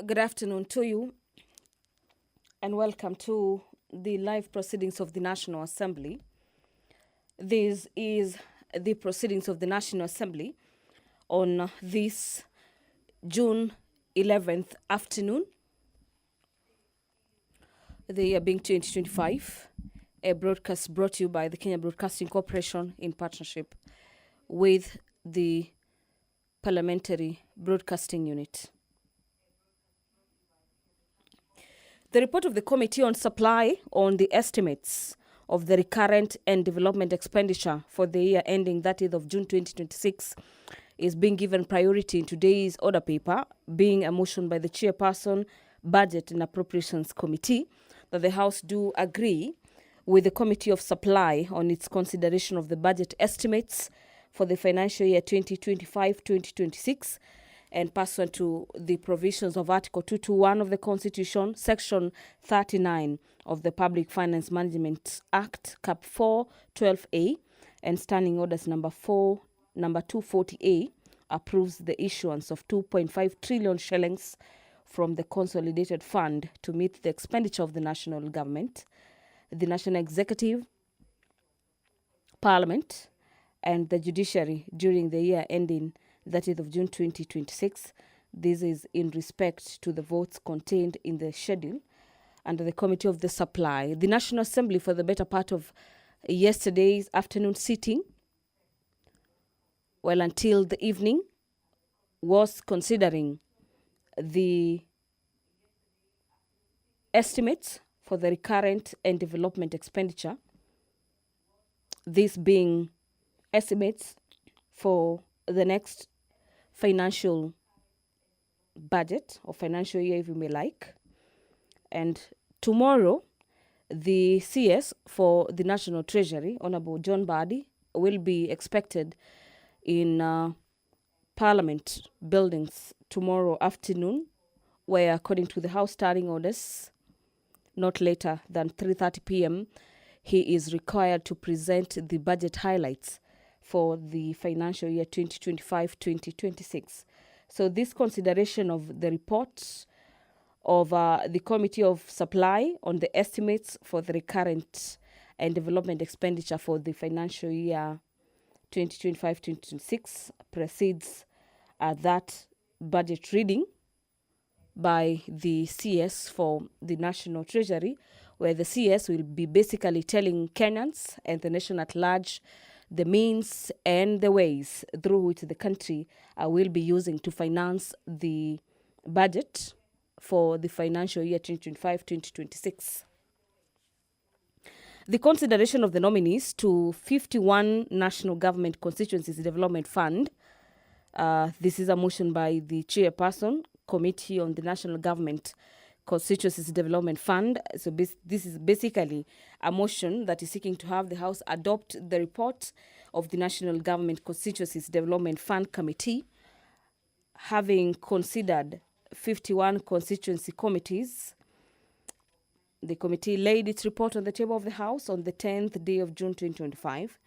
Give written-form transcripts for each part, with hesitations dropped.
Good afternoon to you, and welcome to the live proceedings of the National Assembly. This is the proceedings of the National Assembly on this June 11th afternoon, the year being 2025, a broadcast brought to you by the Kenya Broadcasting Corporation in partnership with the Parliamentary Broadcasting Unit. The report of the Committee on Supply on the estimates of the recurrent and development expenditure for the year ending 30th of June 2026 is being given priority in today's order paper, being a motion by the Chairperson, Budget and Appropriations Committee, that the House do agree with the Committee of Supply on its consideration of the budget estimates for the financial year 2025-2026, and pursuant to the provisions of Article 221 of the Constitution, Section 39 of the Public Finance Management Act, Cap 4, 12A, and Standing Orders number 240A, approves the issuance of 2.5 trillion shillings from the Consolidated Fund to meet the expenditure of the national government, the National Executive, Parliament, and the Judiciary during the year ending 30th of June 2026. This is in respect to the votes contained in the schedule under the Committee of the Supply. The National Assembly, for the better part of yesterday's afternoon sitting, well, until the evening, was considering the estimates for the recurrent and development expenditure, this being estimates for the next financial budget or financial year, if you may like. And tomorrow, the CS for the National Treasury, Honorable John Badi, will be expected in Parliament buildings tomorrow afternoon, where, according to the House Standing Orders, not later than 3:30 p.m., he is required to present the budget highlights for the financial year 2025-2026. So this consideration of the report of the Committee of Supply on the estimates for the recurrent and development expenditure for the financial year 2025-2026 precedes that budget reading by the CS for the National Treasury, where the CS will be basically telling Kenyans and the nation at large the means and the ways through which the country will be using to finance the budget for the financial year 2025-2026. The consideration of the nominees to 51 National Government Constituencies Development Fund. This is a motion by the Chairperson, Committee on the National Government Constituencies Development Fund. So this is basically a motion that is seeking to have the House adopt the report of the National Government Constituencies Development Fund Committee, having considered 51 constituency committees. The committee laid its report on the table of the House on the 10th day of June 2025,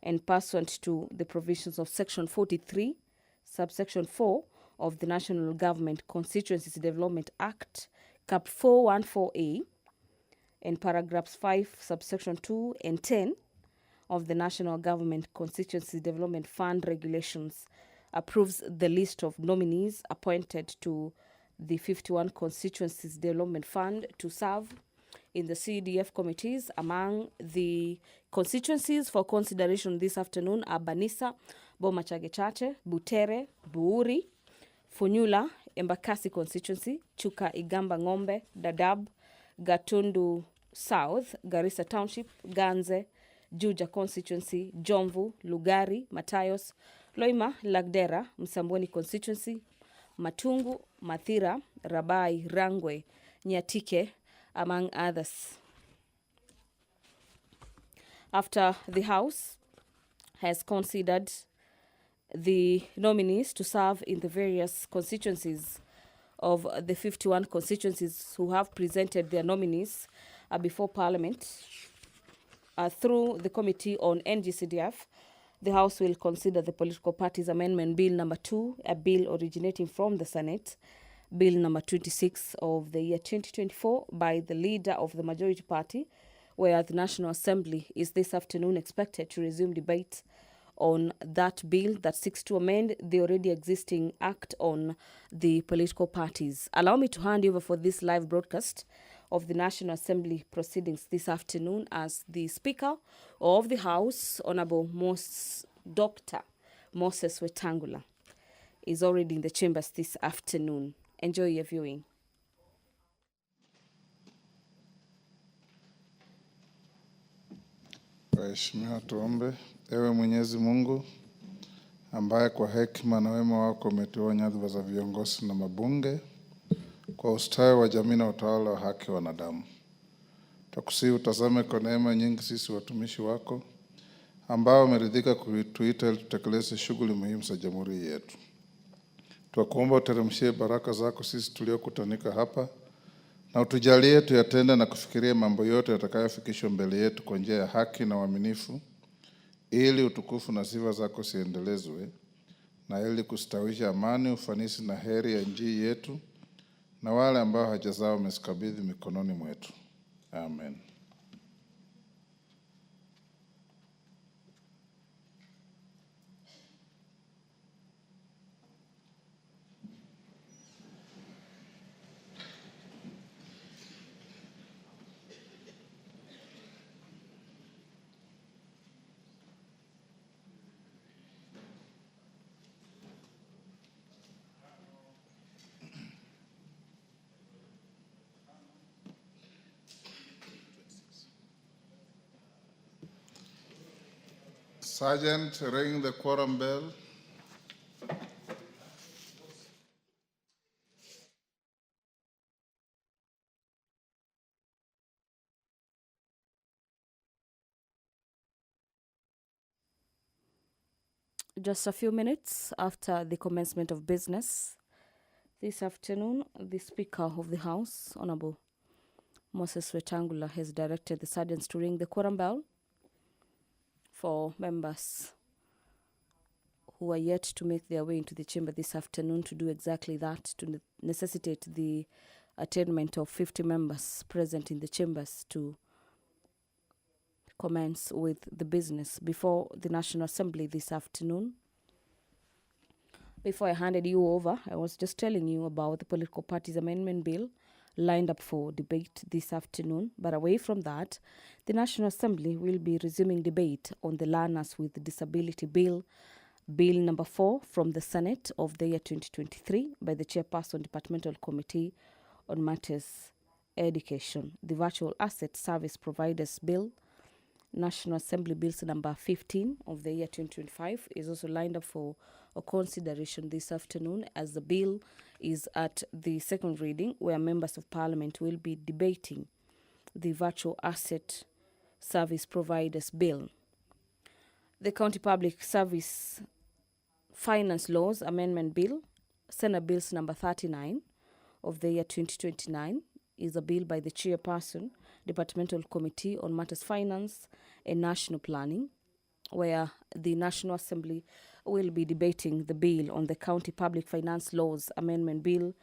and pursuant to the provisions of Section 43, subsection 4 of the National Government Constituencies Development Act, Cap 414A, and paragraphs 5, subsection 2 and 10 of the National Government Constituency Development Fund regulations, approves the list of nominees appointed to the 51 Constituencies Development Fund to serve in the CDF committees. Among the constituencies for consideration this afternoon are Banisa, Bomachage Chache, Butere, Buuri, Funyula, Embakasi constituency, Chuka Igamba Ng'ombe, Dadaab, Gatundu South, Garissa Township, Ganze, Juja constituency, Jomvu, Lugari, Matayos, Loima, Lagdera, Msambweni constituency, Matungu, Mathira, Rabai, Rangwe, Nyatike, among others. After the House has considered the nominees to serve in the various constituencies of the 51 constituencies who have presented their nominees before Parliament through the Committee on NGCDF, the House will consider the Political Parties Amendment Bill number 2, a bill originating from the Senate, Bill number 26 of the year 2024 by the leader of the majority party, where the National Assembly is this afternoon expected to resume debate on that bill that seeks to amend the already existing act on the political parties. Allow me to hand over for this live broadcast of the National Assembly proceedings this afternoon as the Speaker of the House, Honorable Dr. Moses Wetangula, is already in the chambers this afternoon. Enjoy your viewing. Waheshimiwa, tuombe. Ewe Mwenyezi Mungu ambaye kwa hekima na wema wako umeteua nyadhifa za viongozi na mabunge kwa ustawi wa jamii na utawala wa haki wa wanadamu, tukusihi utazame kwa neema nyingi sisi watumishi wako ambao umeridhika kutuita ili tutekeleze shughuli muhimu za jamhuri yetu. Tunakuomba uteremshie baraka zako sisi tuliokutanika hapa na utujalie tuyatende na kufikiria mambo yote yatakayofikishwa mbele yetu kwa njia ya haki na uaminifu, ili utukufu na sifa zako siendelezwe, na ili kustawisha amani, ufanisi na heri ya nchi yetu na wale ambao haja zao umezikabidhi mikononi mwetu. Amen. Sergeant, ring the quorum bell. Just a few minutes after the commencement of business this afternoon, the Speaker of the House, Honorable Moses Wetangula, has directed the sergeants to ring the quorum bell for members who are yet to make their way into the chamber this afternoon to do exactly that, to necessitate the attainment of 50 members present in the chambers to commence with the business before the National Assembly this afternoon. Before I handed you over, I was just telling you about the Political Parties Amendment Bill lined up for debate this afternoon. But away from that, the National Assembly will be resuming debate on the Learners with Disability Bill, Bill number 4 from the Senate of the year 2023 by the Chairperson Departmental Committee on Matters Education. The Virtual Asset Service Providers Bill, National Assembly Bills number 15 of the year 2025, is also lined up for a consideration this afternoon, as the bill is at the second reading, where members of Parliament will be debating the Virtual Asset Service Providers Bill. The County Public Service Finance Laws Amendment Bill, Senate Bills number 39 of the year 2029, is a bill by the Chairperson, Departmental Committee on Matters Finance and National Planning, where the National Assembly will be debating the bill on the County Public Finance Laws Amendment Bill,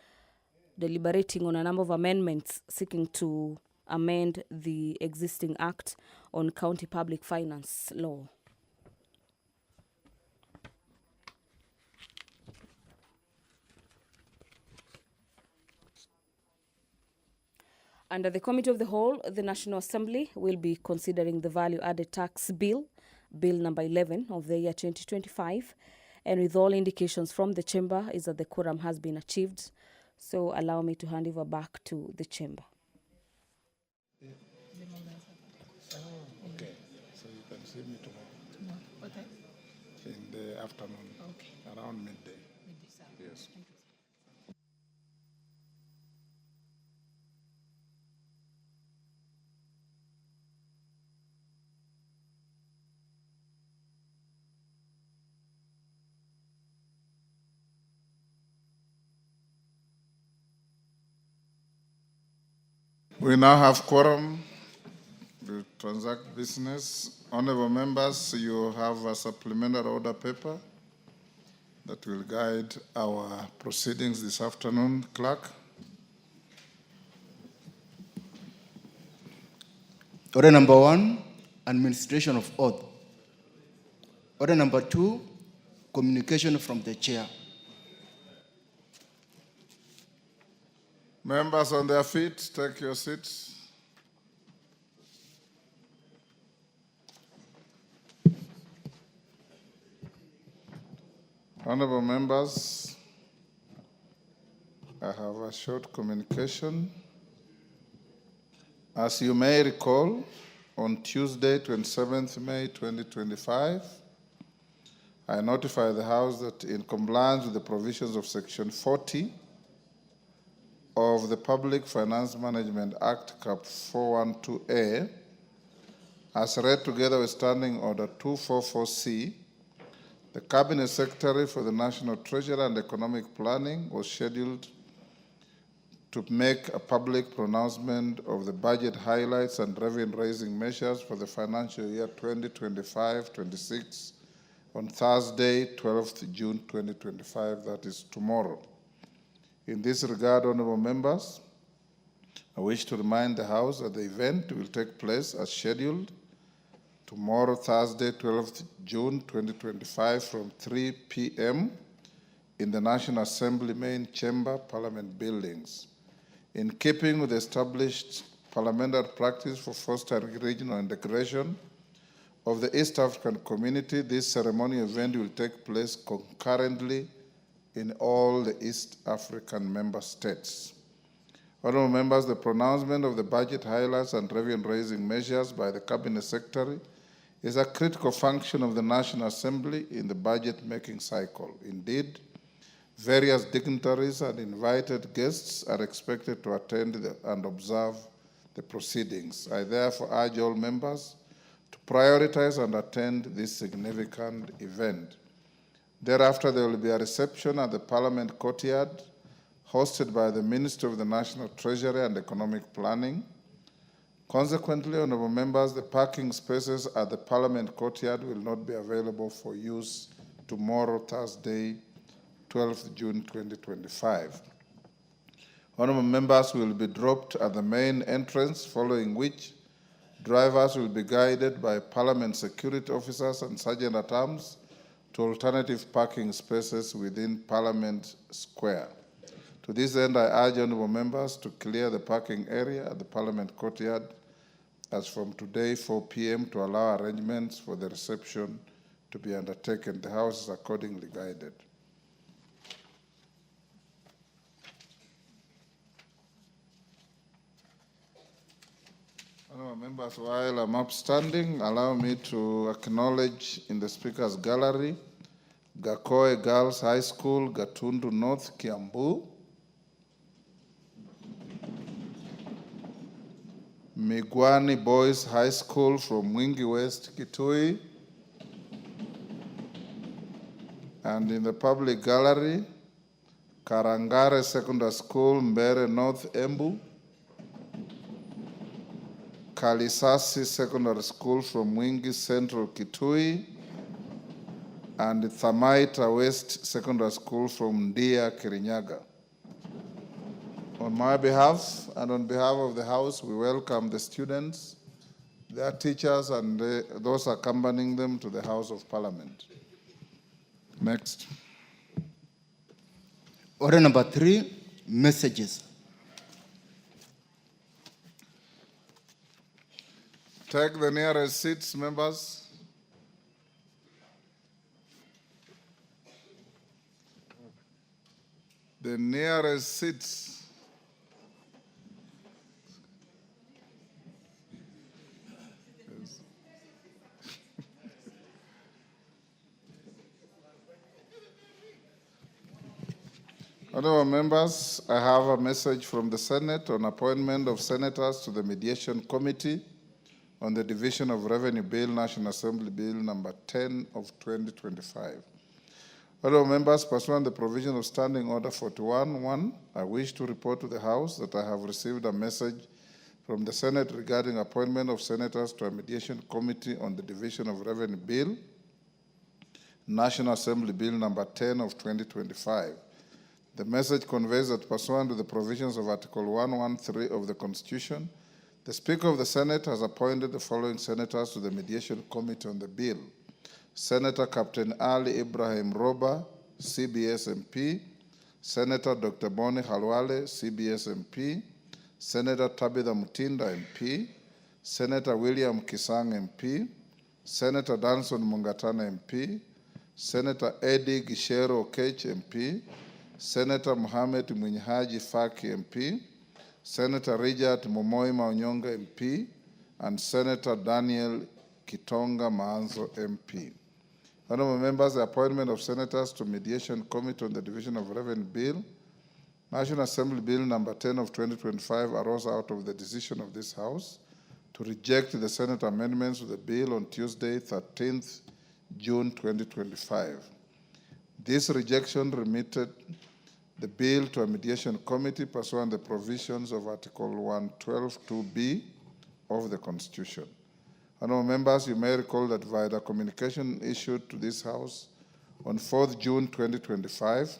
deliberating on a number of amendments seeking to amend the existing Act on County Public Finance Law. Under the Committee of the Whole, the National Assembly will be considering the Value Added Tax Bill, Bill number 11 of the year 2025, and with all indications from the chamber is that the quorum has been achieved. So allow me to hand over back to the chamber. Okay, so you can see me tomorrow. What time? In the afternoon. Okay. Around midday. Yes. Thank you. We now have quorum to transact business. Honorable members, you have a supplementary order paper. that will guide our proceedings this afternoon. Clerk. Order number 1, administration of oath. Order number 2, communication from the chair. Members on their feet, take your seats. Honorable members, I have a short communication. As you may recall, on Tuesday, 27th May 2025, I notified the House that in compliance with the provisions of Section 40 of the Public Finance Management Act, Cap 412A, as read together with Standing Order 244C, the Cabinet Secretary for the National Treasury and Economic Planning was scheduled to make a public pronouncement of the budget highlights and revenue-raising measures for the financial year 2025-26 on Thursday, 12th June 2025, that is tomorrow. In this regard, honorable members, I wish to remind the House that the event will take place as scheduled tomorrow, Thursday, 12th June 2025, from 3 p.m. in the National Assembly Main Chamber, Parliament Buildings. In keeping with the established parliamentary practice for fostering regional integration of the East African community, this ceremonial event will take place concurrently in all the East African member states. Honorable members, the pronouncement of the budget highlights and revenue-raising measures by the Cabinet Secretary is a critical function of the National Assembly in the budget-making cycle. Indeed, various dignitaries and invited guests are expected to attend and observe the proceedings. I therefore urge all members to prioritize and attend this significant event. Thereafter, there will be a reception at the Parliament Courtyard, hosted by the Minister of the National Treasury and Economic Planning. Consequently, honorable members, the parking spaces at the Parliament Courtyard will not be available for use tomorrow, Thursday, 12th June 2025. Honorable members will be dropped at the main entrance, following which drivers will be guided by Parliament security officers and sergeant-at-arms to alternative parking spaces within Parliament Square. To this end, I urge honorable members to clear the parking area at the Parliament Courtyard as from today, 4 p.m., to allow arrangements for the reception to be undertaken. The House is accordingly guided. Honorable members, while I'm upstanding, allow me to acknowledge in the Speaker's Gallery Gakoe Girls High School, Gatundu North, Kiambu, Migwani Boys High School from Mwingi West, Kitui, and in the public gallery, Karangare Secondary School, Mbere North, Embu, Kalisasi Secondary School from Mwingi Central, Kitui, and Thamaita West Secondary School from Ndia, Kirinyaga. On my behalf and on behalf of the House, we welcome the students, their teachers, and those accompanying them to the House of Parliament. Next. Order number 3, messages. Take the nearest seats, members. The nearest seats. Honorable members, I have a message from the Senate on appointment of senators to the Mediation Committee on the Division of Revenue Bill, National Assembly Bill number 10 of 2025. Honorable members, pursuant to the provision of Standing Order 41.1, I wish to report to the House that I have received a message from the Senate regarding appointment of senators to a Mediation Committee on the Division of Revenue Bill National Assembly Bill number 10 of 2025. The message conveys that pursuant to the provisions of Article 113 of the Constitution, the Speaker of the Senate has appointed the following senators to the Mediation Committee on the bill. Senator Captain Ali Ibrahim Roba, CBS MP, Senator Dr. Boni Halwale, CBS MP, Senator Tabitha Mutinda MP, Senator William Kisang MP, Senator Danson Mungatana MP, Senator Eddie Gishero Okech MP, Senator Mohamed Mwinyihaji Faki MP, Senator Richard Momoi Maonyonga MP, and Senator Daniel Kitonga Maanzo MP. Honorable members, the appointment of senators to Mediation Committee on the Division of Revenue Bill, National Assembly Bill number 10 of 2025 arose out of the decision of this House to reject the Senate amendments to the bill on Tuesday, 13th June 2025. This rejection remitted the bill to a mediation committee pursuant to the provisions of Article 112(2)(b) of the Constitution. Honorable members, you may recall that via the communication issued to this House on 4th June 2025,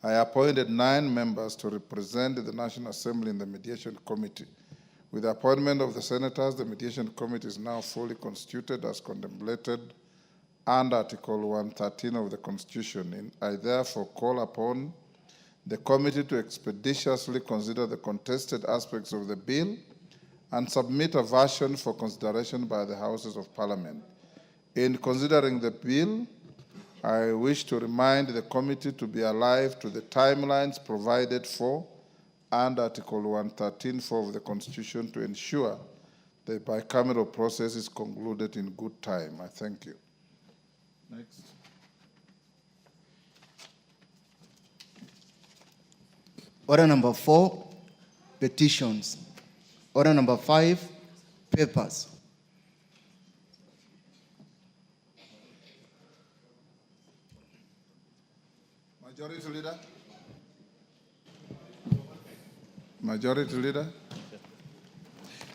I appointed 9 members to represent the National Assembly in the Mediation Committee. With the appointment of the senators, the Mediation Committee is now fully constituted as contemplated under Article 113 of the Constitution. I therefore call upon the committee to expeditiously consider the contested aspects of the bill and submit a version for consideration by the Houses of Parliament. In considering the bill, I wish to remind the committee to be alive to the timelines provided for under Article 113(4) of the Constitution to ensure the bicameral process is concluded in good time. I thank you. Next. Order number 4, petitions. Order number 5, papers. Majority Leader. Majority Leader.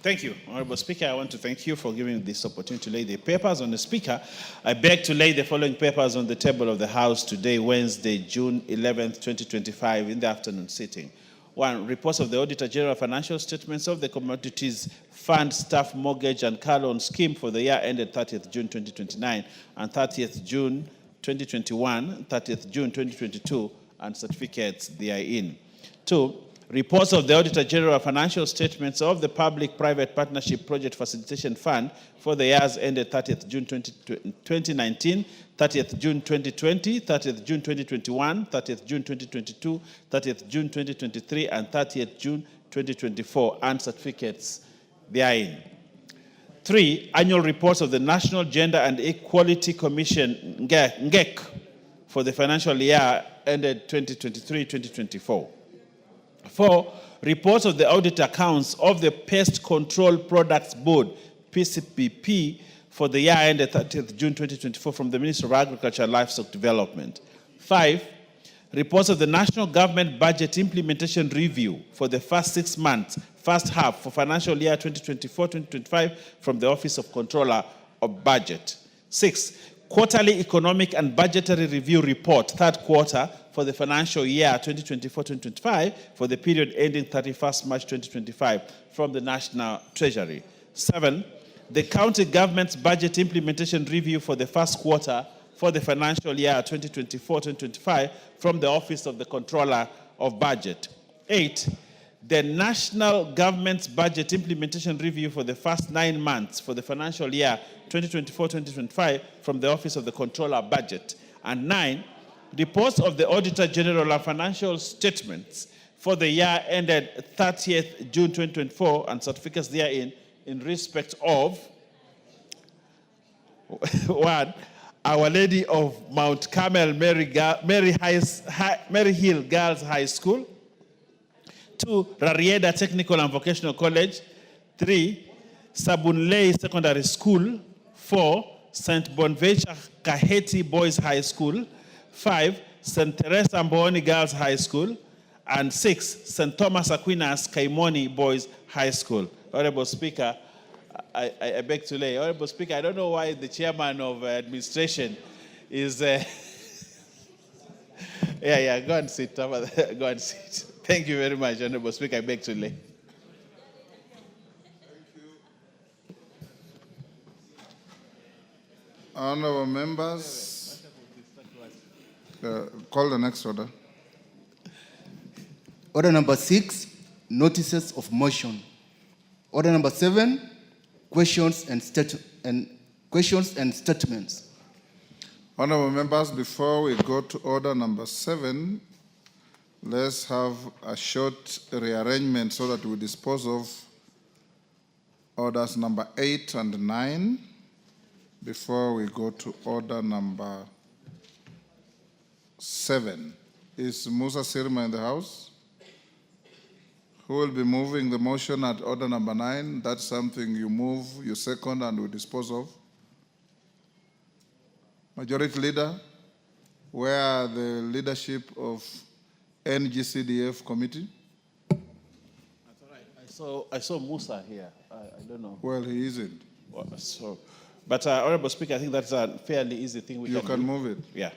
Thank you, Honorable Speaker. I want to thank you for giving this opportunity to lay the papers on the Speaker. I beg to lay the following papers on the table of the House today, Wednesday, June 11th, 2025, in the afternoon sitting. 1. Reports of the Auditor General financial statements of the Commodities Fund Staff Mortgage and Car Loan Scheme for the year ended 30th June 2029 and 30th June 2021, 30th June 2022, and certificates therein. 2. Reports of the Auditor General financial statements of the Public-Private Partnership Project Facilitation Fund for the years ended 30th June 2019, 30th June 2020, 30th June 2021, 30th June 2022, 30th June 2023, and 30th June 2024, and certificates therein. 3. Annual reports of the National Gender and Equality Commission, NGEC, for the financial year ended 2023-2024. 4. Reports of the audit accounts of the Pest Control Products Board, PCPP, for the year ended 30th June 2024 from the Ministry of Agriculture and Livestock Development. 5. Reports of the National Government Budget Implementation Review for the first 6 months, first half for financial year 2024-2025 from the Office of Controller of Budget. 6. Quarterly Economic and Budgetary Review Report, third quarter for the financial year 2024-2025 for the period ending 31st March 2025 from the National Treasury. 7. The County Government's Budget Implementation Review for the first quarter for the financial year 2024-2025 from the Office of the Controller of Budget. 8. The National Government's Budget Implementation Review for the first 9 months for the financial year 2024-2025 from the Office of the Controller of Budget. And 9. Reports of the Auditor General of Financial Statements for the year ended 30th June 2024 and certificates therein in respect of 1. Our Lady of Mount Carmel Mary Hill Girls High School. 2. Rarieda Technical and Vocational College. 3. Sabunlei Secondary School. 4. St. Bonaventure Kaheti Boys High School. 5. St. Teresa Mboni Girls High School. And 6. St. Thomas Aquinas Kaimoni Boys High School. Honorable Speaker, I beg to lay. Honorable Speaker, I don't know why the chairman of administration is... yeah, go and sit. Go and sit. Thank you very much, Honorable Speaker. I beg to lay. Honorable members, call the next order. Order number 6, notices of motion. Order number 7, questions and statements. Honorable members, before we go to order number 7, let's have a short rearrangement so that we dispose of orders number 8 and 9 before we go to order number 7. Is Musa Sirma in the house? Who will be moving the motion at order number 9? That's something you move, you second, and we dispose of. Majority Leader, where are the leadership of NGCDF committee? That's all right. I saw Musa here. I don't know. Well, he isn't. Well, but Honorable Speaker, I think that's a fairly easy thing we You can can do. move it. Yeah.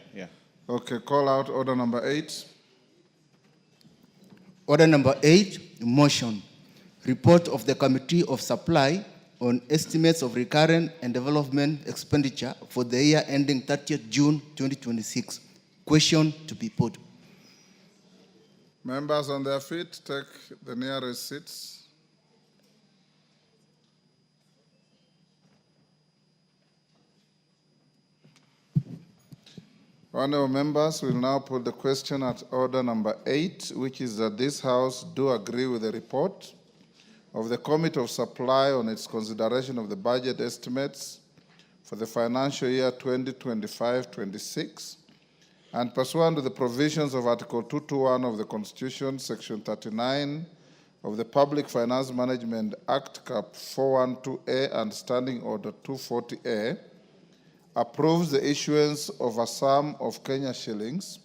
Okay, call out order number 8. Order number 8, motion. Report of the Committee of Supply on estimates of recurrent and development expenditure for the year ending 30th June 2026. Question to be put. Members on their feet, take the nearest seats. Honorable members, we'll now put the question at order number 8, which is that this House do agree with the report of the Committee of Supply on its consideration of the budget estimates for the financial year 2025-26, and pursuant to the provisions of Article 221 of the Constitution, Section 39 of the Public Finance Management Act, Cap 412A, and Standing Order 240A, approves the issuance of a sum of Kenya shillings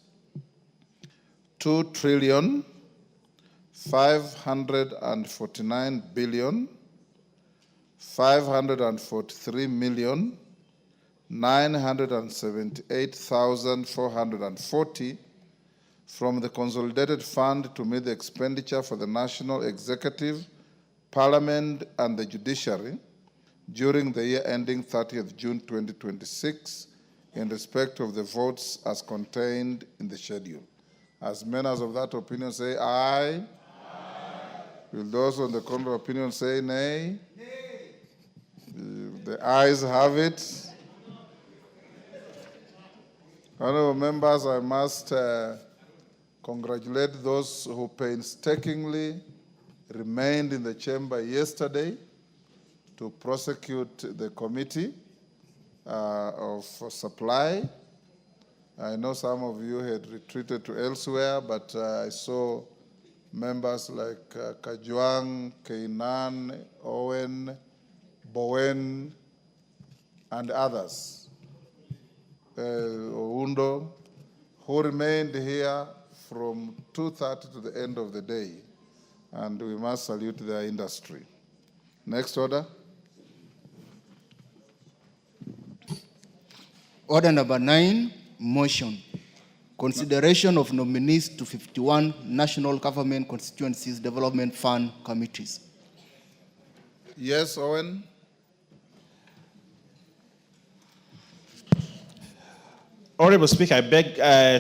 2,549,543,978,440 from the Consolidated Fund to meet the expenditure for the National Executive, Parliament, and the Judiciary during the year ending 30th June 2026 in respect of the votes as contained in the schedule. As members of that opinion say aye. Aye. Will those on the contrary opinion say nay? Nay. The ayes have it. Honorable members, I must congratulate those who painstakingly remained in the chamber yesterday to prosecute the committee of supply. I know some of you had retreated to elsewhere, but I saw members like Kajwang, Keinan, Owen, Bowen, and others, Oundo, who remained here from 2:30 to the end of the day, and we must salute their industry. Next order. Order number 9, motion. Consideration of nominees to 51 National Government Constituencies Development Fund committees. Yes, Owen. Honorable Speaker, I beg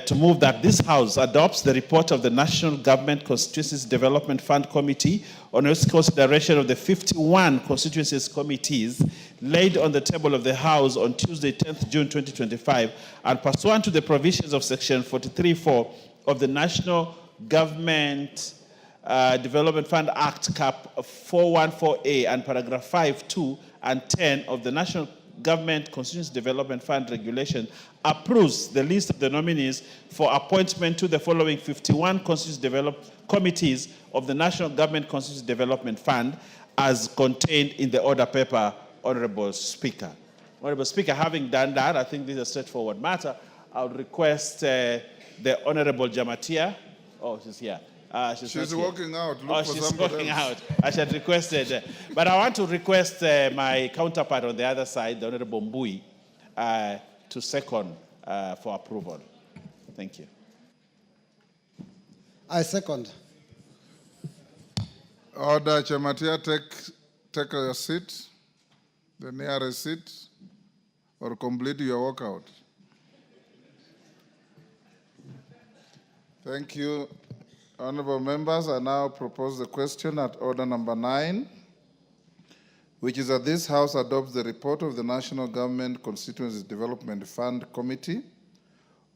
to move that this House adopts the report of the National Government Constituencies Development Fund Committee on its consideration of the 51 constituencies committees laid on the table of the House on Tuesday, 10th June 2025, and pursuant to the provisions of Section 43(4) of the National Government Development Fund Act, Cap 414A, and paragraph 5, 2, and 10 of the National Government Constituency Development Fund Regulation, approves the list of the nominees for appointment to the following 51 constituency committees of the National Government Constituency Development Fund as contained in the order paper, Honorable Speaker. Honorable Speaker, having done that, I think this is a straightforward matter. I would request the Honorable Jamatia. Oh, she's here. She's walking out. Look for she's somebody walking else. out. I should request it. But I want to request my counterpart on the other side, the Honorable Mbui, to second for approval. Thank you. I second. Order, Chamatia, take a seat, the nearest seat, or complete your walkout. Thank you. Honorable members, I now propose the question at order number 9, which is that this House adopts the report of the National Government Constituency Development Fund Committee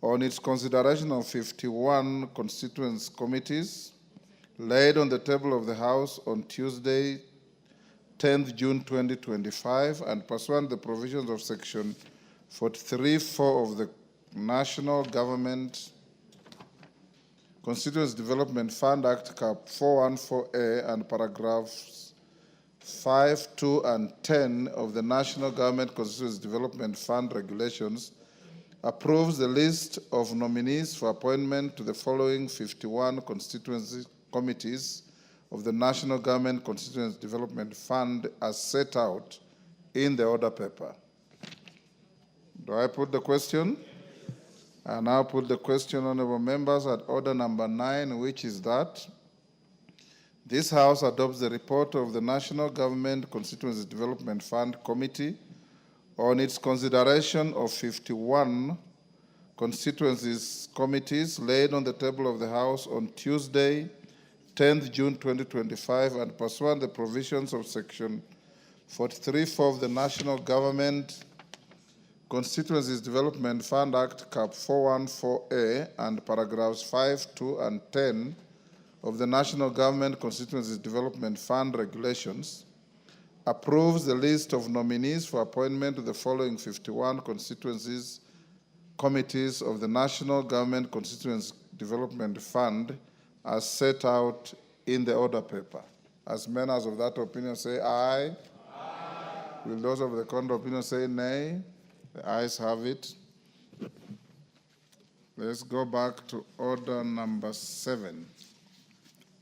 on its consideration of 51 constituency committees laid on the table of the House on Tuesday, 10th June 2025, and pursuant to the provisions of Section 43(4) of the National Government Constituency Development Fund Act, Cap 414A, and paragraphs 5, 2, and 10 of the National Government Constituency Development Fund Regulations, approves the list of nominees for appointment to the following 51 constituency committees of the National Government Constituency Development Fund as set out in the order paper. Do I put the question? I now put the question, honorable members, at order number 9, which is that this House adopts the report of the National Government Constituency Development Fund Committee on its consideration of 51 constituencies committees laid on the table of the House on Tuesday, 10th June 2025, and pursuant to the provisions of Section 43(4) of the National Government Constituencies Development Fund Act, Cap 414A, and paragraphs 5, 2, and 10 of the National Government Constituencies Development Fund Regulations, approves the list of nominees for appointment to the following 51 constituencies committees of the National Government Constituency Development Fund as set out in the order paper. As members of that opinion say aye. Aye. Will those of the contrary opinion say nay? The ayes have it. Let's go back to order number 7.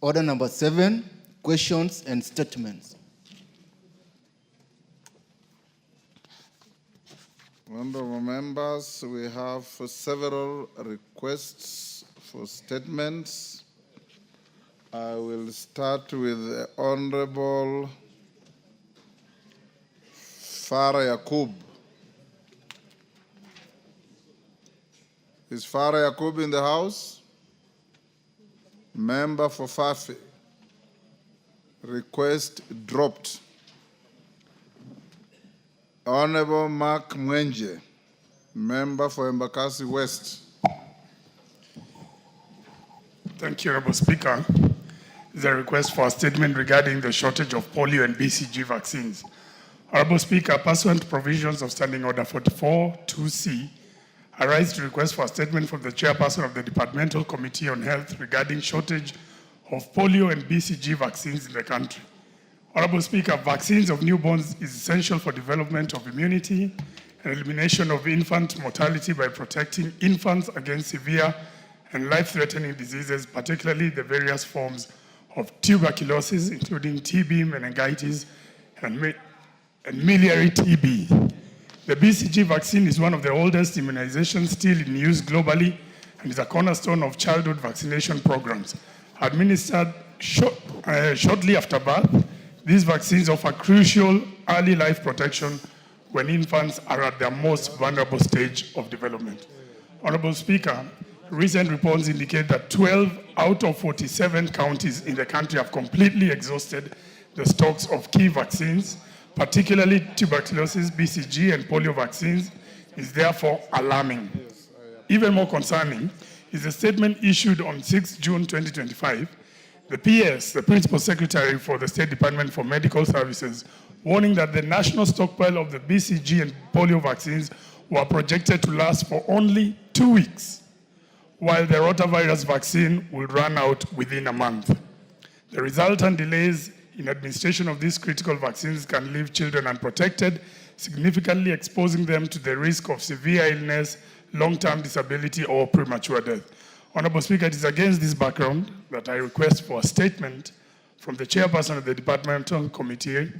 Order number 7, questions and statements. Honorable members, we have several requests for statements. I will start with the Honorable Farah Yakub. Is Farah Yakub in the house? Member for Fafi. Request dropped. Honorable Mark Mwenje, member for Embakasi West. Thank you, Honorable Speaker. There's a request for a statement regarding the shortage of polio and BCG vaccines. Honorable Speaker, pursuant to provisions of Standing Order 44-2C, I rise to request for a statement from the chairperson of the Departmental Committee on Health regarding shortage of polio and BCG vaccines in the country. Honorable Speaker, vaccines of newborns is essential for development of immunity and elimination of infant mortality by protecting infants against severe and life-threatening diseases, particularly the various forms of tuberculosis, including TB, meningitis, and miliary TB. The BCG vaccine is one of the oldest immunizations still in use globally and is a cornerstone of childhood vaccination programs. Administered shortly after birth, these vaccines offer crucial early life protection when infants are at their most vulnerable stage of development. Honorable Speaker, recent reports indicate that 12 out of 47 counties in the country have completely exhausted the stocks of key vaccines, particularly tuberculosis, BCG, and polio vaccines, is therefore alarming. Even more concerning is a statement issued on 6 June 2025. The PS, the Principal Secretary for the State Department for Medical Services, warning that the national stockpile of the BCG and polio vaccines were projected to last for only 2 weeks, while the rotavirus vaccine will run out within a month. The resultant delays in administration of these critical vaccines can leave children unprotected, significantly exposing them to the risk of severe illness, long-term disability, or premature death. Honorable Speaker, it is against this background that I request for a statement from the chairperson of the Departmental Committee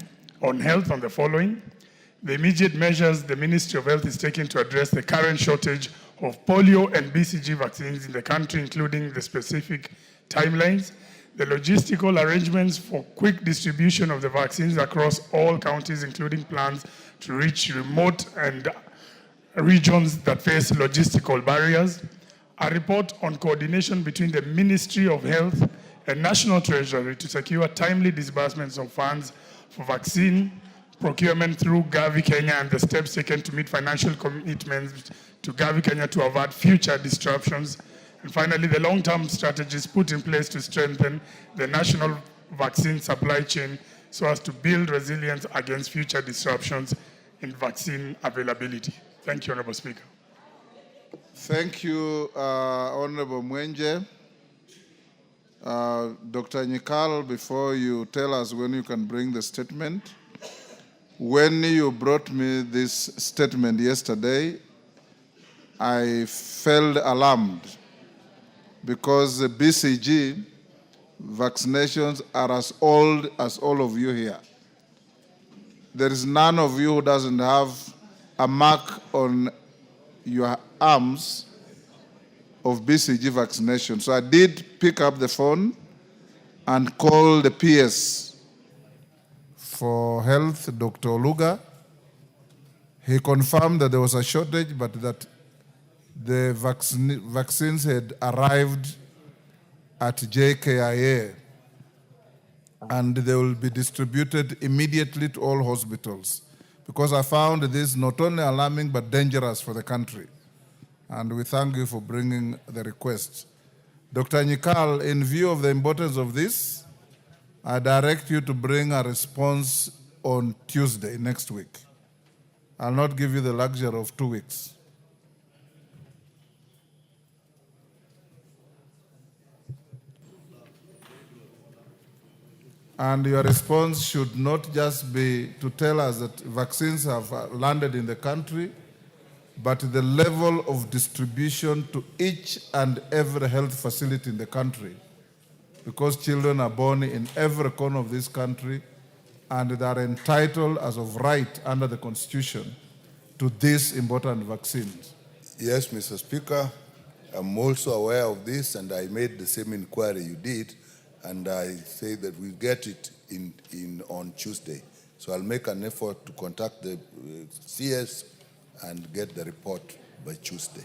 on Health on the following. The immediate measures the Ministry of Health is taking to address the current shortage of polio and BCG vaccines in the country, including the specific timelines, the logistical arrangements for quick distribution of the vaccines across all counties, including plans to reach remote and regions that face logistical barriers, a report on coordination between the Ministry of Health and National Treasury to secure timely disbursements of funds for vaccine procurement through Gavi Kenya and the steps taken to meet financial commitments to Gavi Kenya to avert future disruptions. And finally, the long-term strategies put in place to strengthen the national vaccine supply chain so as to build resilience against future disruptions in vaccine availability. Thank you, Honorable Speaker. Thank you, Honorable Mwenje. Dr. Nyikal, before you tell us when you can bring the statement, when you brought me this statement yesterday, I felt alarmed because the BCG vaccinations are as old as all of you here. There is none of you who doesn't have a mark on your arms of BCG vaccination. So I did pick up the phone and call the PS for Health, Dr. Oluga. He confirmed that there was a shortage, but that the vaccines had arrived at JKIA and they will be distributed immediately to all hospitals, because I found this not only alarming but dangerous for the country. And we thank you for bringing the request. Dr. Nyikal, in view of the importance of this, I direct you to bring a response on Tuesday next week. I'll not give you the luxury of 2 weeks. And your response should not just be to tell us that vaccines have landed in the country, but the level of distribution to each and every health facility in the country, because children are born in every corner of this country and they are entitled as of right under the Constitution to these important vaccines. Yes, Mr. Speaker, I'm also aware of this, and I made the same inquiry you did, and I say that we'll get it on Tuesday. So I'll make an effort to contact the CS and get the report by Tuesday.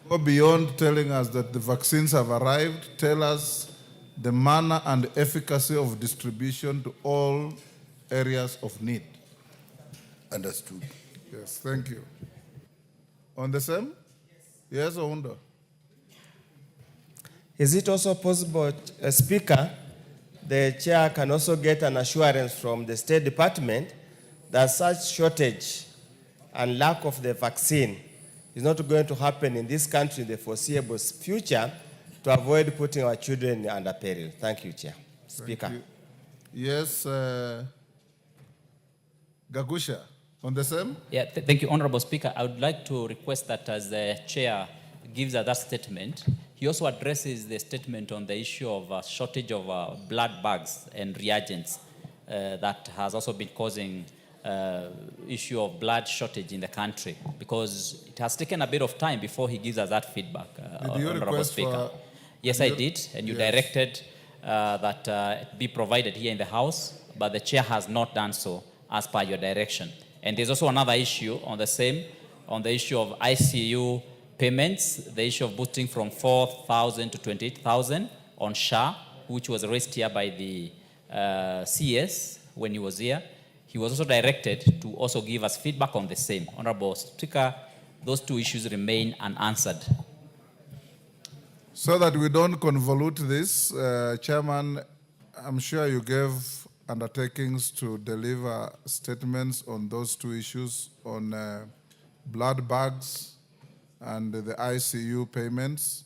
Go beyond telling us that the vaccines have arrived. Tell us the manner and efficacy of distribution to all areas of need. Understood. Yes, thank you. On the same? Yes, Oundo. Is it also possible, Speaker, the chair can also get an assurance from the State Department that such shortage and lack of the vaccine is not going to happen in this country in the foreseeable future, to avoid putting our children under peril? Thank you, Chair. Speaker. You. Yes, Gagusha, on the same? Yeah, thank you, Honorable Speaker. I would like to request that as the chair gives that statement, he also addresses the statement on the issue of shortage of blood bags and reagents that has also been causing issue of blood shortage in the country, because it has taken a bit of time before he gives us that feedback, Honorable Speaker. Yes, I did, and you directed that it be provided here in the House, but the chair has not done so as per your direction. And there's also another issue on the same, on the issue of ICU payments, the issue of boosting from 4,000 to 28,000 on SHA, which was raised here by the CS when he was here. He was also directed to also give us feedback on the same. Honorable Speaker, those two issues remain unanswered. So that we don't convolute this, Chairman, I'm sure you gave undertakings to deliver statements on those two issues, on blood bags and the ICU payments.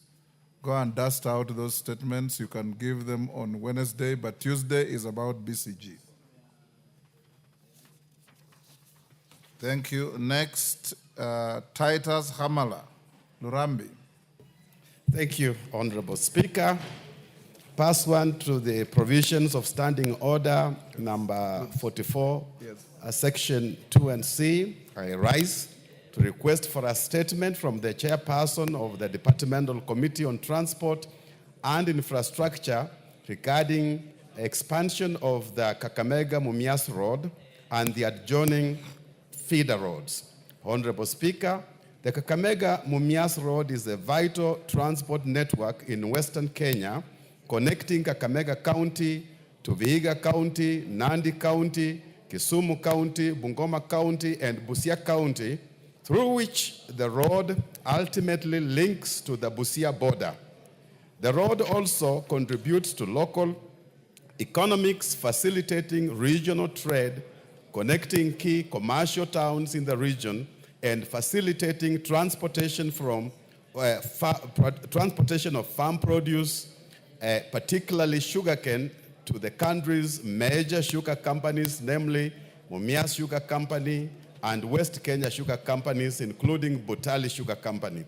Go and dust out those statements. You can give them on Wednesday, but Tuesday is about BCG. Thank you. Next, Titus Hamala, Lurambi. Thank you, Honorable Speaker. Pursuant to the provisions of Standing Order number 44, Section 2 and C, I rise to request for a statement from the chairperson of the Departmental Committee on Transport and Infrastructure regarding expansion of the Kakamega-Mumias Road and the adjoining feeder roads. Honorable Speaker, the Kakamega-Mumias Road is a vital transport network in Western Kenya, connecting Kakamega County to Vihiga County, Nandi County, Kisumu County, Bungoma County, and Busia County, through which the road ultimately links to the Busia border. The road also contributes to local economics, facilitating regional trade, connecting key commercial towns in the region, and facilitating transportation transportation of farm produce, particularly sugarcane, to the country's major sugar companies, namely Mumias Sugar Company and West Kenya Sugar Companies, including Butali Sugar Company.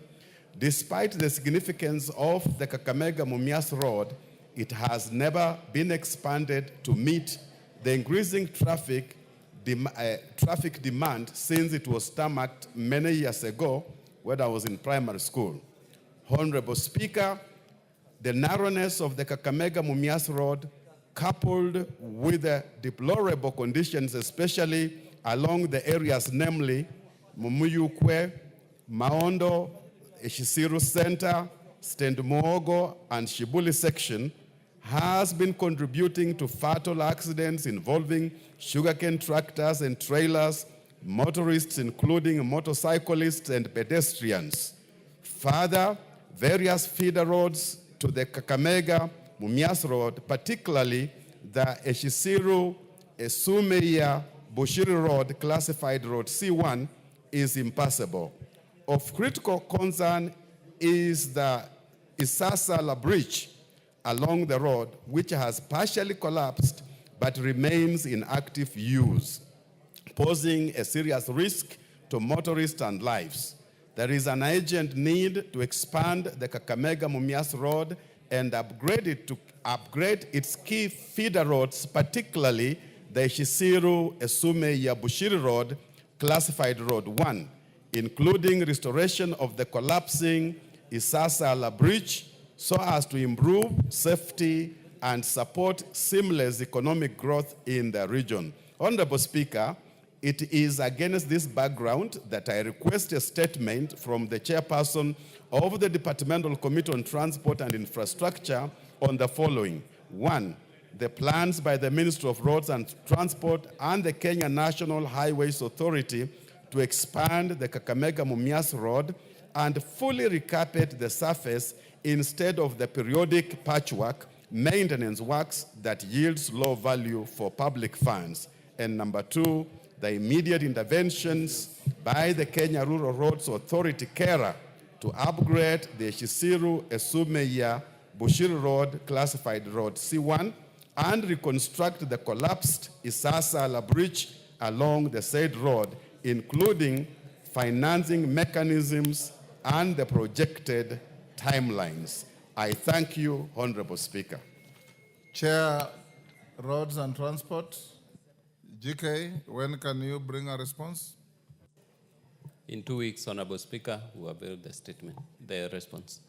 Despite the significance of the Kakamega-Mumias Road, it has never been expanded to meet the increasing traffic demand since it was tarmacked many years ago when I was in primary school. Honorable Speaker, the narrowness of the Kakamega-Mumias Road, coupled with the deplorable conditions, especially along the areas, namely Mumuyukwe, Maondo, Eshisiru Center, Stendumogo, and Shibuli section, has been contributing to fatal accidents involving sugarcane tractors and trailers, motorists, including motorcyclists and pedestrians. Further, various feeder roads to the Kakamega-Mumias Road, particularly the Eshisiru Esumeia Bushiri Road, classified Road C1, is impassable. Of critical concern is the Isasala Bridge along the road, which has partially collapsed but remains in active use, posing a serious risk to motorists and lives. There is an urgent need to expand the Kakamega-Mumias Road and upgrade its key feeder roads, particularly the Shisiru Esumeia Bushiri Road, classified Road 1, including restoration of the collapsing Isasala Bridge so as to improve safety and support seamless economic growth in the region. Honorable Speaker, it is against this background that I request a statement from the chairperson of the Departmental Committee on Transport and Infrastructure on the following. 1, the plans by the Ministry of Roads and Transport and the Kenya National Highways Authority to expand the Kakamega-Mumias Road and fully recarpet the surface instead of the periodic patchwork maintenance works that yields low value for public funds. And number 2, the immediate interventions by the Kenya Rural Roads Authority, KERA, to upgrade the Shisiru Esumeia Bushiri Road, classified Road C1, and reconstruct the collapsed Isasala Bridge along the said road, including financing mechanisms and the projected timelines. I thank you, Honorable Speaker. Chair, Roads and Transport, GK, when can you bring a response? In 2 weeks, Honorable Speaker, we will build the statement, the response.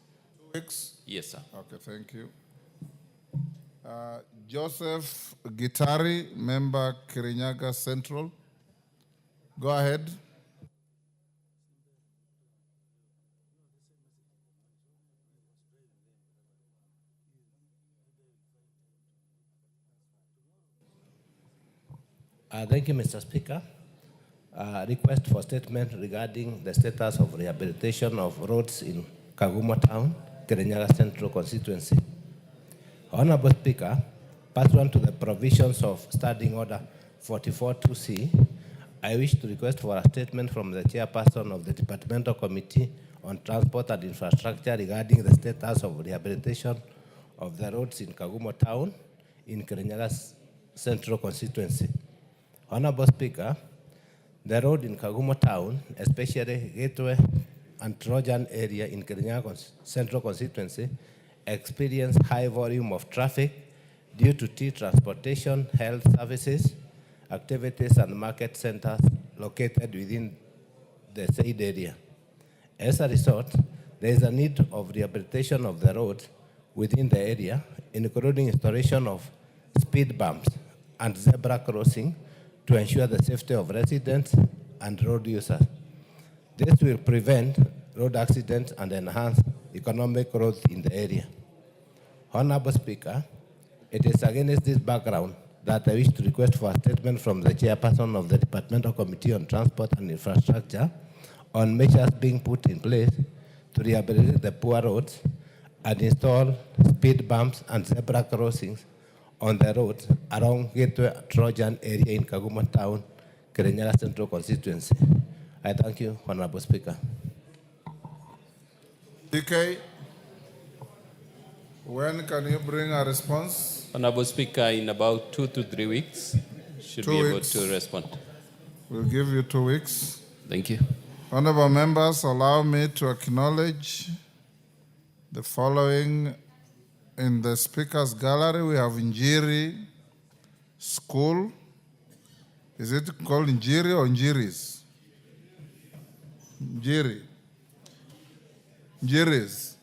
2 weeks? Yes, sir. Okay, thank you. Joseph Gitari, member Kirinyaga Central. Go ahead. Thank you, Mr. Speaker. Request for statement regarding the status of rehabilitation of roads in Kaguma Town, Kirinyaga Central constituency. Honorable Speaker, pursuant to the provisions of Standing Order 44-2C, I wish to request for a statement from the chairperson of the Departmental Committee on Transport and Infrastructure regarding the status of rehabilitation of the roads in Kaguma Town in Kirinyaga Central constituency. Honorable Speaker, the road in Kaguma Town, especially Gateway and Trojan area in Kirinyaga Central constituency, experience high volume of traffic due to tea transportation, health services, activities, and market centers located within the said area. As a result, there is a need of rehabilitation of the roads within the area, including installation of speed bumps and zebra crossing to ensure the safety of residents and road users. This will prevent road accidents and enhance economic growth in the area. Honorable Speaker, it is against this background that I wish to request for a statement from the chairperson of the Departmental Committee on Transport and Infrastructure on measures being put in place to rehabilitate the poor roads and install speed bumps and zebra crossings on the roads around Gateway Trojan area in Kaguma Town, Kirinyaga Central Constituency. I thank you, Honorable Speaker. DK, when can you bring a response? Honorable Speaker, in about 2 to 3 weeks, should 2 be able weeks. to respond. We'll give you 2 weeks. Thank you. Honorable members, allow me to acknowledge the following. In the Speaker's Gallery, we have Njiri School. Is it called Njiri or Njiris? Njiri. Njiris.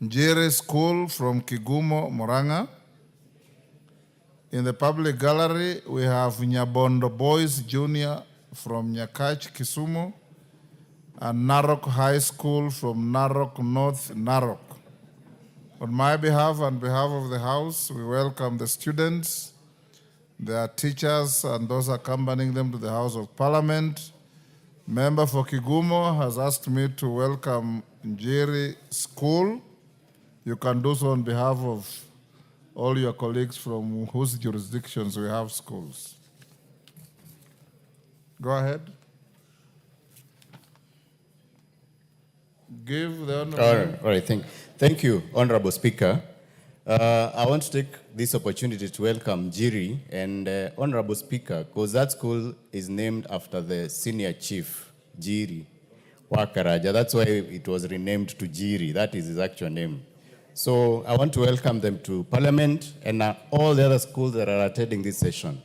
Njiri School from Kigumo, Muranga. In the public gallery, we have Nyabondo Boys Junior from Nyakach, Kisumu, and Narok High School from Narok North, Narok. On my behalf and behalf of the House, we welcome the students, their teachers, and those accompanying them to the House of Parliament. Member for Kigumo has asked me to welcome Njiri School. You can do so on behalf of all your colleagues from whose jurisdictions we have schools. Go ahead. Give the honorable. All right, thank you, Honorable Speaker. I want to take this opportunity to welcome Jiri and Honorable Speaker, because that school is named after the senior chief, Jiri Wakaraja. That's why it was renamed to Jiri. That is his actual name. So I want to welcome them to Parliament and all the other schools that are attending this session.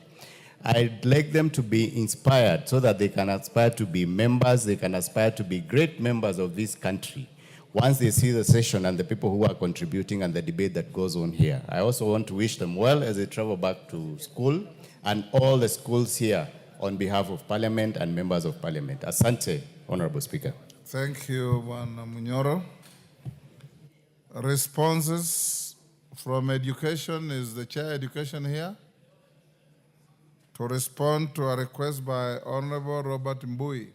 I'd like them to be inspired so that they can aspire to be members, they can aspire to be great members of this country once they see the session and the people who are contributing and the debate that goes on here. I also want to wish them well as they travel back to school and all the schools here on behalf of Parliament and members of Parliament. Asante, Honorable Speaker. Thank you, Bwana Munyoro. Responses from education. Is the chair education here? To respond to a request by Honorable Robert Mbui.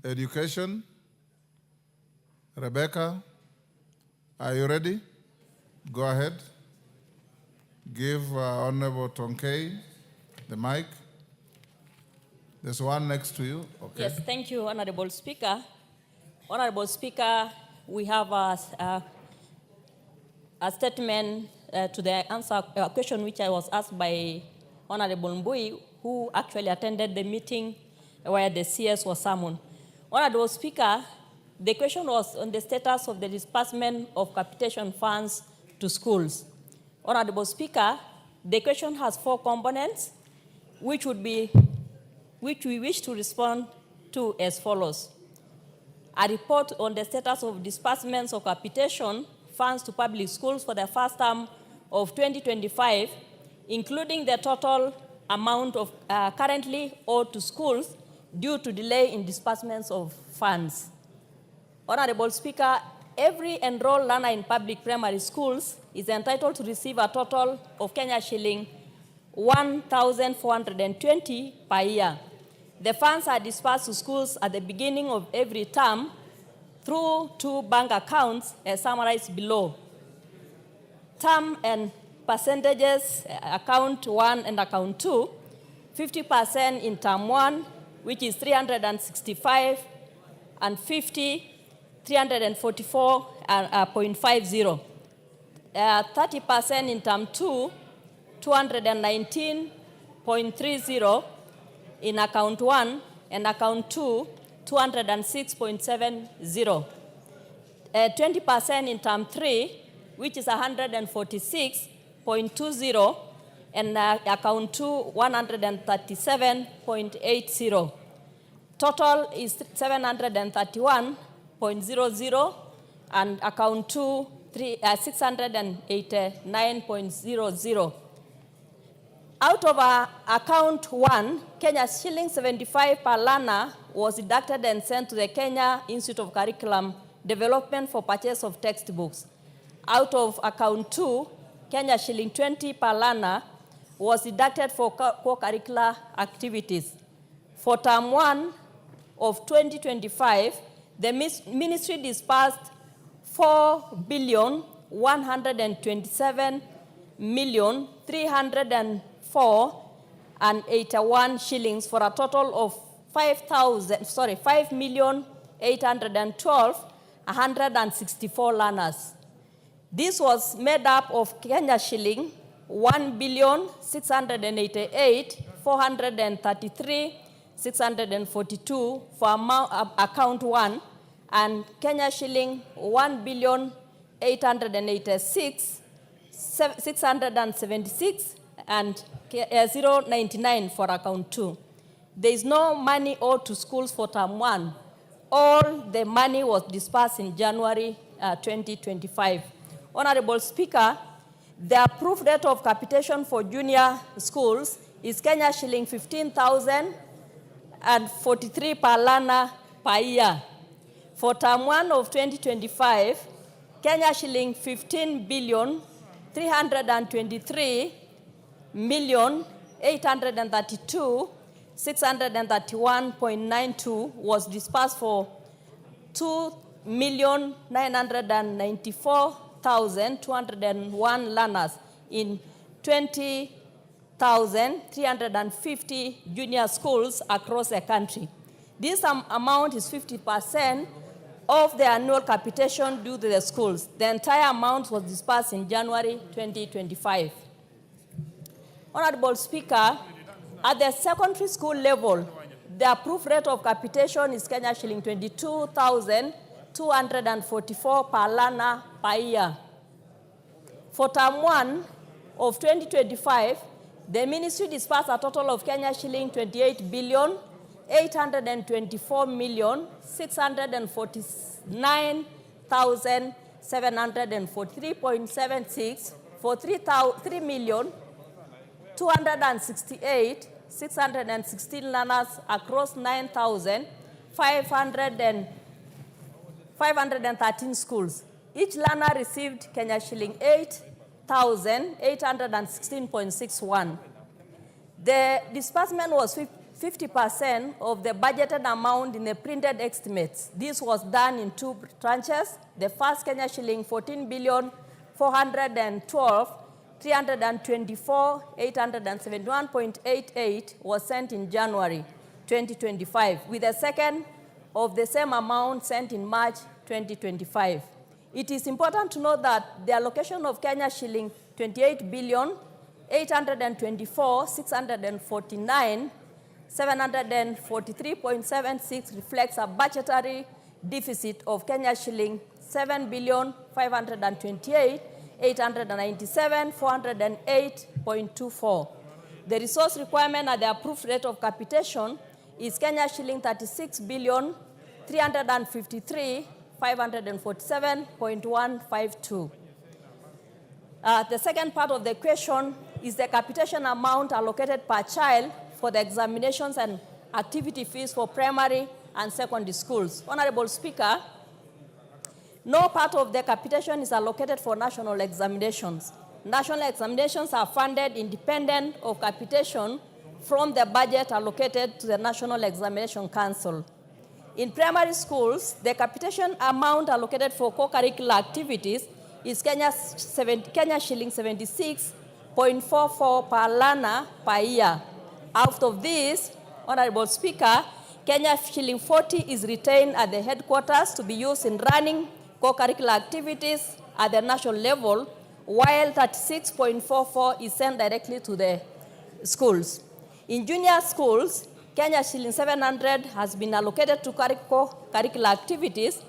Education. Rebecca, are you ready? Go ahead. Give Honorable Tonkei the mic. There's one next to you. Okay. Yes, thank you, Honorable Speaker. Honorable Speaker, we have a statement to the answer a question which I was asked by Honorable Mbui, who actually attended the meeting where the CS was summoned. Honorable Speaker, the question was on the status of the disbursement of capitation funds to schools. Honorable Speaker, the question has 4 components, which we wish to respond to as follows. A report on the status of disbursements of capitation funds to public schools for the first term of 2025, including the total amount of currently owed to schools due to delay in disbursements of funds. Honorable Speaker, every enrolled learner in public primary schools is entitled to receive a total of Kenya shilling 1,420 per year. The funds are disbursed to schools at the beginning of every term through 2 bank accounts as summarized below. Term and percentages, account 1 and account 2, 50% in term 1, which is 365, and 50, 344.50. 30% in term 2, 219.30 in account 1, and account 2, 206.70. 20% in term 3, which is 146.20, and account 2, 137.80. Total is 731.00, and account 2, 689.00. Out of account 1, Kenya shilling 75 per learner was deducted and sent to the Kenya Institute of Curriculum Development for purchase of textbooks. Out of account 2, Kenya shilling 20 per learner was deducted for co-curricular activities. For term 1 of 2025, the ministry disbursed 4,127,304,81 shillings for a total of 5,812,164 learners. This was made up of Kenya shilling 1,688,433,642 for account 1, and Kenya shilling 1,886,676 and 099 for account 2. There is no money owed to schools for term 1. All the money was disbursed in January 2025. Honorable Speaker, the approved rate of capitation for junior schools is Kenya shilling 15,043 per learner per year. For term 1 of 2025, Kenya shilling 15,323,832,631.92 was disbursed for 2,994,201 learners in 20,350 junior schools across the country. This amount is 50% of the annual capitation due to the schools. The entire amount was disbursed in January 2025. Honorable Speaker, at the secondary school level, the approved rate of capitation is Kenya shilling 22,244 per learner per year. For term 1 of 2025, the ministry disbursed a total of Kenya shilling 28,824,649,743.76 for 3,268,616 learners across 9,513 schools. Each learner received Kenya shilling 8,816.61. The disbursement was 50% of the budgeted amount in the printed estimates. This was done in 2 tranches. The first Kenya shilling 14,412,324,871.88 was sent in January 2025, with the second of the same amount sent in March 2025. It is important to note that the allocation of Kenya shilling 28,824,649,743.76 reflects a budgetary deficit of Kenya shilling 7,528,897,408.24. The resource requirement at the approved rate of capitation is Kenya shilling 36,353,547.152. The second part of the question is the capitation amount allocated per child for the examinations and activity fees for primary and secondary schools. Honorable Speaker, no part of the capitation is allocated for national examinations. National examinations are funded independent of capitation from the budget allocated to the National Examination Council. In primary schools, the capitation amount allocated for co-curricular activities is Kenya shilling 76.44 per learner per year. Out of this, Honorable Speaker, Kenya shilling 40 is retained at the headquarters to be used in running co-curricular activities at the national level, while 36.44 is sent directly to the schools. In junior schools, Kenya shilling 700 has been allocated to curricular activities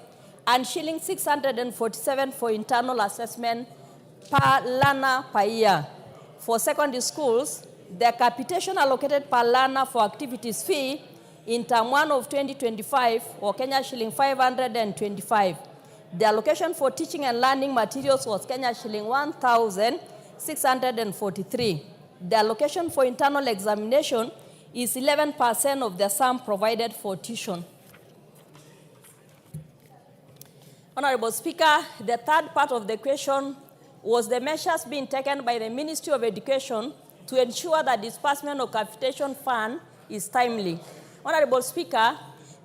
and shilling 647 for internal assessment per learner per year. For secondary schools, the capitation allocated per learner for activities fee In term 1 of 2025, or Kenya shilling 525. The allocation for teaching and learning materials was Kenya shilling 1,643. The allocation for internal examination is 11% of the sum provided for tuition. Honorable Speaker, the third part of the question was the measures being taken by the Ministry of Education to ensure that disbursement of capitation fund is timely. Honorable Speaker,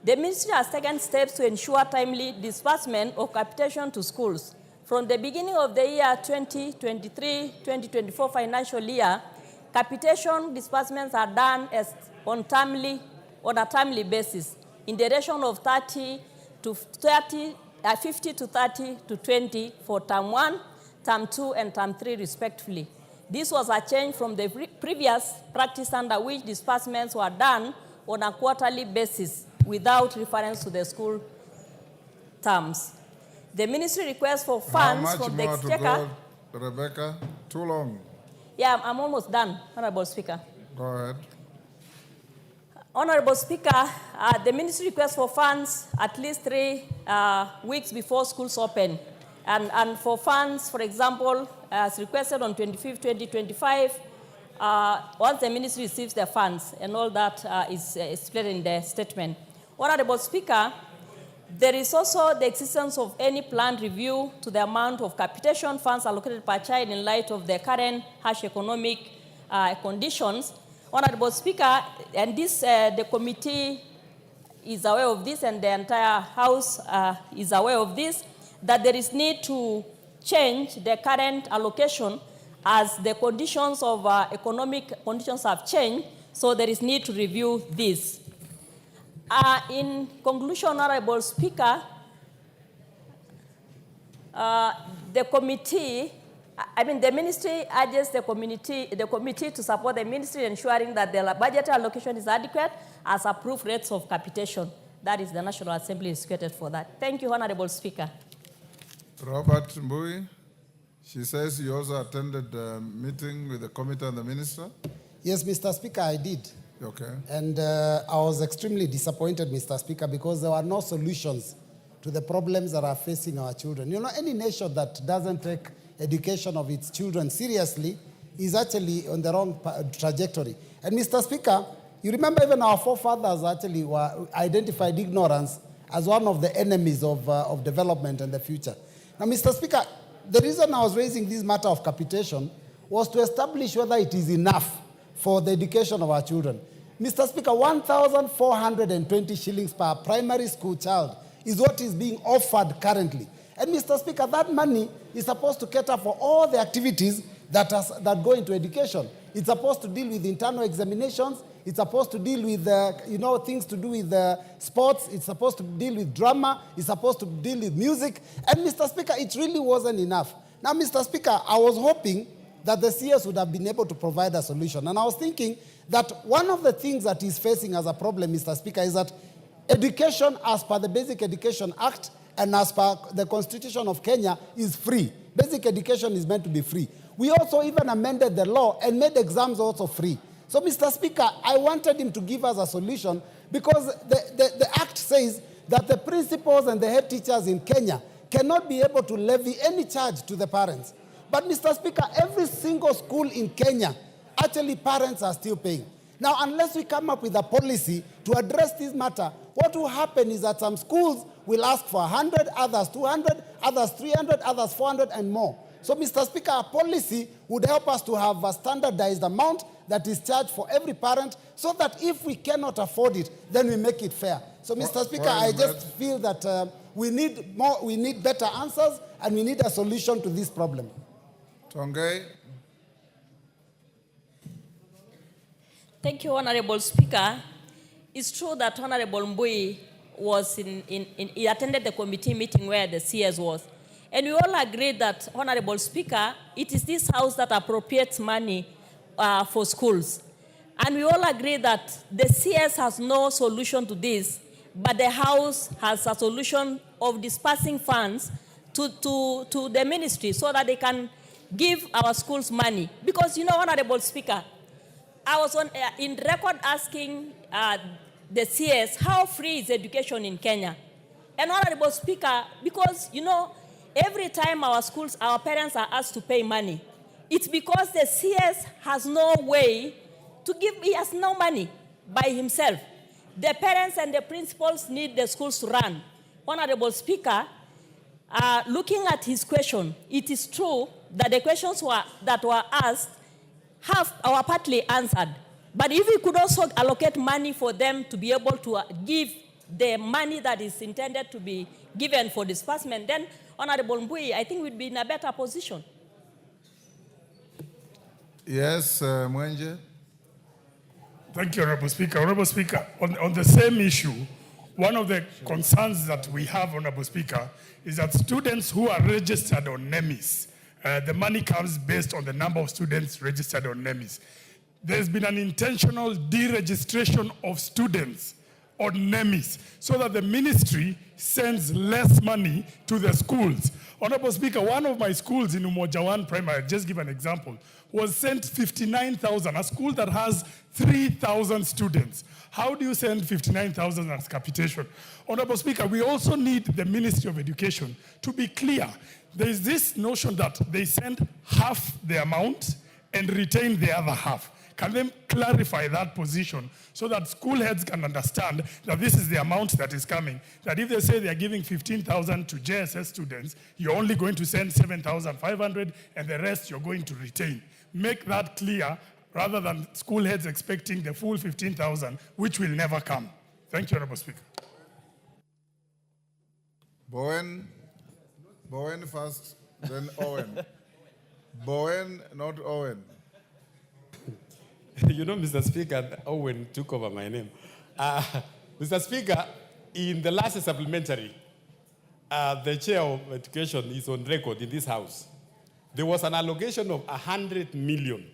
the Ministry has taken steps to ensure timely disbursement of capitation to schools. From the beginning of the year 2023-2024 financial year, capitation disbursements are done on a timely basis in the ratio of 50 to 30 to 20 for term 1, term 2, and term 3 respectively. This was a change from the previous practice under which disbursements were done on a quarterly basis without reference to the school terms. The ministry requests for funds from the exchequer. How much more to go, Rebecca? Too long. Yeah, I'm almost done, Honorable Speaker. Go ahead. Honorable Speaker, the ministry requests for funds at least 3 weeks before schools open. And for funds, for example, as requested on 25th, 2025, once the ministry receives the funds, and all that is explained in the statement. Honorable Speaker, there is also the existence of any planned review to the amount of capitation funds allocated per child in light of the current harsh economic conditions. Honorable Speaker, and this, the committee is aware of this, and the entire House is aware of this, that there is need to change the current allocation as the conditions of economic conditions have changed, so there is need to review this. In conclusion, Honorable Speaker, the ministry urges the committee to support the ministry ensuring that the budget allocation is adequate as approved rates of capitation. That is the National Assembly is created for that. Thank you, Honorable Speaker. Robert Mbui, she says you also attended the meeting with the committee and the minister? Yes, Mr. Speaker, I did. Okay. And I was extremely disappointed, Mr. Speaker, because there were no solutions to the problems that are facing our children. You know, any nation that doesn't take education of its children seriously is actually on the wrong trajectory. And Mr. Speaker, you remember even our forefathers actually identified ignorance as one of the enemies of development and the future. Now, Mr. Speaker, the reason I was raising this matter of capitation was to establish whether it is enough for the education of our children. Mr. Speaker, 1,420 shillings per primary school child is what is being offered currently. And Mr. Speaker, that money is supposed to cater for all the activities that go into education. It's supposed to deal with internal examinations. It's supposed to deal with things to do with sports. It's supposed to deal with drama. It's supposed to deal with music. And Mr. Speaker, it really wasn't enough. Now, Mr. Speaker, I was hoping that the CS would have been able to provide a solution. And I was thinking that one of the things that is facing as a problem, Mr. Speaker, is that education as per the Basic Education Act and as per the Constitution of Kenya is free. Basic education is meant to be free. We also even amended the law and made exams also free. So, Mr. Speaker, I wanted him to give us a solution because the Act says that the principals and the head teachers in Kenya cannot be able to levy any charge to the parents. But, Mr. Speaker, every single school in Kenya, actually parents are still paying. Now, unless we come up with a policy to address this matter, what will happen is that some schools will ask for 100, others 200, others 300, others 400, and more. So, Mr. Speaker, a policy would help us to have a standardized amount that is charged for every parent so that if we cannot afford it, then we make it fair. So, Mr. Speaker, I just feel that we need better answers and we need a solution to this problem. Tongai. Thank you, Honorable Speaker. It's true that Honorable Mbui was he attended the committee meeting where the CS was. And we all agree that, Honorable Speaker, it is this House that appropriates money for schools. And we all agree that the CS has no solution to this, but the House has a solution of dispersing funds to the ministry so that they can give our schools money. Because, you know, Honorable Speaker, I was in record asking the CS, how free is education in Kenya? And Honorable Speaker, because, you know, every time our schools, our parents are asked to pay money, it's because the CS has no way to give, he has no money by himself. The parents and the principals need the schools to run. Honorable Speaker, looking at his question, it is true that the questions that were asked are partly answered. But if we could also allocate money for them to be able to give the money that is intended to be given for disbursement, then Honorable Mbui, I think we'd be in a better position. Yes, Mwenje. Thank you, Honorable Speaker. Honorable Speaker, on the same issue, one of the concerns that we have, Honorable Speaker, is that students who are registered on NEMIS, the money comes based on the number of students registered on NEMIS. There's been an intentional deregistration of students on NEMIS so that the ministry sends less money to the schools. Honorable Speaker, one of my schools in Umojawan Primary, I'll just give an example, was sent 59,000, a school that has 3,000 students. How do you send 59,000 as capitation? Honorable Speaker, we also need the Ministry of Education to be clear. There is this notion that they send half the amount and retain the other half. Can they clarify that position so that school heads can understand that this is the amount that is coming? That if they say they are giving 15,000 to JSS students, you're only going to send 7,500 and the rest you're going to retain. Make that clear rather than school heads expecting the full 15,000, which will never come. Thank you, Honorable Speaker. Bowen first, then Owen. Bowen, not Owen. You know, Mr. Speaker, Owen took over my name. Mr. Speaker, in the last supplementary, the chair of education is on record in this house. There was an allocation of 100 million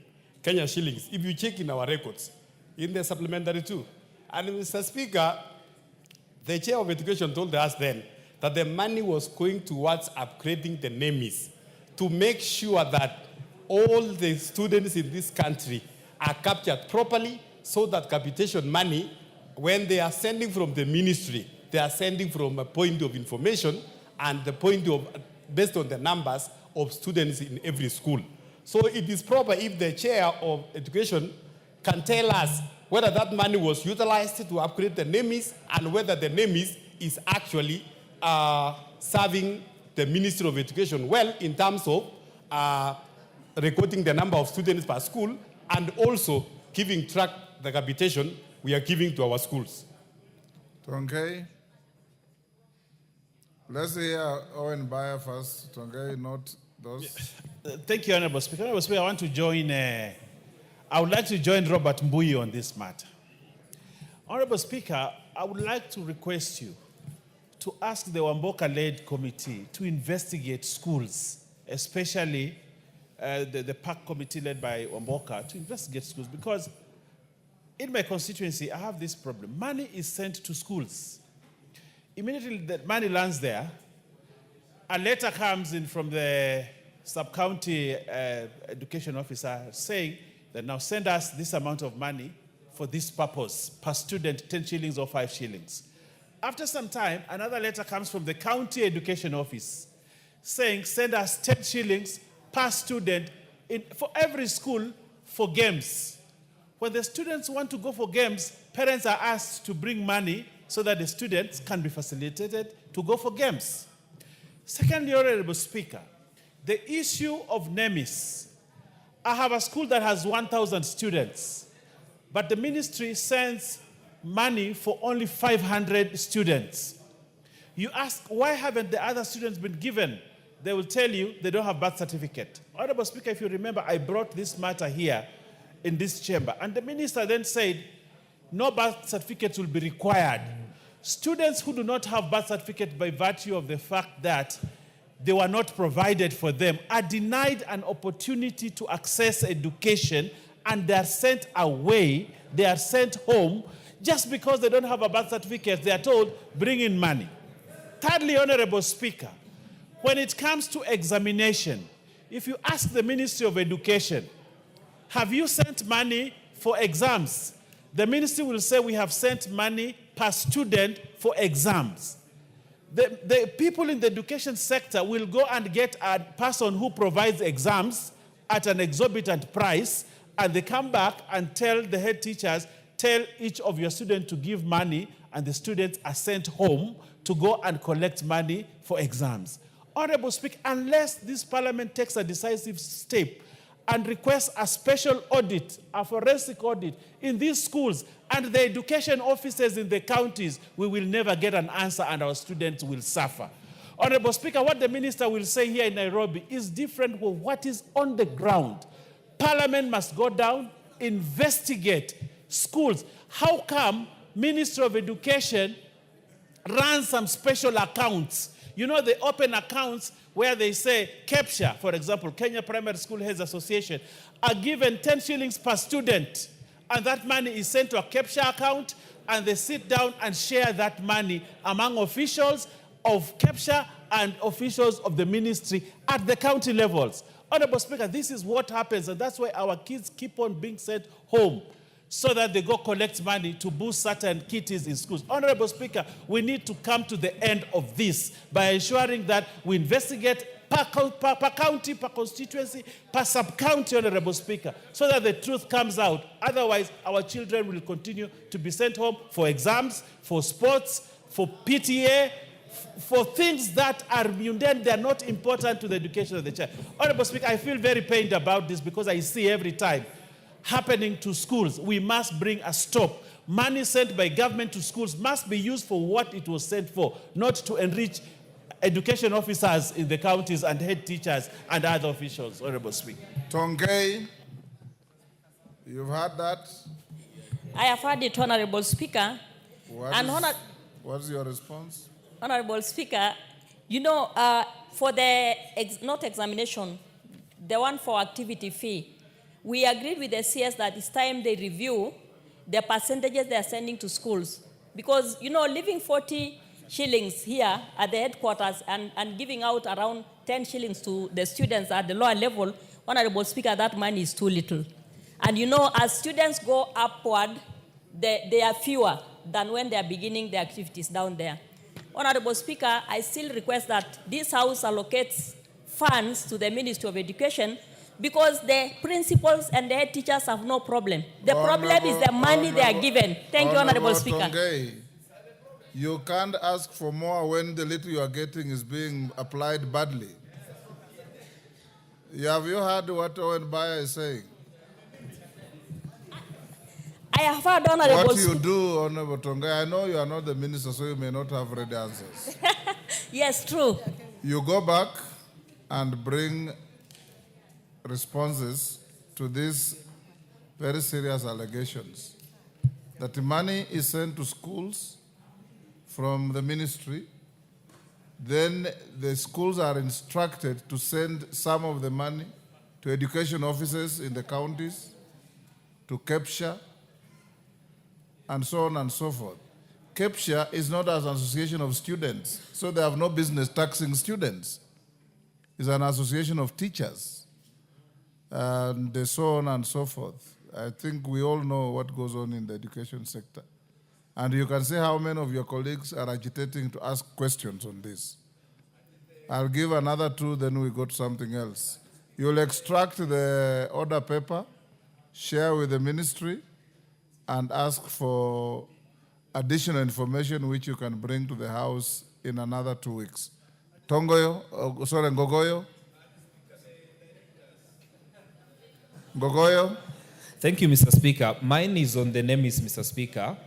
Kenya shillings, if you check in our records, in the supplementary too. And Mr. Speaker, the chair of education told us then that the money was going towards upgrading the NEMIS to make sure that all the students in this country are captured properly so that capitation money, when they are sending from the ministry, they are sending from a point of information and the point of, based on the numbers of students in every school. So it is proper if the chair of education can tell us whether that money was utilized to upgrade the NEMIS and whether the NEMIS is actually serving the Ministry of Education well in terms of recording the number of students per school and also giving track the capitation we are giving to our schools. Tongay. Let's hear Owen Bayer first. Tongay, not those. Thank you, Honorable Speaker. Honorable Speaker, I want to join, I would like to join Robert Mbui on this matter. Honorable Speaker, I would like to request you to ask the Wamboka-led committee to investigate schools, especially the PAC committee led by Wamboka, to investigate schools, because in my constituency, I have this problem. Money is sent to schools. Immediately that money lands there, a letter comes in from the sub-county education officer saying that now send us this amount of money for this purpose, per student 10 shillings or 5 shillings. After some time, another letter comes from the county education office saying send us 10 shillings per student for every school for games. When the students want to go for games, parents are asked to bring money so that the students can be facilitated to go for games. Secondly, Honorable Speaker, the issue of NEMIS. I have a school that has 1,000 students, but the ministry sends money for only 500 students. You ask, why haven't the other students been given? They will tell you they don't have birth certificate. Honorable Speaker, if you remember, I brought this matter here in this chamber, and the minister then said, no birth certificates will be required. Students who do not have birth certificate by virtue of the fact that they were not provided for them are denied an opportunity to access education, and they are sent away, they are sent home, just because they don't have a birth certificate. They are told, bring in money. Thirdly, Honorable Speaker, when it comes to examination, if you ask the Ministry of Education, have you sent money for exams? the ministry will say we have sent money per student for exams. The people in the education sector will go and get a person who provides exams at an exorbitant price, and they come back and tell the head teachers, tell each of your students to give money, and the students are sent home to go and collect money for exams. Honorable Speaker, unless this parliament takes a decisive step and requests a special audit, a forensic audit in these schools and the education officers in the counties, we will never get an answer and our students will suffer. Honorable Speaker, what the minister will say here in Nairobi is different from what is on the ground. Parliament must go down, investigate schools. How come Ministry of Education runs some special accounts? You know, they open accounts where they say, KEPSHA, for example, Kenya Primary School Heads Association, are given 10 shillings per student. And that money is sent to a KEPSHA account, and they sit down and share that money among officials of KEPSHA and officials of the ministry at the county levels. Honorable Speaker, this is what happens, and that's why our kids keep on being sent home, so that they go collect money to boost certain kitties in schools. Honorable Speaker, we need to come to the end of this by ensuring that we investigate per county, per constituency, per sub-county, Honorable Speaker, so that the truth comes out. Otherwise, our children will continue to be sent home for exams, for sports, for PTA, for things that are mundane, they are not important to the education of the child. Honorable Speaker, I feel very pained about this because I see every time happening to schools. We must bring a stop. Money sent by government to schools must be used for what it was sent for, not to enrich education officers in the counties and head teachers and other officials. Honorable Speaker. Tongei, you've heard that? I have heard it, Honorable Speaker. What's your response? Honorable Speaker, you know, for the not examination, the one for activity fee, we agreed with the CS that it's time they review the percentages they are sending to schools. Because, you know, leaving 40 shillings here at the headquarters and giving out around 10 shillings to the students at the lower level, Honorable Speaker, that money is too little. And, you know, as students go upward, they are fewer than when they are beginning their activities down there. Honorable Speaker, I still request that this House allocates funds to the Ministry of Education, because the principals and the head teachers have no problem. The problem is the money they are given. Thank you, Honorable Speaker. Tongei, you can't ask for more when the little you are getting is being applied badly. Have you heard what Owen Baya is saying? I have heard, Honorable What you do, Honorable Tongei, I know you are not the minister, so you may not have ready answers. Yes, true. You go back and bring responses to these very serious allegations that the money is sent to schools from the ministry, then the schools are instructed to send some of the money to education officers in the counties, to KEPSHA, and so on and so forth. KEPSHA is not an association of students, so they have no business taxing students. It's an association of teachers, and so on and so forth. I think we all know what goes on in the education sector. And you can see how many of your colleagues are agitating to ask questions on this. I'll give another 2, then we go to something else. You'll extract the order paper, share with the ministry, and ask for additional information which you can bring to the House in another 2 weeks. Ngogoyo. Ngogoyo. Thank you, Mr. Speaker. Mine is on the name is Mr. Speaker.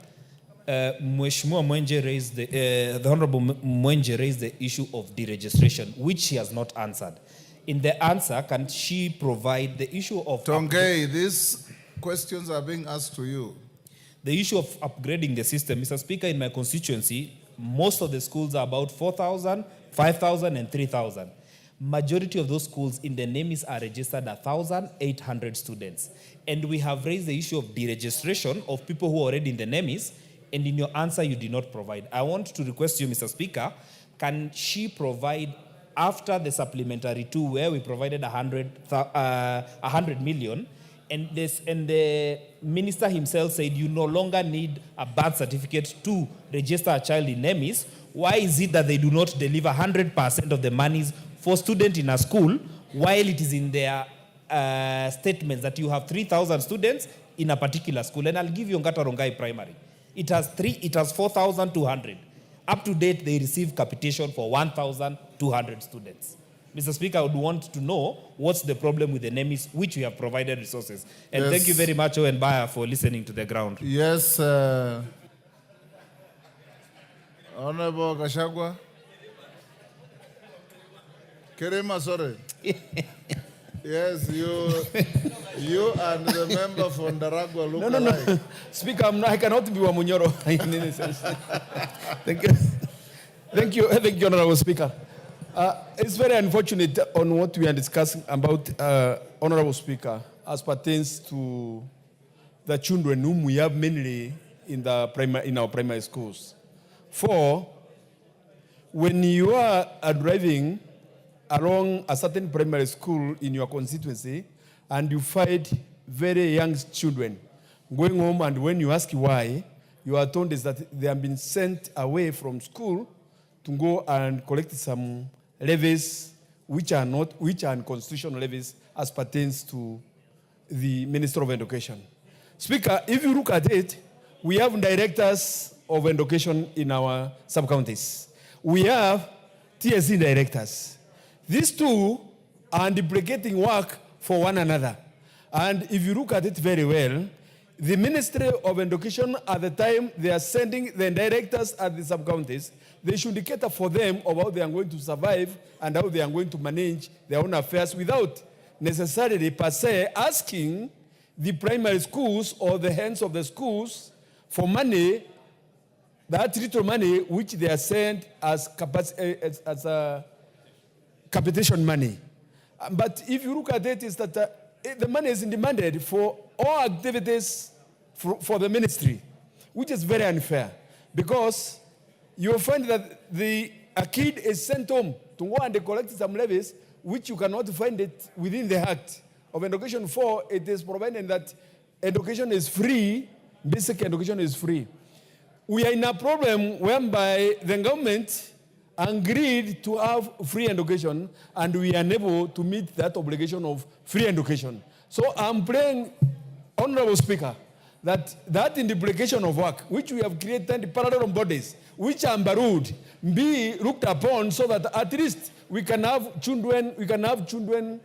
Mheshimiwa Mwenje raised the Honorable Mwenje raised the issue of deregistration, which she has not answered. In the answer, can she provide the issue of... Tongei, these questions are being asked to you. The issue of upgrading the system. Mr. Speaker, in my constituency, most of the schools are about 4,000, 5,000, and 3,000. Majority of those schools in the NAMIS are registered 1,800 students. And we have raised the issue of deregistration of people who are already in the NAMIS, and in your answer, you did not provide. I want to request you, Mr. Speaker, can she provide, after the supplementary 2, where we provided 100 million, And the minister himself said you no longer need a birth certificate to register a child in NEMIS, why is it that they do not deliver 100% of the monies for students in a school while it is in their statements that you have 3,000 students in a particular school? And I'll give you Ngata Rongai Primary. It has 4,200. Up to date, they receive capitation for 1,200 students. Mr. Speaker, I would want to know what's the problem with the NEMIS, which we have provided resources. And thank you very much, Owen Bayer, for listening to the ground. Yes, Honorable Gashagwa. Kerema, sorry. Yes, you and the member from Ndaragwa look alike. No. Speaker, I cannot be Wamunyoro in any sense. Thank you. Thank you, Honorable Speaker. It's very unfortunate on what we are discussing about, Honorable Speaker, as pertains to the children whom we have mainly in our primary schools. For when you are driving along a certain primary school in your constituency and you find very young children going home, and when you ask why, you are told is that they have been sent away from school to go and collect some levies which are unconstitutional levies as pertains to the Minister of Education. Speaker, if you look at it, we have directors of education in our sub-counties. We have TSC directors. These two are duplicating work for one another. And if you look at it very well, the Ministry of Education, at the time they are sending the directors at the sub-counties, they should cater for them of how they are going to survive and how they are going to manage their own affairs without necessarily per se asking the primary schools or the heads of the schools for money, that little money which they are sent as capitation money. But if you look at it, is that the money is demanded for all activities for the ministry, which is very unfair, because you will find that a kid is sent home to go and collect some levies, which you cannot find it within the Act of Education 4. It is provided that education is free, basic education is free. We are in a problem whereby the government agreed to have free education, and we are unable to meet that obligation of free education. So I'm praying, Honorable Speaker, that in the duplication of work, which we have created parallel bodies, which are borrowed, be looked upon so that at least we can have children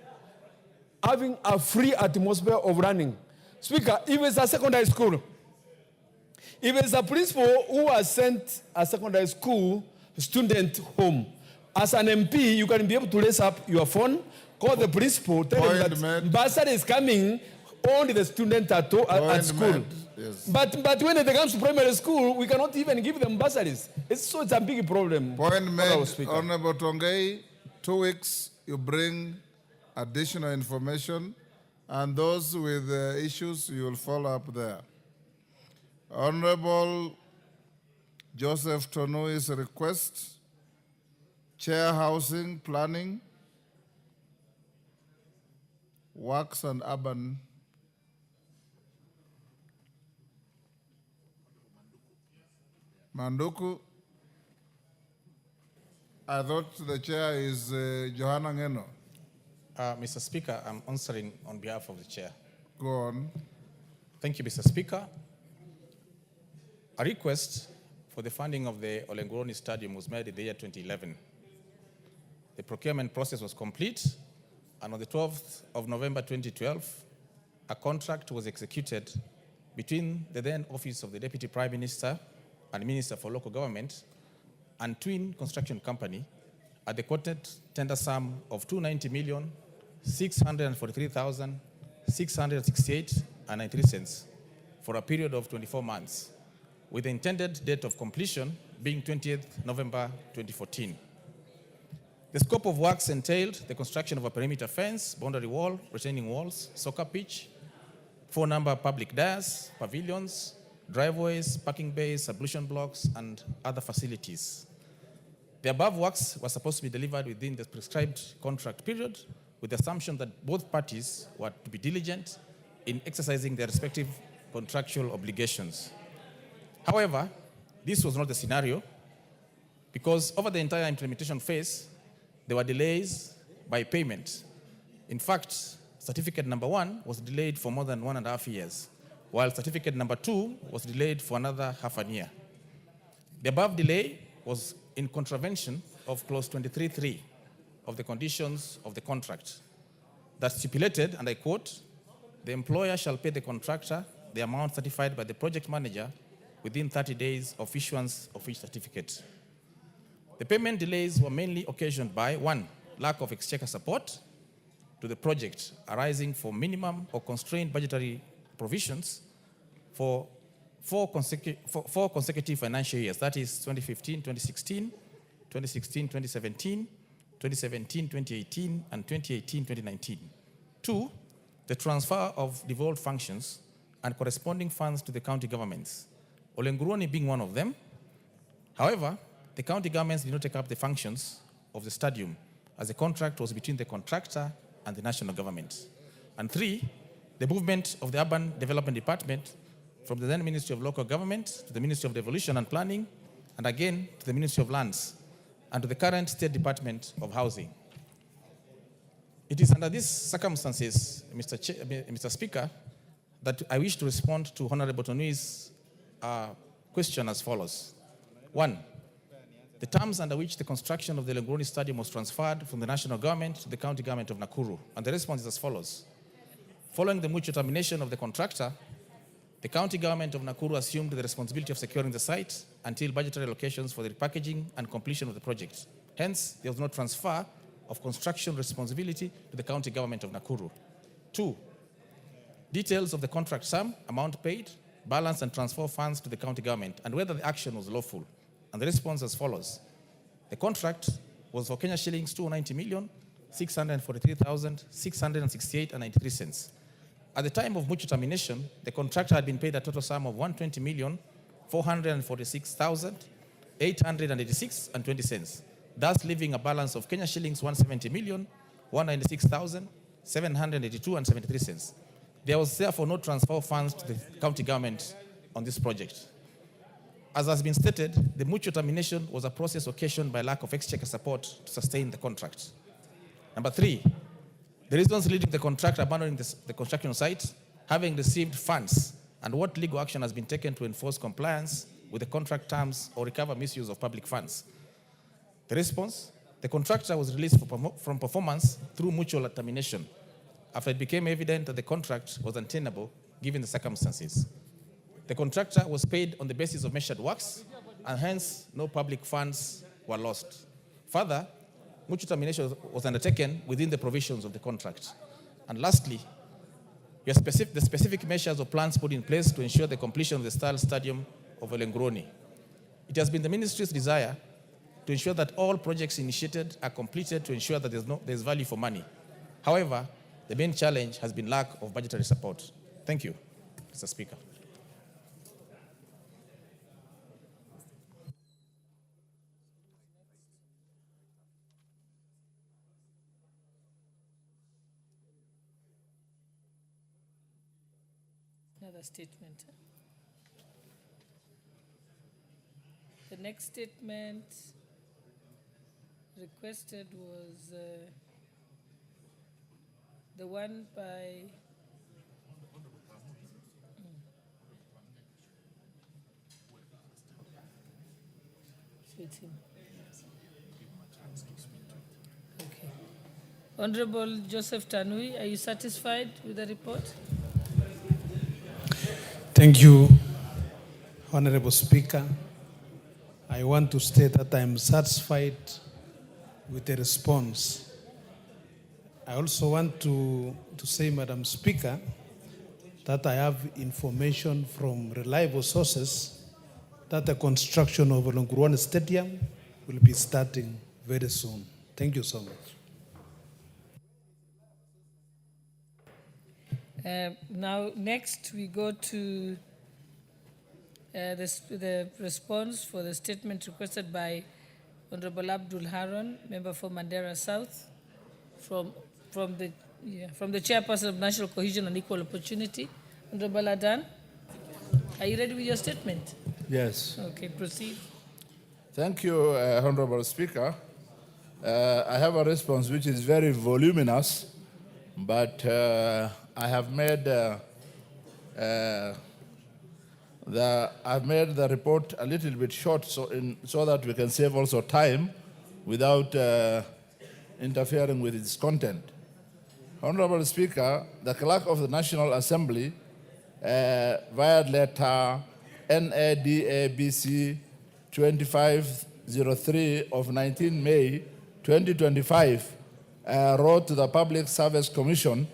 having a free atmosphere of running. Speaker, if it's a secondary school, if it's a principal who has sent a secondary school student home, as an MP, you can be able to raise up your phone, call the principal, tell him that bursary is coming, only the student at school. Yes. But when it comes to primary school, we cannot even give them bursaries. It's a big problem. Point made, Honorable Tongai. 2 weeks, you bring additional information, and those with issues, you will follow up there. Honorable Joseph Tonui's request, Chair Housing, Planning, Works and Urban. Manduku. I thought the chair is Johanna Ngeno. Mr. Speaker, I'm answering on behalf of the chair. Go on. Thank you, Mr. Speaker. A request for the funding of the Olengoroni Stadium was made in the year 2011. The procurement process was complete, and on the 12th of November 2012, a contract was executed between the then Office of the Deputy Prime Minister and Minister for Local Government and Twin Construction Company at the quoted tender sum of 290,643,668.93 cents for a period of 24 months, with the intended date of completion being 20th November 2014. The scope of works entailed the construction of a perimeter fence, boundary wall, retaining walls, soccer pitch, 4-number public dias, pavilions, driveways, parking bays, ablution blocks, and other facilities. The above works were supposed to be delivered within the prescribed contract period, with the assumption that both parties were to be diligent in exercising their respective contractual obligations. However, this was not the scenario because over the entire implementation phase, there were delays by payment. In fact, certificate number 1 was delayed for more than 1.5 years, while certificate number 2 was delayed for another half a year. The above delay was in contravention of clause 23.3 of the conditions of the contract that stipulated, and I quote, the employer shall pay the contractor the amount certified by the project manager within 30 days of issuance of each certificate. The payment delays were mainly occasioned by 1, lack of exchequer support to the project arising from minimum or constrained budgetary provisions for four consecutive financial years, that is 2015, 2016, 2016, 2017, 2017, 2018, and 2018, 2019. 2, the transfer of devolved functions and corresponding funds to the county governments, Olenguruoni being one of them. However, the county governments did not take up the functions of the stadium as the contract was between the contractor and the national government. And 3, the movement of the Urban Development Department from the then Ministry of Local Government to the Ministry of Devolution and Planning, and again to the Ministry of Lands, and to the current State Department of Housing. It is under these circumstances, Mr. Speaker, that I wish to respond to Honorable Tonui's question as follows. 1, the terms under which the construction of the Olenguruoni Stadium was transferred from the national government to the county government of Nakuru. And the response is as follows. Following the mutual termination of the contractor, the county government of Nakuru assumed the responsibility of securing the site until budgetary allocations for the repackaging and completion of the project. Hence, there was no transfer of construction responsibility to the county government of Nakuru. 2, details of the contract sum, amount paid, balance and transfer funds to the county government, and whether the action was lawful. And the response as follows. The contract was for Kenya shillings 290,643,668.93 cents. At the time of mutual termination, the contractor had been paid a total sum of 120,446,886.20 cents, thus leaving a balance of Kenya shillings 170,196,782.73 cents. There was therefore no transfer of funds to the county government on this project. As has been stated, the mutual termination was a process occasioned by lack of exchequer support to sustain the contract. Number 3, the reasons leading the contractor abandoning the construction site, having received funds, and what legal action has been taken to enforce compliance with the contract terms or recover misuse of public funds. The response, the contractor was released from performance through mutual termination after it became evident that the contract was untenable given the circumstances. The contractor was paid on the basis of measured works, and hence no public funds were lost. Further, mutual termination was undertaken within the provisions of the contract. And lastly, the specific measures or plans put in place to ensure the completion of the stadium of Olenguruoni. It has been the ministry's desire to ensure that all projects initiated are completed to ensure that there's value for money. However, the main challenge has been lack of budgetary support. Thank you, Mr. Speaker. Another statement. The next statement requested was the one by Okay. Honorable Joseph Tanui, are you satisfied with the report? Thank you, Honorable Speaker. I want to state that I am satisfied with the response. I also want to say, Madam Speaker, that I have information from reliable sources that the construction of Olenguruoni Stadium will be starting very soon. Thank you so much. Now, next we go to the response for the statement requested by Honorable Abdul Haron, member for Mandera South, from the Yeah, from the Chairperson of National Cohesion and Equal Opportunity, Honorable Adan. Are you ready with your statement? Yes. Okay, proceed. Thank you, Honorable Speaker. I have a response which is very voluminous, but I have made I've made the report a little bit short so that we can save also time without interfering with its content. Honorable Speaker, the Clerk of the National Assembly, via letter NADABC 2503 of 19 May 2025, wrote to the Public Service Commission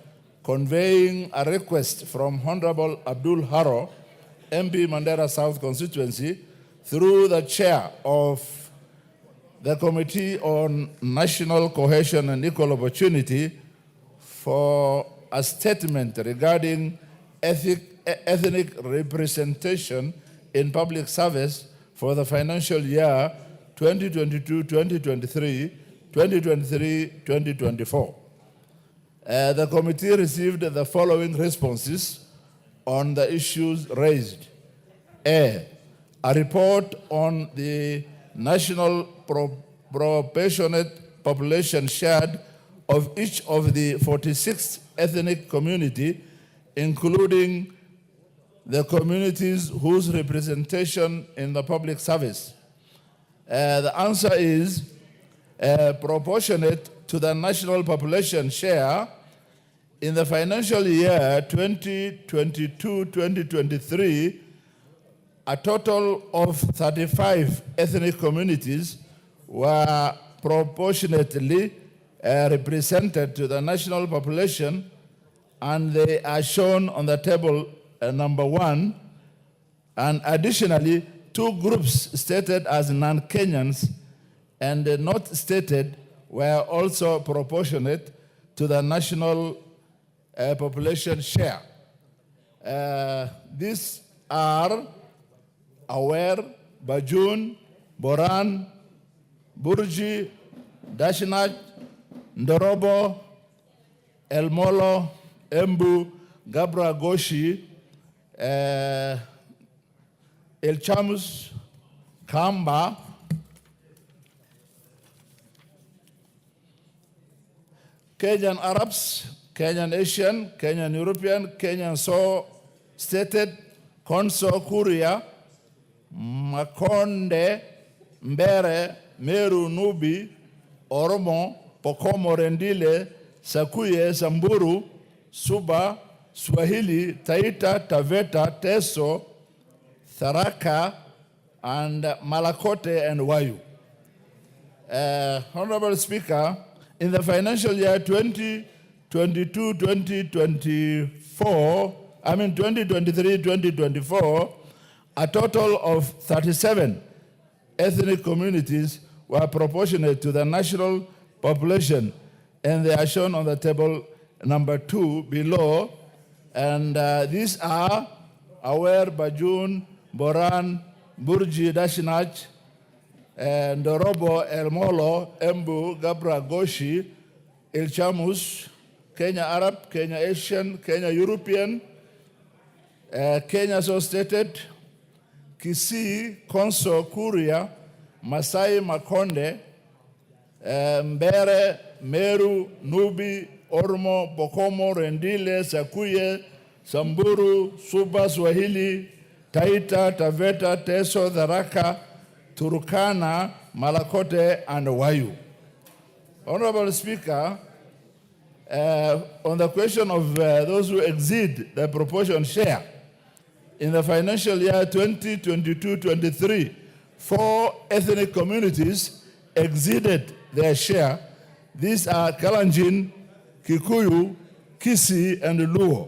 conveying a request from Honorable Abdul Haro, MP Mandera South constituency, through the chair of the Committee on National Cohesion and Equal Opportunity for a statement regarding ethnic representation in public service for the financial year 2022-2023, 2023-2024. The committee received the following responses on the issues raised. A report on the national proportionate population shared of each of the 46 ethnic community, including the communities whose representation in the public service. The answer is proportionate to the national population share in the financial year 2022-2023, a total of 35 ethnic communities were proportionately represented to the national population, and they are shown on the table number 1. And additionally, 2 groups stated as non-Kenyans and not stated were also proportionate to the national population share. These are Aware, Bajun, Boran, Burji, Dashinaj, Ndorobo, Elmolo, Embu, Gabra Goshi, Elchamus, Kamba, Kenyan Arabs, Kenyan Asian, Kenyan European, Kenyan So stated, Konso Kuria, Makonde, Mbere, Meru, Nubi, Oromo, Pokomo, Rendile, Sakuye, Samburu, Suba, Swahili, Taita, Taveta, Teso, Tharaka, and Malakote and Wayu. Honorable Speaker, in the financial year 2023-2024, a total of 37 ethnic communities were proportionate to the national population, and they are shown on the table number 2 below. And these are Aware, Bajun, Boran, Burji, Dashinach, Ndorobo, Elmolo, Embu, Gabra, Goshi, Ilchamus, Kenya Arab, Kenya Asian, Kenya European, Kenya So Stated, Kisii, Konso, Kuria, Masai, Makonde, Mbere, Meru, Nubi, Ormo, Bokomo, Rendile, Sakuye, Samburu, Suba, Swahili, Taita, Taveta, Teso, Tharaka, Turkana, Malakote, and Wayu. Honorable Speaker, on the question of those who exceed the proportion share, in the financial year 2022-23, 4 ethnic communities exceeded their share. These are Kalenjin, Kikuyu, Kisii, and Luo.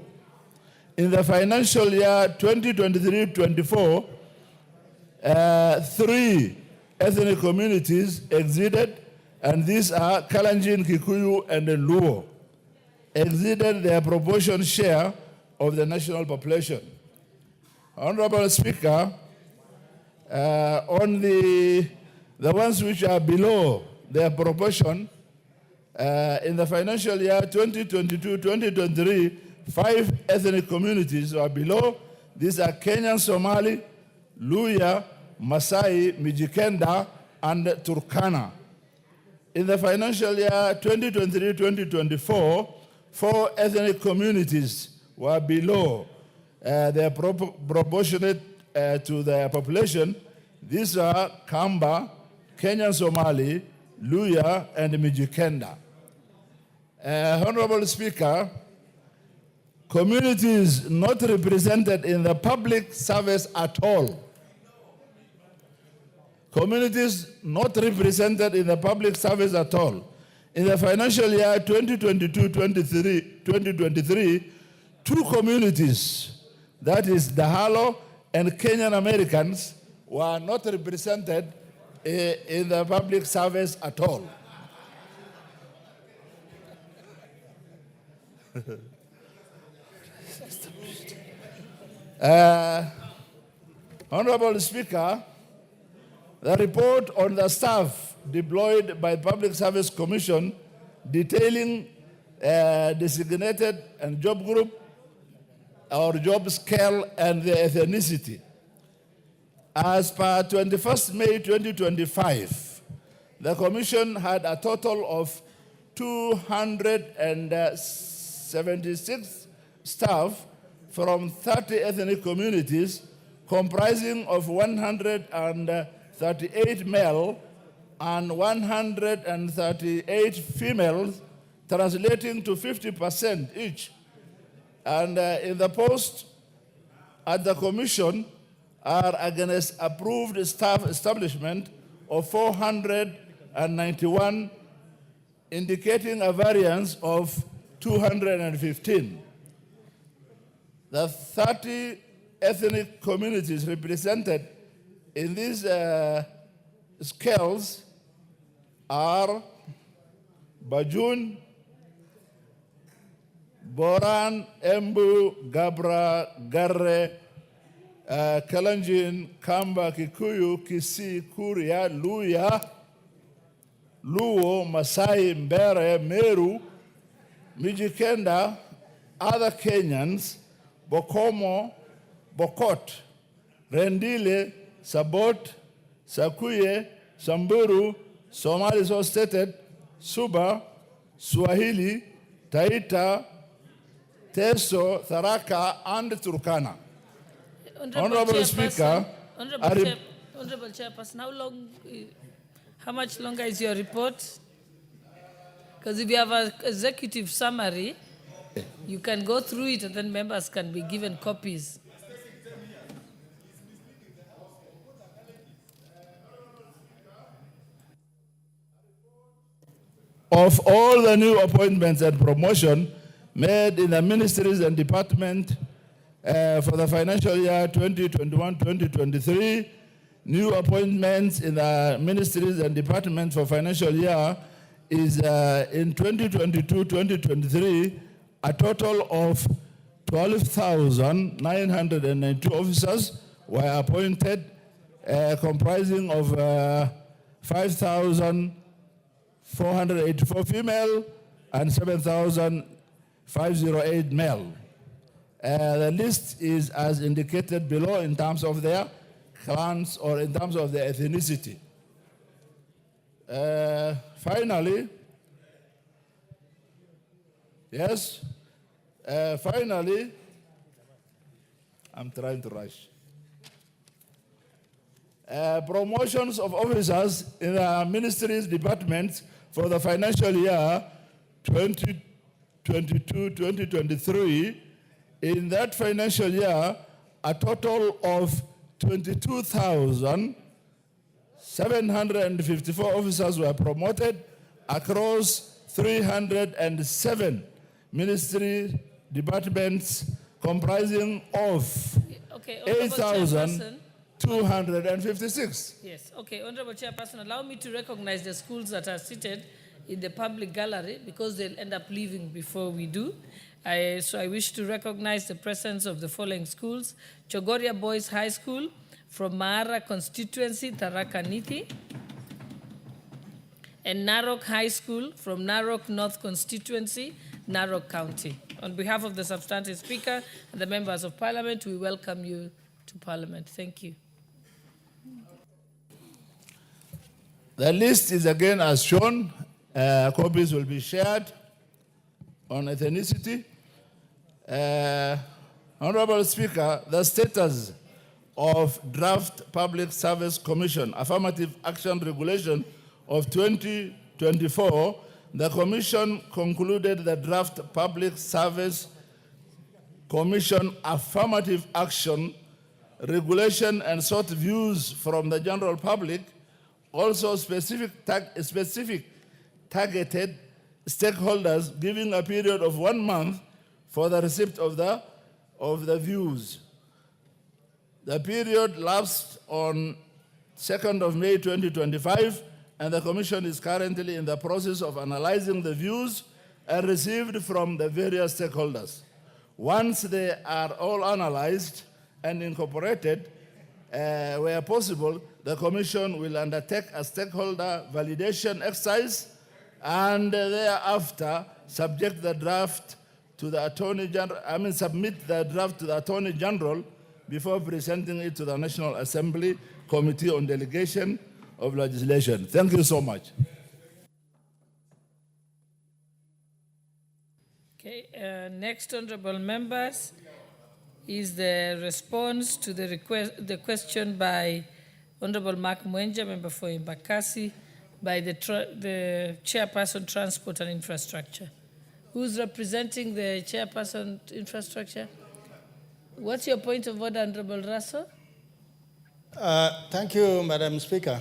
In the financial year 2023-24, 3 ethnic communities exceeded, and these are Kalenjin, Kikuyu, and Luo, exceeded their proportion share of the national population. Honorable Speaker, on the ones which are below their proportion, In the financial year 2022-2023, 5 ethnic communities are below. These are Kenyan, Somali, Luya, Masai, Mijikenda, and Turkana. In the financial year 2023-2024, 4 ethnic communities were below. They are proportionate to their population. These are Kamba, Kenyan Somali, Luya, and Mijikenda. Honorable Speaker, communities not represented in the public service at all. Communities not represented in the public service at all. In the financial year 2022-2023, 2 communities, that is Dahalo and Kenyan Americans, were not represented in the public service at all. Honorable Speaker, the report on the staff deployed by Public Service Commission detailing designated and job group or job scale and the ethnicity. As per 21st May 2025, the Commission had a total of 276 staff from 30 ethnic communities comprising of 138 male and 138 females, translating to 50% each. And in the post at the Commission are against approved staff establishment of 491, indicating a variance of 215. The 30 ethnic communities represented in these scales are Bajun, Boran, Embu, Gabra, Garre, Kalenjin, Kamba, Kikuyu, Kisii, Kuria, Luya, Luo, Masai, Mbere, Meru, Mijikenda, other Kenyans, Bokomo, Bokot, Rendile, Sabot, Sakuye, Samburu, Somali so stated, Suba, Swahili, Taita, Teso, Tharaka, and Turkana. Honorable Speaker, Honorable Chairperson, how much longer is your report? Because if you have an executive summary, you can go through it and then members can be given copies. Of all the new appointments and promotion made in the ministries and department for the financial year 2021-2023, new appointments in the ministries and departments for financial year is in 2022-2023, a total of 12,992 officers were appointed, comprising of 5,484 female and 7,508 male. The list is as indicated below in terms of their clans or in terms of their ethnicity. Finally, I'm trying to rush. Promotions of officers in the ministries, departments for the financial year 2022-2023. In that financial year, a total of 22,754 officers were promoted across 307 ministry departments, comprising of 8,256. Yes, okay, Honorable Chairperson, allow me to recognize the schools that are seated in the public gallery because they'll end up leaving before we do. So I wish to recognize the presence of the following schools: Chogoria Boys High School from Maara constituency, Tharaka Nithi; and Narok High School from Narok North Constituency, Narok County. On behalf of the substantive speaker and the members of parliament, we welcome you to parliament. Thank you. The list is again as shown. Copies will be shared on ethnicity. Honorable Speaker, the status of Draft Public Service Commission Affirmative Action Regulation of 2024, the Commission concluded the Draft Public Service Commission Affirmative Action Regulation and sought views from the general public. Also specific targeted stakeholders, giving a period of 1 month for the receipt of the views. The period lapsed on 2nd of May 2025, and the Commission is currently in the process of analyzing the views received from the various stakeholders. Once they are all analyzed and incorporated, where possible, the Commission will undertake a stakeholder validation exercise and thereafter submit the draft to the Attorney General before presenting it to the National Assembly Committee on Delegation of Legislation. Thank you so much. Okay, next, honorable members, is the response to the question by Honorable Mark Mwenja, member for Embakasi, by the chairperson, Transport and Infrastructure. Who's representing the chairperson, Infrastructure? What's your point of order, Honorable Russell? Thank you, Madam Speaker.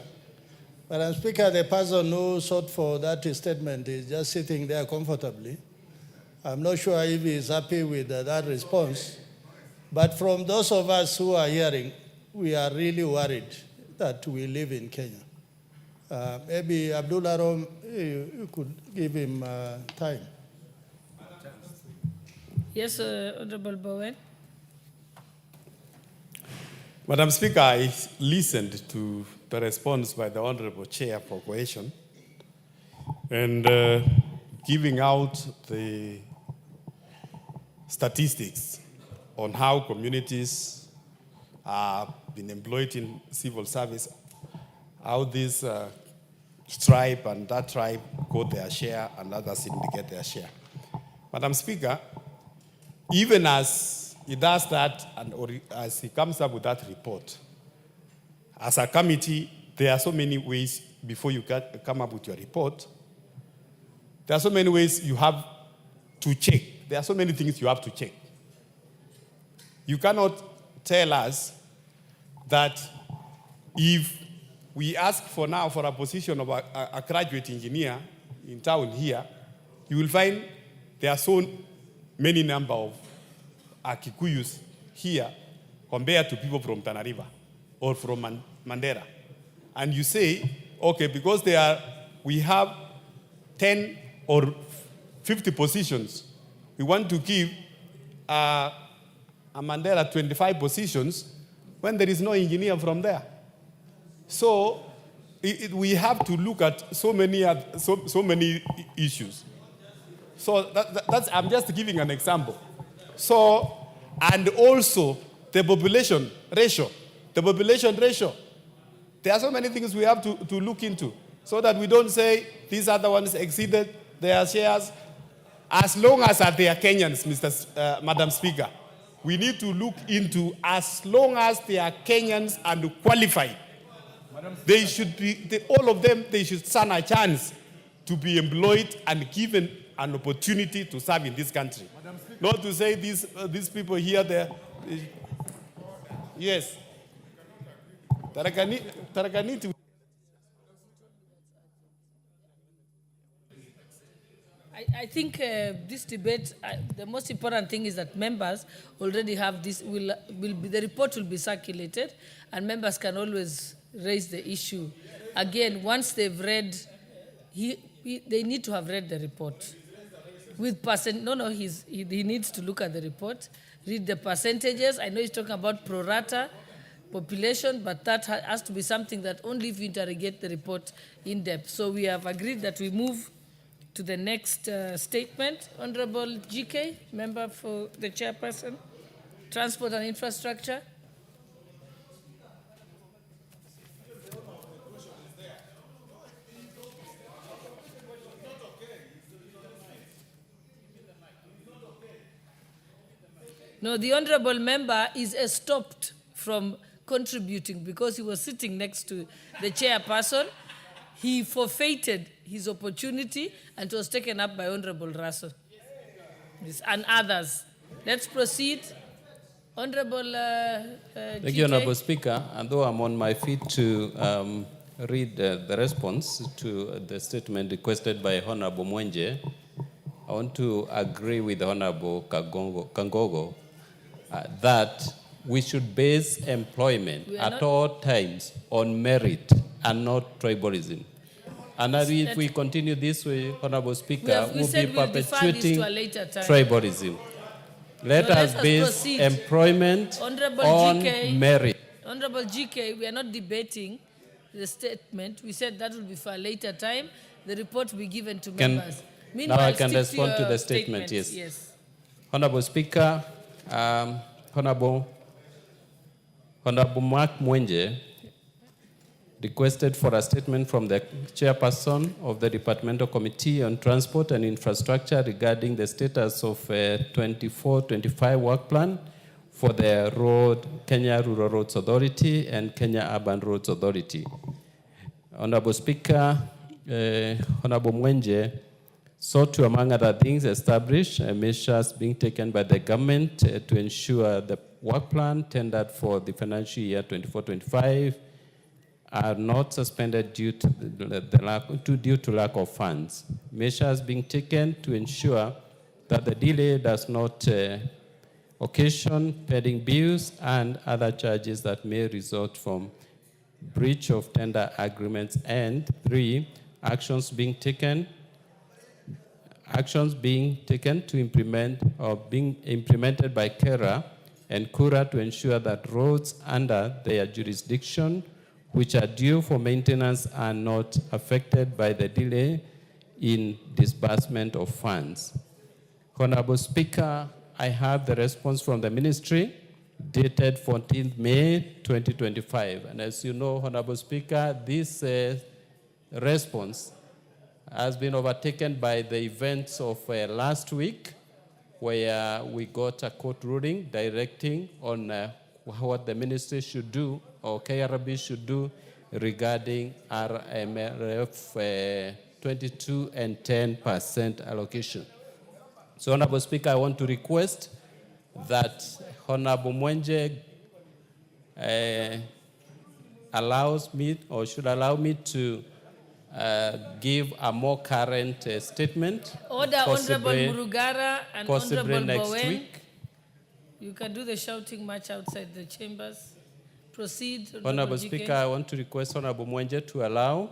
Madam Speaker, the person who sought for that statement is just sitting there comfortably. I'm not sure if he's happy with that response. But from those of us who are hearing, we are really worried that we live in Kenya. Maybe Abdullah Rom, you could give him time. Yes, Honorable Bowen. Madam Speaker, I listened to the response by the Honorable Chair for Cohesion and giving out the statistics on how communities have been employed in civil service, how this tribe and that tribe got their share and others didn't get their share. Madam Speaker, even as he does that or as he comes up with that report, as a committee, there are so many ways before you come up with your report. There are so many ways you have to check. There are so many things you have to check. You cannot tell us that if we ask for now for a position of a graduate engineer in town here, you will find there are so many number of Kikuyus here compared to people from Tana River or from Mandera. And you say, okay, because we have 10 or 50 positions, we want to give a Mandera 25 positions when there is no engineer from there. So we have to look at so many issues. So that's I'm just giving an example. So, and also the population ratio. There are so many things we have to look into so that we don't say these other ones exceeded their shares. As long as they are Kenyans, Madam Speaker, we need to look into as long as they are Kenyans and qualified. They should be, all of them, they should stand a chance to be employed and given an opportunity to serve in this country. Not to say these people here, yes. Tarakaniti. I think this debate, the most important thing is that members already have this, the report will be circulated, and members can always raise the issue. Again, once they've read, they need to have read the report. With he needs to look at the report, read the percentages. I know he's talking about pro rata. population, but that has to be something that only if we interrogate the report in depth. So we have agreed that we move to the next statement. Honorable GK, member for the chairperson, Transport and Infrastructure. No, the honorable member is stopped from contributing because he was sitting next to the chairperson. He forfeited his opportunity and was taken up by Honorable Russell and others. Let's proceed. Honorable Thank you, Honorable Speaker. And though I'm on my feet to read the response to the statement requested by Honorable Mwenje, I want to agree with Honorable Kangogo that we should base employment at all times on merit and not tribalism. And if we continue this way, Honorable Speaker, we'll be perpetuating tribalism. Let us base employment on merit. Honorable GK, we are not debating the statement. We said that will be for a later time. The report will be given to members. Now I can respond to the statement, yes. Honorable Speaker, Honorable Mark Mwenje requested for a statement from the chairperson of the Departmental Committee on Transport and Infrastructure regarding the status of 24-25 work plan for the Kenya Rural Roads Authority and Kenya Urban Roads Authority. Honorable Speaker, Honorable Mwenje sought to, among other things, establish measures being taken by the government to ensure the work plan tendered for the financial year 24-25 are not suspended due to lack of funds. Measures being taken to ensure that the delay does not occasion pending bills and other charges that may result from breach of tender agreements. And 3, actions being taken to implement or being implemented by KERA and KURA to ensure that roads under their jurisdiction which are due for maintenance are not affected by the delay in disbursement of funds. Honorable Speaker, I have the response from the ministry dated 14th May 2025. And as you know, Honorable Speaker, this response has been overtaken by the events of last week, where we got a court ruling directing on what the ministry should do or KRB should do regarding RMRF 22 and 10% allocation. So, Honorable Speaker, I want to request that Honorable Mwenje allows me or should allow me to give a more current statement. Order, Honorable Murugara and Honorable next Bowen. week. You can do the shouting match outside the chambers. Proceed. Honorable Speaker, I want to request Honorable Mwenje to allow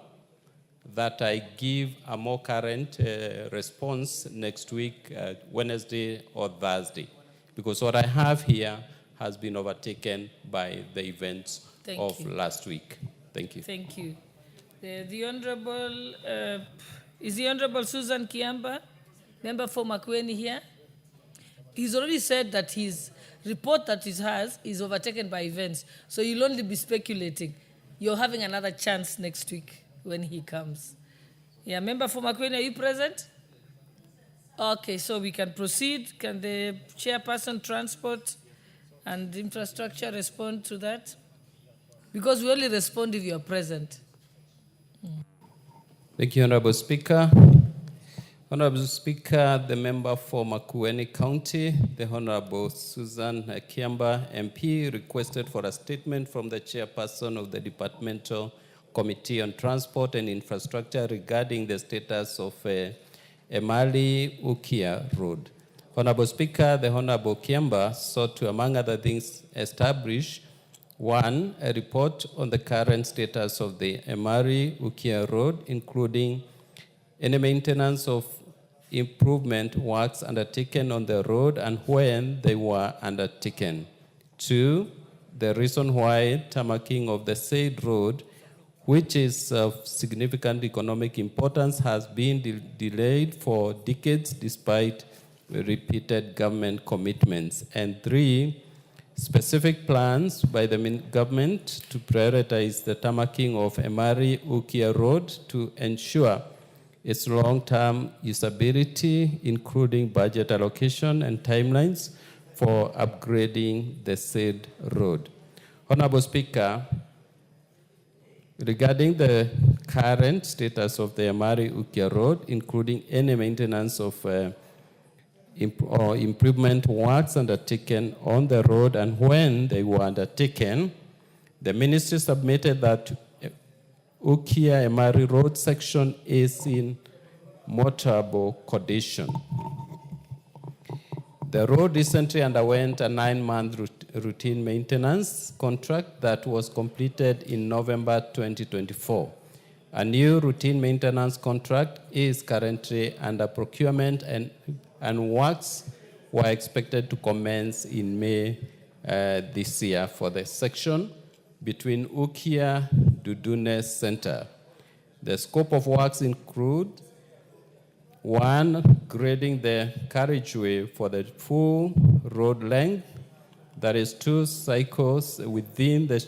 that I give a more current response next week, Wednesday or Thursday, because what I have here has been overtaken by the events last week. Thank you. Thank you. The Honorable, is the Honorable Susan Kiamba, member for Makueni here? He's already said that his report that he has is overtaken by events, so you'll only be speculating. You're having another chance next week when he comes. Yeah, member for Makueni, are you present? Okay, so we can proceed. Can the chairperson, Transport and Infrastructure, respond to that? Because we only respond if you are present. Thank you, Honorable Speaker. Honorable Speaker, the member for Makueni County, the Honorable Susan Kiamba, MP, requested for a statement from the chairperson of the Departmental Committee on Transport and Infrastructure regarding the status of Emali Ukia Road. Honorable Speaker, the Honorable Kiamba sought to, among other things, establish 1, a report on the current status of the Emali Ukia Road, including any maintenance of improvement works undertaken on the road and when they were undertaken. 2, the reason why tarmacking of the said road, which is of significant economic importance, has been delayed for decades despite repeated government commitments. And 3, specific plans by the government to prioritize the tarmacking of Emari-Ukia Road to ensure its long-term usability, including budget allocation and timelines for upgrading the said road. Honorable Speaker, regarding the current status of the Emari-Ukia Road, including any maintenance of or improvement works undertaken on the road and when they were undertaken, the ministry submitted that Ukia Emari Road section is in motorable condition. The road recently underwent a 9-month routine maintenance contract that was completed in November 2024. A new routine maintenance contract is currently under procurement and works were expected to commence in May this year for the section between Ukia Dudune Center. The scope of works include 1, grading the carriageway for the full road length, that is 2 cycles within the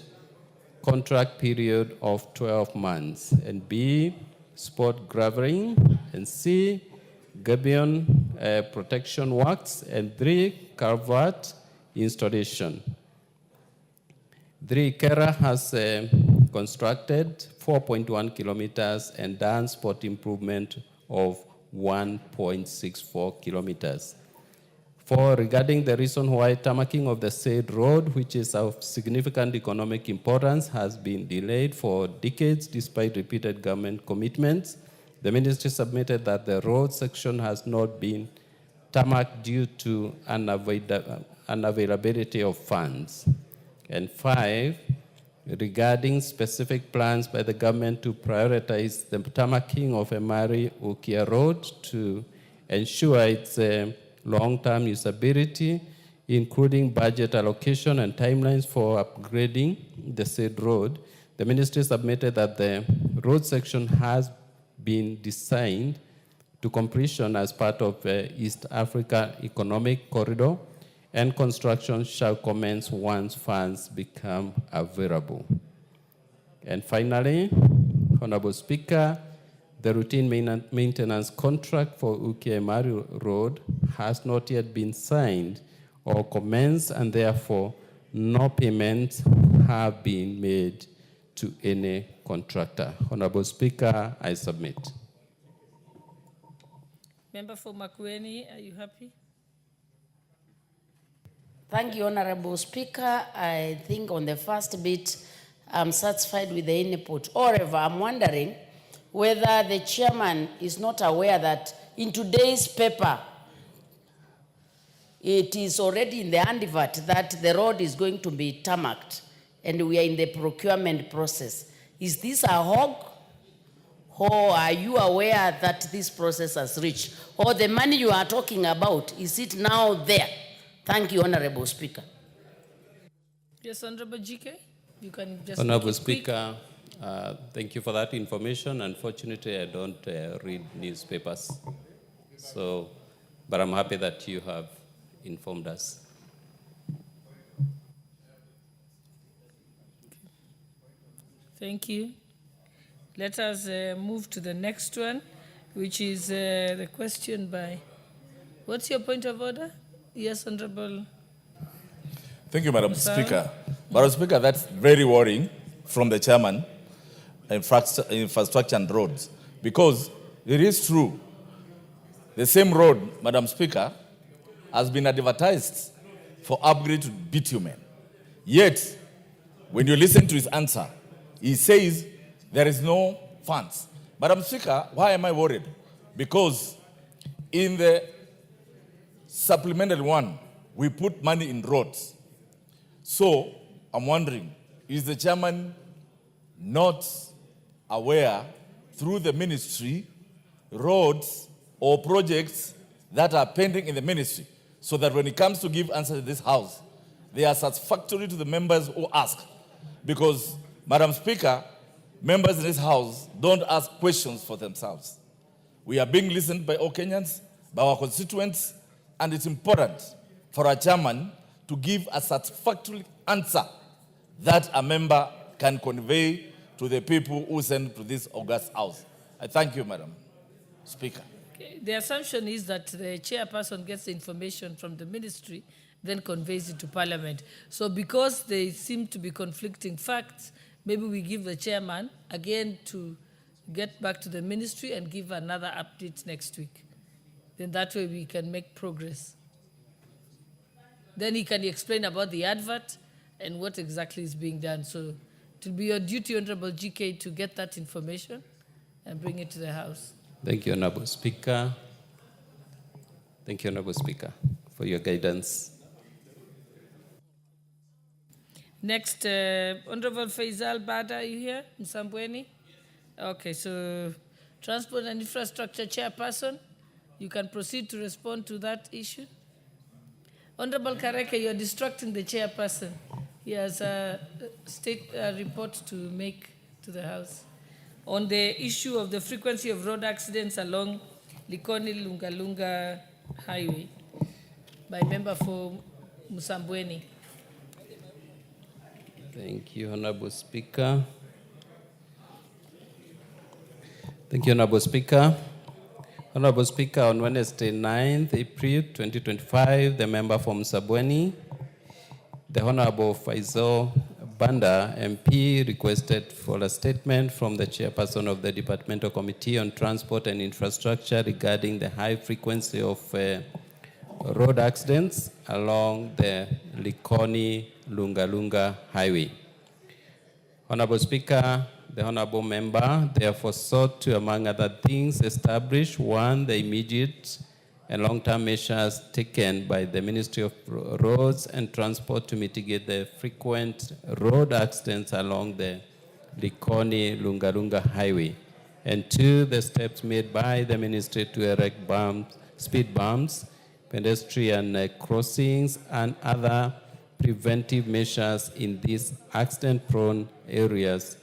contract period of 12 months, and B, spot graveling, and C, gabion protection works, and 3, culvert installation. 3, Kera has constructed 4.1 kilometers and done spot improvement of 1.64 kilometers. 4, regarding the reason why tarmacking of the said road, which is of significant economic importance, has been delayed for decades despite repeated government commitments, the ministry submitted that the road section has not been tarmacked due to unavailability of funds. And 5, regarding specific plans by the government to prioritize the tarmacking of Emari-Ukia Road to ensure its long-term usability, including budget allocation and timelines for upgrading the said road, the ministry submitted that the road section has been designed to completion as part of East Africa Economic Corridor, and construction shall commence once funds become available. And finally, Honorable Speaker, the routine maintenance contract for Ukia Emari Road has not yet been signed or commenced, and therefore no payments have been made to any contractor. Honorable Speaker, I submit. Member for Makueni, are you happy? Thank you, Honorable Speaker. I think on the first bit, I'm satisfied with the input. However, I'm wondering whether the chairman is not aware that in today's paper, it is already in the advert that the road is going to be tarmacked and we are in the procurement process. Is this a hog? Or are you aware that this process has reached? Or the money you are talking about, is it now there? Thank you, Honorable Speaker. Yes, Honorable GK, you can just Honorable Speaker, thank you for that information. Unfortunately, I don't read newspapers. So, but I'm happy that you have informed us. Thank you. Let us move to the next one, which is the question by, what's your point of order? Yes, Honorable. Thank you, Madam Speaker. Madam Speaker, that's very worrying from the chairman, infrastructure and roads, because it is true, the same road, Madam Speaker, has been advertised for upgrade to bitumen. Yet, when you listen to his answer, he says there is no funds. Madam Speaker, why am I worried? Because in the supplemental one, we put money in roads. So, I'm wondering, is the chairman not aware through the ministry, roads or projects that are pending in the ministry, so that when it comes to give answer to this house, they are satisfactory to the members who ask. Because, Madam Speaker, members in this House don't ask questions for themselves. We are being listened by all Kenyans, by our constituents, and it's important for a chairman to give a satisfactory answer that a member can convey to the people who send to this august House. I thank you, Madam Speaker. Okay. The assumption is that the chairperson gets the information from the ministry, then conveys it to Parliament. So because they seem to be conflicting facts, maybe we give the chairman again to get back to the ministry and give another update next week. Then that way we can make progress. Then he can explain about the advert and what exactly is being done. So it will be your duty, Honorable GK, to get that information and bring it to the House. Thank you, Honorable Speaker. Thank you, Honorable Speaker, for your guidance. Next, Honorable Faisal Bada, are you here? Msambweni? Okay, so Transport and Infrastructure Chairperson, you can proceed to respond to that issue. Honorable Kareke, you're distracting the chairperson. He has a state report to make to the House on the issue of the frequency of road accidents along Likoni-Lungalunga Highway by member for Msambweni. Thank you, Honorable Speaker. Thank you, Honorable Speaker. Honorable Speaker, on Wednesday, 9th April 2025, the member from Msambweni, the Honorable Faisal Banda MP, requested for a statement from the chairperson of the Departmental Committee on Transport and Infrastructure regarding the high frequency of road accidents along the Likoni-Lungalunga Highway. Honorable Speaker, the honorable member therefore sought to, among other things, establish, one, the immediate and long-term measures taken by the Ministry of Roads and Transport to mitigate the frequent road accidents along the Likoni-Lungalunga Highway, and two, the steps made by the ministry to erect speed bumps, pedestrian crossings, and other preventive measures in these accident-prone areas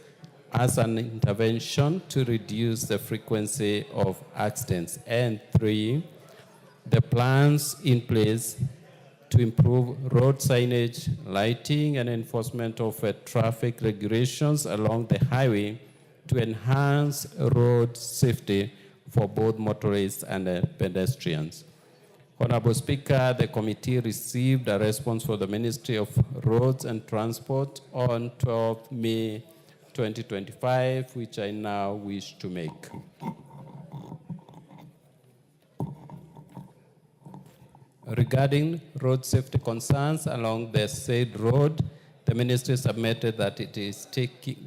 as an intervention to reduce the frequency of accidents. And three, the plans in place to improve road signage, lighting, and enforcement of traffic regulations along the highway to enhance road safety for both motorists and pedestrians. Honorable Speaker, the committee received a response from the Ministry of Roads and Transport on 12 May 2025, which I now wish to make. Regarding road safety concerns along the said road, the ministry submitted that it is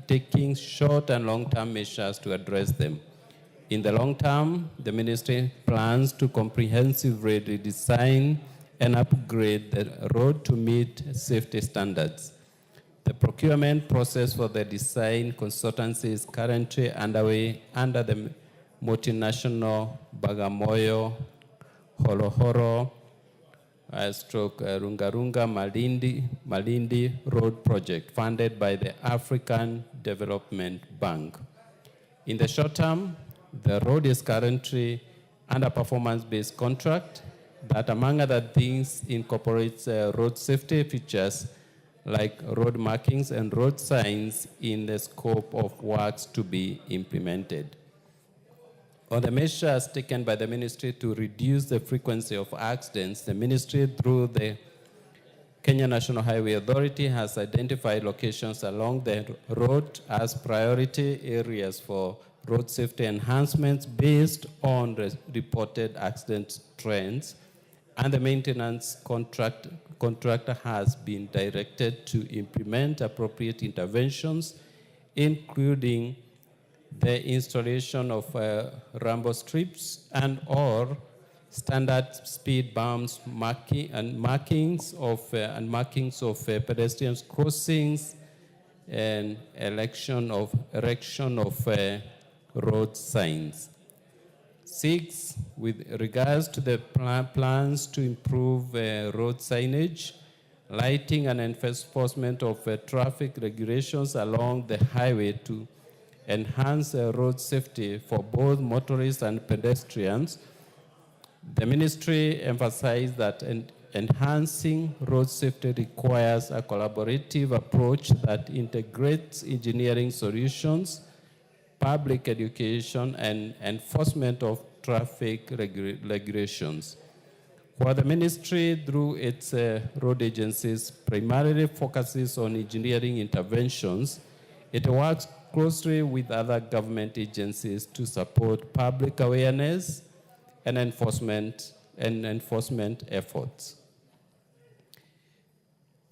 taking short and long-term measures to address them. In the long term, the ministry plans to comprehensively redesign and upgrade the road to meet safety standards. The procurement process for the design consultancy is currently underway under the multinational Bagamoyo Horohoro Rungarunga Malindi Road Project funded by the African Development Bank. In the short term, the road is currently under performance-based contract that, among other things, incorporates road safety features like road markings and road signs in the scope of works to be implemented. On the measures taken by the ministry to reduce the frequency of accidents, the ministry, through the Kenya National Highway Authority, has identified locations along the road as priority areas for road safety enhancements based on reported accident trends, and the maintenance contractor has been directed to implement appropriate interventions, including the installation of rambo strips and/or standard speed bumps, markings of pedestrian crossings, and erection of road signs. 6, with regards to the plans to improve road signage, lighting and enforcement of traffic regulations along the highway to enhance road safety for both motorists and pedestrians. The ministry emphasized that enhancing road safety requires a collaborative approach that integrates engineering solutions, public education, and enforcement of traffic regulations. While the ministry, through its road agencies, primarily focuses on engineering interventions, it works closely with other government agencies to support public awareness and enforcement efforts.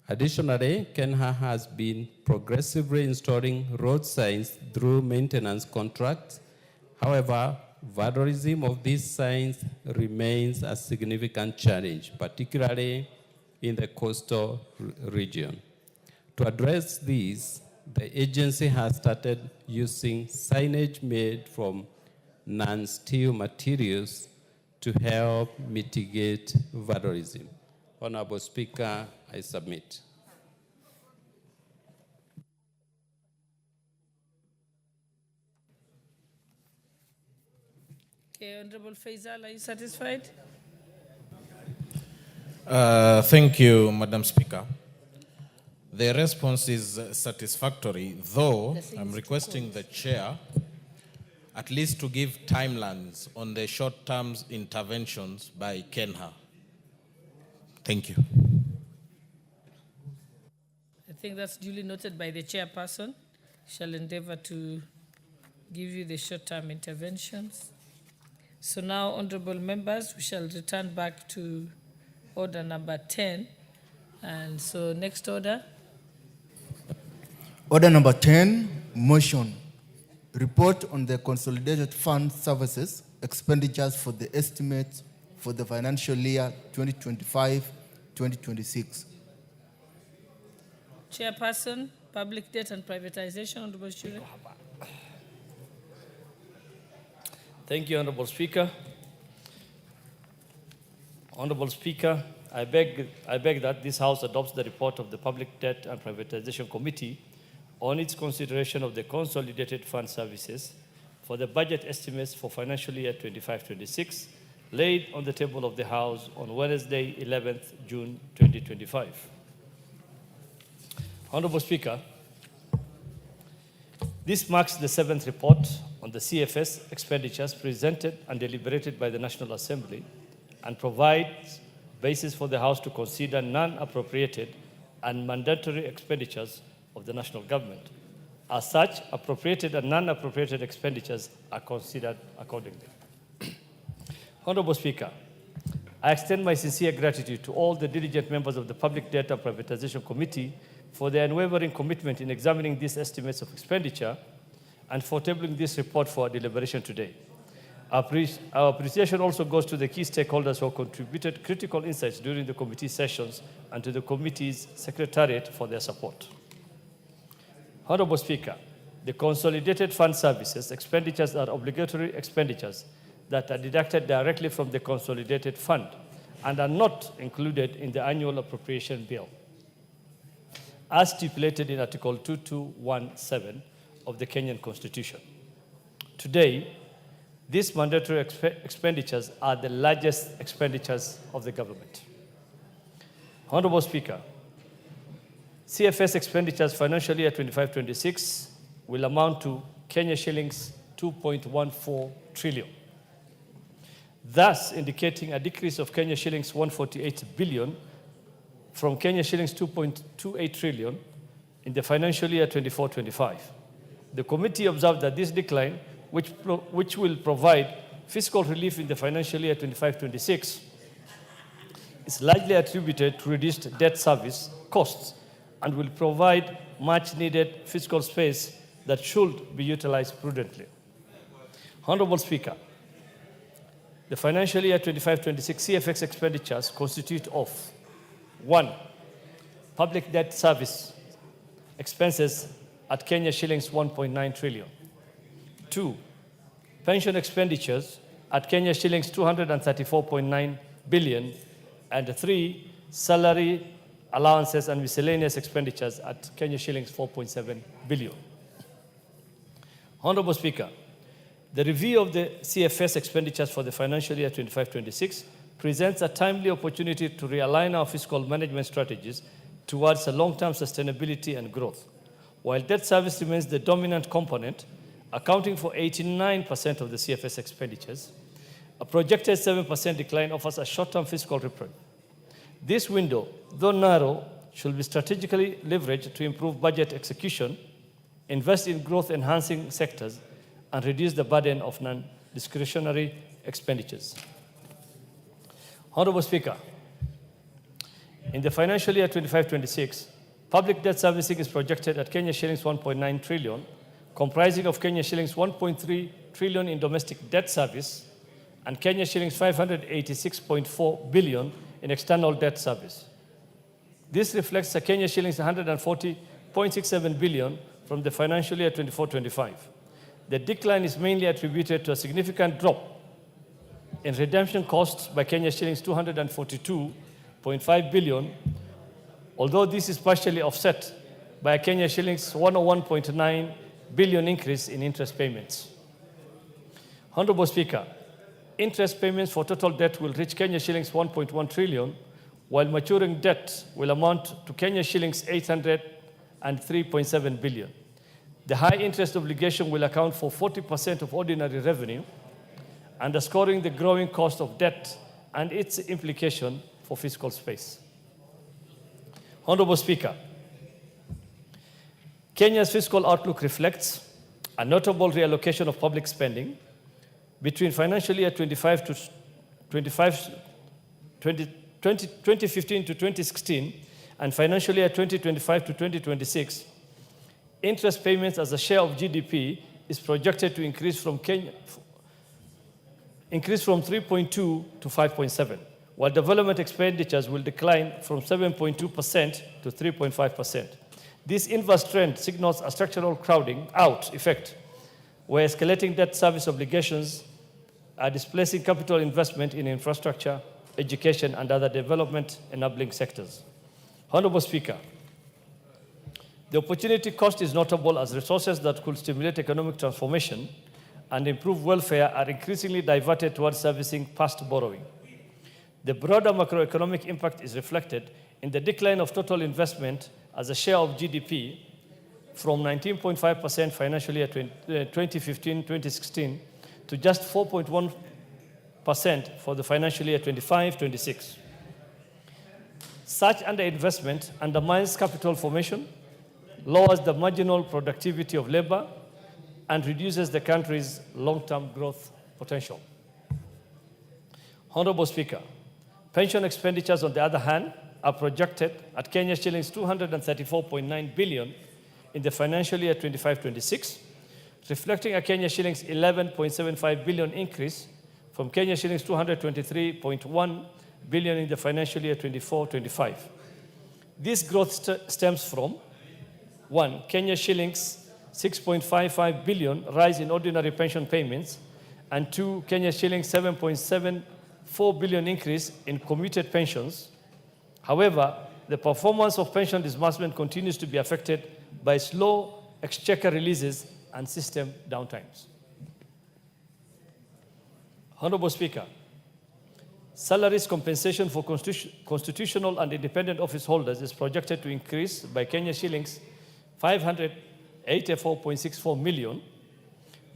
Additionally, Kenya has been progressively installing road signs through maintenance contracts. However, vandalism of these signs remains a significant challenge, particularly in the coastal region. To address these, the agency has started using signage made from non-steel materials to help mitigate vandalism. Honorable Speaker, I submit. Okay, Honorable Faisal, are you satisfied? Thank you, Madam Speaker. The response is satisfactory, though I'm requesting the chair at least to give timelines on the short-term interventions by Kenya. Thank you. I think that's duly noted by the chairperson. Shall endeavor to give you the short-term interventions. So now, honorable members, we shall return back to order number 10. And so next order. Order number 10, motion. Report on the Consolidated Fund Services expenditures for the estimate for the financial year 2025-2026. Chairperson, Public Debt and Privatization, Honorable Shure. Thank you, Honorable Speaker. Honorable Speaker, I beg that this House adopts the report of the Public Debt and Privatization Committee on its consideration of the Consolidated Fund Services for the budget estimates for financial year 25-26, laid on the table of the House on Wednesday, 11th June 2025. Honorable Speaker, this marks the 7th report on the CFS expenditures presented and deliberated by the National Assembly and provides basis for the House to consider non-appropriated and mandatory expenditures of the national government. As such, appropriated and non-appropriated expenditures are considered accordingly. Honorable Speaker, I extend my sincere gratitude to all the diligent members of the Public Debt and Privatization Committee for their unwavering commitment in examining these estimates of expenditure and for tabling this report for deliberation today. Our appreciation also goes to the key stakeholders who contributed critical insights during the committee sessions and to the committee's secretariat for their support. Honorable Speaker, the Consolidated Fund Services expenditures are obligatory expenditures that are deducted directly from the Consolidated Fund and are not included in the annual appropriation bill, as stipulated in Article 2217 of the Kenyan Constitution. Today, these mandatory expenditures are the largest expenditures of the government. Honorable Speaker, CFS expenditures financial year 25-26 will amount to Kenya shillings 2.14 trillion, thus indicating a decrease of Kenya shillings 148 billion from Kenya shillings 2.28 trillion in the financial year 24-25. The committee observed that this decline, which will provide fiscal relief in the financial year 25-26, is largely attributed to reduced debt service costs and will provide much-needed fiscal space that should be utilized prudently. Honorable Speaker, the financial year 25-26 CFX expenditures constitute of 1. Public debt service expenses at Kenya shillings 1.9 trillion. 2. Pension expenditures at Kenya shillings 234.9 billion. And 3. Salary allowances, and miscellaneous expenditures at Kenya shillings 4.7 billion. Honorable Speaker, the review of the CFS expenditures for the financial year 25-26 presents a timely opportunity to realign our fiscal management strategies towards a long-term sustainability and growth. While debt service remains the dominant component, accounting for 89% of the CFS expenditures, a projected 7% decline offers a short-term fiscal reprieve. This window, though narrow, should be strategically leveraged to improve budget execution, invest in growth-enhancing sectors, and reduce the burden of non-discretionary expenditures. Honorable Speaker, in the financial year 25-26, public debt servicing is projected at Kenya shillings 1.9 trillion, comprising of Kenya shillings 1.3 trillion in domestic debt service and Kenya shillings 586.4 billion in external debt service. This reflects a Kenya shillings 140.67 billion from the financial year 24-25. The decline is mainly attributed to a significant drop in redemption costs by Kenya shillings 242.5 billion, although this is partially offset by a Kenya shillings 101.9 billion increase in interest payments. Honorable Speaker, interest payments for total debt will reach Kenya shillings 1.1 trillion, while maturing debt will amount to Kenya shillings 803.7 billion. The high interest obligation will account for 40% of ordinary revenue, underscoring the growing cost of debt and its implication for fiscal space. Honorable Speaker, Kenya's fiscal outlook reflects a notable reallocation of public spending between financial year 2015 to 2016 and financial year 2025 to 2026. Interest payments as a share of GDP is projected to increase from 3.2 to 5.7, while development expenditures will decline from 7.2% to 3.5%. This inverse trend signals a structural crowding out effect, where escalating debt service obligations are displacing capital investment in infrastructure, education, and other development-enabling sectors. Honorable Speaker, the opportunity cost is notable as resources that could stimulate economic transformation and improve welfare are increasingly diverted towards servicing past borrowing. The broader macroeconomic impact is reflected in the decline of total investment as a share of GDP from 19.5% financial year 2015-2016 to just 4.1% for the financial year 25-26. Such underinvestment undermines capital formation, lowers the marginal productivity of labor, and reduces the country's long-term growth potential. Honorable Speaker, pension expenditures, on the other hand, are projected at Kenya shillings 234.9 billion in the financial year 25-26, reflecting a Kenya shillings 11.75 billion increase from Kenya shillings 223.1 billion in the financial year 24-25. This growth stems from 1. Kenya shillings 6.55 billion rise in ordinary pension payments, and 2. Kenya shillings 7.74 billion increase in commuted pensions. However, the performance of pension disbursement continues to be affected by slow exchequer releases and system downtimes. Honorable Speaker, salaries compensation for constitutional and independent office holders is projected to increase by Kenya shillings 584.64 million,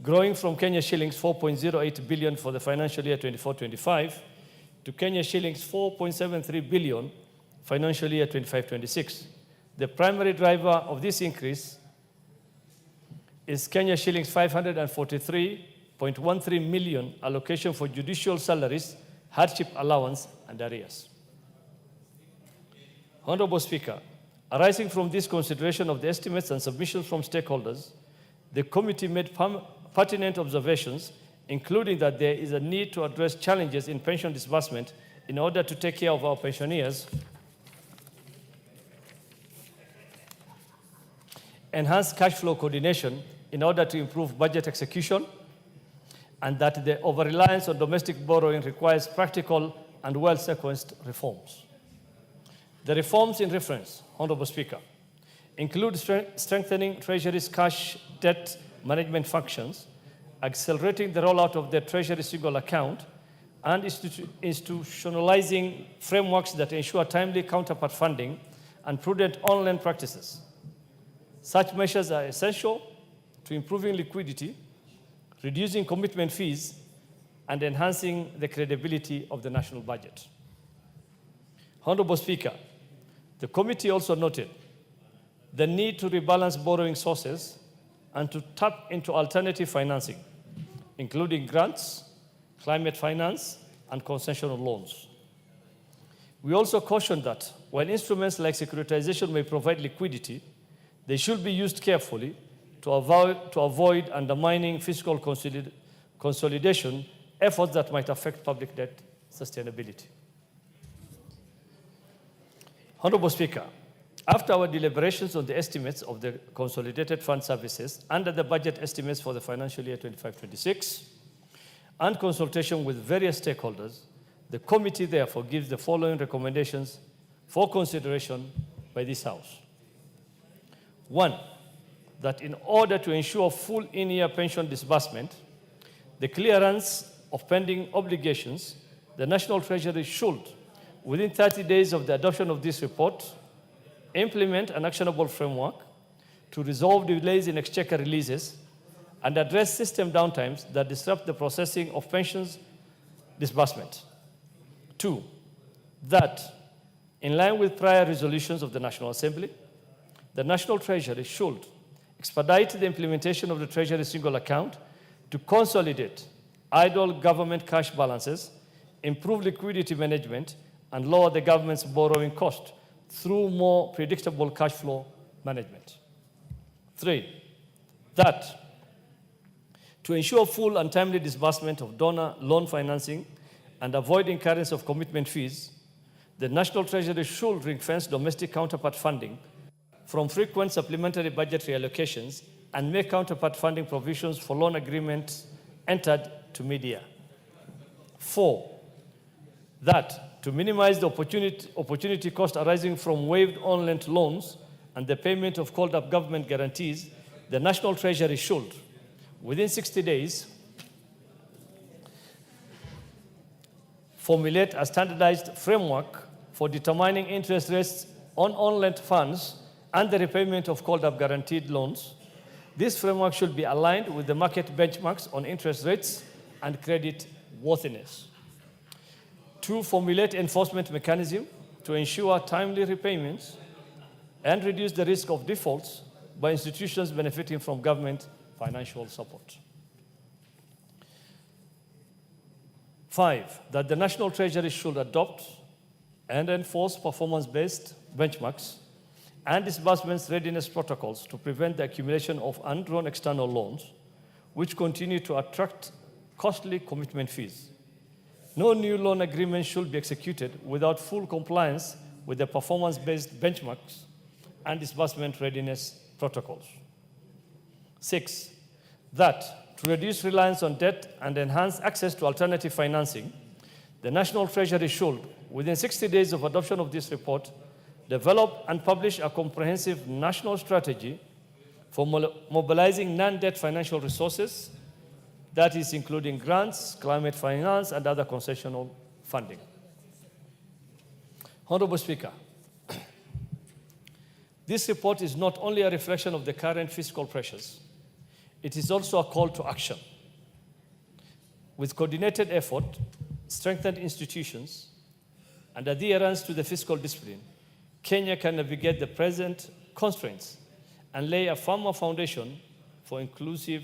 growing from Kenya shillings 4.08 billion for the financial year 24-25 to Kenya shillings 4.73 billion financial year 25-26. The primary driver of this increase is Kenya shillings 543.13 million allocation for judicial salaries, hardship allowance, and arrears. Honorable Speaker, arising from this consideration of the estimates and submissions from stakeholders, the committee made pertinent observations, including that there is a need to address challenges in pension disbursement in order to take care of our pensioners, enhance cash flow coordination in order to improve budget execution, and that the over-reliance on domestic borrowing requires practical and well-sequenced reforms. The reforms in reference, Honorable Speaker, include strengthening Treasury's cash debt management functions, accelerating the rollout of the Treasury single account, and institutionalizing frameworks that ensure timely counterpart funding and prudent online practices. Such measures are essential to improving liquidity, reducing commitment fees, and enhancing the credibility of the national budget. Honorable Speaker, the committee also noted the need to rebalance borrowing sources and to tap into alternative financing, including grants, climate finance, and concessional loans. We also cautioned that while instruments like securitization may provide liquidity, they should be used carefully to avoid undermining fiscal consolidation efforts that might affect public debt sustainability. Honorable Speaker, after our deliberations on the estimates of the Consolidated Fund Services under the budget estimates for the financial year 25-26 and consultation with various stakeholders, the committee therefore gives the following recommendations for consideration by this House. 1, that in order to ensure full in-year pension disbursement, the clearance of pending obligations, the National Treasury should, within 30 days of the adoption of this report, implement an actionable framework to resolve delays in exchequer releases and address system downtimes that disrupt the processing of pensions disbursement. 2, that, in line with prior resolutions of the National Assembly, the National Treasury should expedite the implementation of the Treasury single account to consolidate idle government cash balances, improve liquidity management, and lower the government's borrowing cost through more predictable cash flow management. 3, that to ensure full and timely disbursement of donor loan financing and avoid incurrence of commitment fees, the National Treasury should ring-fence domestic counterpart funding from frequent supplementary budget reallocations and make counterpart funding provisions for loan agreements entered to mid-year. 4, that to minimize the opportunity cost arising from waived on-lent loans and the payment of called-up government guarantees, the National Treasury should, within 60 days, formulate a standardized framework for determining interest rates on on-lent funds and the repayment of called-up guaranteed loans. This framework should be aligned with the market benchmarks on interest rates and credit worthiness. 2, formulate enforcement mechanism to ensure timely repayments and reduce the risk of defaults by institutions benefiting from government financial support. 5, that the National Treasury should adopt and enforce performance-based benchmarks and disbursements readiness protocols to prevent the accumulation of undrawn external loans, which continue to attract costly commitment fees. No new loan agreement should be executed without full compliance with the performance-based benchmarks and disbursement readiness protocols. 6, that to reduce reliance on debt and enhance access to alternative financing, the National Treasury should, within 60 days of adoption of this report, develop and publish a comprehensive national strategy for mobilizing non-debt financial resources, that is including grants, climate finance, and other concessional funding. Honorable Speaker, this report is not only a reflection of the current fiscal pressures, it is also a call to action. With coordinated effort, strengthened institutions, and adherence to the fiscal discipline, Kenya can navigate the present constraints and lay a firmer foundation for inclusive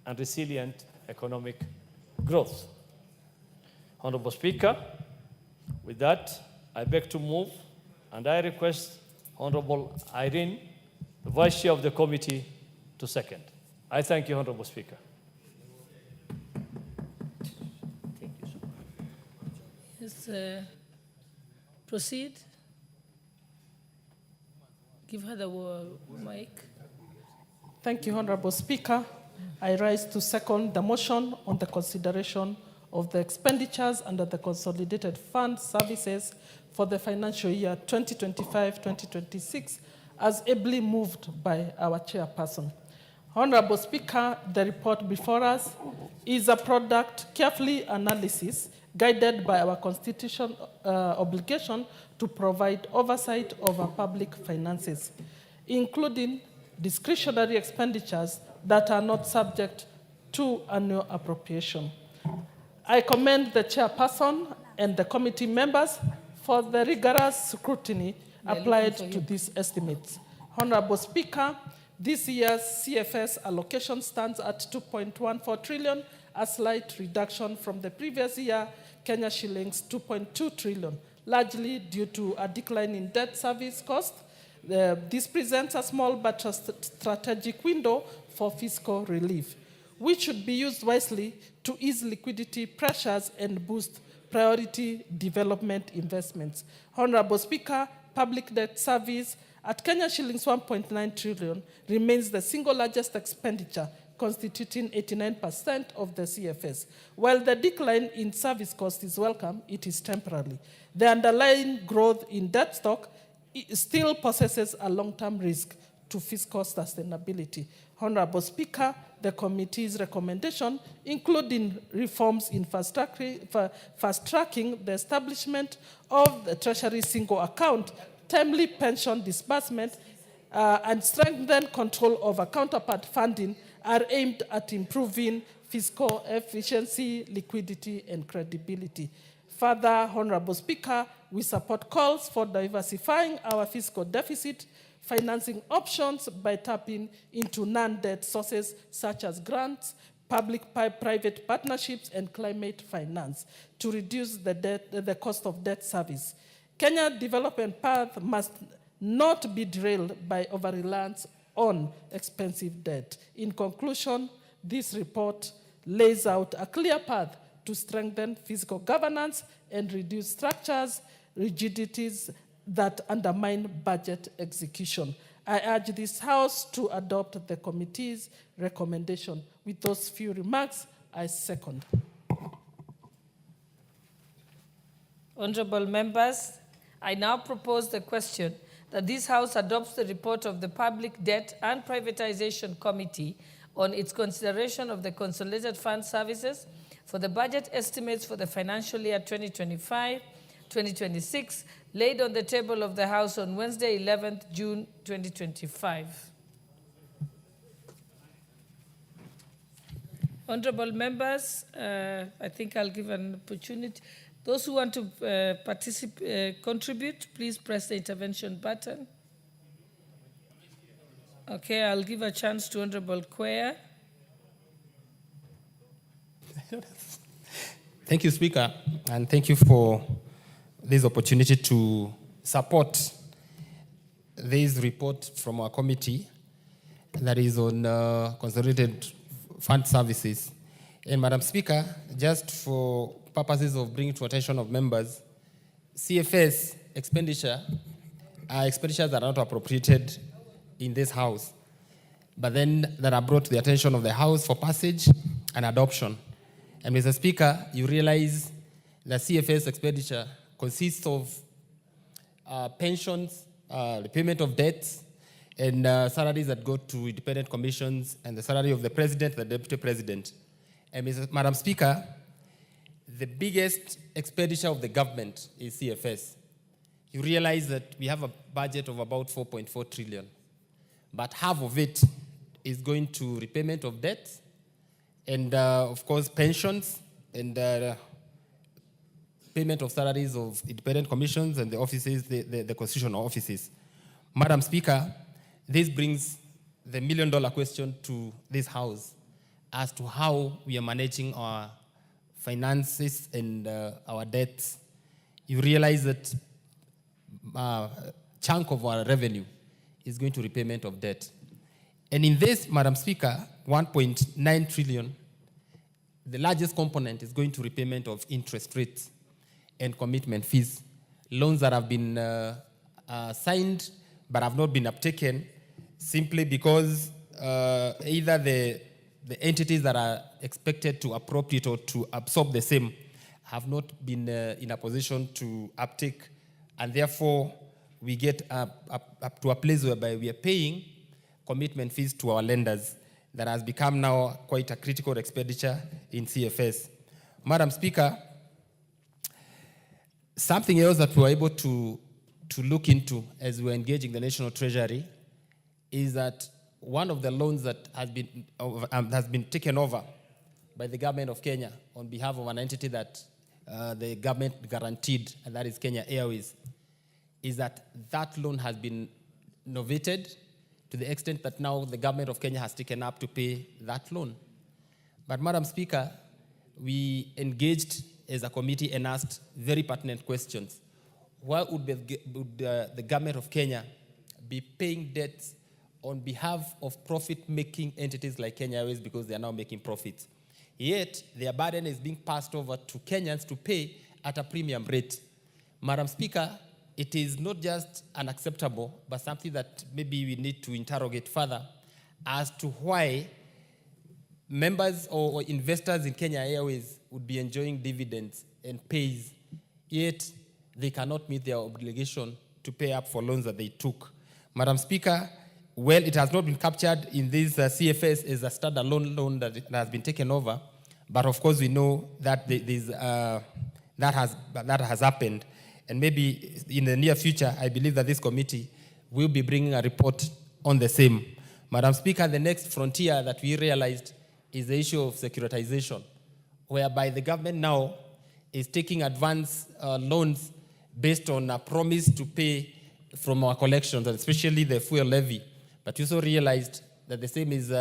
and resilient economic growth. Honorable Speaker, with that, I beg to move, and I request Honorable Irene, the Vice Chair of the committee, to second. I thank you, Honorable Speaker. Thank you so much. Yes, proceed. Give her the mic. Thank you, Honorable Speaker. I rise to second the motion on the consideration of the expenditures under the Consolidated Fund Services for the financial year 2025-2026, as ably moved by our chairperson. Honorable Speaker, the report before us is a product carefully analysis guided by our constitutional obligation to provide oversight of our public finances, including discretionary expenditures that are not subject to annual appropriation. I commend the chairperson and the committee members for the rigorous scrutiny applied to these estimates. Honorable Speaker, this year's CFS allocation stands at 2.14 trillion, a slight reduction from the previous year, Kenya shillings 2.2 trillion, largely due to a decline in debt service cost. This presents a small but strategic window for fiscal relief, which should be used wisely to ease liquidity pressures and boost priority development investments. Honorable Speaker, public debt service at Kenya shillings 1.9 trillion remains the single largest expenditure, constituting 89% of the CFS. While the decline in service cost is welcome, it is temporary. The underlying growth in debt stock still possesses a long-term risk to fiscal sustainability. Honorable Speaker, the committee's recommendation, including reforms in fast-tracking the establishment of the Treasury single account, timely pension disbursement, and strengthened control over counterpart funding, are aimed at improving fiscal efficiency, liquidity, and credibility. Further, Honorable Speaker, we support calls for diversifying our fiscal deficit financing options by tapping into non-debt sources such as grants, public-private partnerships, and climate finance to reduce the cost of debt service. Kenya's development path must not be derailed by over-reliance on expensive debt. In conclusion, this report lays out a clear path to strengthen fiscal governance and reduce structures, rigidities that undermine budget execution. I urge this House to adopt the committee's recommendation. With those few remarks, I second. Honorable members, I now propose the question that this House adopts the report of the Public Debt and Privatization Committee on its consideration of the Consolidated Fund Services for the budget estimates for the financial year 2025-2026, laid on the table of the House on Wednesday, 11th June 2025. Honorable members, I think I'll give an opportunity. Those who want to contribute, please press the intervention button. Okay, I'll give a chance to Honorable Quayer. Thank you, Speaker, and thank you for this opportunity to support this report from our committee that is on Consolidated Fund Services. And Madam Speaker, just for purposes of bringing to attention of members, CFS expenditures that are not appropriated in this House, but then that are brought to the attention of the House for passage and adoption. And Mr. Speaker, you realize that CFS expenditure consists of pensions, repayment of debts, and salaries that go to independent commissions, and the salary of the president, the deputy president. And Madam Speaker, the biggest expenditure of the government is CFS. You realize that we have a budget of about 4.4 trillion, but half of it is going to repayment of debts, and of course pensions, and payment of salaries of independent commissions and the offices, the constitutional offices. Madam Speaker, this brings the million-dollar question to this House as to how we are managing our finances and our debts. You realize that a chunk of our revenue is going to repayment of debt. And in this, Madam Speaker, 1.9 trillion, the largest component is going to repayment of interest rates and commitment fees, loans that have been signed but have not been uptaken simply because either the entities that are expected to appropriate or to absorb the same have not been in a position to uptake And therefore, we get up to a place whereby we are paying commitment fees to our lenders that has become now quite a critical expenditure in CFS. Madam Speaker, something else that we were able to look into as we were engaging the National Treasury is that one of the loans that has been taken over by the government of Kenya on behalf of an entity that the government guaranteed, and that is Kenya Airways, is that loan has been novated to the extent that now the government of Kenya has taken up to pay that loan. But Madam Speaker, we engaged as a committee and asked very pertinent questions. Why would the government of Kenya be paying debts on behalf of profit-making entities like Kenya Airways because they are now making profits? Yet, their burden is being passed over to Kenyans to pay at a premium rate. Madam Speaker, it is not just unacceptable, but something that maybe we need to interrogate further as to why members or investors in Kenya Airways would be enjoying dividends and pays, yet they cannot meet their obligation to pay up for loans that they took. Madam Speaker, well, it has not been captured in this CFS as a standalone loan that has been taken over, but of course we know that that has happened. And maybe in the near future, I believe that this committee will be bringing a report on the same. Madam Speaker, the next frontier that we realized is the issue of securitization, whereby the government now is taking advance loans based on a promise to pay from our collections, especially the fuel levy. But we also realized that the same is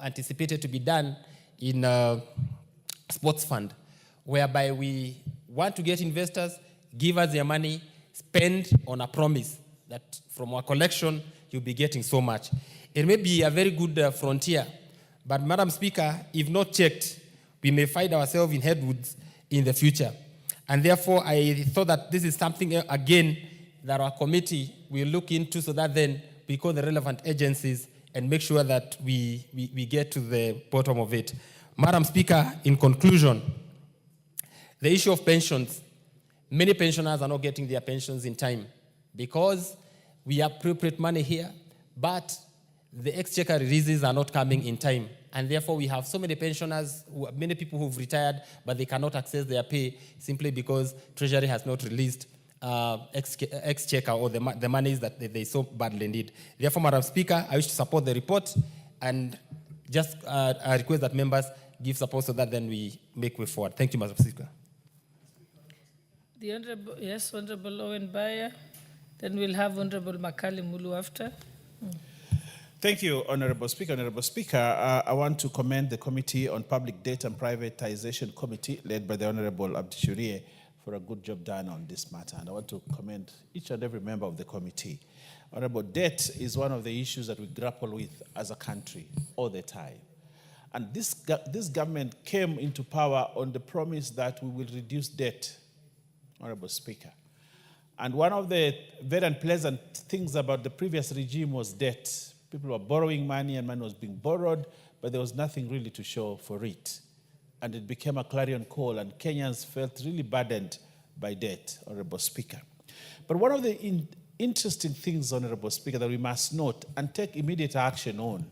anticipated to be done in sports fund, whereby we want to get investors, give us their money, spend on a promise that from our collection, you'll be getting so much. It may be a very good frontier, but Madam Speaker, if not checked, we may find ourselves in headwoods in the future. And therefore, I thought that this is something, again, that our committee will look into so that then we call the relevant agencies and make sure that we get to the bottom of it. Madam Speaker, in conclusion, the issue of pensions, many pensioners are not getting their pensions in time because we appropriate money here, but the exchequer releases are not coming in time. And therefore, we have so many pensioners, many people who've retired, but they cannot access their pay simply because Treasury has not released exchequer or the monies that they so badly need. Therefore, Madam Speaker, I wish to support the report and just I request that members give support so that then we make way forward. Thank you, Madam Speaker. The Honorable, yes, Honorable Owen Bayer. Then we'll have Honorable Makali Mulu after. Thank you, Honorable Speaker. Honorable Speaker, I want to commend the Committee on Public Debt and Privatization Committee, led by the Honorable Abdishurie, for a good job done on this matter. And I want to commend each and every member of the committee. Honorable, debt is one of the issues that we grapple with as a country all the time. And this government came into power on the promise that we will reduce debt, Honorable Speaker. And one of the very unpleasant things about the previous regime was debt. People were borrowing money and money was being borrowed, but there was nothing really to show for it. And it became a clarion call, and Kenyans felt really burdened by debt, Honorable Speaker. But one of the interesting things, Honorable Speaker, that we must note and take immediate action on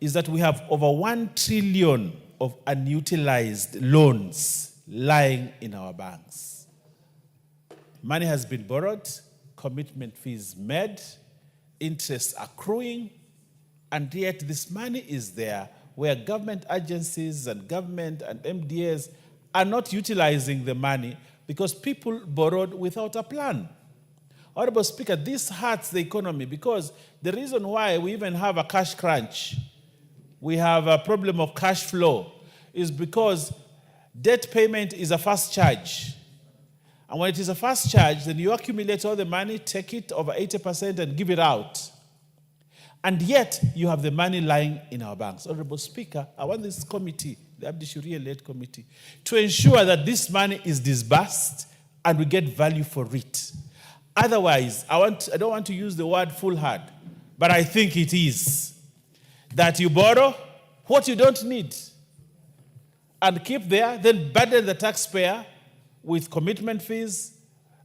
is that we have over 1 trillion of unutilized loans lying in our banks. Money has been borrowed, commitment fees made, interest accruing, and yet this money is there where government agencies and government and MDAs are not utilizing the money because people borrowed without a plan. Honorable Speaker, this hurts the economy because the reason why we even have a cash crunch, we have a problem of cash flow, is because debt payment is a fast charge. And when it is a fast charge, then you accumulate all the money, take it over 80% and give it out. And yet, you have the money lying in our banks. Honorable Speaker, I want this committee, the Abdishurie-led committee, to ensure that this money is disbursed and we get value for it. Otherwise, I don't want to use the word foolhardy, but I think it is that you borrow what you don't need and keep there, then burden the taxpayer with commitment fees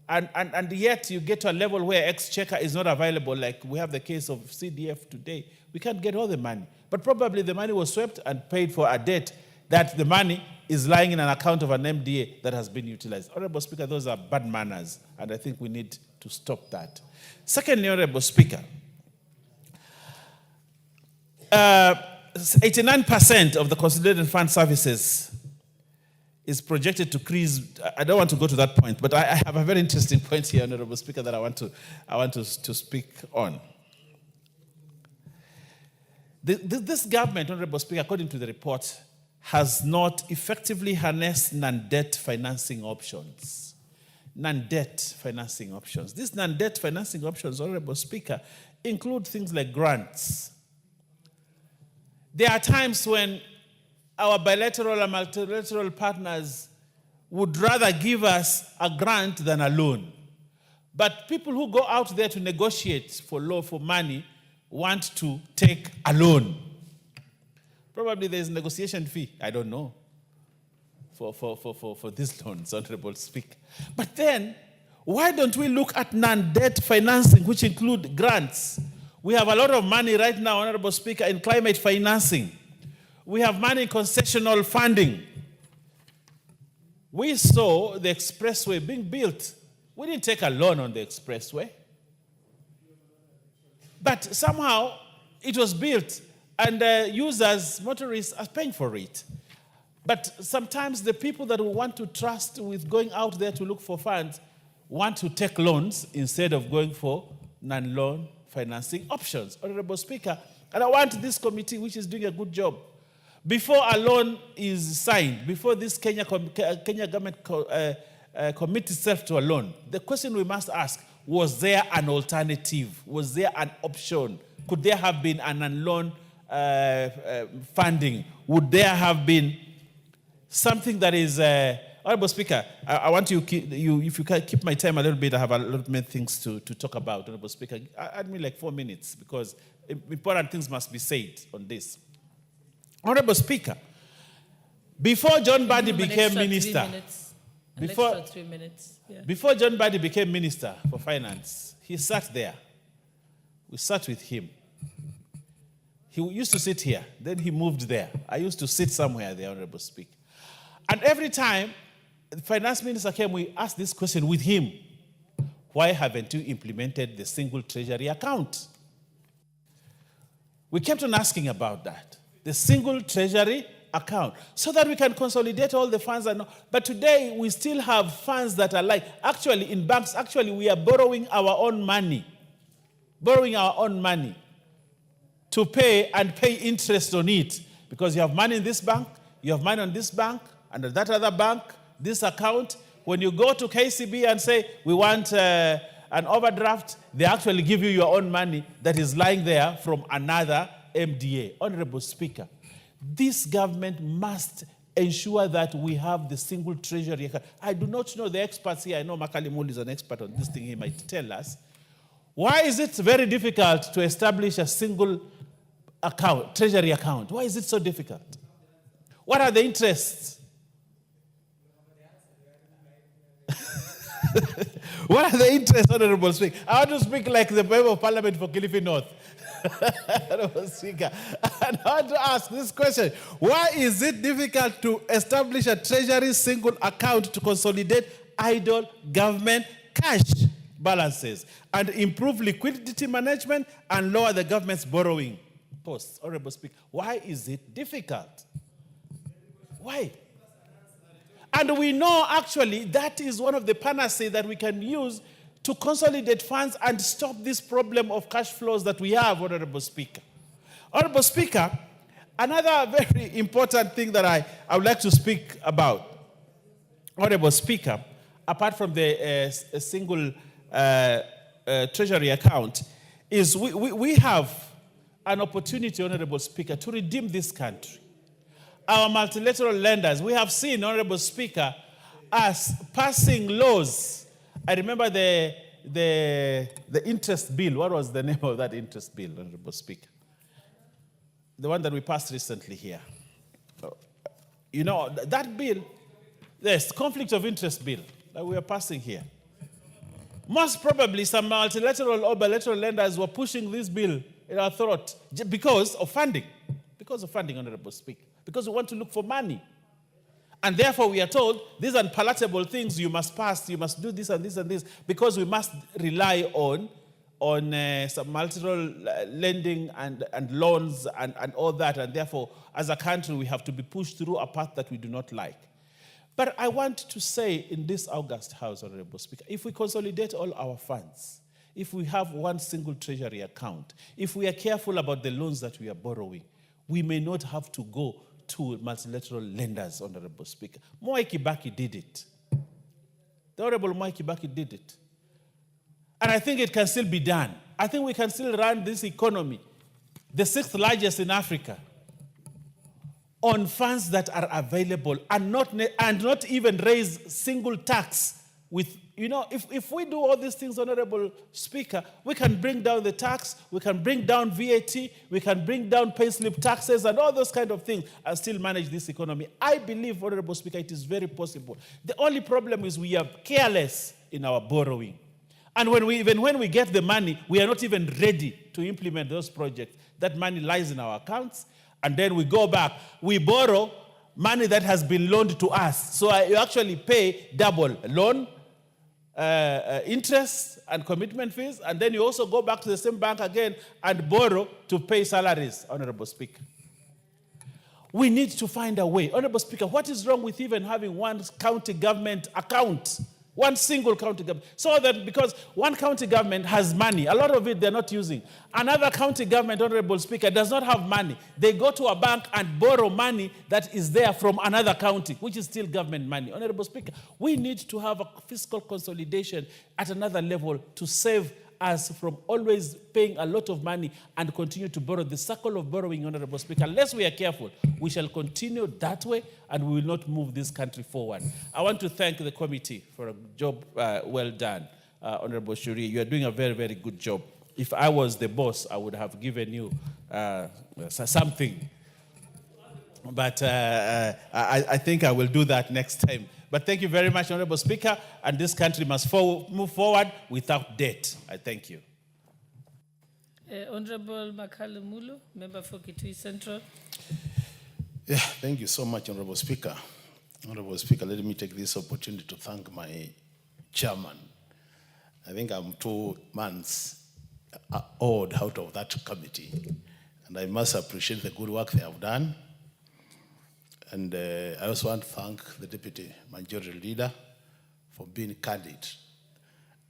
And yet you get to a level where exchequer is not available, like we have the case of CDF today. We can't get all the money. But probably the money was swept and paid for a debt that the money is lying in an account of an MDA that has been utilized. Honorable Speaker, those are bad manners, and I think we need to stop that. Secondly, Honorable Speaker, 89% of the Consolidated Fund services is projected to increase. I don't want to go to that point, but I have a very interesting point here, Honorable Speaker, that I want to speak on. This government, Honorable Speaker, according to the report, has not effectively harnessed non-debt financing options. Non-debt financing options. These non-debt financing options, Honorable Speaker, include things like grants. There are times when our bilateral and multilateral partners would rather give us a grant than a loan. But people who go out there to negotiate for money want to take a loan. Probably there's a negotiation fee, I don't know, for these loans, Honorable Speaker. But then, why don't we look at non-debt financing, which include grants? We have a lot of money right now, Honorable Speaker, in climate financing. We have money in concessional funding. We saw the expressway being built. We didn't take a loan on the expressway. But somehow it was built and users, motorists are paying for it. But sometimes the people that we want to trust with going out there to look for funds want to take loans instead of going for non-loan financing options. Honorable Speaker, and I want this committee, which is doing a good job, before a loan is signed, before this Kenya government commits itself to a loan, the question we must ask, was there an alternative? Was there an option? Could there have been an non-loan funding? Would there have been something that is... Honorable Speaker, I want you, if you can keep my time a little bit, I have a lot of many things to talk about, Honorable Speaker. Add me like 4 minutes, because important things must be said on this. Honorable Speaker, before John Badi became minister, before John Badi became Minister for Finance, he sat there. We sat with him. He used to sit here, then he moved there. I used to sit somewhere there, Honorable Speaker. And every time the Finance Minister came, we asked this question with him. Why haven't you implemented the single treasury account? We kept on asking about that. The single treasury account, so that we can consolidate all the funds. But today, we still have funds that are actually in banks, we are borrowing our own money. Borrowing our own money to pay and pay interest on it. Because you have money in this bank, you have money on this bank, and that other bank, this account. When you go to KCB and say, we want an overdraft, they actually give you your own money that is lying there from another MDA. Honorable Speaker, this government must ensure that we have the single treasury account. I do not know the experts here. I know Makali Muli is an expert on this thing. He might tell us. Why is it very difficult to establish a single account, treasury account? Why is it so difficult? What are the interests? What are the interests, Honorable Speaker? I want to speak like the Member of Parliament for Kilifi North. Honorable Speaker, and I want to ask this question. Why is it difficult to establish a treasury single account to consolidate idle government cash balances and improve liquidity management and lower the government's borrowing costs? Honorable Speaker, why is it difficult? Why? And we know actually that is one of the panaceas that we can use to consolidate funds and stop this problem of cash flows that we have, Honorable Speaker. Honorable Speaker, another very important thing that I would like to speak about, Honorable Speaker, apart from the single treasury account, is we have an opportunity, Honorable Speaker, to redeem this country. Our multilateral lenders, we have seen, Honorable Speaker, us passing laws. I remember the interest bill. What was the name of that interest bill, Honorable Speaker? The one that we passed recently here. You know, that bill, yes, conflict of interest bill that we are passing here. Most probably some multilateral or bilateral lenders were pushing this bill in our throat because of funding. Because of funding, Honorable Speaker. Because we want to look for money. And therefore we are told, these unpalatable things you must pass, you must do this and this and this, because we must rely on some multilateral lending and loans and all that. And therefore, as a country, we have to be pushed through a path that we do not like. But I want to say in this August House, Honorable Speaker, if we consolidate all our funds, if we have one single treasury account, if we are careful about the loans that we are borrowing, we may not have to go to multilateral lenders, Honorable Speaker. Mwai Kibaki did it. The Honorable Mwai Kibaki did it. And I think it can still be done. I think we can still run this economy, the 6th largest in Africa, on funds that are available and not even raise single tax with, if we do all these things, Honorable Speaker, we can bring down the tax, we can bring down VAT, we can bring down payslip taxes and all those kind of things and still manage this economy. I believe, Honorable Speaker, it is very possible. The only problem is we are careless in our borrowing. And when we get the money, we are not even ready to implement those projects. That money lies in our accounts, and then we go back. We borrow money that has been loaned to us. So you actually pay double loan, interest and commitment fees, and then you also go back to the same bank again and borrow to pay salaries, Honorable Speaker. We need to find a way. Honorable Speaker, what is wrong with even having one county government account? One single county government. So that because one county government has money, a lot of it they're not using. Another county government, Honorable Speaker, does not have money. They go to a bank and borrow money that is there from another county, which is still government money. Honorable Speaker, we need to have a fiscal consolidation at another level to save us from always paying a lot of money and continue to borrow. The circle of borrowing, Honorable Speaker, unless we are careful, we shall continue that way and we will not move this country forward. I want to thank the committee for a job well done. Honorable Shuri, you are doing a very, very good job. If I was the boss, I would have given you something. But I think I will do that next time. But thank you very much, Honorable Speaker, and this country must move forward without debt. I thank you. Honorable Makale Mulu, member for Kitui Central. Yeah, thank you so much, Honorable Speaker. Honorable Speaker, let me take this opportunity to thank my chairman. I think I'm 2 months old out of that committee, and I must appreciate the good work they have done. And I also want to thank the Deputy Majority Leader for being candid.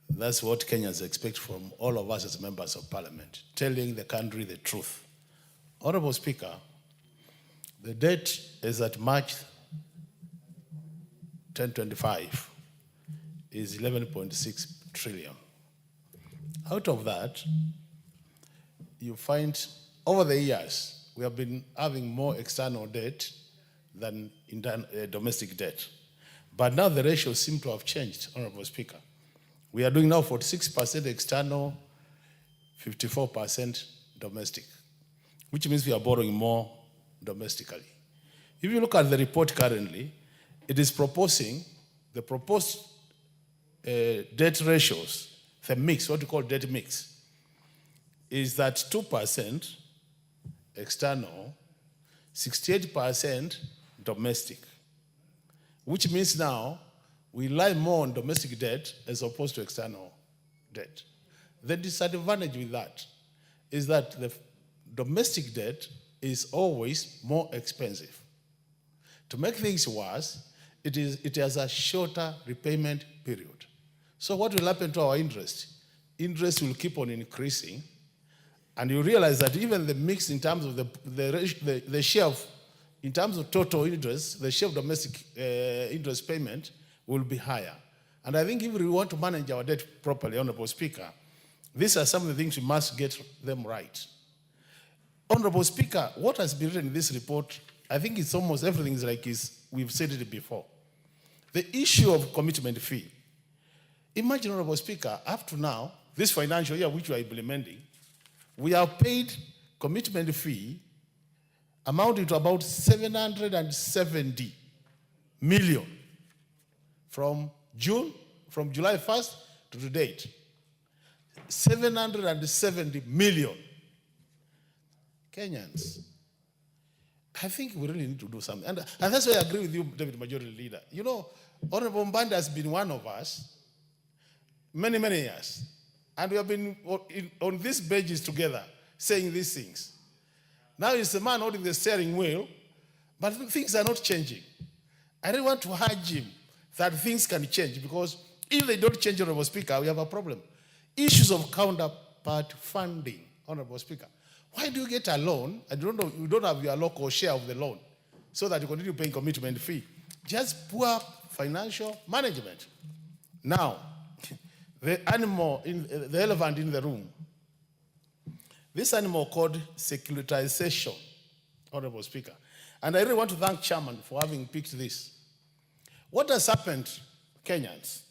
That's what Kenyans expect from all of us as members of Parliament, telling the country the truth. Honorable Speaker, the date is at March 2025 is 11.6 trillion. Out of that, you find over the years, we have been having more external debt than domestic debt. But now the ratios seem to have changed, Honorable Speaker. We are doing now 46% external, 54% domestic, which means we are borrowing more domestically. If you look at the report currently, it is proposing, the proposed debt ratios, the mix, what we call debt mix, is that 2% external, 68% domestic, which means now we rely more on domestic debt as opposed to external debt. The disadvantage with that is that the domestic debt is always more expensive. To make things worse, it has a shorter repayment period. So what will happen to our interest? Interest will keep on increasing, and you realize that even the mix in terms of the share of, in terms of total interest, the share of domestic interest payment will be higher. And I think if we want to manage our debt properly, Honorable Speaker, these are some of the things we must get them right. Honorable Speaker, what has been written in this report, I think it's almost everything is like we've said it before. The issue of commitment fee. Imagine, Honorable Speaker, up to now, this financial year which we are implementing, we have paid commitment fee amounting to about 770 million from July 1st to date. 770 million. Kenyans, I think we really need to do something. And that's why I agree with you, David Majority Leader. You know, Honorable Mbanda has been one of us many, many years. And we have been on these benches together saying these things. Now he's the man holding the steering wheel, but things are not changing. I really want to urge him that things can change, because if they don't change, Honorable Speaker, we have a problem. Issues of counterpart funding, Honorable Speaker. Why do you get a loan and you don't have your local share of the loan so that you continue paying commitment fee? Just poor financial management. Now, the elephant in the room. This animal called securitization, Honorable Speaker. And I really want to thank Chairman for having picked this. What has happened, Kenyans,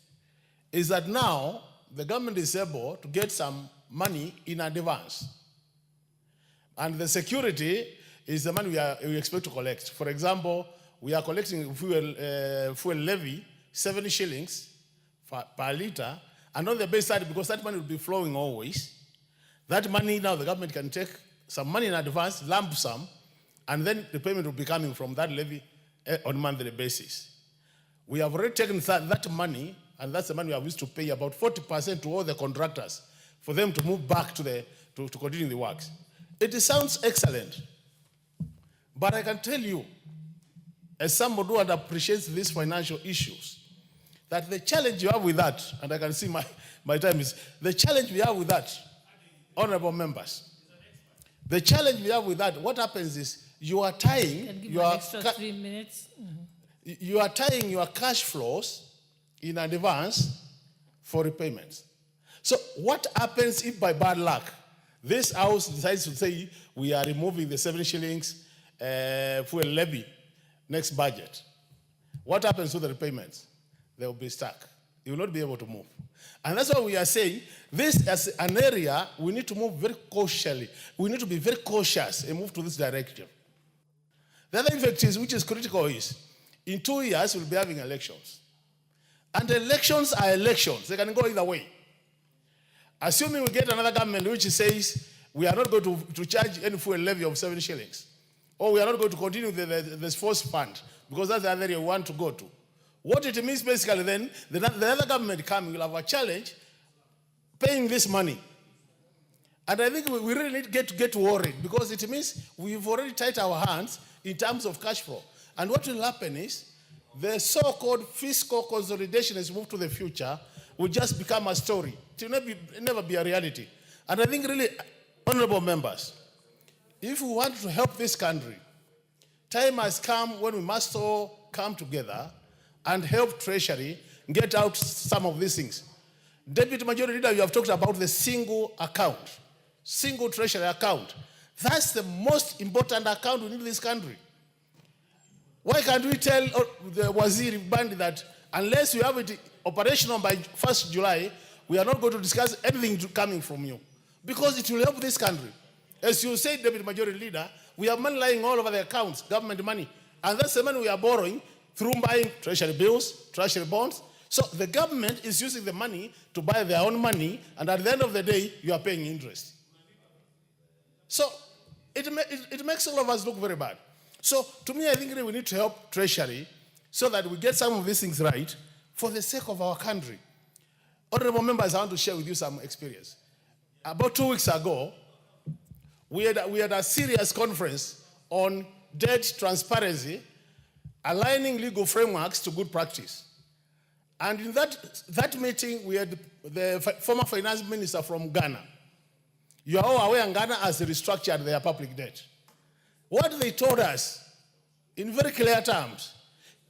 is that now the government is able to get some money in advance. And the security is the money we expect to collect. For example, we are collecting fuel levy, 70 shillings per litre, and on the base side, because that money will be flowing always, that money now the government can take some money in advance, lump sum, and then the payment will be coming from that levy on a monthly basis. We have already taken that money, and that's the money we have used to pay about 40% to all the contractors for them to move back to continue the works. It sounds excellent, but I can tell you, as somebody who appreciates these financial issues, that the challenge you have with that, and I can see my time is, the challenge we have with that, honorable members, the challenge we have with that, what happens is you are tying your extra 3 minutes. You are tying your cash flows in advance for repayments. So what happens if by bad luck this house decides to say we are removing the 7 shillings fuel levy next budget? What happens to the repayments? They will be stuck. You will not be able to move. And that's why we are saying this as an area we need to move very cautiously. We need to be very cautious and move to this directive. The other effect is, which is critical, is in 2 years we'll be having elections. And elections are elections. They can go either way. Assuming we get another government which says we are not going to charge any fuel levy of 7 shillings, or we are not going to continue the sports fund, because that's the other area we want to go to. What it means basically then, the other government coming will have a challenge paying this money. And I think we really need to get worried, because it means we've already tied our hands in terms of cash flow. And what will happen is the so-called fiscal consolidation as we move to the future will just become a story. It will never be a reality. And I think really, honorable members, if we want to help this country, time has come when we must all come together and help Treasury get out some of these things. Deputy Majority Leader, you have talked about the single account, single Treasury account. That's the most important account we need in this country. Why can't we tell the Waziri Bandi that unless you have it operational by 1st July, we are not going to discuss anything coming from you? Because it will help this country. As you said, Deputy Majority Leader, we have money lying all over the accounts, government money. And that's the money we are borrowing through buying Treasury bills, Treasury bonds. So the government is using the money to buy their own money, and at the end of the day, you are paying interest. So it makes all of us look very bad. So to me, I think we need to help Treasury so that we get some of these things right for the sake of our country. Honorable members, I want to share with you some experience. About 2 weeks ago, we had a serious conference on debt transparency, aligning legal frameworks to good practice. And in that meeting, we had the former finance minister from Ghana. You are all aware Ghana has restructured their public debt. What they told us, in very clear terms,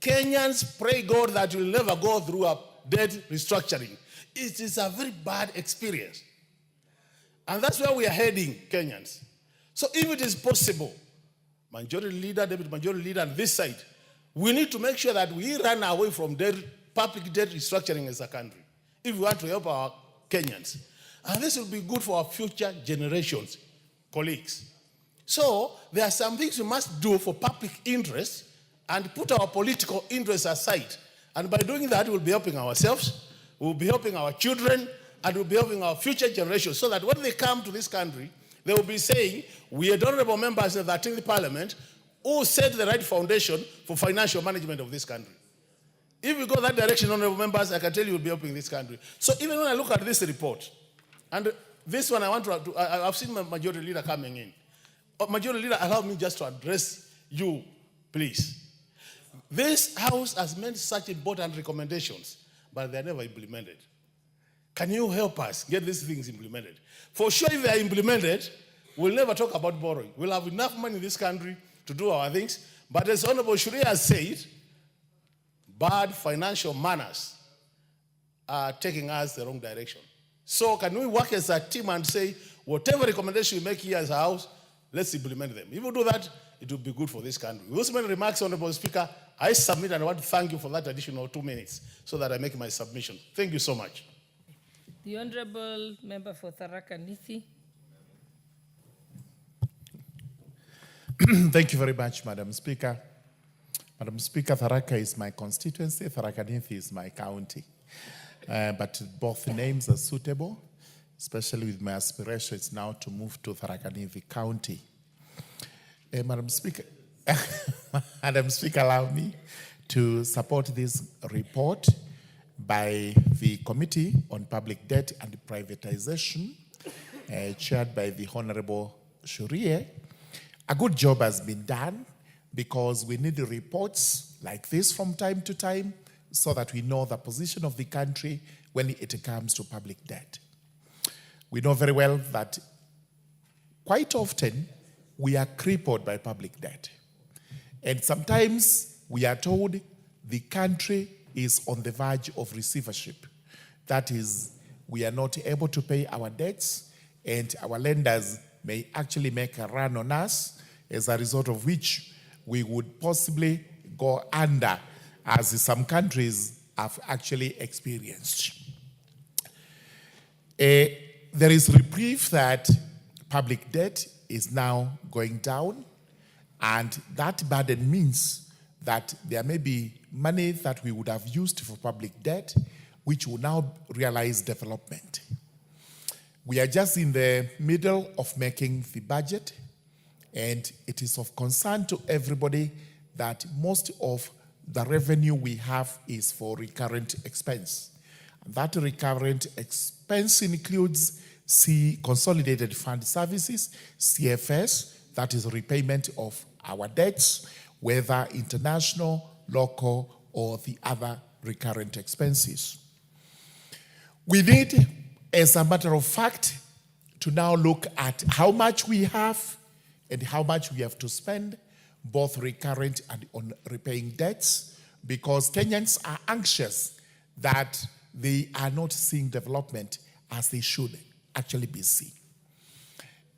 Kenyans pray God that will never go through a debt restructuring. It is a very bad experience. And that's where we are heading, Kenyans. So if it is possible, Majority Leader, Deputy Majority Leader on this side, we need to make sure that we run away from public debt restructuring as a country if we want to help our Kenyans. And this will be good for our future generations, colleagues. So there are some things we must do for public interest and put our political interests aside. And by doing that, we'll be helping ourselves, we'll be helping our children, and we'll be helping our future generations, so that when they come to this country, they will be saying, we are honorable members of the 13th Parliament who set the right foundation for financial management of this country. If we go that direction, honorable members, I can tell you we'll be helping this country. So even when I look at this report, and this one I've seen my majority leader coming in. Majority leader, allow me just to address you, please. This House has made such important recommendations, but they're never implemented. Can you help us get these things implemented? For sure, if they are implemented, we'll never talk about borrowing. We'll have enough money in this country to do our things. But as Honorable Shuri has said, bad financial manners are taking us the wrong direction. So can we work as a team and say, whatever recommendation we make here as a House, let's implement them. If we do that, it will be good for this country. With those many remarks, Honorable Speaker, I submit, and I want to thank you for that additional 2 minutes so that I make my submission. Thank you so much. The Honorable Member for Tharaka Nithi. Thank you very much, Madam Speaker. Madam Speaker, Tharaka is my constituency, Tharaka Nithi is my county. But both names are suitable, especially with my aspirations now to move to Tharaka Nithi County. Madam Speaker, Madam Speaker, allow me to support this report by the Committee on Public Debt and Privatization, chaired by the Honorable Shurie. A good job has been done because we need reports like this from time to time so that we know the position of the country when it comes to public debt. We know very well that quite often we are crippled by public debt. And sometimes we are told the country is on the verge of receivership. That is, we are not able to pay our debts, and our lenders may actually make a run on us, as a result of which we would possibly go under, as some countries have actually experienced. There is reprieve that public debt is now going down, and that burden means that there may be money that we would have used for public debt, which will now realize development. We are just in the middle of making the budget, and it is of concern to everybody that most of the revenue we have is for recurrent expense. That recurrent expense includes Consolidated Fund Services, CFS, that is repayment of our debts, whether international, local, or the other recurrent expenses. We need, as a matter of fact, to now look at how much we have and how much we have to spend, both recurrent and on repaying debts, because Kenyans are anxious that they are not seeing development as they should actually be seen.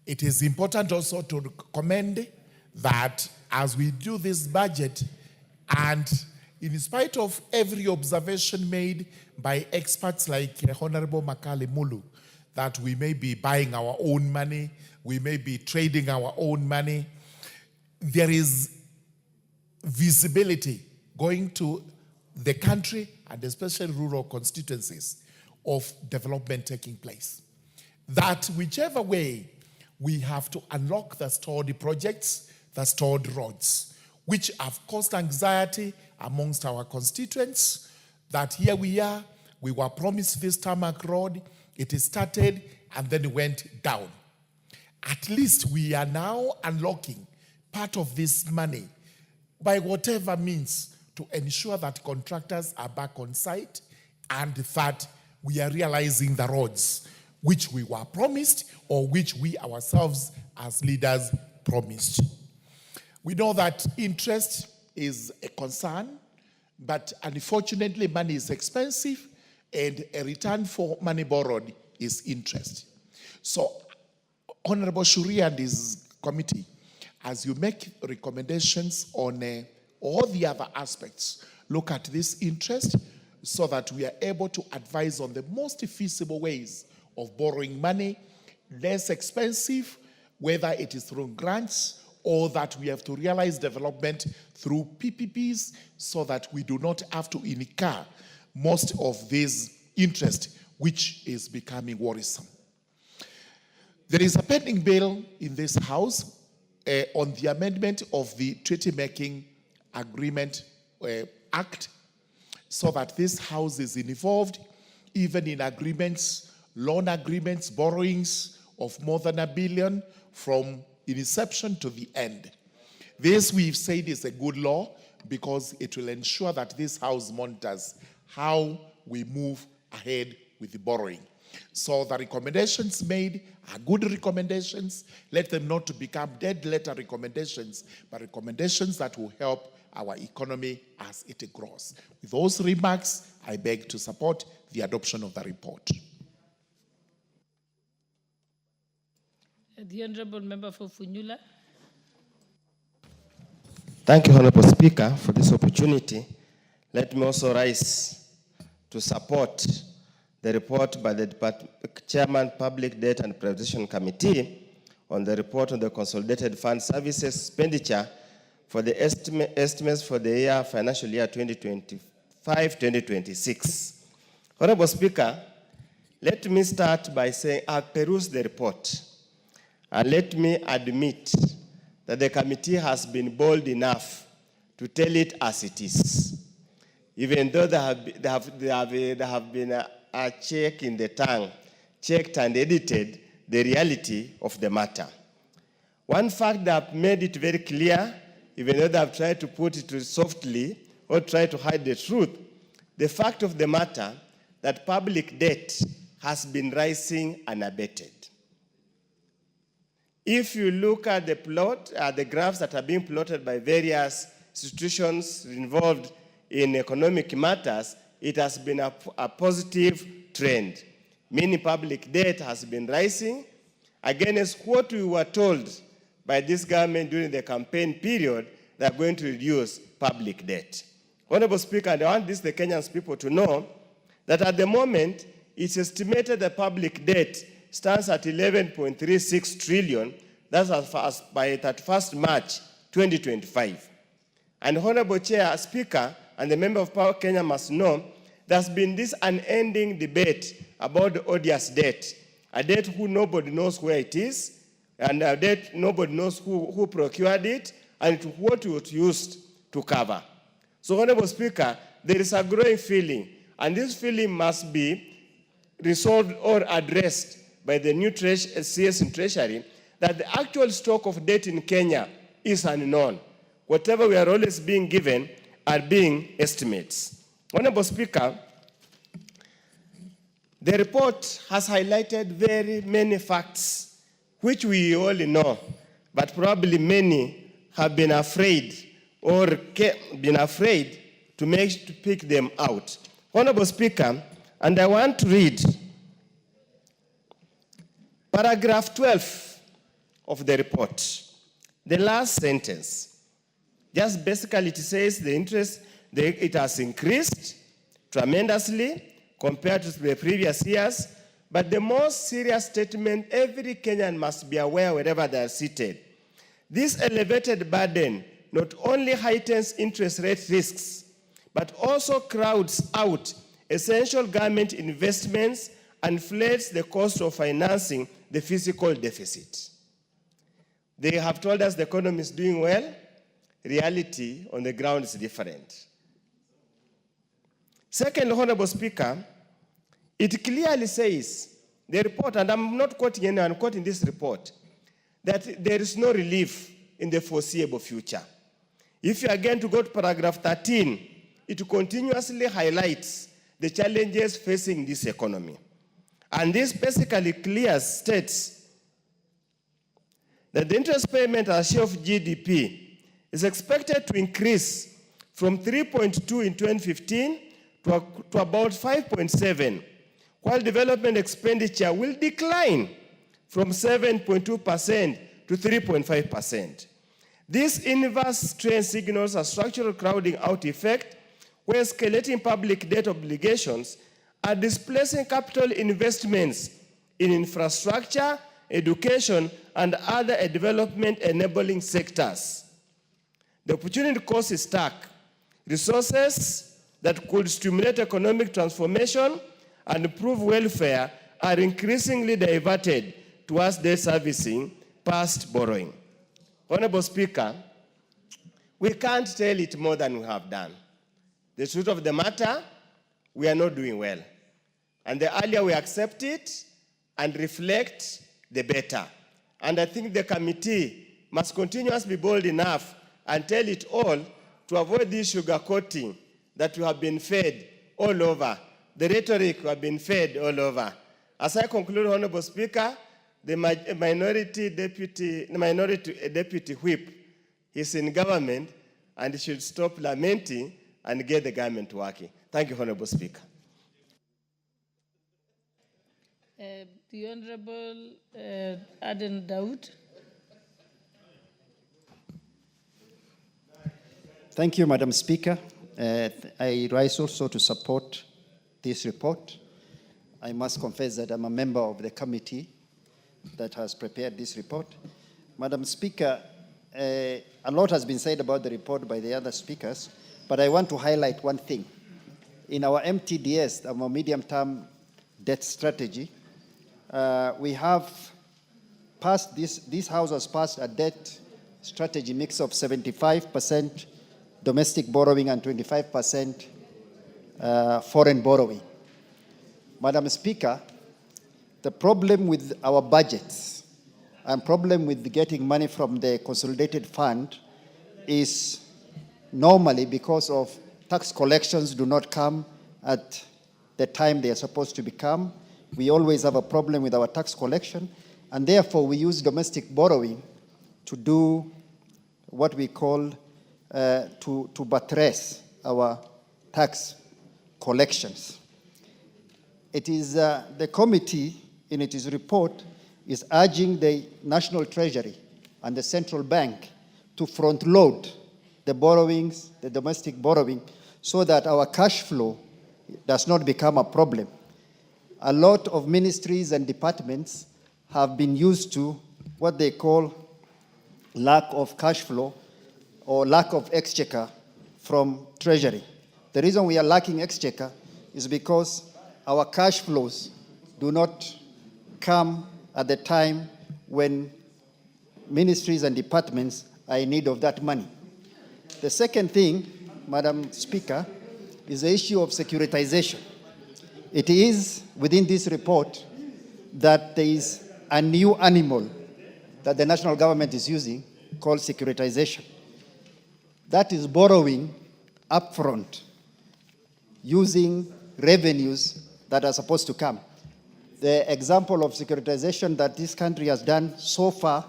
It is important also to commend that as we do this budget, and in spite of every observation made by experts like Honorable Makale Mulu, that we may be buying our own money, we may be trading our own money, there is visibility going to the country and especially rural constituencies of development taking place. That whichever way we have to unlock the stored projects, the stored roads, which have caused anxiety amongst our constituents, that here we are, we were promised this tarmac road, it is started and then it went down. At least we are now unlocking part of this money by whatever means to ensure that contractors are back on site and that we are realizing the roads which we were promised or which we ourselves as leaders promised. We know that interest is a concern, but unfortunately money is expensive and a return for money borrowed is interest. So Honorable Shuri and his committee, as you make recommendations on all the other aspects, look at this interest so that we are able to advise on the most feasible ways of borrowing money, less expensive, whether it is through grants or that we have to realize development through PPPs so that we do not have to incur most of these interest, which is becoming worrisome. There is a pending bill in this House on the amendment of the Treaty Making Agreement Act, so that this House is involved even in agreements, loan agreements, borrowings of more than $1 billion from inception to the end. This, we've said, is a good law because it will ensure that this House monitors how we move ahead with the borrowing. So the recommendations made are good recommendations. Let them not to become dead letter recommendations, but recommendations that will help our economy as it grows. With those remarks, I beg to support the adoption of the report. The Honorable Member for Funyula. Thank you, Honorable Speaker, for this opportunity. Let me also rise to support the report by the Chairman, Public Debt and Privatization Committee on the report on the Consolidated Fund Services expenditure for the estimates for the financial year 2025-2026. Honorable Speaker, let me start by saying I've perused the report, and let me admit that the committee has been bold enough to tell it as it is, even though there have been a check in the tongue, checked and edited the reality of the matter. One fact that have made it very clear, even though they have tried to put it softly or try to hide the truth, the fact of the matter that public debt has been rising unabated. If you look at the plot, the graphs that are being plotted by various institutions involved in economic matters, it has been a positive trend. Meaning public debt has been rising against what we were told by this government during the campaign period, they are going to reduce public debt. Honorable Speaker, and I want the Kenyan people to know that at the moment, it's estimated the public debt stands at 11.36 trillion. That's as far as by 31st March 2025. And Honorable Chair, Speaker, and the member of Power Kenya must know there's been this unending debate about the odious debt, a debt who nobody knows where it is, and a debt nobody knows who procured it, and what it was used to cover. So, Honorable Speaker, there is a growing feeling, and this feeling must be resolved or addressed by the new CS in Treasury, that the actual stock of debt in Kenya is unknown. Whatever we are always being given are being estimates. Honorable Speaker, the report has highlighted very many facts, which we all know, but probably many have been afraid or been afraid to pick them out. Honorable Speaker, and I want to read paragraph 12 of the report. The last sentence, just basically it says the interest, it has increased tremendously compared to the previous years, but the most serious statement every Kenyan must be aware wherever they are seated. This elevated burden not only heightens interest rate risks, but also crowds out essential government investments and inflates the cost of financing the fiscal deficit. They have told us the economy is doing well. Reality on the ground is different. Second, Honorable Speaker, it clearly says, the report, and I'm not quoting anyone, I'm quoting this report, that there is no relief in the foreseeable future. If you are going to go to paragraph 13, it continuously highlights the challenges facing this economy. And this basically clearly states that the interest payment as share of GDP is expected to increase from 3.2 in 2015 to about 5.7, while development expenditure will decline from 7.2% to 3.5%. This inverse trend signals a structural crowding out effect where escalating public debt obligations are displacing capital investments in infrastructure, education, and other development-enabling sectors. The opportunity cost is stark. Resources that could stimulate economic transformation and improve welfare are increasingly diverted towards debt servicing past borrowing. Honorable Speaker, we can't tell it more than we have done. The truth of the matter, we are not doing well. And the earlier we accept it and reflect, the better. And I think the committee must continuously be bold enough and tell it all to avoid this sugarcoating that we have been fed all over, the rhetoric we have been fed all over. As I conclude, Honorable Speaker, the minority deputy whip is in government and he should stop lamenting and get the government working. Thank you, Honorable Speaker. The Honorable Aden Daud. Thank you, Madam Speaker. I rise also to support this report. I must confess that I'm a member of the committee that has prepared this report. Madam Speaker, a lot has been said about the report by the other speakers, but I want to highlight one thing. In our MTDS, our medium-term debt strategy, we have passed this House has passed a debt strategy mix of 75% domestic borrowing and 25% foreign borrowing. Madam Speaker, the problem with our budgets and problem with getting money from the Consolidated Fund is normally because of tax collections do not come at the time they are supposed to become. We always have a problem with our tax collection, and therefore we use domestic borrowing to do what we call to buttress our tax collections. It is the committee in its report is urging the National Treasury and the Central Bank to front load the borrowings, the domestic borrowing, so that our cash flow does not become a problem. A lot of ministries and departments have been used to what they call lack of cash flow or lack of exchequer from Treasury. The reason we are lacking exchequer is because our cash flows do not come at the time when ministries and departments are in need of that money. The second thing, Madam Speaker, is the issue of securitization. It is within this report that there is a new animal that the national government is using called securitization. That is borrowing upfront using revenues that are supposed to come. The example of securitization that this country has done so far,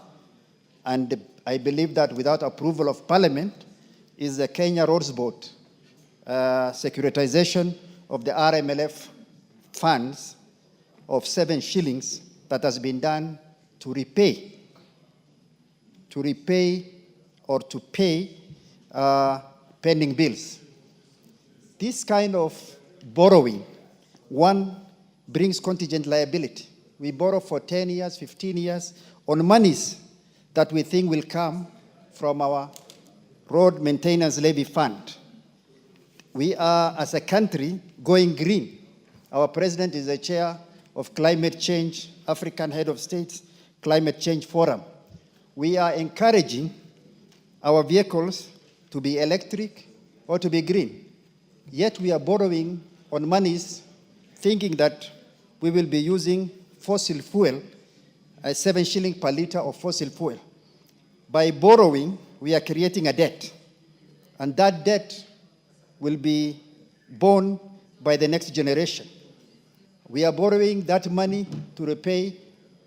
and I believe that without approval of Parliament, is the Kenya Roads Board securitization of the RMLF funds of 7 shillings that has been done to repay or to pay pending bills. This kind of borrowing, one, brings contingent liability. We borrow for 10 years, 15 years on monies that we think will come from our road maintenance levy fund. We are, as a country, going green. Our president is the chair of Climate Change, African Head of States Climate Change Forum. We are encouraging our vehicles to be electric or to be green. Yet we are borrowing on monies thinking that we will be using fossil fuel, 7 shillings per liter of fossil fuel. By borrowing, we are creating a debt. And that debt will be borne by the next generation. We are borrowing that money to repay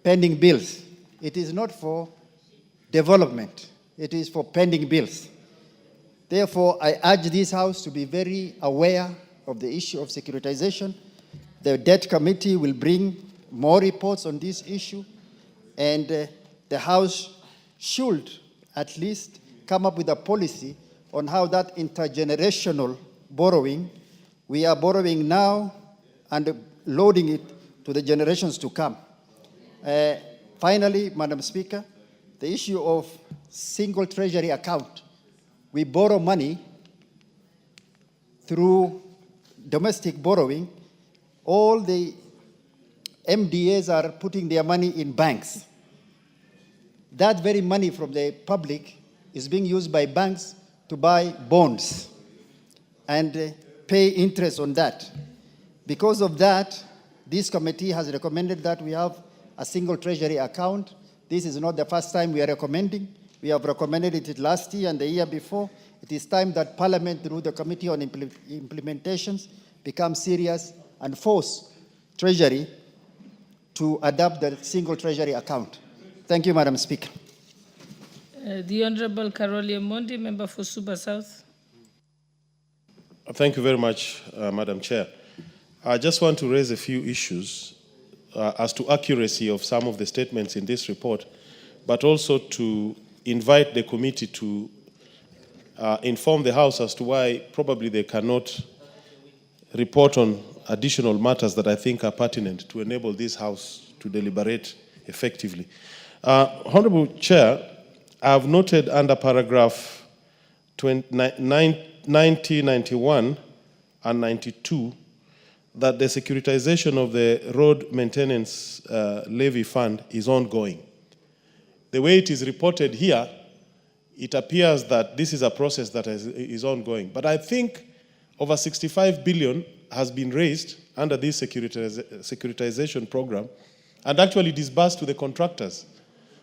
pending bills. It is not for development. It is for pending bills. Therefore, I urge this House to be very aware of the issue of securitization. The Debt Committee will bring more reports on this issue, and the House should at least come up with a policy on how that intergenerational borrowing, we are borrowing now and loading it to the generations to come. Finally, Madam Speaker, the issue of single treasury account. We borrow money through domestic borrowing all the MDAs are putting their money in banks. That very money from the public is being used by banks to buy bonds and pay interest on that. Because of that, this committee has recommended that we have a single treasury account. This is not the first time we are recommending. We have recommended it last year and the year before. It is time that Parliament, through the Committee on Implementations, become serious and force Treasury to adopt the single treasury account. Thank you, Madam Speaker. The Honorable Carolia Mondi, member for Suba South. Thank you very much, Madam Chair. I just want to raise a few issues as to accuracy of some of the statements in this report, but also to invite the committee to inform the House as to why probably they cannot report on additional matters that I think are pertinent to enable this House to deliberate effectively. Honorable Chair, I have noted under paragraph 90, 91 and 92 that the securitization of the road maintenance levy fund is ongoing. The way it is reported here, it appears that this is a process that is ongoing. But I think over 65 billion has been raised under this securitization program and actually disbursed to the contractors.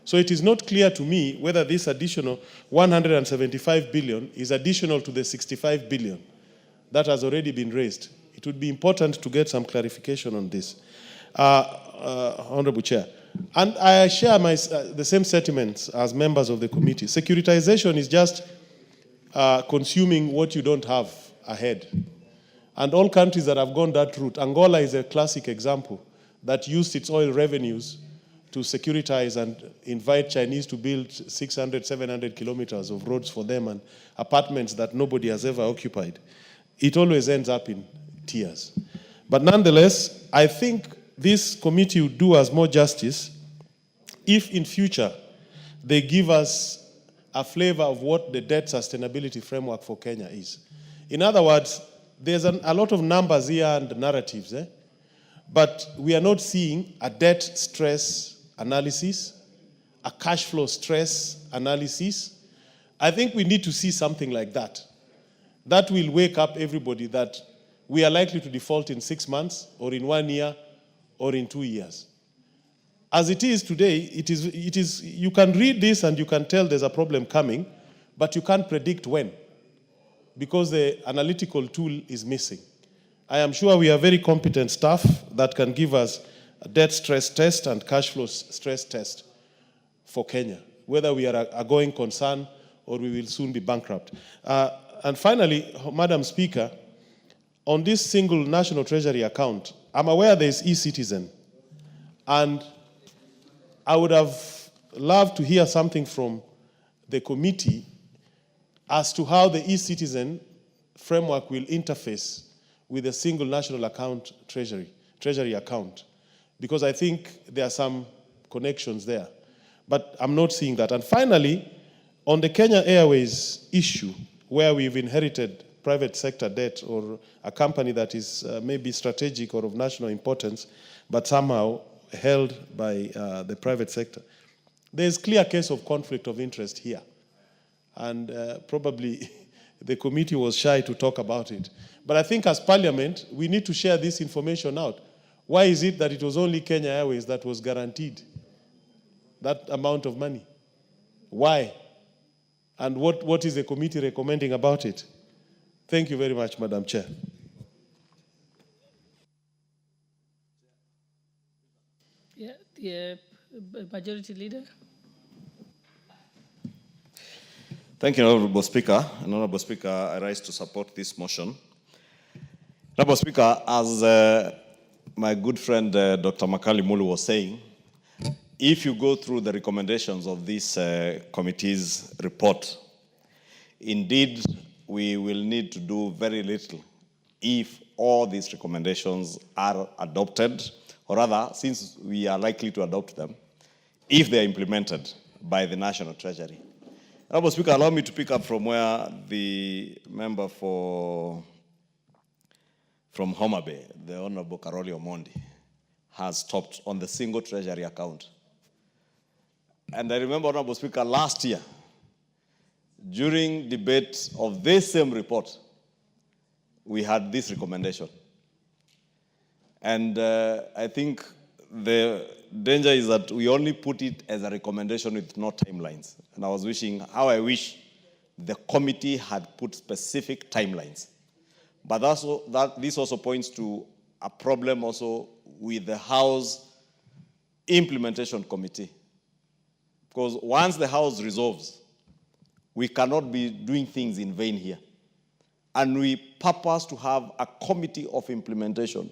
So it is not clear to me whether this additional 175 billion is additional to the 65 billion that has already been raised. It would be important to get some clarification on this, Honorable Chair. And I share the same sentiments as members of the committee. Securitization is just consuming what you don't have ahead. And all countries that have gone that route, Angola is a classic example, that used its oil revenues to securitize and invite Chinese to build 600, 700 kilometers of roads for them and apartments that nobody has ever occupied. It always ends up in tears. But nonetheless, I think this committee would do us more justice if in future they give us a flavor of what the debt sustainability framework for Kenya is. In other words, there's a lot of numbers here and narratives, but we are not seeing a debt stress analysis, a cash flow stress analysis. I think we need to see something like that. That will wake up everybody that we are likely to default in 6 months or in 1 year or in 2 years. As it is today, it is, you can read this and you can tell there's a problem coming, but you can't predict when, because the analytical tool is missing. I am sure we have very competent staff that can give us a debt stress test and cash flow stress test for Kenya, whether we are a going concern or we will soon be bankrupt. And finally, Madam Speaker, on this single national treasury account, I'm aware there is e-citizen, and I would have loved to hear something from the committee as to how the e-citizen framework will interface with a single national account treasury account, because I think there are some connections there. But I'm not seeing that. And finally, on the Kenya Airways issue, where we've inherited private sector debt or a company that is maybe strategic or of national importance, but somehow held by the private sector, there's clear case of conflict of interest here. And probably the committee was shy to talk about it. But I think as Parliament, we need to share this information out. Why is it that it was only Kenya Airways that was guaranteed that amount of money? Why? And what is the committee recommending about it? Thank you very much, Madam Chair. Yeah, the Majority Leader. Thank you, Honorable Speaker. And Honorable Speaker, I rise to support this motion. Honorable Speaker, as my good friend Dr. Makali Mulu was saying, if you go through the recommendations of this committee's report, indeed, we will need to do very little if all these recommendations are adopted, or rather, since we are likely to adopt them, if they are implemented by the National Treasury. Honorable Speaker, allow me to pick up from where the member for from Homa Bay, the Honorable Karoli Omondi, has stopped on the single treasury account. And I remember, Honorable Speaker, last year, during debate of this same report, we had this recommendation. And I think the danger is that we only put it as a recommendation with no timelines. And I was wishing, how I wish the committee had put specific timelines. But this also points to a problem also with the House Implementation Committee. Because once the House resolves, we cannot be doing things in vain here. And we purpose to have a committee of implementation,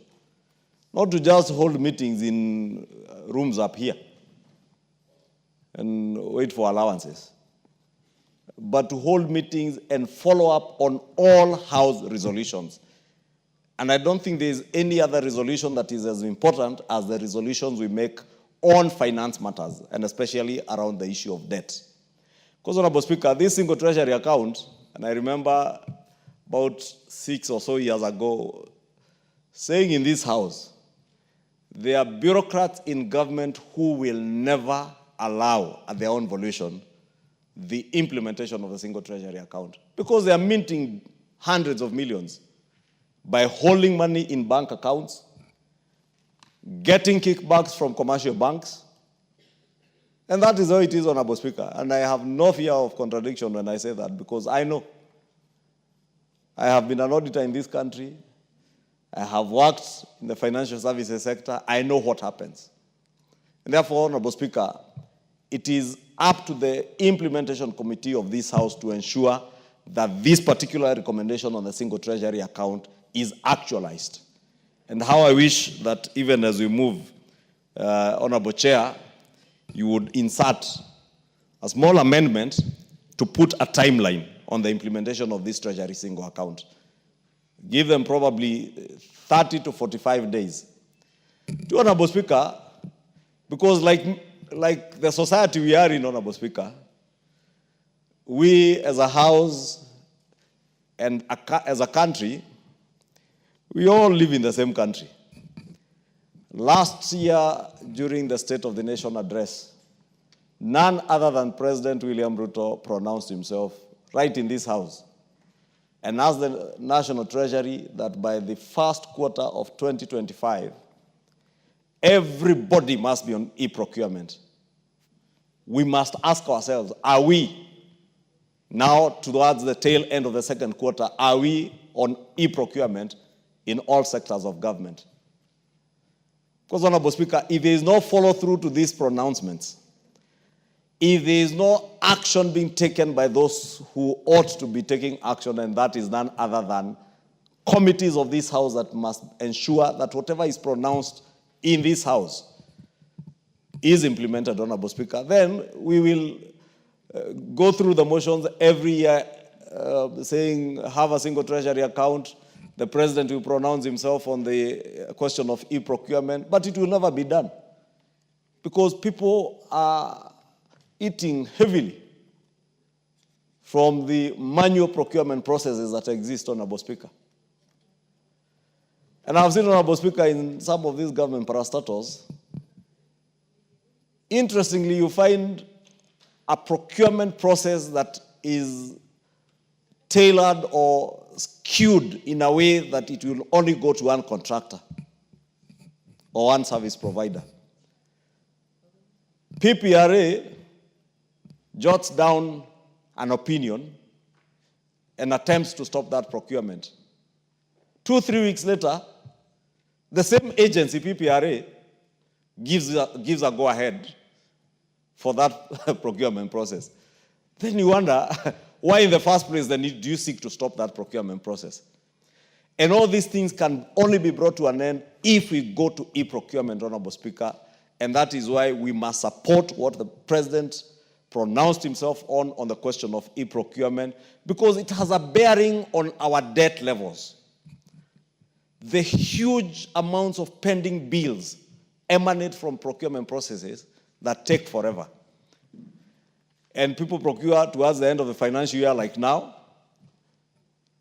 not to just hold meetings in rooms up here and wait for allowances, but to hold meetings and follow up on all House resolutions. And I don't think there's any other resolution that is as important as the resolutions we make on finance matters, and especially around the issue of debt. Because, Honorable Speaker, this single treasury account, and I remember about 6 or so years ago, saying in this House, there are bureaucrats in government who will never allow, at their own volition, the implementation of the single treasury account, because they are minting hundreds of millions by holding money in bank accounts, getting kickbacks from commercial banks. And that is how it is, Honorable Speaker. And I have no fear of contradiction when I say that, because I know. I have been an auditor in this country. I have worked in the financial services sector. I know what happens. And therefore, Honorable Speaker, it is up to the implementation committee of this House to ensure that this particular recommendation on the single treasury account is actualized. And how I wish that even as we move, Honorable Chair, you would insert a small amendment to put a timeline on the implementation of this treasury single account. Give them probably 30 to 45 days. To Honorable Speaker, because like the society we are in, Honorable Speaker, we as a House and as a country, we all live in the same country. Last year, during the State of the Nation address, none other than President William Ruto pronounced himself right in this House and asked the National Treasury that by the first quarter of 2025, everybody must be on e-procurement. We must ask ourselves, are we now towards the tail end of the second quarter, are we on e-procurement in all sectors of government? Because, Honorable Speaker, if there is no follow-through to these pronouncements, if there is no action being taken by those who ought to be taking action, and that is none other than committees of this House that must ensure that whatever is pronounced in this House is implemented, Honorable Speaker, then we will go through the motions every year saying have a single treasury account. The president will pronounce himself on the question of e-procurement, but it will never be done because people are eating heavily from the manual procurement processes that exist, Honorable Speaker. And I've seen, Honorable Speaker, in some of these government parastatals, interestingly, you find a procurement process that is tailored or skewed in a way that it will only go to one contractor or one service provider. PPRA jots down an opinion and attempts to stop that procurement. 2-3 weeks later, the same agency, PPRA, gives a go-ahead for that procurement process. Then you wonder, why in the first place then do you seek to stop that procurement process? And all these things can only be brought to an end if we go to e-procurement, Honorable Speaker, and that is why we must support what the President pronounced himself on the question of e-procurement, because it has a bearing on our debt levels. The huge amounts of pending bills emanate from procurement processes that take forever. And people procure towards the end of the financial year like now.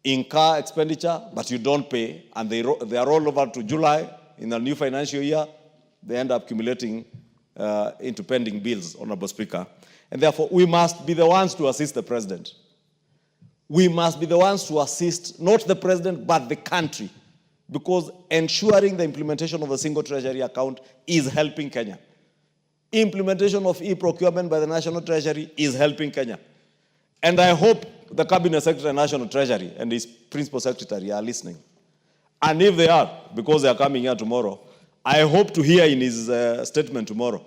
incur expenditure, but you don't pay, and they are rolled over to July in the new financial year, they end up accumulating into pending bills, Honorable Speaker. And therefore, we must be the ones to assist the president. We must be the ones to assist, not the president, but the country, because ensuring the implementation of a single treasury account is helping Kenya. Implementation of e-procurement by the National Treasury is helping Kenya. And I hope the Cabinet Secretary and National Treasury and his Principal Secretary are listening. And if they are, because they are coming here tomorrow, I hope to hear in his statement tomorrow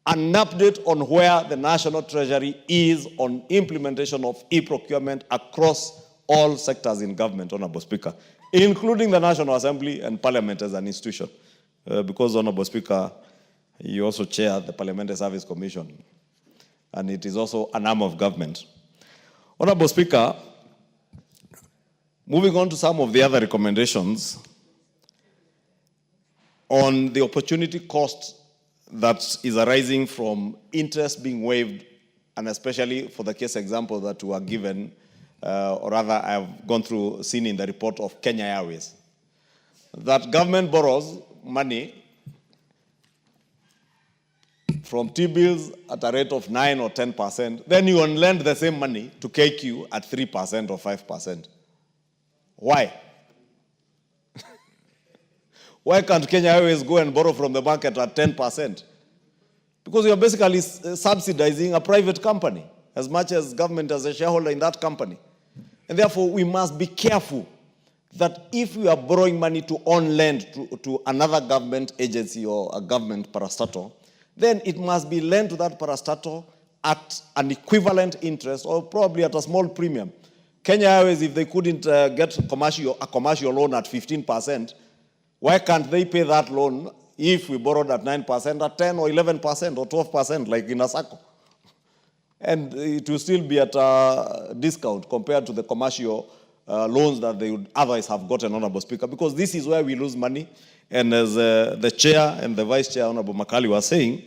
an update on where the National Treasury is on implementation of e-procurement across all sectors in government, Honorable Speaker, including the National Assembly and Parliament as an institution. Because, Honorable Speaker, you also chair the Parliamentary Service Commission, and it is also an arm of government. Honorable Speaker, moving on to some of the other recommendations on the opportunity cost that is arising from interest being waived, and especially for the case example that were given, or rather I have gone through, seen in the report of Kenya Airways, that government borrows money from T-bills at a rate of 9 or 10%, then you lend the same money to KQ at 3% or 5%. Why? Why can't Kenya Airways go and borrow from the market at 10%? Because you're basically subsidizing a private company as much as government as a shareholder in that company. And therefore, we must be careful that if we are borrowing money to on lend to another government agency or a government parastatal, then it must be lent to that parastatal at an equivalent interest or probably at a small premium. Kenya Airways, if they couldn't get a commercial loan at 15%, why can't they pay that loan if we borrowed at 9%, at 10 or 11% or 12%, like in Asako? And it will still be at a discount compared to the commercial loans that they would otherwise have gotten, Honorable Speaker, because this is where we lose money. And as the chair and the vice chair, Honorable Makali, were saying,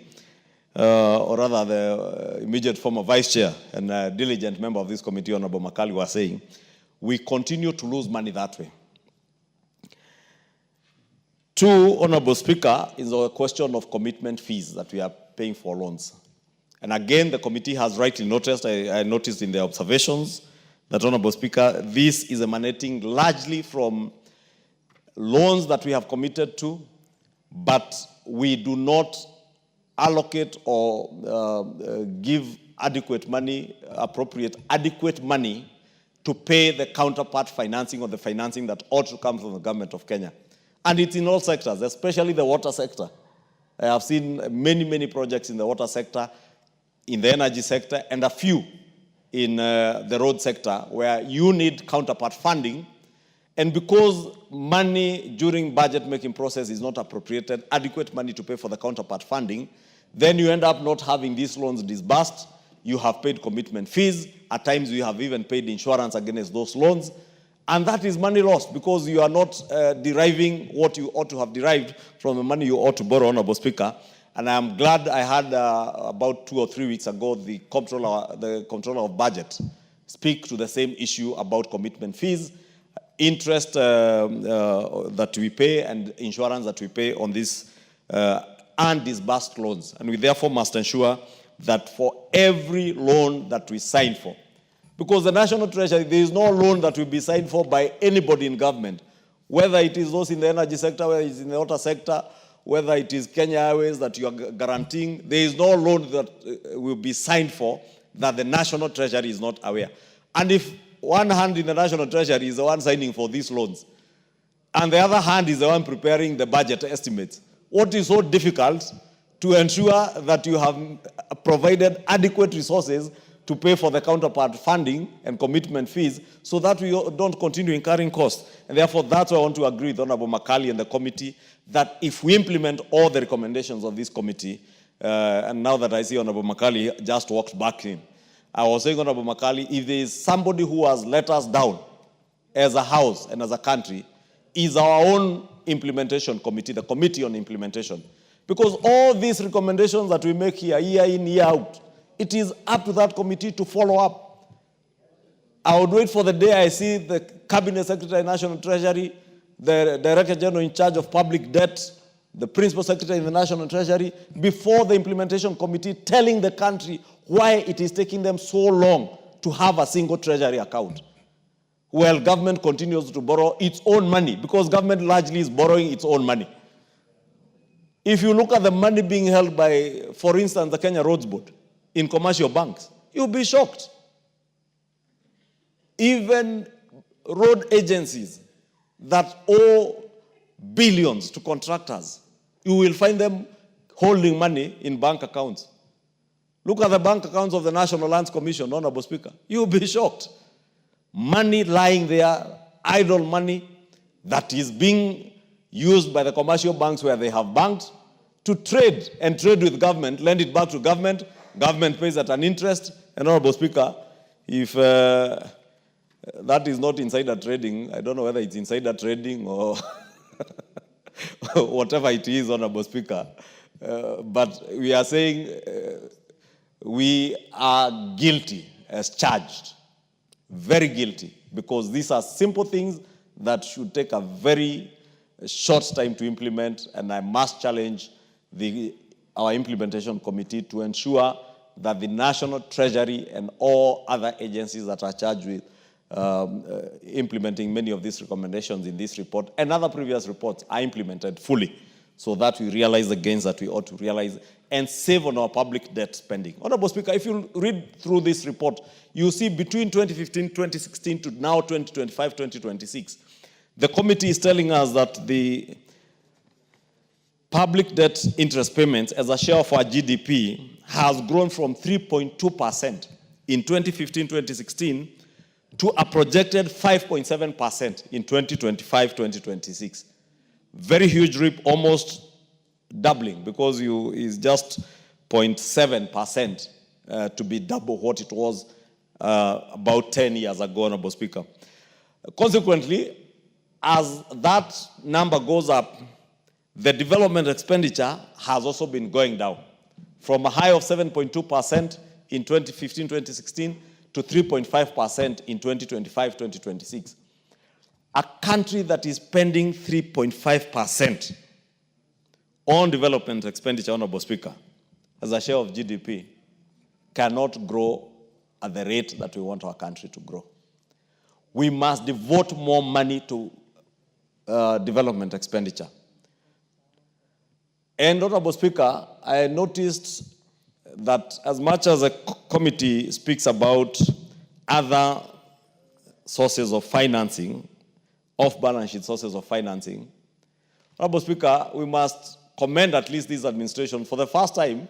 or rather the immediate former vice chair and a diligent member of this committee, Honorable Makali, were saying, we continue to lose money that way. Two, Honorable Speaker, is a question of commitment fees that we are paying for loans. And again, the committee has rightly noticed, I noticed in the observations, that, Honorable Speaker, this is emanating largely from loans that we have committed to, but we do not allocate or give adequate money, appropriate adequate money to pay the counterpart financing or the financing that ought to come from the government of Kenya. And it's in all sectors, especially the water sector. I have seen many, many projects in the water sector, in the energy sector, and a few in the road sector where you need counterpart funding. And because money during budget making process is not appropriated, adequate money to pay for the counterpart funding, then you end up not having these loans disbursed. You have paid commitment fees. At times you have even paid insurance against those loans. And that is money lost because you are not deriving what you ought to have derived from the money you ought to borrow, Honorable Speaker. And I'm glad I had about 2 or 3 weeks ago the Comptroller of Budget speak to the same issue about commitment fees, interest that we pay and insurance that we pay on these undisbursed loans. And we therefore must ensure that for every loan that we sign for, because the National Treasury, there is no loan that will be signed for by anybody in government, whether it is those in the energy sector, whether it's in the water sector, whether it is Kenya Airways that you are guaranteeing, there is no loan that will be signed for that the National Treasury is not aware. And if one hand in the National Treasury is the one signing for these loans, and the other hand is the one preparing the budget estimates, what is so difficult to ensure that you have provided adequate resources to pay for the counterpart funding and commitment fees so that we don't continue incurring costs? And therefore, that's why I want to agree with Honorable Makali and the committee that if we implement all the recommendations of this committee, and now that I see Honorable Makali just walked back in, I was saying, Honorable Makali, if there is somebody who has let us down as a house and as a country, is our own implementation committee, the Committee on Implementation. Because all these recommendations that we make here, year in, year out, it is up to that committee to follow up. I would wait for the day I see the Cabinet Secretary, National Treasury, the Director General in charge of public debt, the Principal Secretary in the National Treasury, before the Implementation Committee telling the country why it is taking them so long to have a single treasury account, while government continues to borrow its own money, because government largely is borrowing its own money. If you look at the money being held by, for instance, the Kenya Roads Board in commercial banks, you'll be shocked. Even road agencies that owe billions to contractors, you will find them holding money in bank accounts. Look at the bank accounts of the National Lands Commission, Honorable Speaker. You'll be shocked. Money lying there, idle money that is being used by the commercial banks where they have banked to trade and trade with government, lend it back to government, government pays at an interest. And Honorable Speaker, if that is not insider trading, I don't know whether it's insider trading or whatever it is, Honorable Speaker. But we are saying we are guilty as charged, very guilty, because these are simple things that should take a very short time to implement, and I must challenge our implementation committee to ensure that the National Treasury and all other agencies that are charged with implementing many of these recommendations in this report and other previous reports are implemented fully, so that we realize the gains that we ought to realize and save on our public debt spending. Honorable Speaker, if you read through this report, you see between 2015, 2016 to now 2025, 2026, the committee is telling us that the public debt interest payments as a share of our GDP has grown from 3.2% in 2015-2016 to a projected 5.7% in 2025-2026. Very huge leap, almost doubling, because is just 0.7% to be double what it was about 10 years ago, Honorable Speaker. Consequently, as that number goes up, the development expenditure has also been going down from a high of 7.2% in 2015-2016 to 3.5% in 2025-2026. A country that is spending 3.5% on development expenditure, Honorable Speaker, as a share of GDP, cannot grow at the rate that we want our country to grow. We must devote more money to development expenditure. And, Honorable Speaker, I noticed that as much as the committee speaks about other sources of financing, off-balance sheet sources of financing, Honorable Speaker, we must commend at least this administration. For the first time,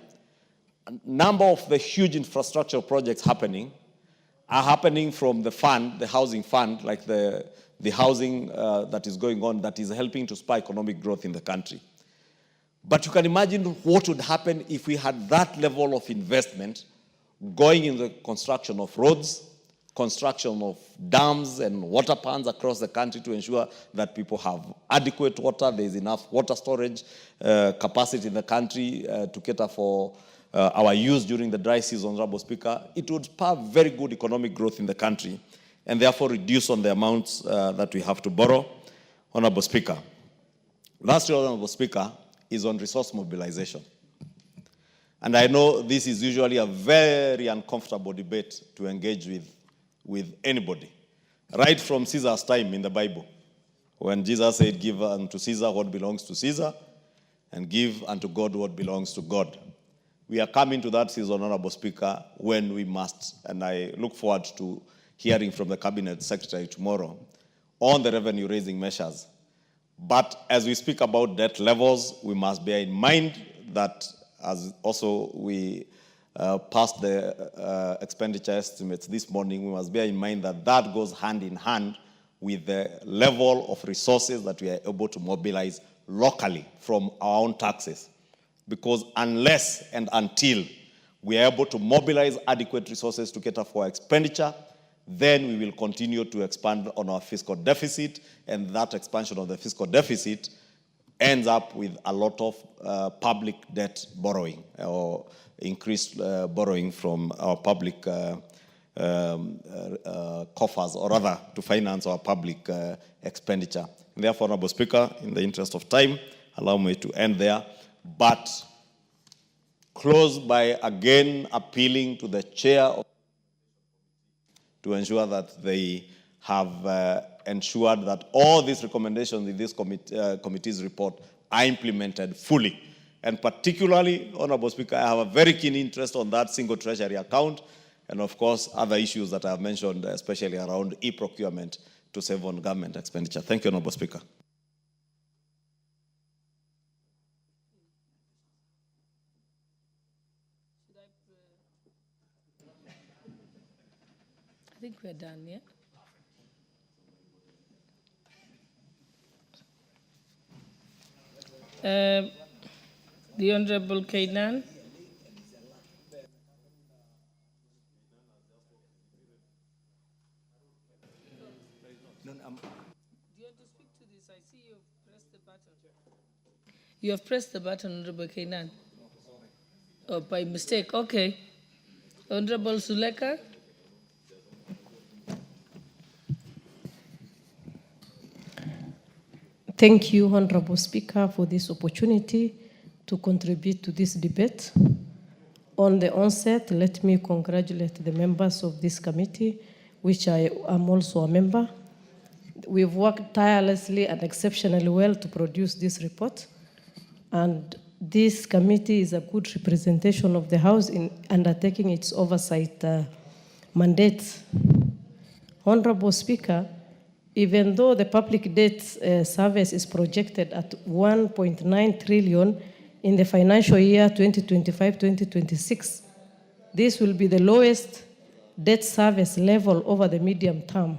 a number of the huge infrastructure projects are happening from the fund, the housing fund, like the housing that is going on, that is helping to spur economic growth in the country. But you can imagine what would happen if we had that level of investment going in the construction of roads, construction of dams and water ponds across the country to ensure that people have adequate water, there's enough water storage capacity in the country to cater for our use during the dry season, Honorable Speaker. It would spur very good economic growth in the country and therefore reduce on the amounts that we have to borrow, Honorable Speaker. Lastly, Honorable Speaker, is on resource mobilization. And I know this is usually a very uncomfortable debate to engage with anybody. Right from Caesar's time in the Bible, when Jesus said, give unto Caesar what belongs to Caesar, and give unto God what belongs to God. We are coming to that season, Honorable Speaker, when we must, and I look forward to hearing from the Cabinet Secretary tomorrow on the revenue-raising measures. But as we speak about debt levels, we must bear in mind that as also we passed the expenditure estimates this morning, we must bear in mind that that goes hand in hand with the level of resources that we are able to mobilize locally from our own taxes. Because unless and until we are able to mobilize adequate resources to cater for our expenditure, then we will continue to expand on our fiscal deficit, and that expansion of the fiscal deficit ends up with a lot of public debt borrowing or increased borrowing from our public coffers, or rather to finance our public expenditure. And therefore, Honorable Speaker, in the interest of time, allow me to end there, but close by again appealing to the chair to ensure that they have ensured that all these recommendations in this committee's report are implemented fully. And particularly, Honorable Speaker, I have a very keen interest on that single treasury account and, of course, other issues that I have mentioned, especially around e-procurement to save on government expenditure. Thank you, Honorable Speaker. I think we're done, yeah? The Honorable Kainan. You have pressed the button, Honorable Kainan. Oh, by mistake. Okay. Honorable Suleka. Thank you, Honorable Speaker, for this opportunity to contribute to this debate. On the onset, let me congratulate the members of this committee, which I am also a member. We've worked tirelessly and exceptionally well to produce this report, and this committee is a good representation of the House in undertaking its oversight mandate. Honorable Speaker, even though the public debt service is projected at 1.9 trillion in the financial year 2025-2026, this will be the lowest debt service level over the medium term.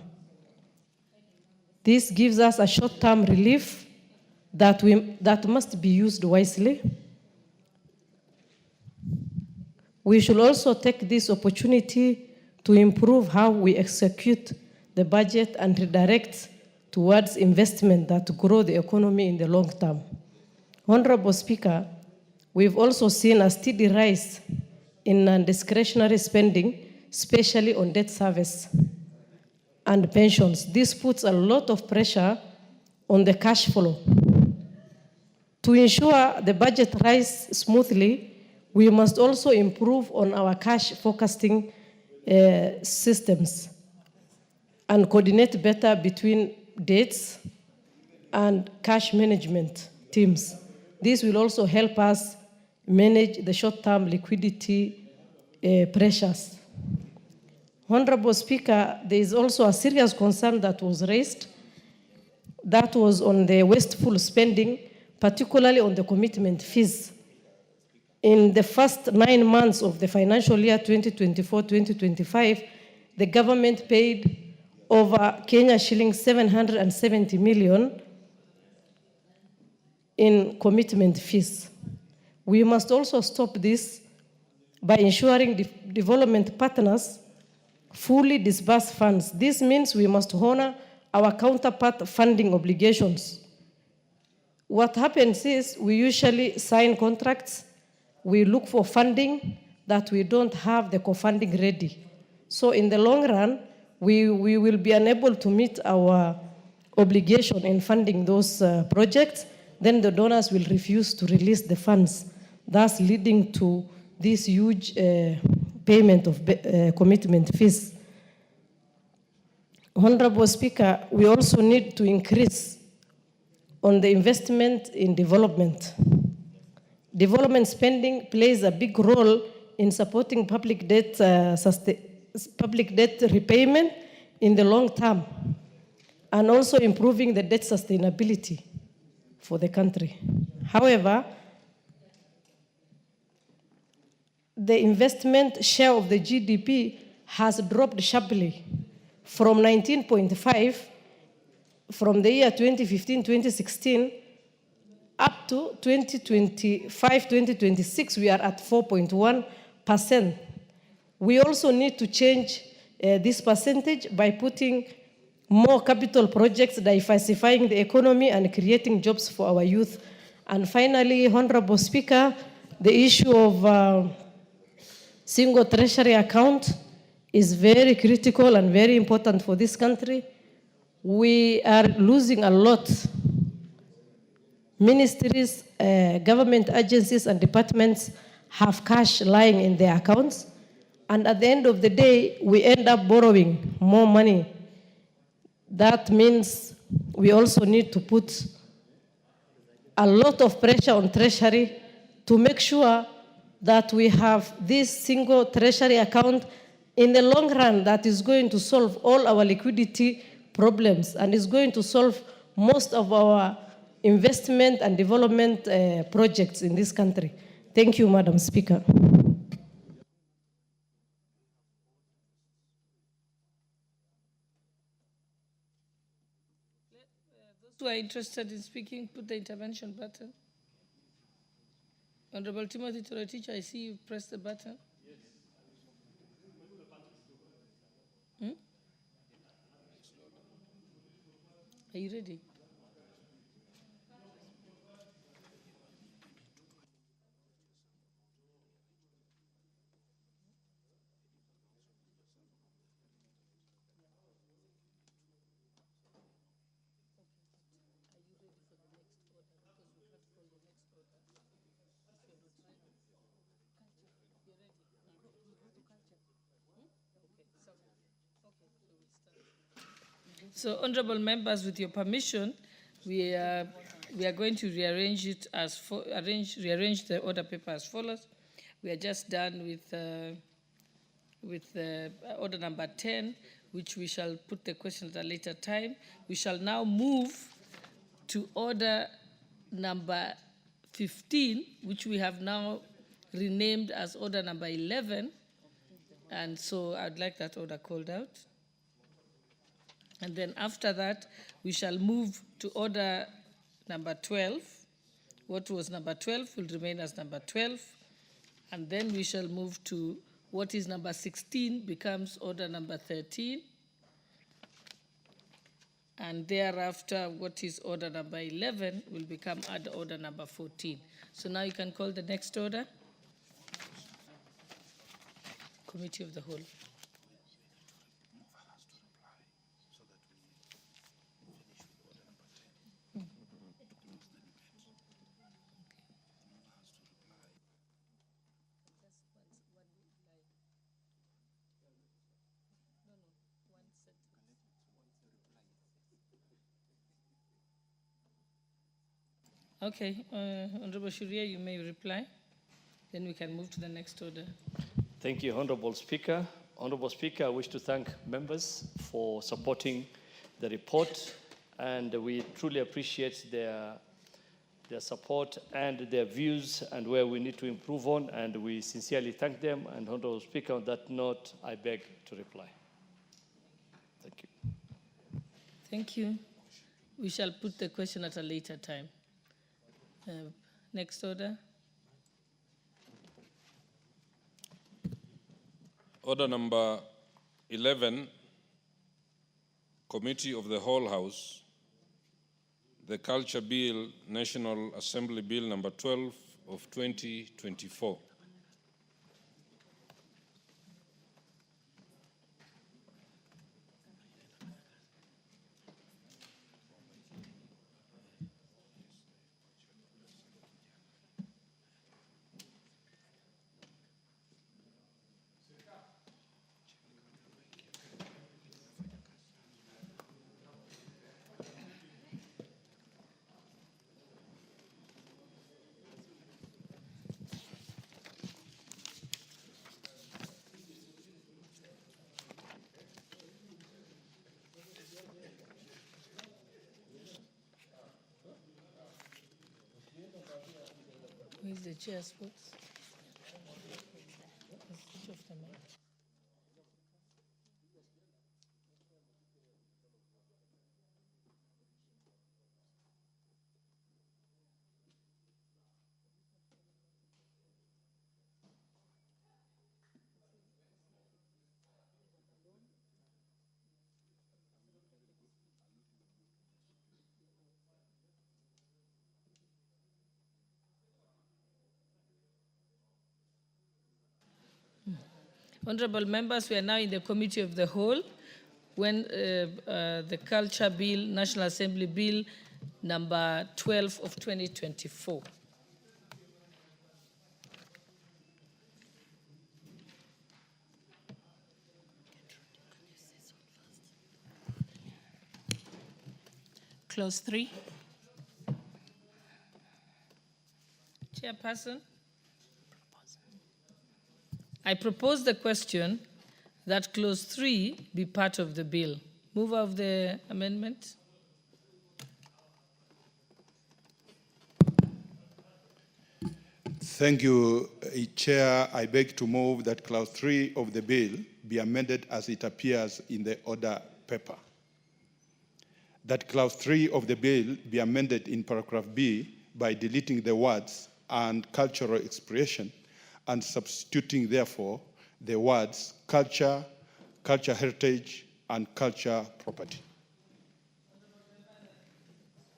This gives us a short-term relief that must be used wisely. We should also take this opportunity to improve how we execute the budget and redirect towards investment that grow the economy in the long term. Honorable Speaker, we've also seen a steady rise in non-discretionary spending, especially on debt service and pensions. This puts a lot of pressure on the cash flow. To ensure the budget rise smoothly, we must also improve on our cash forecasting systems and coordinate better between dates and cash management teams. This will also help us manage the short-term liquidity pressures. Honorable Speaker, there is also a serious concern that was raised. That was on the wasteful spending, particularly on the commitment fees. In the first 9 months of the financial year 2024-2025, the government paid over Kenya shillings 770 million in commitment fees. We must also stop this by ensuring development partners fully disburse funds. This means we must honor our counterpart funding obligations. What happens is we usually sign contracts, we look for funding that we don't have the co-funding ready. So in the long run, we will be unable to meet our obligation in funding those projects. Then the donors will refuse to release the funds, thus leading to this huge payment of commitment fees. Honorable Speaker, we also need to increase on the investment in development. Development spending plays a big role in supporting public debt repayment in the long term, and also improving the debt sustainability for the country. However, the investment share of the GDP has dropped sharply from 19.5 from the year 2015-2016 up to 2025-2026, we are at 4.1%. We also need to change this percentage by putting more capital projects, diversifying the economy and creating jobs for our youth. And finally, Honorable Speaker, the issue of single treasury account is very critical and very important for this country. We are losing a lot. Ministries, government agencies, and departments have cash lying in their accounts. And at the end of the day, we end up borrowing more money. That means we also need to put a lot of pressure on Treasury to make sure that we have this single Treasury account in the long run that is going to solve all our liquidity problems and is going to solve most of our investment and development projects in this country. Thank you, Madam Speaker. Those who are interested in speaking, put the intervention button. Honorable Timothy Toretich, I see you press the button. Hmm? Are you ready? So, honorable members, with your permission, we are going to rearrange it as rearrange the order paper as follows. We are just done with order number 10, which we shall put the question at a later time. We shall now move to order number 15, which we have now renamed as order number 11. And so I'd like that order called out. And then after that, we shall move to order number 12. What was number 12 will remain as number 12. And then we shall move to what is number 16 becomes order number 13. And thereafter, what is order number 11 will become order number 14. So now you can call the next order. Committee of the Whole. Okay, Honorable Shuria, you may reply. Then we can move to the next order. Thank you, Honorable Speaker. Honorable Speaker, I wish to thank members for supporting the report, and we truly appreciate their support and their views and where we need to improve on, and we sincerely thank them. And Honorable Speaker, on that note, I beg to reply. Thank you. Thank you. We shall put the question at a later time. Next order. Order number 11, Committee of the Whole House, the Culture Bill, National Assembly Bill number 12 of 2024. Who is the chair spokes? Honorable members, we are now in the Committee of the Whole when the Culture Bill, National Assembly Bill number 12 of 2024. Clause 3. Chairperson, I propose the question that clause 3 be part of the bill. Mover of the amendment. Thank you, Chair. I beg to move that clause 3 of the bill be amended as it appears in the order paper. That clause 3 of the bill be amended in paragraph B by deleting the words "and cultural expression" and substituting, therefore, the words "culture, culture heritage, and culture property."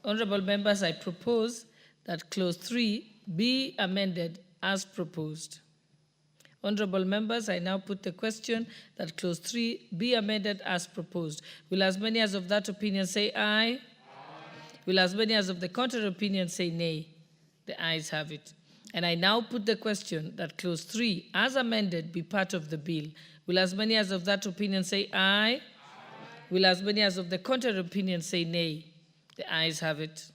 Honorable members, I propose that clause 3 be amended as proposed. Honorable members, I now put the question that clause 3 be amended as proposed. Will as many as of that opinion say aye? Aye. Will as many as of the contrary opinion say nay? The ayes have it. And I now put the question that clause 3 as amended be part of the bill. Will as many as of that opinion say aye? Aye. Will as many as of the contrary opinion say nay? The ayes have it.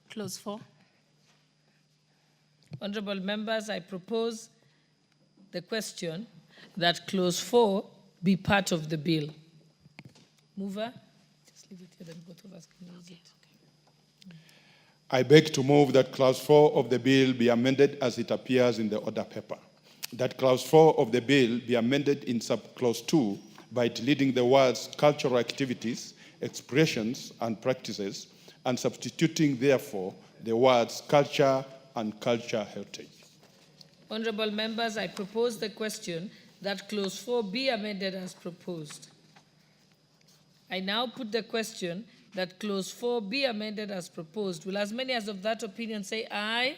Clause 4. Honorable members, I propose the question that clause 4 be part of the bill. Mover? Just leave it here, then both of us can use it. I beg to move that clause 4 of the bill be amended as it appears in the order paper. That clause 4 of the bill be amended in subclause 2 by deleting the words "cultural activities, expressions, and practices" and substituting, therefore, the words "culture and culture heritage." Honorable members, I propose the question that clause 4 be amended as proposed. I now put the question that clause 4 be amended as proposed. Will as many as of that opinion say aye? Aye.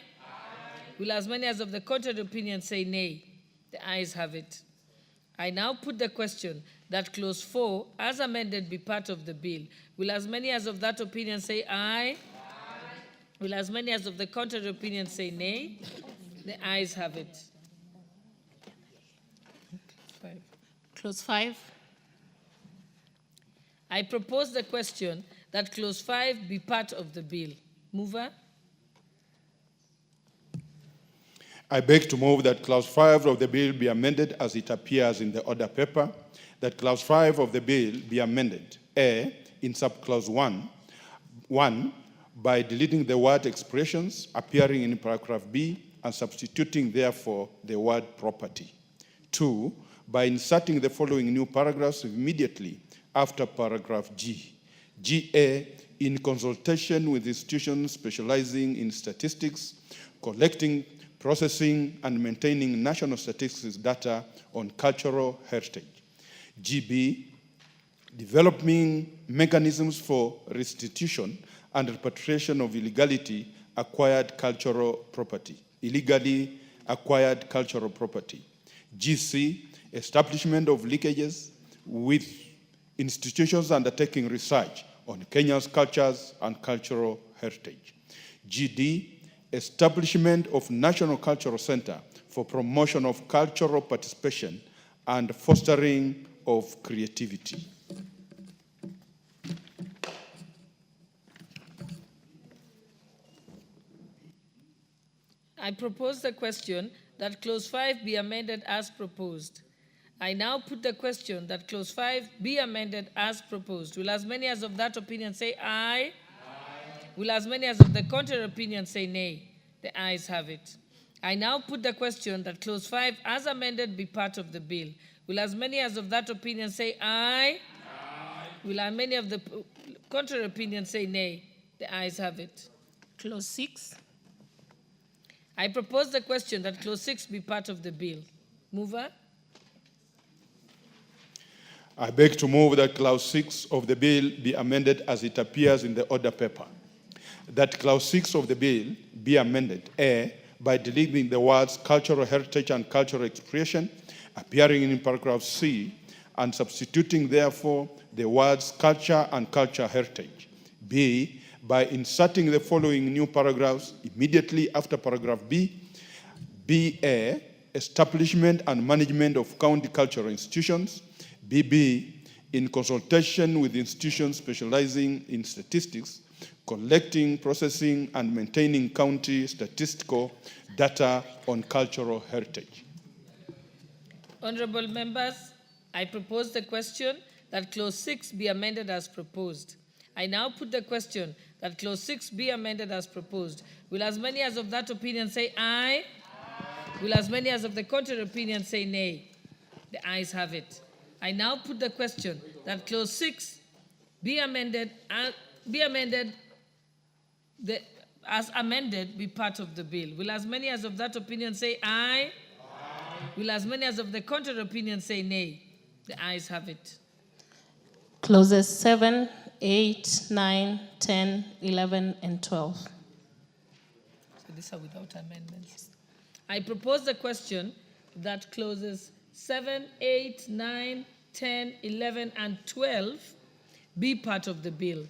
Will as many as of the contrary opinion say nay? The ayes have it. I now put the question that clause 4 as amended be part of the bill. Will as many as of that opinion say aye? Aye. Will as many as of the contrary opinion say nay? The ayes have it. Clause 5. I propose the question that clause 5 be part of the bill. Mover? I beg to move that clause 5 of the bill be amended as it appears in the order paper. That clause 5 of the bill be amended. A, in subclause 1, by deleting the word "expressions" appearing in paragraph B and substituting, therefore, the word "property." 2, by inserting the following new paragraphs immediately after paragraph G. GA, in consultation with institutions specializing in statistics, collecting, processing, and maintaining national statistics data on cultural heritage. GB, developing mechanisms for restitution and repatriation of illegally acquired cultural property. GC, establishment of linkages with institutions undertaking research on Kenya's cultures and cultural heritage. GD, establishment of National Cultural Center for promotion of cultural participation and fostering of creativity. I propose the question that clause 5 be amended as proposed. I now put the question that clause 5 be amended as proposed. Will as many as of that opinion say aye? Aye. Will as many as of the contrary opinion say nay? The ayes have it. I now put the question that clause 5 as amended be part of the bill. Will as many as of that opinion say aye? Aye. Will as many of the contrary opinion say nay? The ayes have it. Clause 6. I propose the question that clause 6 be part of the bill. Mover? I beg to move that clause 6 of the bill be amended as it appears in the order paper. That clause 6 of the bill be amended. A, by deleting the words cultural heritage and cultural expression appearing in paragraph C and substituting therefore the words culture and culture heritage. B, by inserting the following new paragraphs immediately after paragraph B. BA, establishment and management of county cultural institutions. BB, in consultation with institutions specializing in statistics, collecting, processing, and maintaining county statistical data on cultural heritage. Honorable members, I propose the question that clause 6 be amended as proposed. I now put the question that clause 6 be amended as proposed. Will as many as of that opinion say aye? Will as many as of the contrary opinion say nay? The ayes have it. I now put the question that clause 6 be amended as amended be part of the bill. Will as many as of that opinion say aye? Will as many as of the contrary opinion say nay? The ayes have it. Clauses 7, 8, 9, 10, 11, and 12. So these are without amendments. I propose the question that clauses 7, 8, 9, 10, 11, and 12 be part of the bill.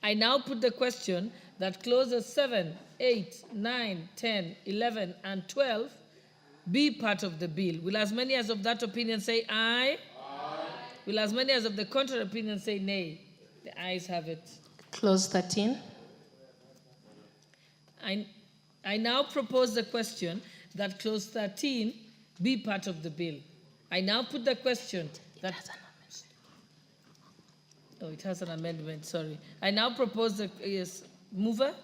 I now put the question that clauses 7, 8, 9, 10, 11, and 12 be part of the bill. Will as many as of that opinion say aye? Aye. Will as many as of the contrary opinion say nay? The ayes have it. Clause 13. I now propose the question that clause 13 be part of the bill. I now put the question that... it has an amendment, sorry. I now propose the... Yes, mover?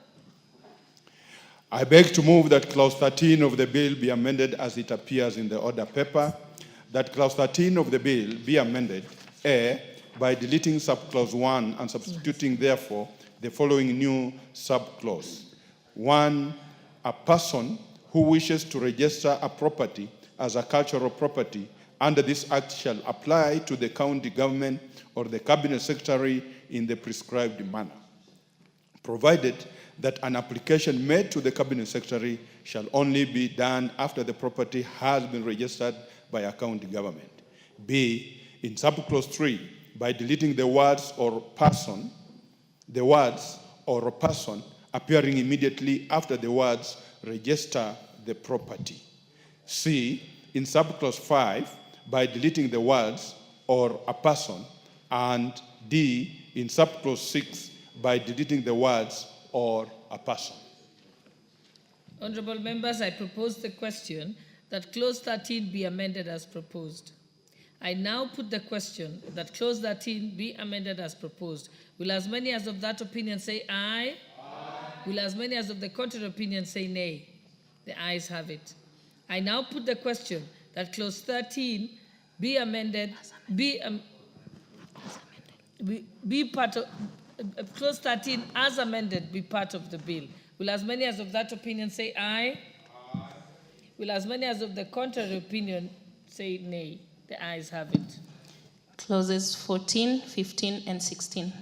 I beg to move that clause 13 of the bill be amended as it appears in the order paper. That clause 13 of the bill be amended, A, by deleting subclause 1 and substituting therefore the following new subclause. 1, a person who wishes to register a property as a cultural property under this act shall apply to the county government or the cabinet secretary in the prescribed manner, provided that an application made to the cabinet secretary shall only be done after the property has been registered by a county government. B, in subclause 3, by deleting the words or person appearing immediately after the words register the property. C, in subclause 5, by deleting the words or a person, and D, in subclause 6, by deleting the words or a person. Honorable members, I propose the question that clause 13 be amended as proposed. I now put the question that clause 13 be amended as proposed. Will as many as of that opinion say aye? Aye. Will as many as of the contrary opinion say nay? The ayes have it. I now put the question that clause 13 be amended, be part of, clause 13 as amended be part of the bill. Will as many as of that opinion say aye? Aye. Will as many as of the contrary opinion say nay? The ayes have it. Clauses 14, 15, and 16.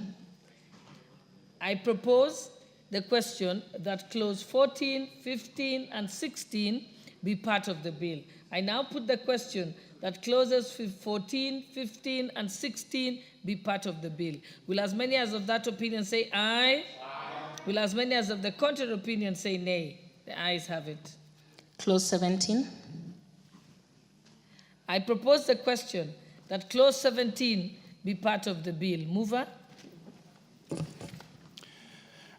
I propose the question that clause 14, 15, and 16 be part of the bill. I now put the question that clauses 14, 15, and 16 be part of the bill. Will as many as of that opinion say aye? Aye. Will as many as of the contrary opinion say nay? The ayes have it. Clause 17. I propose the question that clause 17 be part of the bill. Mover?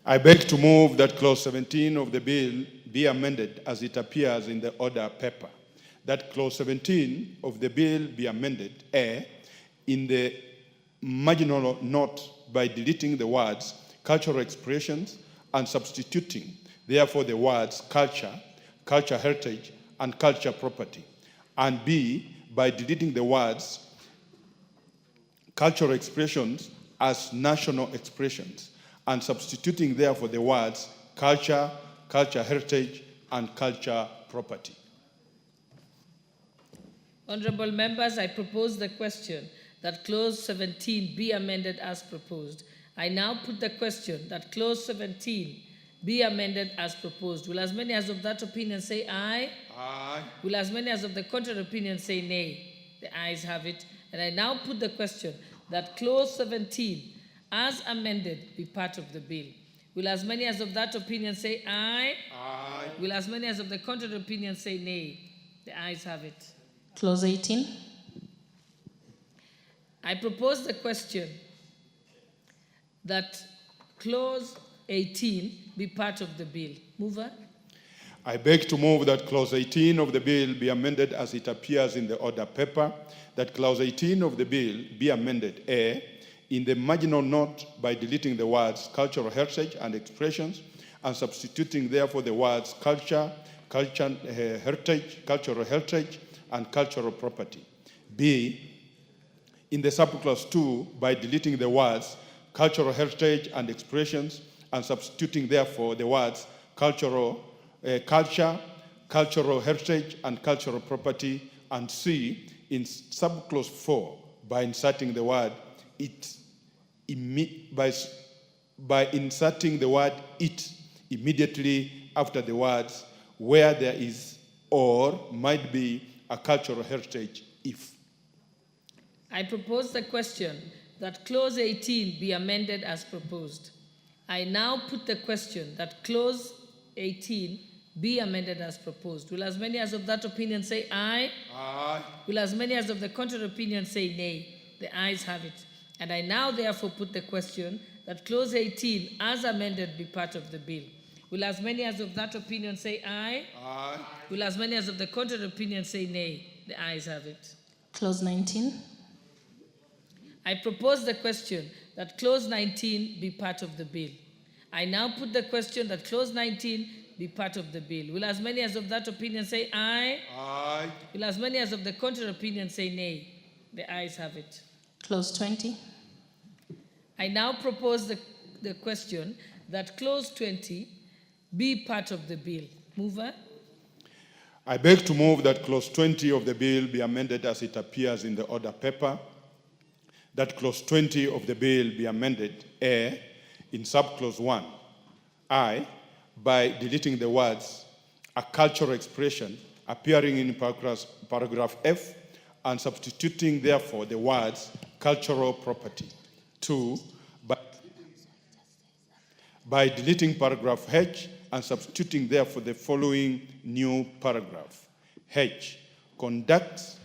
I beg to move that clause 17 of the bill be amended as it appears in the order paper. That clause 17 of the bill be amended, A, in the marginal note by deleting the words cultural expressions and substituting therefore the words culture, culture heritage, and culture property. And B, by deleting the words cultural expressions as national expressions and substituting therefore the words culture, culture heritage, and culture property. Honorable members, I propose the question that clause 17 be amended as proposed. I now put the question that clause 17 be amended as proposed? Will as many as of that opinion say aye? Aye. Will as many as of the contrary opinion say nay? The ayes have it. And I now put the question that clause 17, as amended, be part of the bill. Will as many as of that opinion say aye? Aye. Will as many as of the contrary opinion say nay? The ayes have it. Clause 18. I propose the question that clause 18 be part of the bill. Mover? I beg to move that clause 18 of the bill be amended as it appears in the order paper, that clause 18 of the bill be amended A, in the marginal note by deleting the words cultural heritage and expressions and substituting therefore the words culture, heritage, cultural heritage, and cultural property. B, in the subclause 2 by deleting the words cultural heritage and expressions and substituting therefore the words culture, cultural heritage, and cultural property. And C, in subclause 4 by inserting the word it, by inserting the word it immediately after the words where there is or might be a cultural heritage if. I propose the question that clause 18 be amended as proposed. I now put the question that clause 18 be amended as proposed. Will as many as of that opinion say aye? Aye. Will as many as of the contrary opinion say nay? The ayes have it. And I now therefore put the question that clause 18 as amended be part of the bill. Will as many as of that opinion say aye? Aye. Will as many as of the contrary opinion say nay? The ayes have it. Clause 19. I propose the question that clause 19 be part of the bill. I now put the question that clause 19 be part of the bill. Will as many as of that opinion say aye? Aye. Will as many as of the contrary opinion say nay? The ayes have it. Clause 20. I now propose the question that clause 20 be part of the bill. Mover? I beg to move that clause 20 of the bill be amended as it appears in the order paper, that clause 20 of the bill be amended A, in subclause 1, I, by deleting the words a cultural expression appearing in paragraph F and substituting therefore the words cultural property. 2, by deleting paragraph H and substituting therefore the following new paragraph. H, conducts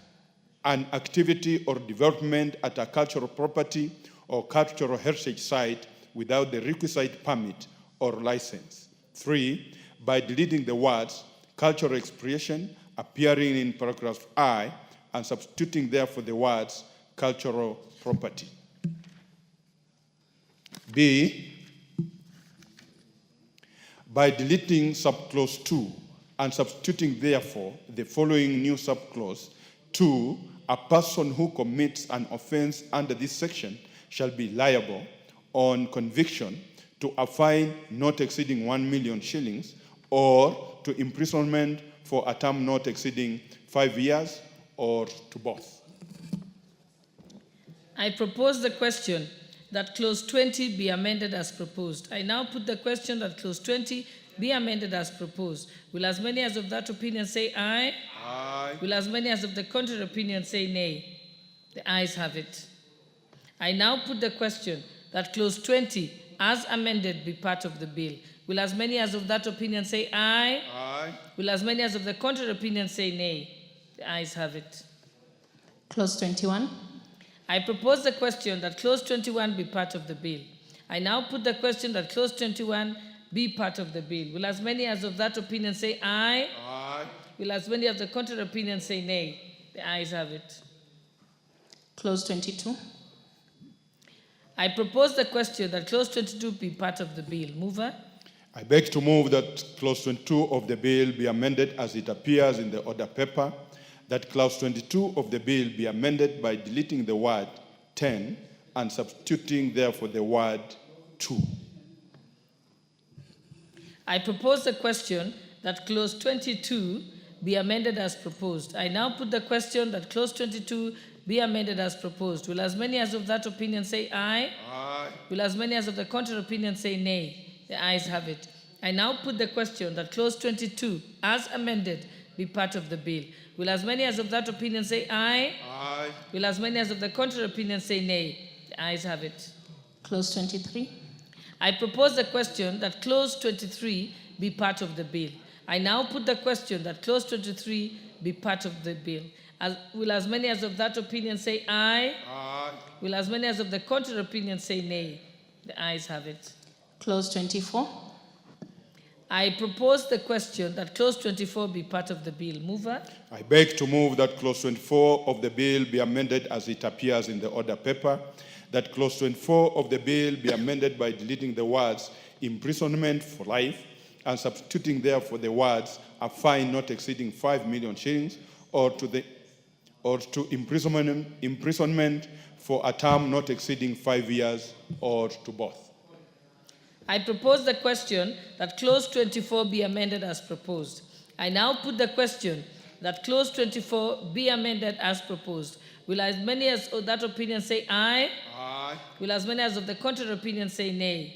an activity or development at a cultural property or cultural heritage site without the requisite permit or license. 3, by deleting the words cultural expression appearing in paragraph I and substituting therefore the words cultural property. B, by deleting subclause 2 and substituting therefore the following new subclause. 2, a person who commits an offense under this section shall be liable on conviction to a fine not exceeding 1 million shillings or to imprisonment for a term not exceeding 5 years or to both. I propose the question that clause 20 be amended as proposed. I now put the question that clause 20 be amended as proposed. Will as many as of that opinion say aye? Aye. Will as many as of the contrary opinion say nay? The ayes have it. I now put the question that clause 20 as amended be part of the bill. Will as many as of that opinion say aye? Aye. Will as many as of the contrary opinion say nay? The ayes have it. Clause 21. I propose the question that clause 21 be part of the bill. I now put the question that clause 21 be part of the bill. Will as many as of that opinion say aye? Aye. Will as many of the contrary opinion say nay? The ayes have it. Clause 22. I propose the question that clause 22 be part of the bill. Mover? I beg to move that clause 22 of the bill be amended as it appears in the order paper, that clause 22 of the bill be amended by deleting the word 10 and substituting therefore the word 2. I propose the question that clause 22 be amended as proposed. I now put the question that clause 22 be amended as proposed. Will as many as of that opinion say aye? Aye. Will as many as of the contrary opinion say nay? The ayes have it. I now put the question that clause 22, as amended, be part of the bill. Will as many as of that opinion say aye? Aye. Will as many as of the contrary opinion say nay? The ayes have it. Clause 23. I propose the question that clause 23 be part of the bill. I now put the question that clause 23 be part of the bill. Will as many as of that opinion say aye? Aye. Will as many as of the contrary opinion say nay? The ayes have it. Clause 24. I propose the question that clause 24 be part of the bill. Mover? I beg to move that clause 24 of the bill be amended as it appears in the order paper, that clause 24 of the bill be amended by deleting the words imprisonment for life and substituting therefore the words a fine not exceeding 5 million shillings or to imprisonment for a term not exceeding 5 years or to both. I propose the question that clause 24 be amended as proposed. I now put the question that clause 24 be amended as proposed. Will as many as of that opinion say aye? Aye. Will as many as of the contrary opinion say nay?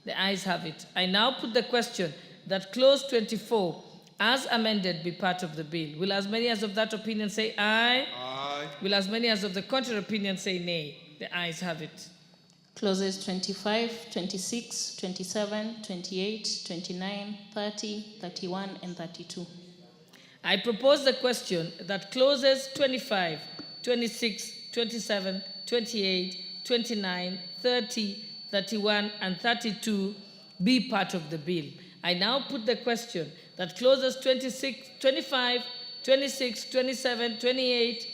The ayes have it. I now put the question that clause 24 as amended be part of the bill. Will as many as of that opinion say aye? Aye. Will as many as of the contrary opinion say nay? The ayes have it. Clauses 25, 26, 27, 28, 29, 30, 31, and 32. I propose the question that clauses 25, 26, 27, 28, 29, 30, 31, and 32 be part of the bill. I now put the question that clauses 25, 26, 27, 28,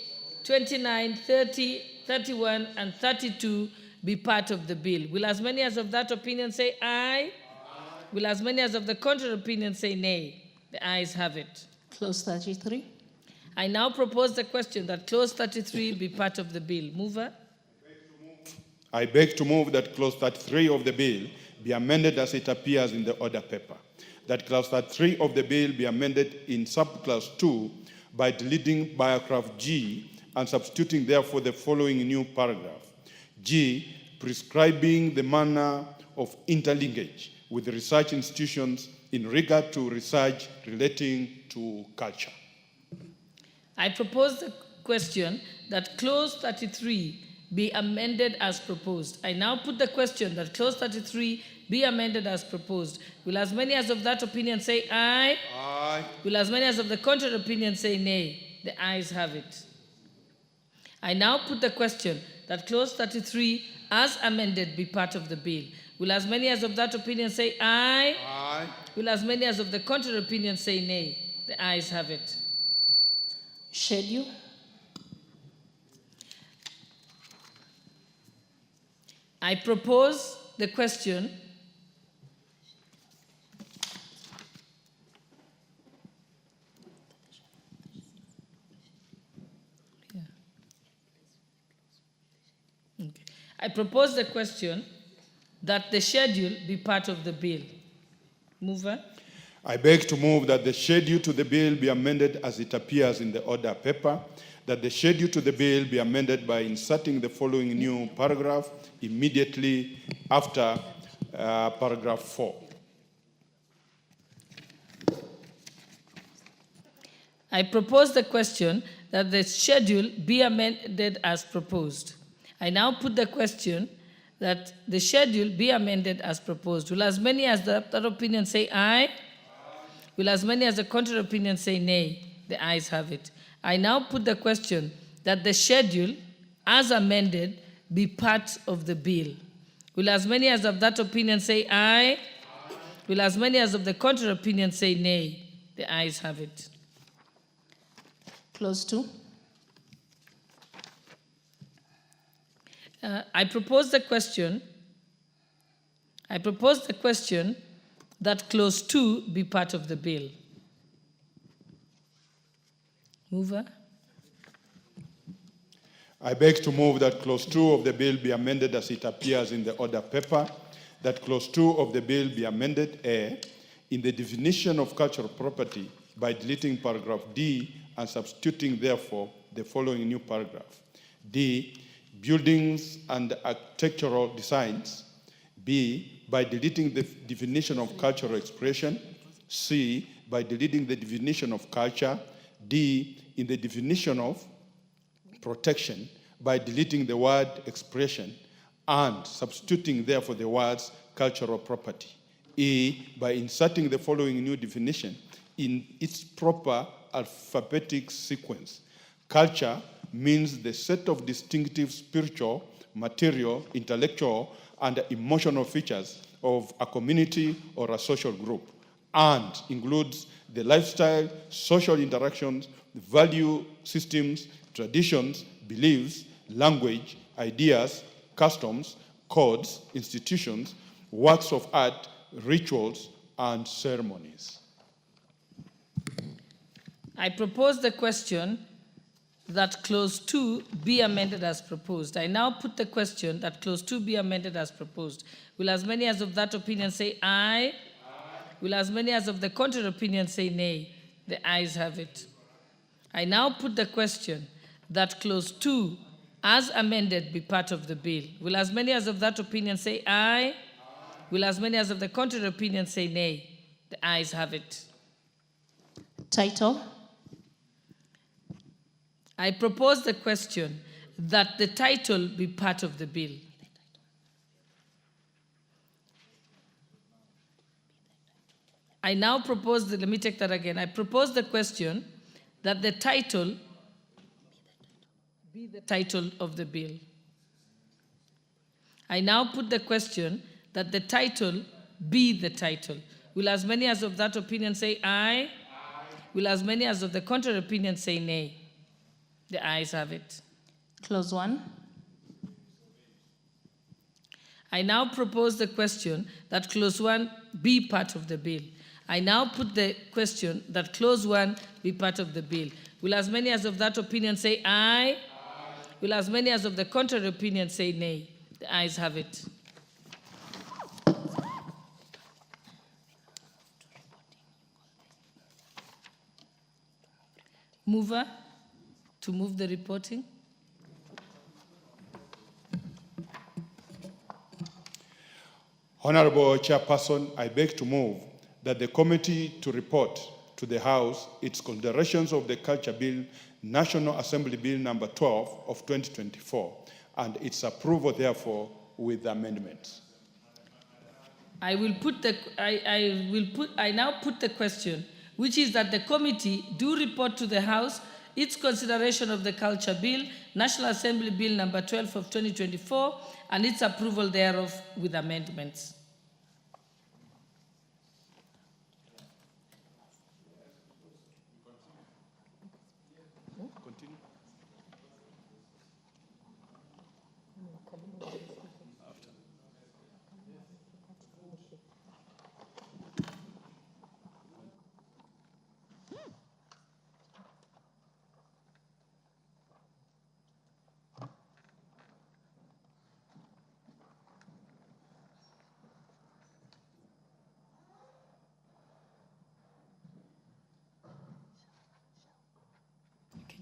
29, 30, 31, and 32 be part of the bill. Will as many as of that opinion say aye? Aye. Will as many as of the contrary opinion say nay? The ayes have it. Clause 33. I now propose the question that clause 33 be part of the bill. Mover? I beg to move that clause 33 of the bill be amended as it appears in the order paper. That clause 33 of the bill be amended in subclause 2 by deleting paragraph G and substituting therefore the following new paragraph. G, prescribing the manner of interlinkage with research institutions in regard to research relating to culture. I propose the question that clause 33 be amended as proposed. I now put the question that clause 33 be amended as proposed. Will as many as of that opinion say aye? Aye. Will as many as of the contrary opinion say nay? The ayes have it. I now put the question that clause 33 as amended be part of the bill. Will as many as of that opinion say aye? Aye. Will as many as of the contrary opinion say nay? The ayes have it. Schedule. I propose the question I propose the question that the schedule be part of the bill. Mover? I beg to move that the schedule to the bill be amended as it appears in the order paper, that the schedule to the bill be amended by inserting the following new paragraph immediately after paragraph 4. I propose the question that the schedule be amended as proposed. I now put the question that the schedule be amended as proposed. Will as many as that opinion say aye? Will as many as the contrary opinion say nay? The ayes have it. I now put the question that the schedule as amended be part of the bill. Will as many as of that opinion say aye? Will as many as of the contrary opinion say nay? The ayes have it. Clause 2. I propose the question that clause 2 be part of the bill. Mover? I beg to move that clause 2 of the bill be amended as it appears in the order paper, that clause 2 of the bill be amended in the definition of cultural property by deleting paragraph D and substituting therefore the following new paragraph. D, buildings and architectural designs. B, by deleting the definition of cultural expression. C, by deleting the definition of culture. D, in the definition of protection, by deleting the word expression and substituting therefore the words cultural property. E, by inserting the following new definition in its proper alphabetic sequence. Culture means the set of distinctive spiritual, material, intellectual, and emotional features of a community or a social group, and includes the lifestyle, social interactions, value systems, traditions, beliefs, language, ideas, customs, codes, institutions, works of art, rituals, and ceremonies. I propose the question that clause 2 be amended as proposed. I now put the question that clause 2 be amended as proposed. Will as many as of that opinion say aye? Aye. Will as many as of the contrary opinion say nay? The ayes have it. I now put the question that clause 2 as amended be part of the bill. Will as many as of that opinion say aye? Aye. Will as many as of the contrary opinion say nay? The ayes have it. Title. I propose the question that the title be part of the bill. I now propose, let me take that again. I propose the question that the title be the title of the bill. I now put the question that the title be the title. Will as many as of that opinion say aye? Aye. Will as many as of the contrary opinion say nay? The ayes have it. Clause 1. I now propose the question that clause 1 be part of the bill. I now put the question that clause 1 be part of the bill. Will as many as of that opinion say aye? Aye. Will as many as of the contrary opinion say nay? The ayes have it. Mover to move the reporting. Honorable Chairperson, I beg to move that the committee to report to the House its considerations of the Culture Bill, National Assembly Bill number 12 of 2024, and its approval therefore with amendments. I now put the question, which is that the committee do report to the House its consideration of the Culture Bill, National Assembly Bill number 12 of 2024, and its approval thereof with amendments.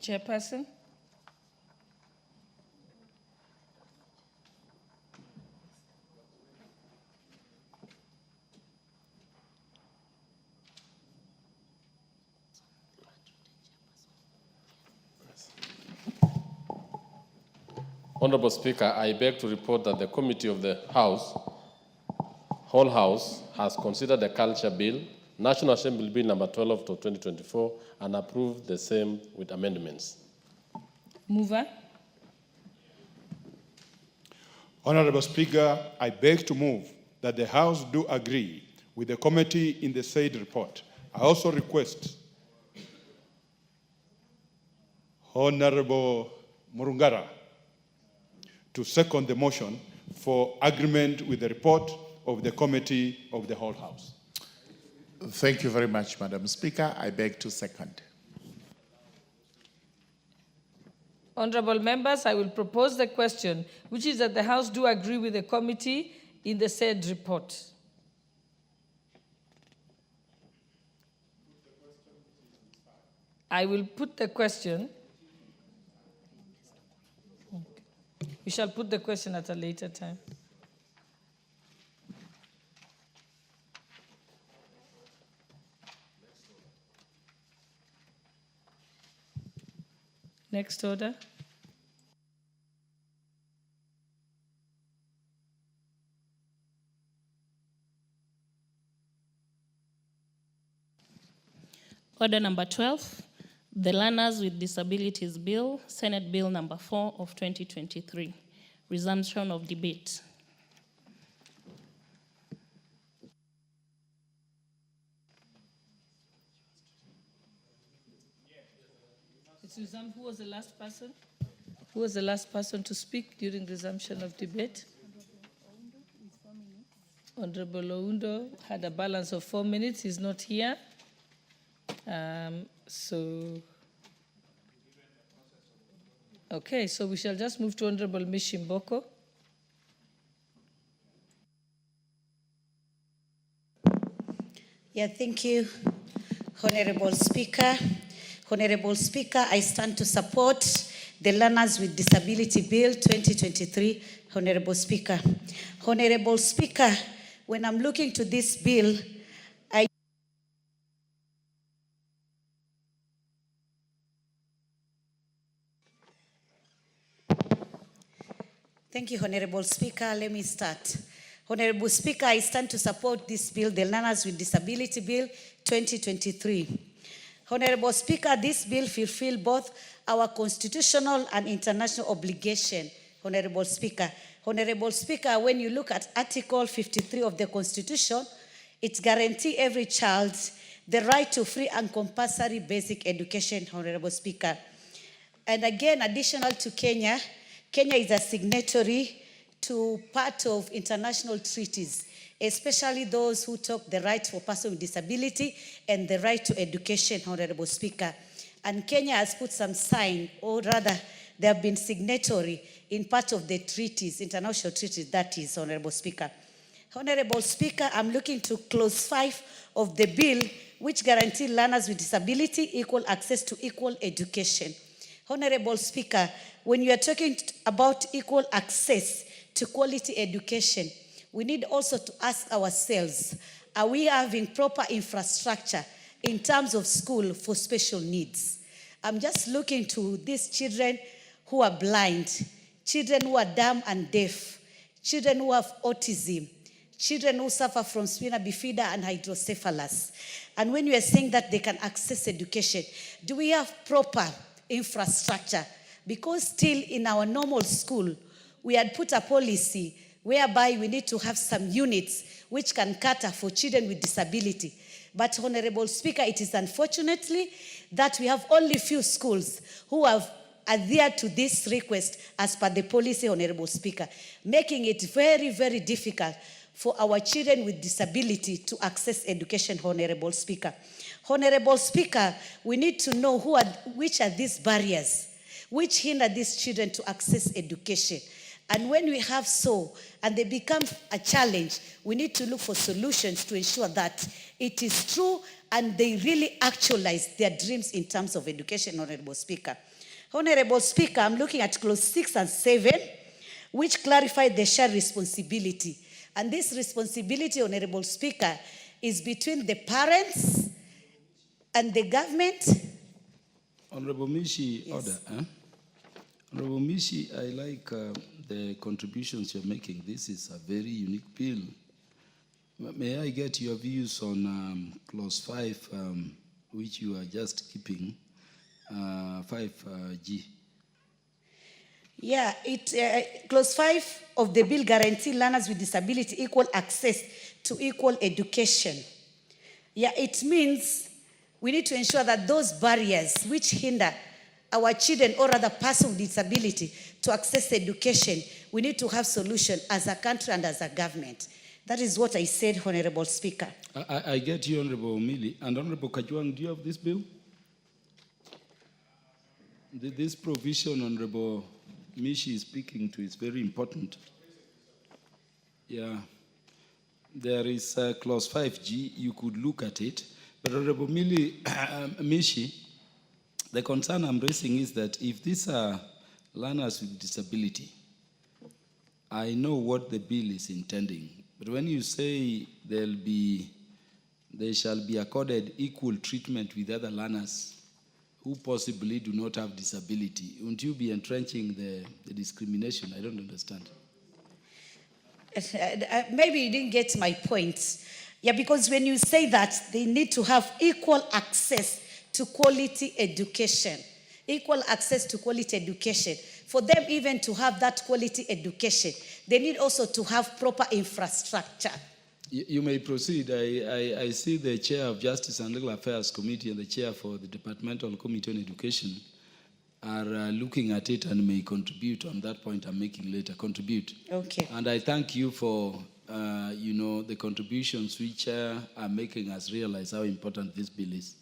Chairperson? Honorable Speaker, I beg to report that the committee of the House, whole House, has considered the Culture Bill, National Assembly Bill number 12 of 2024, and approved the same with amendments. Mover. Honorable Speaker, I beg to move that the House do agree with the committee in the said report. I also request Honorable Murungara to second the motion for agreement with the report of the committee of the whole House. Thank you very much, Madam Speaker. I beg to second. Honorable members, I will propose the question, which is that the House do agree with the committee in the said report. I will put the question. We shall put the question at a later time. Next order. Order number 12, the Learners with Disabilities Bill, Senate Bill number 4 of 2023. Resumption of debate. Who was the last person? Who was the last person to speak during resumption of debate? Honorable Oundo had a balance of 4 minutes. He's not here. Okay, so we shall just move to Honorable Mishimboko. Yeah, thank you, Honorable Speaker. Honorable Speaker, I stand to support the Learners with Disability Bill 2023. Honorable Speaker. Honorable Speaker, when I'm looking to this bill, Thank you, Honorable Speaker. Let me start. Honorable Speaker, I stand to support this bill, the Learners with Disability Bill 2023. Honorable Speaker, this bill fulfills both our constitutional and international obligation. Honorable Speaker. Honorable Speaker, when you look at Article 53 of the Constitution, it guarantees every child the right to free and compulsory basic education, Honorable Speaker. And again, additional to Kenya, Kenya is a signatory to part of international treaties, especially those who talk the right for persons with disability and the right to education, Honorable Speaker. And Kenya has put some sign, or rather, they have been signatory in part of the treaties, international treaties, that is, Honorable Speaker. Honorable Speaker, I'm looking to clause 5 of the bill, which guarantees learners with disability equal access to equal education. Honorable Speaker, when you are talking about equal access to quality education, we need also to ask ourselves, are we having proper infrastructure in terms of school for special needs? I'm just looking to these children who are blind, children who are dumb and deaf, children who have autism, children who suffer from spina bifida and hydrocephalus. And when you are saying that they can access education, do we have proper infrastructure? Because still in our normal school, we had put a policy whereby we need to have some units which can cater for children with disability. But Honorable Speaker, it is unfortunately that we have only few schools who have adhered to this request as per the policy, Honorable Speaker, making it very, very difficult for our children with disability to access education, Honorable Speaker. Honorable Speaker, we need to know which are these barriers which hinder these children to access education. And when we have so, and they become a challenge, we need to look for solutions to ensure that it is true and they really actualize their dreams in terms of education, Honorable Speaker. Honorable Speaker, I'm looking at clause 6 and 7, which clarify the shared responsibility. And this responsibility, Honorable Speaker, is between the parents and the government. Honorable Mishi, yes. Order. Honorable Mishi, I like the contributions you're making. This is a very unique bill. May I get your views on clause 5, which you are just keeping, 5G? Yeah, clause 5 of the bill guarantees learners with disability equal access to equal education. Yeah, it means we need to ensure that those barriers which hinder our children or other person with disability to access education, we need to have solution as a country and as a government. That is what I said, Honorable Speaker. I get you, Honorable Mili. And Honorable Kajwang, do you have this bill? This provision, Honorable Mishi is speaking to, is very important. Yeah. There is clause 5G. You could look at it. But Honorable Mishi, the concern I'm raising is that if these are learners with disability, I know what the bill is intending. But when you say they shall be accorded equal treatment with other learners who possibly do not have disability. Won't you be entrenching the discrimination? I don't understand. Maybe you didn't get my point. Yeah, because when you say that, they need to have equal access to quality education. Equal access to quality education. For them even to have that quality education, they need also to have proper infrastructure. You may proceed. I see the chair of Justice and Legal Affairs Committee and the chair for the Departmental Committee on Education are looking at it and may contribute on that point I'm making later. Contribute. Okay. And I thank you for, the contributions which are making us realize how important this bill is.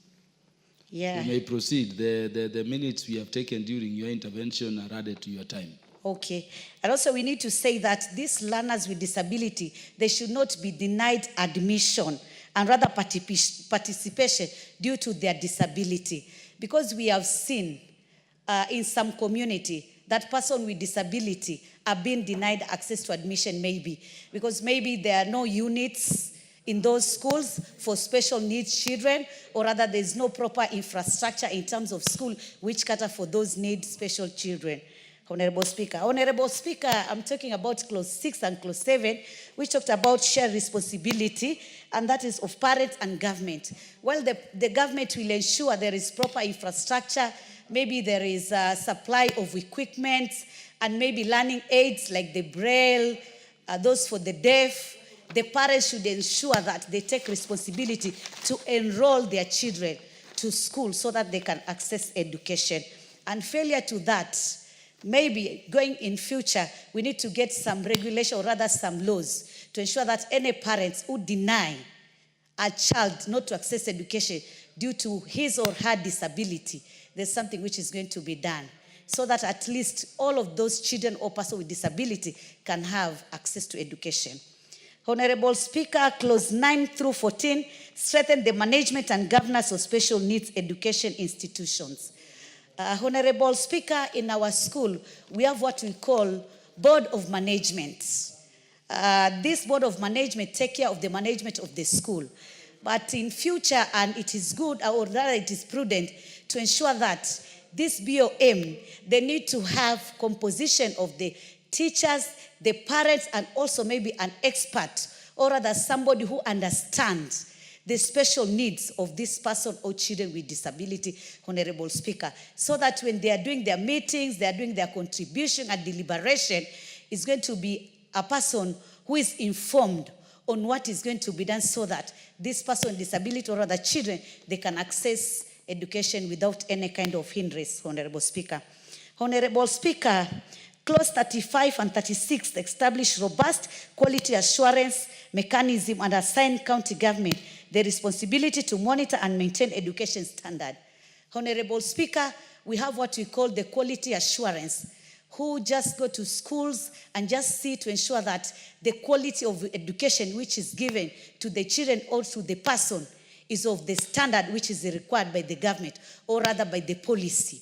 Yeah. You may proceed. The minutes we have taken during your intervention are added to your time. Okay. And also we need to say that these learners with disability, they should not be denied admission and rather participation due to their disability. Because we have seen in some community that person with disability are being denied access to admission maybe. Because maybe there are no units in those schools for special needs children, or rather there's no proper infrastructure in terms of school which cater for those needs special children. Honorable Speaker, I'm talking about clause 6 and clause 7, which talked about shared responsibility, and that is of parents and government. Well, the government will ensure there is proper infrastructure, maybe there is a supply of equipment, and maybe learning aids like the Braille, those for the deaf. The parents should ensure that they take responsibility to enroll their children to school so that they can access education. And failure to that, maybe going in future, we need to get some regulation or rather some laws to ensure that any parents who deny a child not to access education due to his or her disability, there's something which is going to be done so that at least all of those children or persons with disability can have access to education. Honorable Speaker, clause 9 through 14 strengthen the management and governance of special needs education institutions. Honorable Speaker, in our school, we have what we call Board of Management. This Board of Management take care of the management of the school. But in future, and it is good, or rather it is prudent, to ensure that this BOM, they need to have composition of the teachers, the parents, and also maybe an expert, or rather somebody who understands the special needs of this person or children with disability, Honorable Speaker, so that when they are doing their meetings, they are doing their contribution and deliberation, it's going to be a person who is informed on what is going to be done so that this person with disability or other children, they can access education without any kind of hindrance, Honorable Speaker. Honorable Speaker, Clause 35 and 36 establish robust quality assurance mechanism and assign county government the responsibility to monitor and maintain education standard. Honorable Speaker, we have what we call the quality assurance, who just go to schools and just see to ensure that the quality of education which is given to the children or to the person is of the standard which is required by the government or rather by the policy.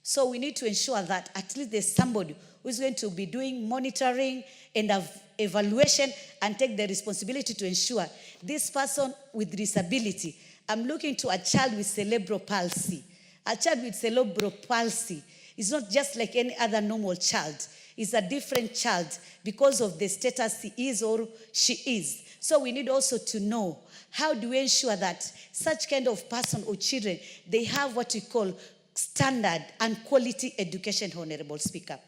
So we need to ensure that at least there's somebody who is going to be doing monitoring and evaluation and take the responsibility to ensure this person with disability. I'm looking to a child with cerebral palsy. A child with cerebral palsy is not just like any other normal child. It's a different child because of the status he is or she is. So we need also to know how do we ensure that such kind of person or children, they have what we call standard and quality education, Honorable Speaker.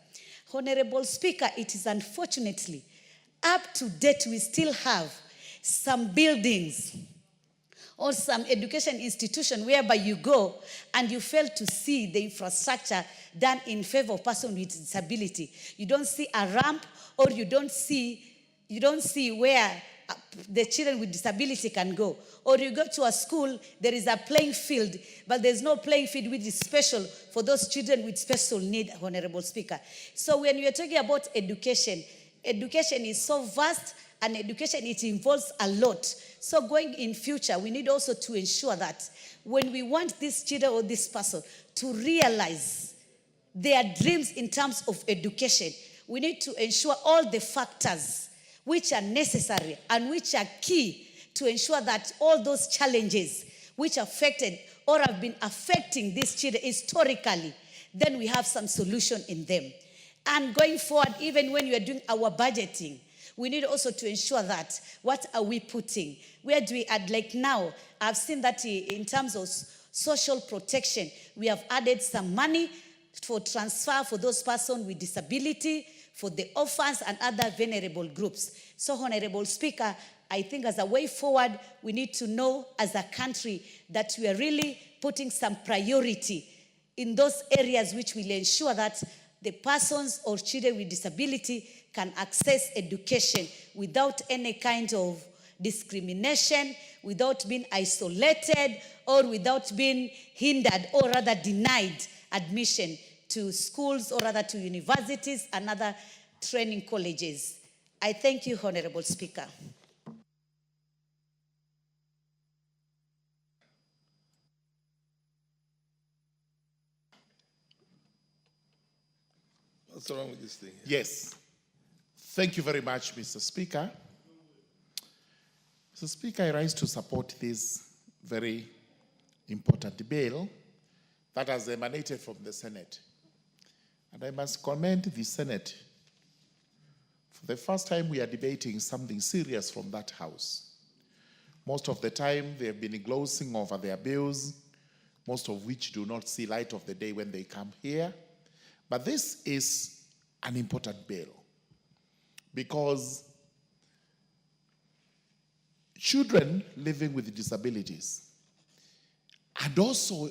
Honorable Speaker, it is unfortunately up to date we still have some buildings or some education institution whereby you go and you fail to see the infrastructure done in favor of persons with disability. You don't see a ramp or you don't see where the children with disability can go. Or you go to a school, there is a playing field, but there's no playing field which is special for those children with special need, Honorable Speaker. So when we are talking about education, education is so vast and education, it involves a lot. So going in future, we need also to ensure that when we want this children or this person to realize their dreams in terms of education, we need to ensure all the factors which are necessary and which are key to ensure that all those challenges which affected or have been affecting these children historically, then we have some solution in them. And going forward, even when we are doing our budgeting, we need also to ensure that what are we putting? Where do we add? Like now, I've seen that in terms of social protection, we have added some money for transfer for those persons with disability, for the orphans and other vulnerable groups. So, Honorable Speaker, I think as a way forward, we need to know as a country that we are really putting some priority in those areas which will ensure that the persons or children with disability can access education without any kind of discrimination, without being isolated, or without being hindered or rather denied admission to schools or rather to universities and other training colleges. I thank you, Honorable Speaker. What's wrong with this thing? Yes. Thank you very much, Mr. Speaker. Mr. Speaker, I rise to support this very important bill that has emanated from the Senate. And I must commend the Senate. For the first time, we are debating something serious from that House. Most of the time, they have been glossing over their bills, most of which do not see light of the day when they come here. But this is an important bill because children living with disabilities and also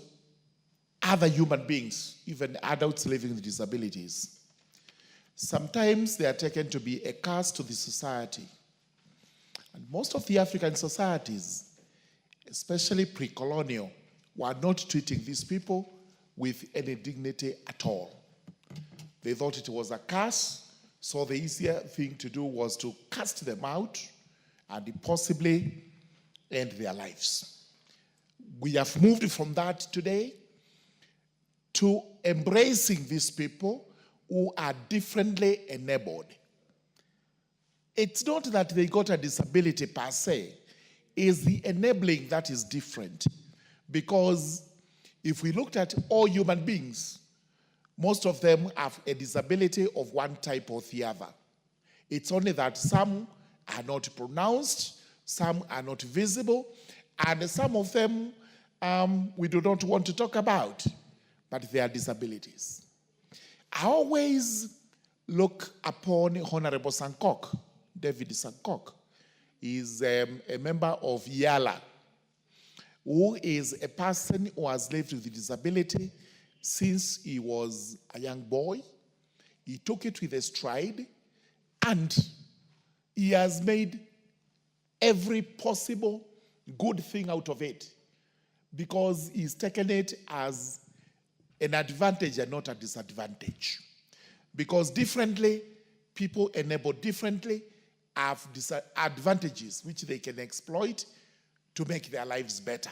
other human beings, even adults living with disabilities, sometimes they are taken to be a curse to the society. And most of the African societies, especially pre-colonial, were not treating these people with any dignity at all. They thought it was a curse, so the easier thing to do was to cast them out and possibly end their lives. We have moved from that today to embracing these people who are differently enabled. It's not that they got a disability per se, it's the enabling that is different. Because if we looked at all human beings, most of them have a disability of one type or the other. It's only that some are not pronounced, some are not visible, and some of them we do not want to talk about, but they are disabilities. I always look upon Honorable Sankok, David Sankok. He is a member of YALA, who is a person who has lived with a disability since he was a young boy. He took it with a stride, and he has made every possible good thing out of it because he's taken it as an advantage and not a disadvantage. Because differently, people enabled differently have disadvantages which they can exploit to make their lives better.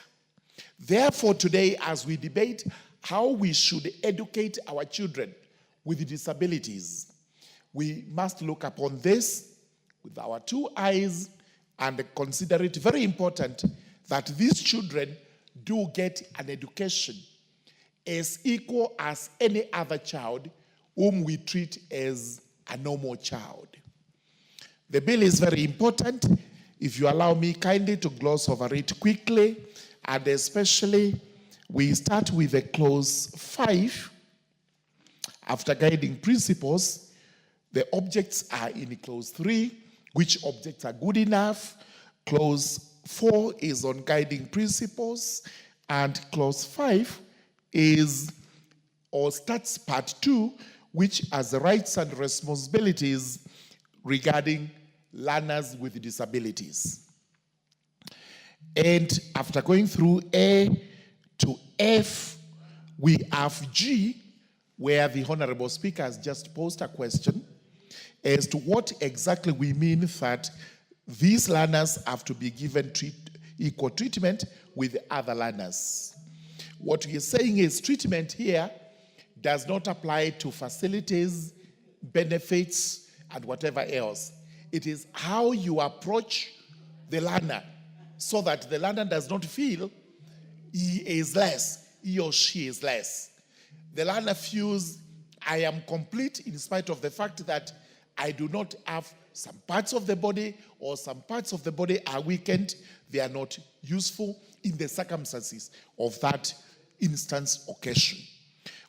Therefore, today, as we debate how we should educate our children with disabilities, we must look upon this with our two eyes and consider it very important that these children do get an education as equal as any other child whom we treat as a normal child. The bill is very important. If you allow me kindly to gloss over it quickly, and especially we start with a clause 5. After guiding principles, the objects are in clause 3, which objects are good enough. Clause 4 is on guiding principles, and clause 5 is or starts part 2, which has the rights and responsibilities regarding learners with disabilities. And after going through A to F, we have G, where the Honorable Speaker has just posed a question as to what exactly we mean that these learners have to be given equal treatment with other learners. What we are saying is treatment here does not apply to facilities, benefits, and whatever else. It is how you approach the learner so that the learner does not feel he is less, he or she is less. The learner feels, I am complete in spite of the fact that I do not have some parts of the body, or some parts of the body are weakened. They are not useful in the circumstances of that instance occasion.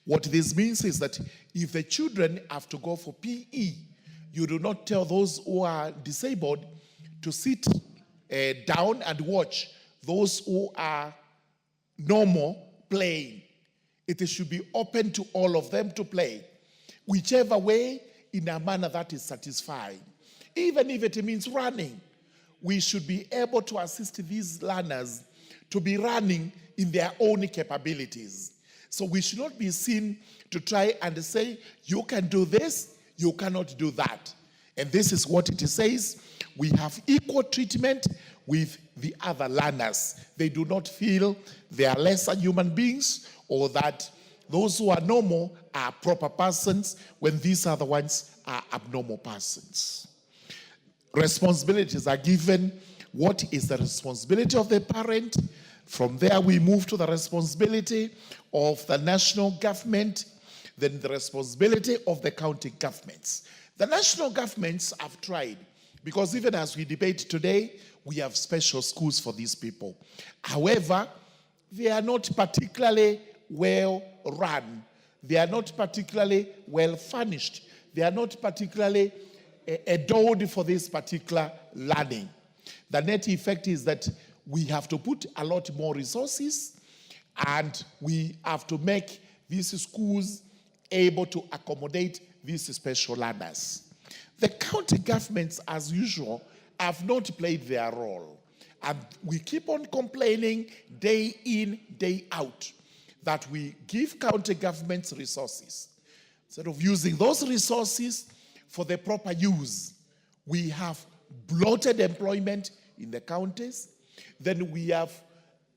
What this means is that if the children have to go for PE, you do not tell those who are disabled to sit down and watch those who are normal playing. It should be open to all of them to play, whichever way, in a manner that is satisfying. Even if it means running, we should be able to assist these learners to be running in their own capabilities. So we should not be seen to try and say, you can do this, you cannot do that. And this is what it says. We have equal treatment with the other learners. They do not feel they are lesser human beings, or that those who are normal are proper persons when these other ones are abnormal persons. Responsibilities are given. What is the responsibility of the parent? From there, we move to the responsibility of the national government, then the responsibility of the county governments. The national governments have tried, because even as we debate today, we have special schools for these people. However, they are not particularly well run. They are not particularly well furnished. They are not particularly adored for this particular learning. The net effect is that we have to put a lot more resources, and we have to make these schools able to accommodate these special learners. The county governments, as usual, have not played their role. And we keep on complaining day in, day out that we give county governments resources. Instead of using those resources for the proper use, we have bloated employment in the counties. Then we have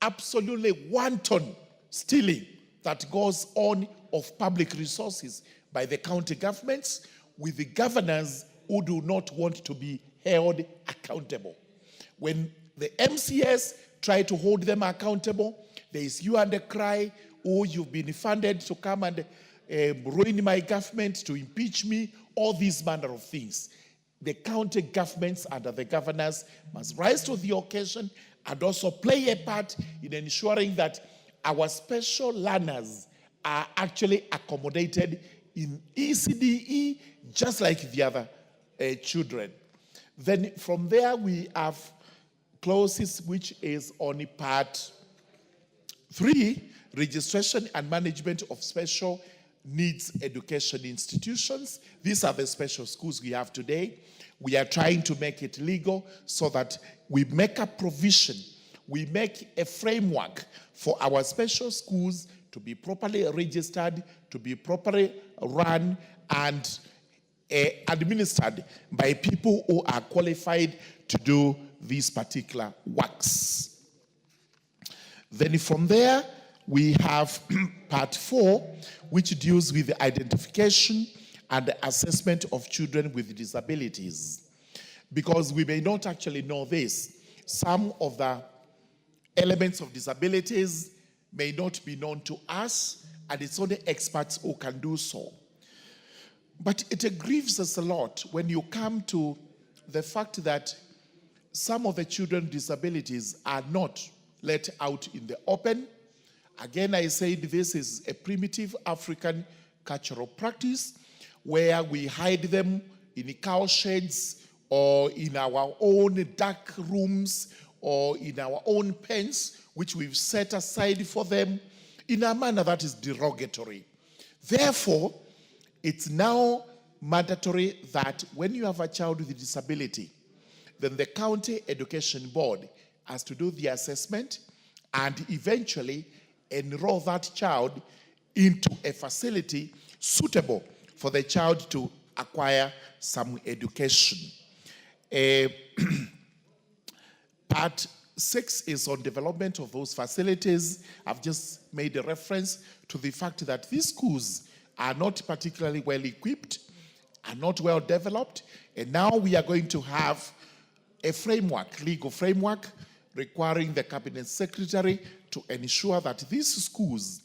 absolutely wanton stealing that goes on of public resources by the county governments, with the governors who do not want to be held accountable. When the MCS try to hold them accountable, there is hue and a cry, oh, you've been funded to come and ruin my government, to impeach me, all these manner of things. The county governments under the governors must rise to the occasion and also play a part in ensuring that our special learners are actually accommodated in ECDE just like the other children. Then from there we have clauses which is on part 3, registration and management of special needs education institutions. These are the special schools we have today. We are trying to make it legal so that we make a provision, we make a framework for our special schools to be properly registered, to be properly run and administered by people who are qualified to do these particular works. Then from there, we have part 4, which deals with the identification and the assessment of children with disabilities. Because we may not actually know this, some of the elements of disabilities may not be known to us, and it's only experts who can do so. But it grieves us a lot when you come to the fact that some of the children's disabilities are not let out in the open. Again, I said this is a primitive African cultural practice where we hide them in cow sheds or in our own dark rooms or in our own pens, which we've set aside for them in a manner that is derogatory. Therefore, it's now mandatory that when you have a child with a disability, then the county education board has to do the assessment and eventually enroll that child into a facility suitable for the child to acquire some education. Part 6 is on development of those facilities. I've just made a reference to the fact that these schools are not particularly well equipped, are not well developed, and now we are going to have a framework, legal framework, requiring the cabinet secretary to ensure that these schools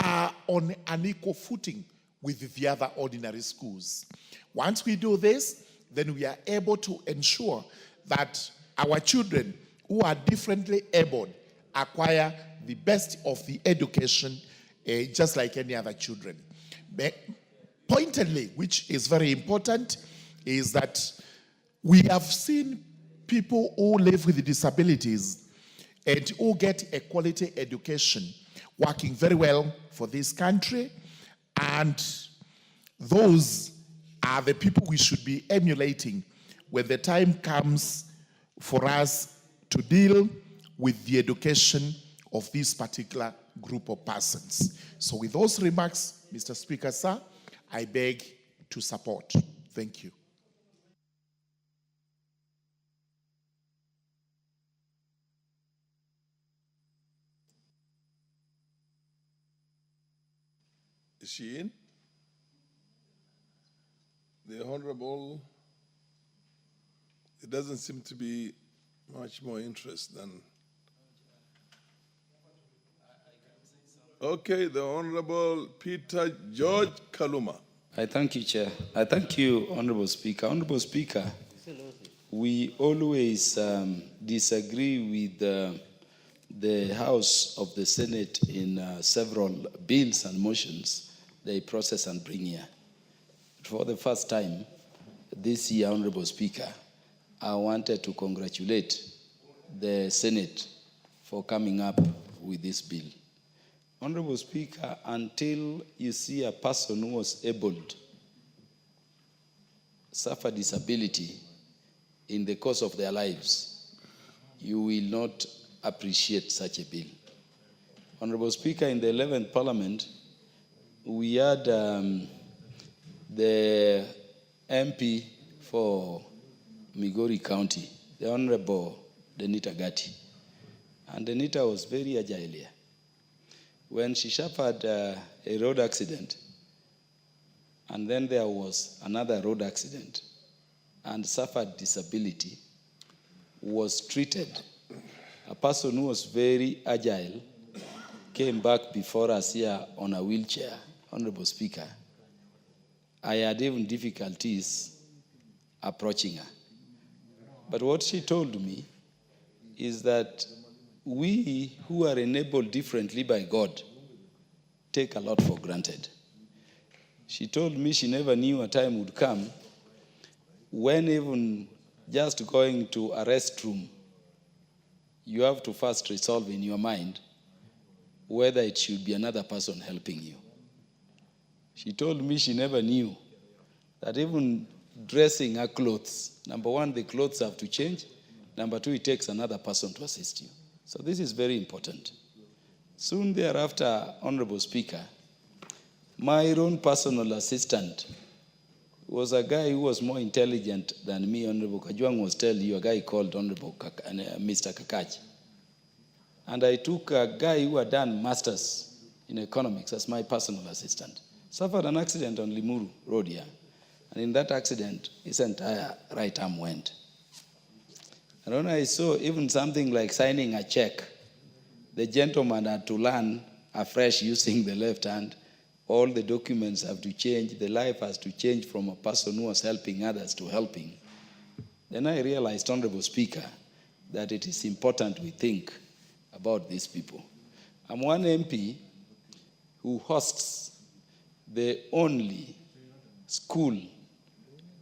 are on an equal footing with the other ordinary schools. Once we do this, then we are able to ensure that our children who are differently abled acquire the best of the education just like any other children. Pointedly, which is very important, is that we have seen people who live with disabilities and who get a quality education working very well for this country, and those are the people we should be emulating when the time comes for us to deal with the education of this particular group of persons. So with those remarks, Mr. Speaker, sir, I beg to support. Thank you. Is she in? The Honorable, it doesn't seem to be much more interest than. Okay, the Honorable Peter George Kaluma. I thank you, Chair. I thank you, Honorable Speaker. Honorable Speaker, we always disagree with the House of the Senate in several bills and motions they process and bring here. For the first time this year, Honorable Speaker, I wanted to congratulate the Senate for coming up with this bill. Honorable Speaker, until you see a person who was able to suffer disability in the course of their lives, you will not appreciate such a bill. Honorable Speaker, in the 11th Parliament, we had the MP for Migori County, the Honorable Denita Gatti. And Denita was very agile here. When she suffered a road accident, and then there was another road accident, and suffered disability, was treated. A person who was very agile came back before us here on a wheelchair, Honorable Speaker. I had even difficulties approaching her. But what she told me is that we who are enabled differently by God take a lot for granted. She told me she never knew a time would come when even just going to a restroom, you have to first resolve in your mind whether it should be another person helping you. She told me she never knew that even dressing her clothes, number one, the clothes have to change. Number two, it takes another person to assist you. So this is very important. Soon thereafter, Honorable Speaker, my own personal assistant was a guy who was more intelligent than me. Honorable Kajwang was telling you, a guy called Honorable Mr. Kakaji. And I took a guy who had done masters in economics as my personal assistant. Suffered an accident on Limuru Road here. And in that accident, his entire right arm went. And when I saw even something like signing a check, the gentleman had to learn afresh using the left hand. All the documents have to change. The life has to change from a person who was helping others to helping. Then I realized, Honorable Speaker, that it is important we think about these people. I'm one MP who hosts the only school,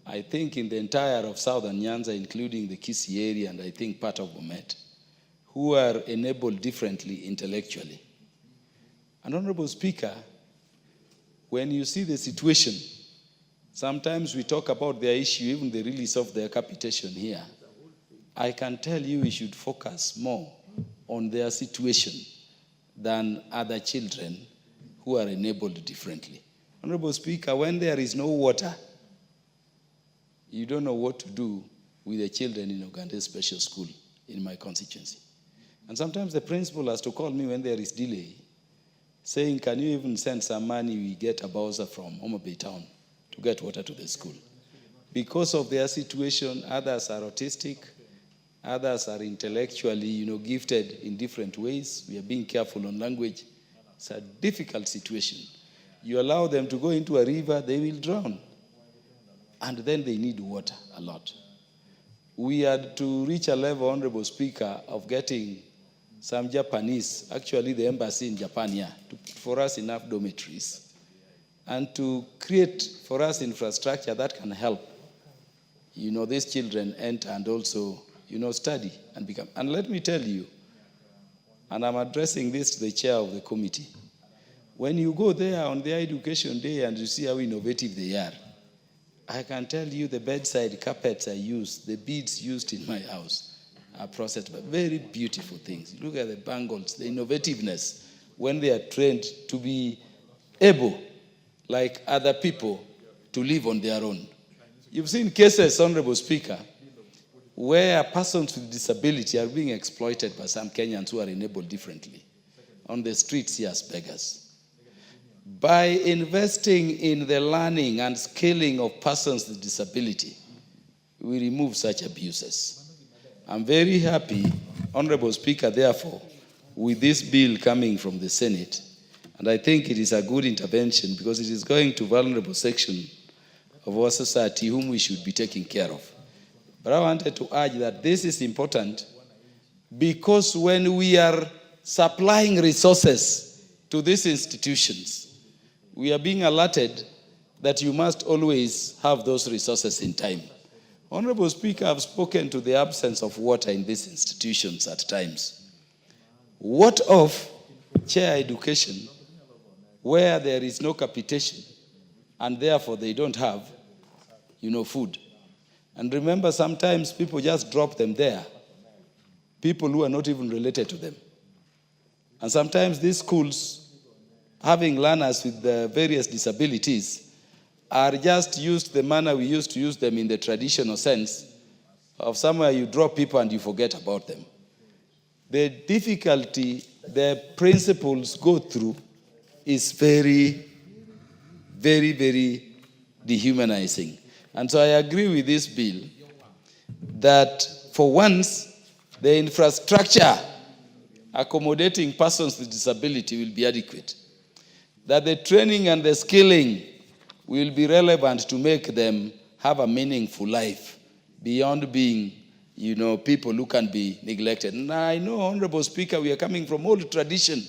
I think, in the entire of Southern Nyanza, including the Kisii area and I think part of Bomet, who are enabled differently intellectually. And Honorable Speaker, when you see the situation, sometimes we talk about their issue, even the release of their capitation here. I can tell you we should focus more on their situation than other children who are enabled differently. Honorable Speaker, when there is no water, you don't know what to do with the children in Uganda Special School in my constituency. And sometimes the principal has to call me when there is delay, saying, can you even send some money we get a Bowser from Homa Bay Town to get water to the school? Because of their situation, others are autistic, Others are intellectually, gifted in different ways. We are being careful on language. It's a difficult situation. You allow them to go into a river, they will drown. And then they need water a lot. We had to reach a level, Honorable Speaker, of getting some Japanese, actually the embassy in Japan here, to put for us enough dormitories and to create for us infrastructure that can help, these children enter and also, study and become. And let me tell you, and I'm addressing this to the chair of the committee, when you go there on their education day and you see how innovative they are, I can tell you the bedside carpets I use, the beads used in my house are processed, but very beautiful things. Look at the bangles, the innovativeness, when they are trained to be able, like other people, to live on their own. You've seen cases, Honorable Speaker, where persons with disability are being exploited by some Kenyans who are enabled differently on the streets here as beggars. By investing in the learning and skilling of persons with disability, we remove such abuses. I'm very happy, Honorable Speaker, therefore, with this bill coming from the Senate, and I think it is a good intervention because it is going to vulnerable section of our society whom we should be taking care of. But I wanted to urge that this is important because when we are supplying resources to these institutions, we are being alerted that you must always have those resources in time. Honorable Speaker, I've spoken to the absence of water in these institutions at times. What of chair education, where there is no capitation, and therefore they don't have, food? And remember, sometimes people just drop them there, people who are not even related to them. And sometimes these schools, having learners with the various disabilities, are just used the manner we used to use them in the traditional sense of somewhere you drop people and you forget about them. The difficulty the principals go through is very, very, very dehumanizing. And so I agree with this bill that for once, the infrastructure accommodating persons with disability will be adequate, that the training and the skilling will be relevant to make them have a meaningful life beyond being, people who can be neglected. And I know, Honorable Speaker, we are coming from old tradition.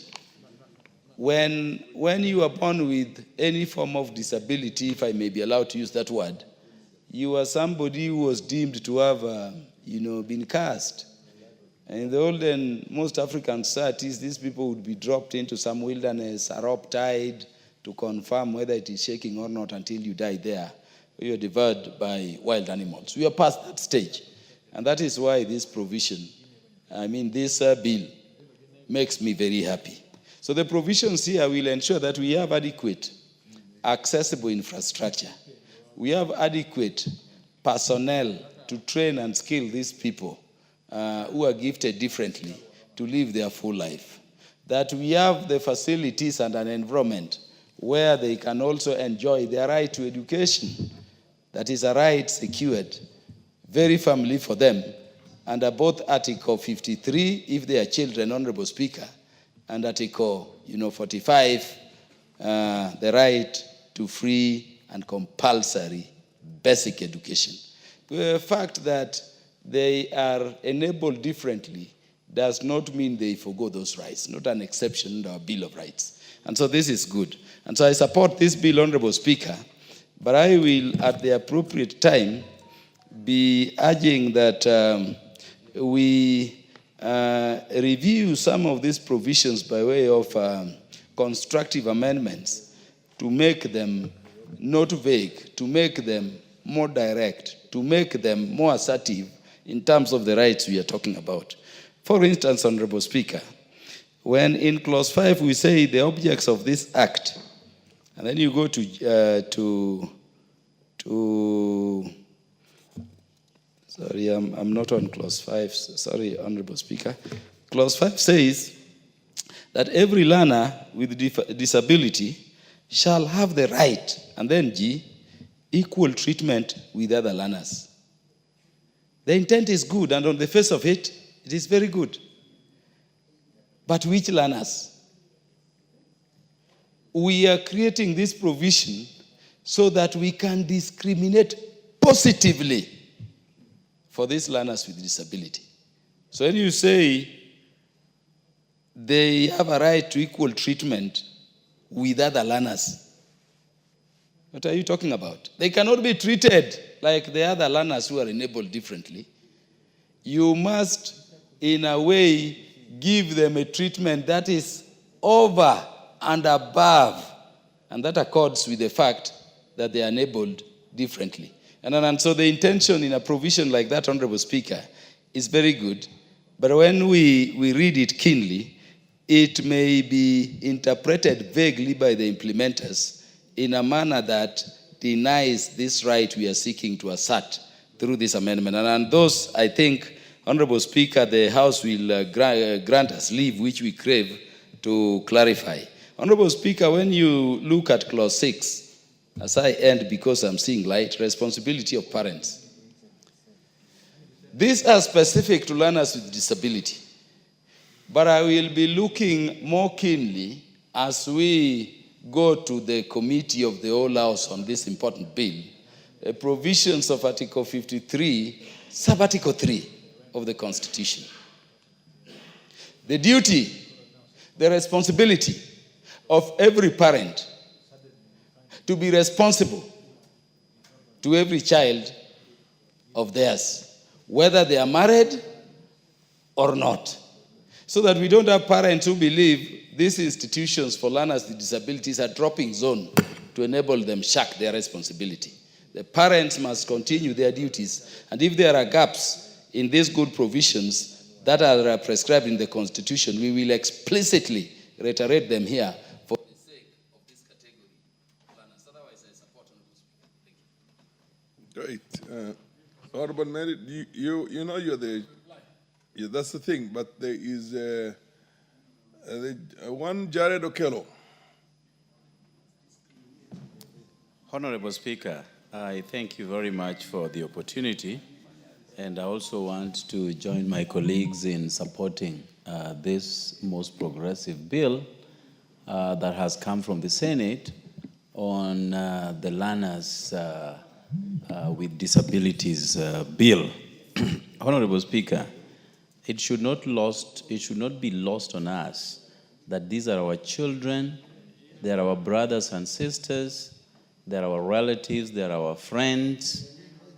When you are born with any form of disability, if I may be allowed to use that word, you are somebody who was deemed to have, been cast. And in the olden, most African societies, these people would be dropped into some wilderness, a rope tied to confirm whether it is shaking or not until you die there. You are devoured by wild animals. We are past that stage. And that is why this provision, this bill makes me very happy. So the provisions here will ensure that we have adequate, accessible infrastructure. We have adequate personnel to train and skill these people who are gifted differently to live their full life. That we have the facilities and an environment where they can also enjoy their right to education. That is a right secured very firmly for them under both Article 53, if they are children, Honorable Speaker, and Article 45, the right to free and compulsory basic education. The fact that they are enabled differently does not mean they forgo those rights, not an exception in our Bill of Rights. And so this is good. And so I support this bill, Honorable Speaker, but I will, at the appropriate time, be urging that we review some of these provisions by way of constructive amendments to make them not vague, to make them more direct, to make them more assertive in terms of the rights we are talking about. For instance, Honorable Speaker, when in clause 5 we say the objects of this act, and then you go to sorry, I'm not on clause 5, sorry, Honorable Speaker. Clause 5 says that every learner with disability shall have the right, and then G, equal treatment with other learners. The intent is good, and on the face of it, it is very good. But which learners? We are creating this provision so that we can discriminate positively for these learners with disability. So when you say they have a right to equal treatment with other learners, what are you talking about? They cannot be treated like the other learners who are enabled differently. You must, in a way, give them a treatment that is over and above, and that accords with the fact that they are enabled differently. And so the intention in a provision like that, Honorable Speaker, is very good. But when we read it keenly, it may be interpreted vaguely by the implementers in a manner that denies this right we are seeking to assert through this amendment. And those, I think, Honorable Speaker, the House will grant us leave, which we crave, to clarify. Honorable Speaker, when you look at Clause 6, as I end because I'm seeing light, responsibility of parents. These are specific to learners with disability. But I will be looking more keenly as we go to the committee of the whole House on this important bill, provisions of Article 53, sub-Article 3 of the Constitution. The duty, the responsibility of every parent to be responsible to every child of theirs, whether they are married or not. So that we don't have parents who believe these institutions for learners with disabilities are dropping zone to enable them shirk their responsibility. The parents must continue their duties, and if there are gaps in these good provisions that are prescribed in the Constitution, we will explicitly reiterate them here for the sake of this category of learners. Otherwise, I support Great. Honorable Mary, you know you're the... Yeah, that's the thing, but there is one Jared Okello. Honorable Speaker, I thank you very much for the opportunity, and I also want to join my colleagues in supporting this most progressive bill that has come from the Senate on the learners with disabilities bill. Honorable Speaker, it should not be lost on us that these are our children, they are our brothers and sisters, they are our relatives, they are our friends,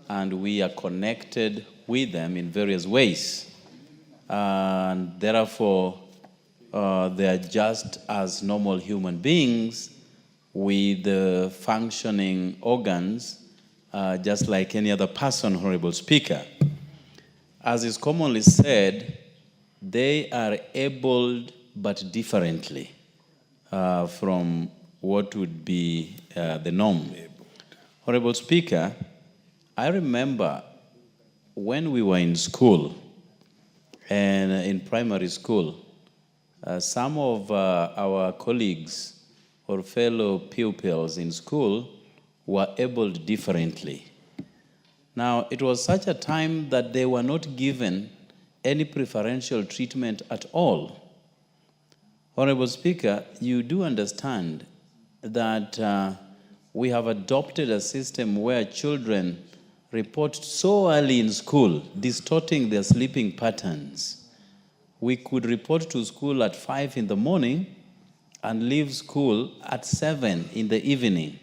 and we are connected with them in various ways. And therefore, they are just as normal human beings with functioning organs, just like any other person, Honorable Speaker. As is commonly said, they are abled but differently from what would be the norm. Honorable Speaker, I remember when we were in school, and in primary school, some of our colleagues or fellow pupils in school were abled differently. Now, it was such a time that they were not given any preferential treatment at all. Honorable Speaker, you do understand that we have adopted a system where children report so early in school, distorting their sleeping patterns. We could report to school at 5 in the morning and leave school at 7 in the evening.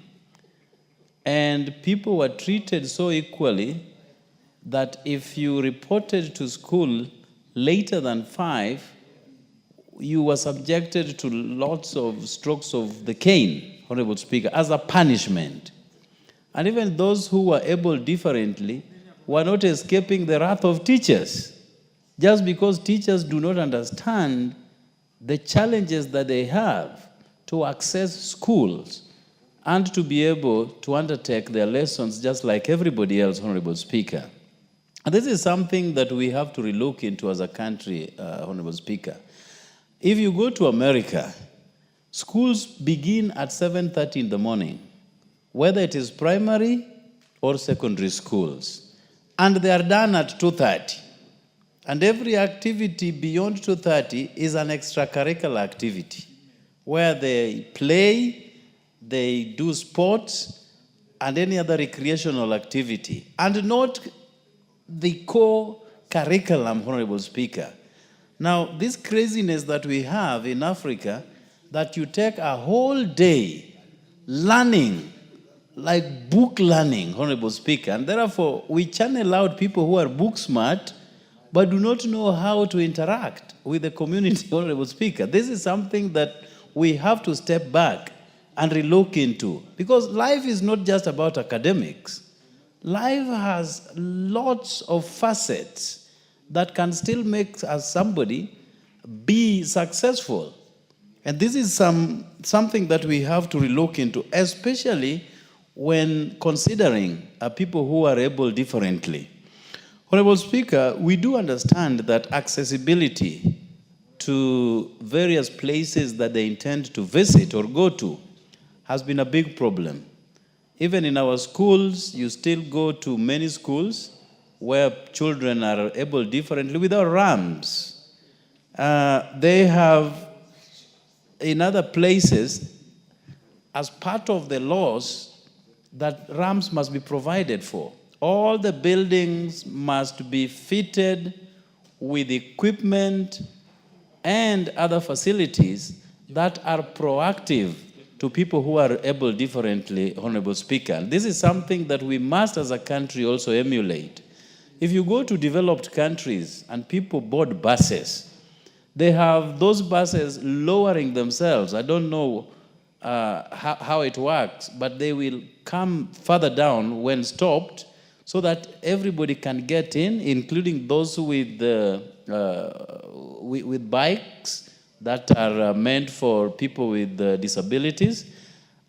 And people were treated so equally that if you reported to school later than 5, you were subjected to lots of strokes of the cane, Honorable Speaker, as a punishment. And even those who were able differently were not escaping the wrath of teachers, just because teachers do not understand the challenges that they have to access schools and to be able to undertake their lessons just like everybody else, Honorable Speaker. And this is something that we have to relook into as a country, Honorable Speaker. If you go to America, schools begin at 7:30 in the morning, whether it is primary or secondary schools. and they are done at 2:30. And every activity beyond 2:30 is an extracurricular activity where they play, they do sports, and any other recreational activity, and not the core curriculum, Honorable Speaker. Now, this craziness that we have in Africa, that you take a whole day learning, like book learning, Honorable Speaker, and therefore we channel out people who are book smart, but do not know how to interact with the community, Honorable Speaker. This is something that we have to step back and relook into, because life is not just about academics. Life has lots of facets that can still make us somebody be successful. And this is something that we have to relook into, especially when considering people who are able differently. Honorable Speaker, we do understand that accessibility to various places that they intend to visit or go to has been a big problem. Even in our schools, you still go to many schools where children are able differently without ramps. They have, in other places, as part of the laws, that ramps must be provided for. All the buildings must be fitted with equipment and other facilities that are proactive to people who are able differently, Honorable Speaker. And this is something that we must as a country also emulate. If you go to developed countries and people board buses, they have those buses lowering themselves. I don't know how it works, but they will come further down when stopped so that everybody can get in, including those with bikes that are meant for people with disabilities.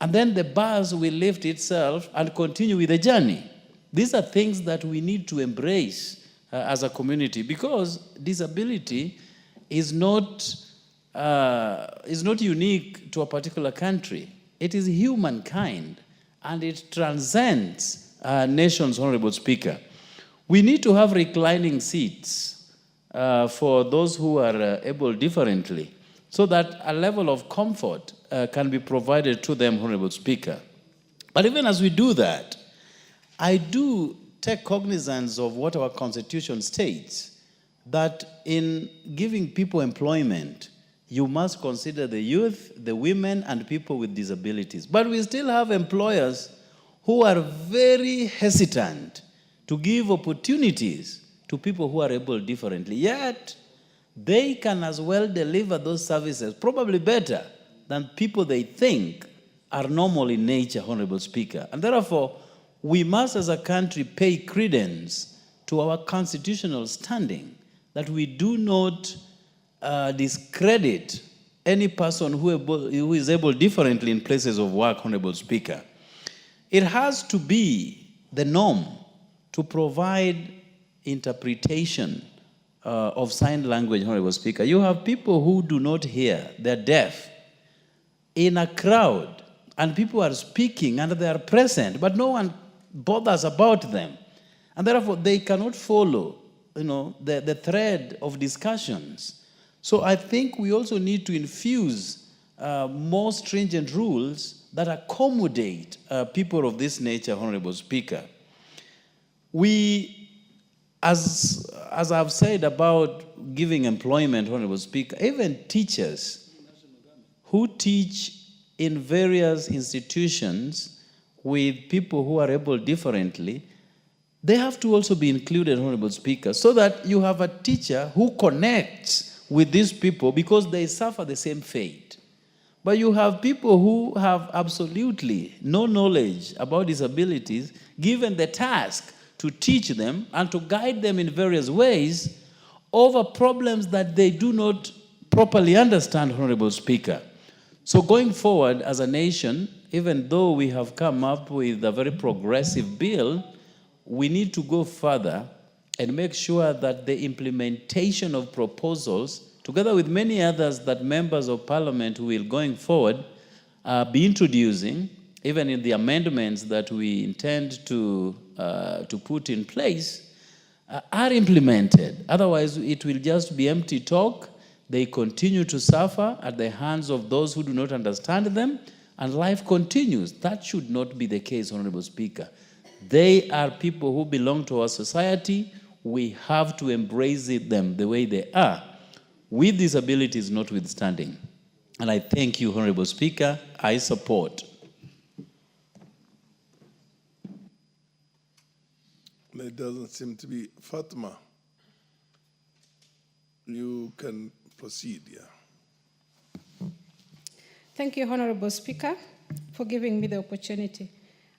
And then the bus will lift itself and continue with the journey. These are things that we need to embrace as a community, because disability is not unique to a particular country. It is humankind, and it transcends nations, Honorable Speaker. We need to have reclining seats for those who are able differently, so that a level of comfort can be provided to them, Honorable Speaker. But even as we do that, I do take cognizance of what our Constitution states, that in giving people employment, you must consider the youth, the women, and people with disabilities. But we still have employers who are very hesitant to give opportunities to people who are able differently. Yet, they can as well deliver those services, probably better than people they think are normal in nature, Honorable Speaker. And therefore, we must as a country pay credence to our constitutional standing, that we do not discredit any person who is able differently in places of work, Honorable Speaker. It has to be the norm to provide interpretation of sign language, Honorable Speaker. You have people who do not hear, they're deaf, in a crowd, and people are speaking and they are present, but no one bothers about them. And therefore, they cannot follow, the thread of discussions. So I think we also need to infuse more stringent rules that accommodate people of this nature, Honorable Speaker. We, as I've said about giving employment, Honorable Speaker, even teachers who teach in various institutions with people who are able differently, they have to also be included, Honorable Speaker, so that you have a teacher who connects with these people because they suffer the same fate. But you have people who have absolutely no knowledge about disabilities, given the task to teach them and to guide them in various ways over problems that they do not properly understand, Honorable Speaker. So going forward as a nation, even though we have come up with a very progressive bill, we need to go further and make sure that the implementation of proposals, together with many others that members of parliament will going forward be introducing, even in the amendments that we intend to put in place, are implemented. Otherwise, it will just be empty talk. They continue to suffer at the hands of those who do not understand them, and life continues. That should not be the case, Honorable Speaker. They are people who belong to our society. We have to embrace them the way they are, with disabilities notwithstanding. And I thank you, Honorable Speaker. I support. There doesn't seem to be. Fatima, you can proceed, yeah. Thank you, Honorable Speaker, for giving me the opportunity.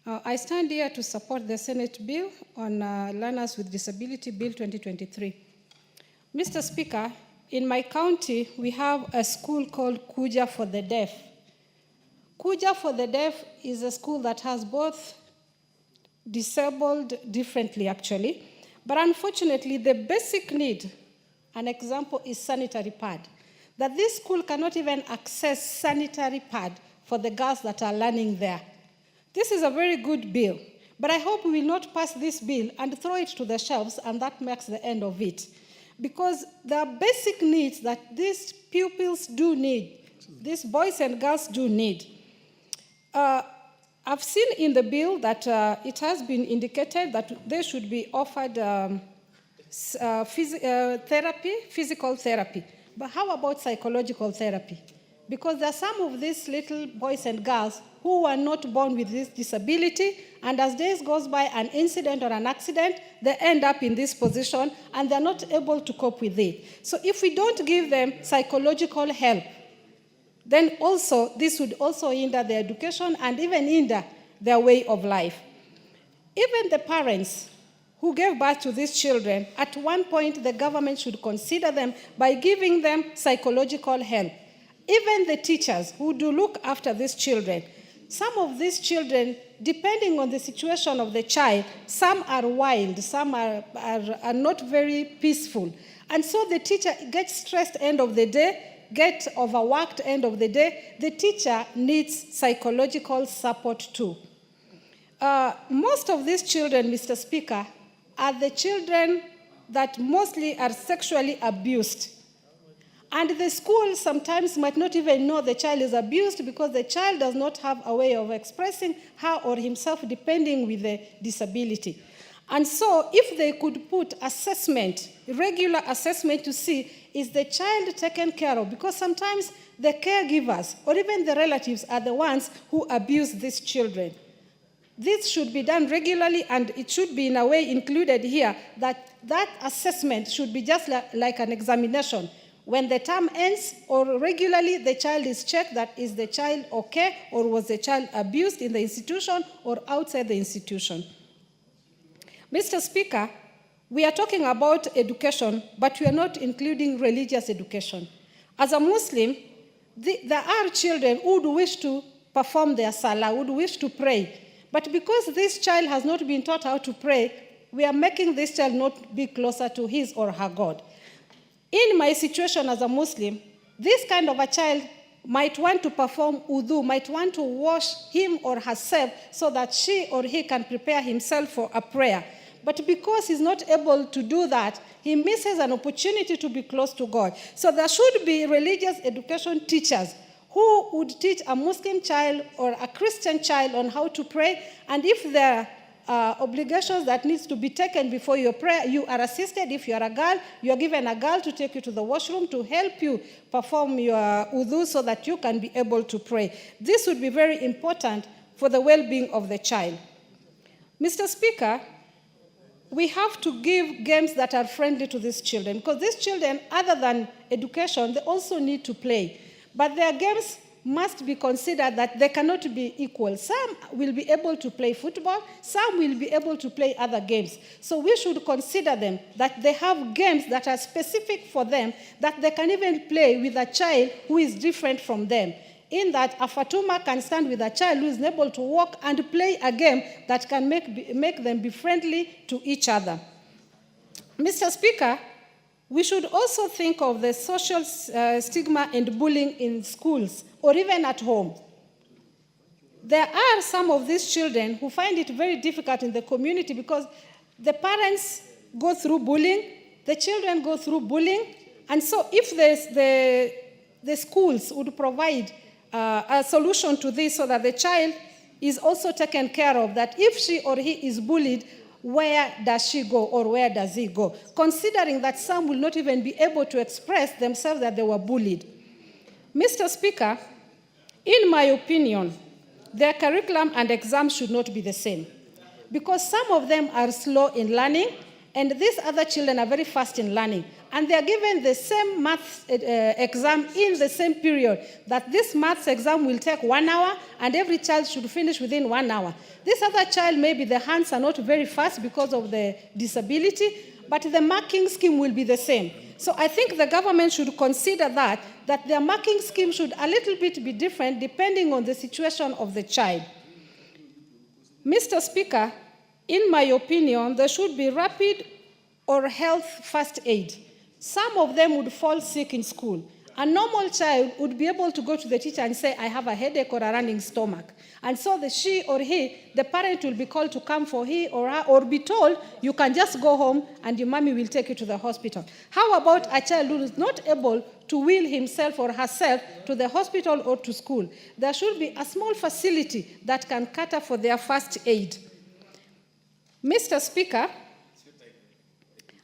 I stand here to support the Senate bill on Learners with Disability Bill 2023. Mr. Speaker, in my county, we have a school called Kuja for the Deaf. Kuja for the Deaf is a school that has both disabled differently, actually, but unfortunately, the basic need, an example is sanitary pad, that this school cannot even access sanitary pad for the girls that are learning there. This is a very good bill, but I hope we will not pass this bill and throw it to the shelves, and that marks the end of it. Because there are basic needs that these pupils do need, these boys and girls do need. I've seen in the bill that it has been indicated that they should be offered physical therapy. But how about psychological therapy? Because there are some of these little boys and girls who were not born with this disability, and as days goes by, an incident or an accident, they end up in this position, and they're not able to cope with it. So if we don't give them psychological help, then also this would also hinder their education and even hinder their way of life. Even the parents who gave birth to these children, at one point the government should consider them by giving them psychological help. Even the teachers who do look after these children, some of these children, depending on the situation of the child, some are wild, some are not very peaceful. And so the teacher gets stressed end of the day, get overworked end of the day. The teacher needs psychological support too. Most of these children, Mr. Speaker, are the children that mostly are sexually abused. And the school sometimes might not even know the child is abused because the child does not have a way of expressing her or himself depending with the disability. And so if they could put assessment, regular assessment to see, is the child taken care of? Because sometimes the caregivers or even the relatives are the ones who abuse these children. This should be done regularly, and it should be in a way included here that that assessment should be just like an examination. When the term ends or regularly, the child is checked that is the child okay, or was the child abused in the institution or outside the institution. Mr. Speaker, we are talking about education, but we are not including religious education. As a Muslim, there are children who would wish to perform their salah, would wish to pray. But because this child has not been taught how to pray, we are making this child not be closer to his or her God. In my situation as a Muslim, this kind of a child might want to perform wudu, might want to wash him or herself so that she or he can prepare himself for a prayer. But because he's not able to do that, he misses an opportunity to be close to God. So there should be religious education teachers who would teach a Muslim child or a Christian child on how to pray, and if there are obligations that needs to be taken before your prayer, you are assisted. If you are a girl, you are given a girl to take you to the washroom to help you perform your wudu so that you can be able to pray. This would be very important for the well-being of the child. Mr. Speaker, we have to give games that are friendly to these children, because these children, other than education, they also need to play. But their games must be considered that they cannot be equal. Some will be able to play football, some will be able to play other games. So we should consider them that they have games that are specific for them, that they can even play with a child who is different from them. In that, a Fatuma can stand with a child who is able to walk and play a game that can make them be friendly to each other. Mr. Speaker, we should also think of the social stigma and bullying in schools or even at home. There are some of these children who find it very difficult in the community because the parents go through bullying, the children go through bullying, and so if the schools would provide a solution to this so that the child is also taken care of, that if she or he is bullied, where does she go or where does he go? Considering that some will not even be able to express themselves that they were bullied. Mr. Speaker, in my opinion, their curriculum and exams should not be the same, because some of them are slow in learning and these other children are very fast in learning, and they are given the same maths exam in the same period, that this maths exam will take 1 hour and every child should finish within 1 hour. This other child, maybe the hands are not very fast because of the disability, but the marking scheme will be the same. So I think the government should consider that their marking scheme should a little bit be different depending on the situation of the child. Mr. Speaker, in my opinion, there should be rapid or health first aid. Some of them would fall sick in school. A normal child would be able to go to the teacher and say, I have a headache or a running stomach. And so she or he, the parent will be called to come for he or her, or be told, you can just go home and your mommy will take you to the hospital. How about a child who is not able to wheel himself or herself to the hospital or to school? There should be a small facility that can cater for their first aid. Mr. Speaker,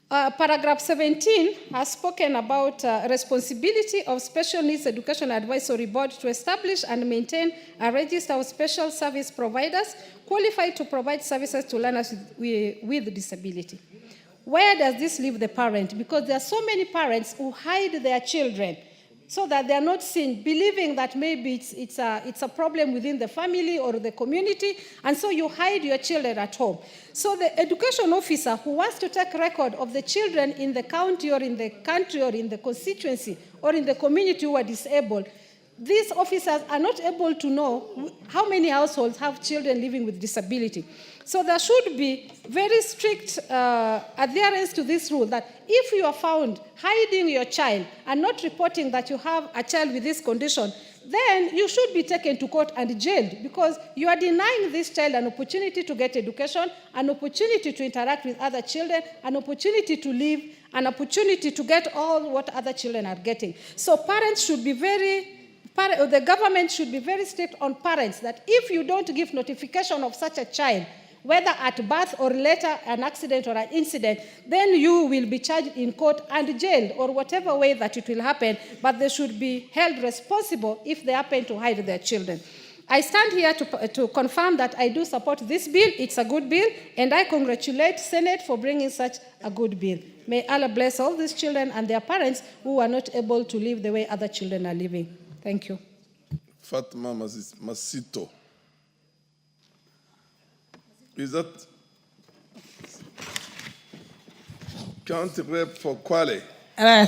paragraph 17 has spoken about responsibility of Special Needs Education Advisory Board to establish and maintain a register of special service providers qualified to provide services to learners with disability. Where does this leave the parent? Because there are so many parents who hide their children so that they are not seen, believing that maybe it's a problem within the family or the community, and so you hide your children at home. So the education officer who wants to take record of the children in the county or in the country or in the constituency or in the community who are disabled, these officers are not able to know how many households have children living with disability. So there should be very strict adherence to this rule, that if you are found hiding your child and not reporting that you have a child with this condition, then you should be taken to court and jailed, because you are denying this child an opportunity to get education, an opportunity to interact with other children, an opportunity to live, an opportunity to get all what other children are getting. So parents should be the government should be very strict on parents, that if you don't give notification of such a child, whether at birth or later, an accident or an incident, then you will be charged in court and jailed, or whatever way that it will happen, but they should be held responsible if they happen to hide their children. I stand here to confirm that I do support this bill. It's a good bill, and I congratulate Senate for bringing such a good bill. May Allah bless all these children and their parents who are not able to live the way other children are living. Thank you. Fatma Masito. Is that County Rep for Kwale?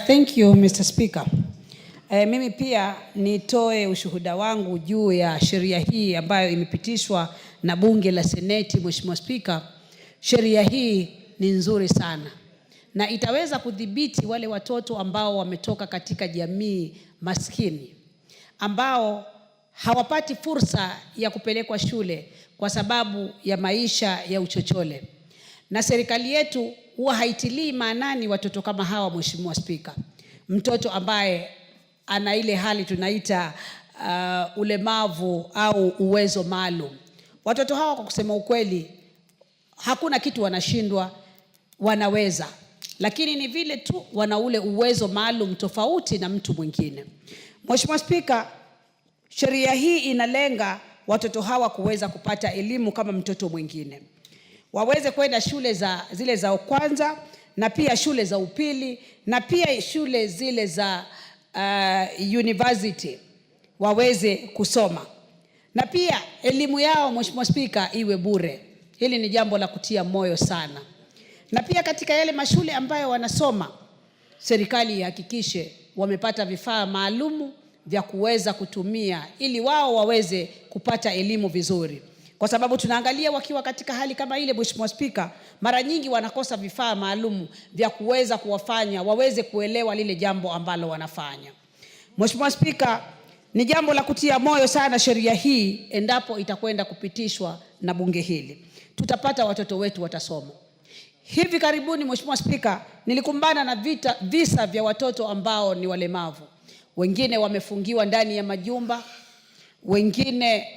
Thank you, Mr. Speaker. Mimi pia nitoe ushuhuda wangu juu ya sheria hii ambayo imepitishwa na bunge la Seneti. Mheshimiwa Speaker, sheria hii ni nzuri sana na itaweza kudhibiti wale watoto ambao wametoka katika jamii maskini, ambao hawapati fursa ya kupelekwa shule kwa sababu ya maisha ya uchochole. Na serikali yetu huwa haitilii maanani watoto kama hawa. Mheshimiwa Speaker, mtoto ambaye ana ile hali tunaita ulemavu au uwezo maalum, watoto hawa kwa kusema ukweli hakuna kitu wanashindwa, wanaweza, lakini ni vile tu wana ule uwezo maalum tofauti na mtu mwingine. Mheshimiwa Speaker, sheria hii inalenga watoto hawa kuweza kupata elimu kama mtoto mwingine, waweze kwenda shule zile za kwanza, na pia shule za upili, na pia shule zile za university waweze kusoma, na pia elimu yao Mheshimiwa Speaker iwe bure. Hili ni jambo la kutia moyo sana. Na pia katika yale mashule ambayo wanasoma, serikali ihakikishe wamepata vifaa maalumu vya kuweza kutumia ili wao waweze kupata elimu vizuri, kwa sababu tunaangalia wakiwa katika hali kama ile Mheshimiwa Speaker, mara nyingi wanakosa vifaa maalumu vya kuweza kuwafanya waweze kuelewa lile jambo ambalo wanafanya. Mheshimiwa Speaker, ni jambo la kutia moyo sana sheria hii endapo itakwenda kupitishwa na bunge hili. Tutapata watoto wetu watasoma. Hivi karibuni, Mheshimiwa Spika, nilikumbana na visa vya watoto ambao ni walemavu. Wengine wamefungiwa ndani ya majumba, wengine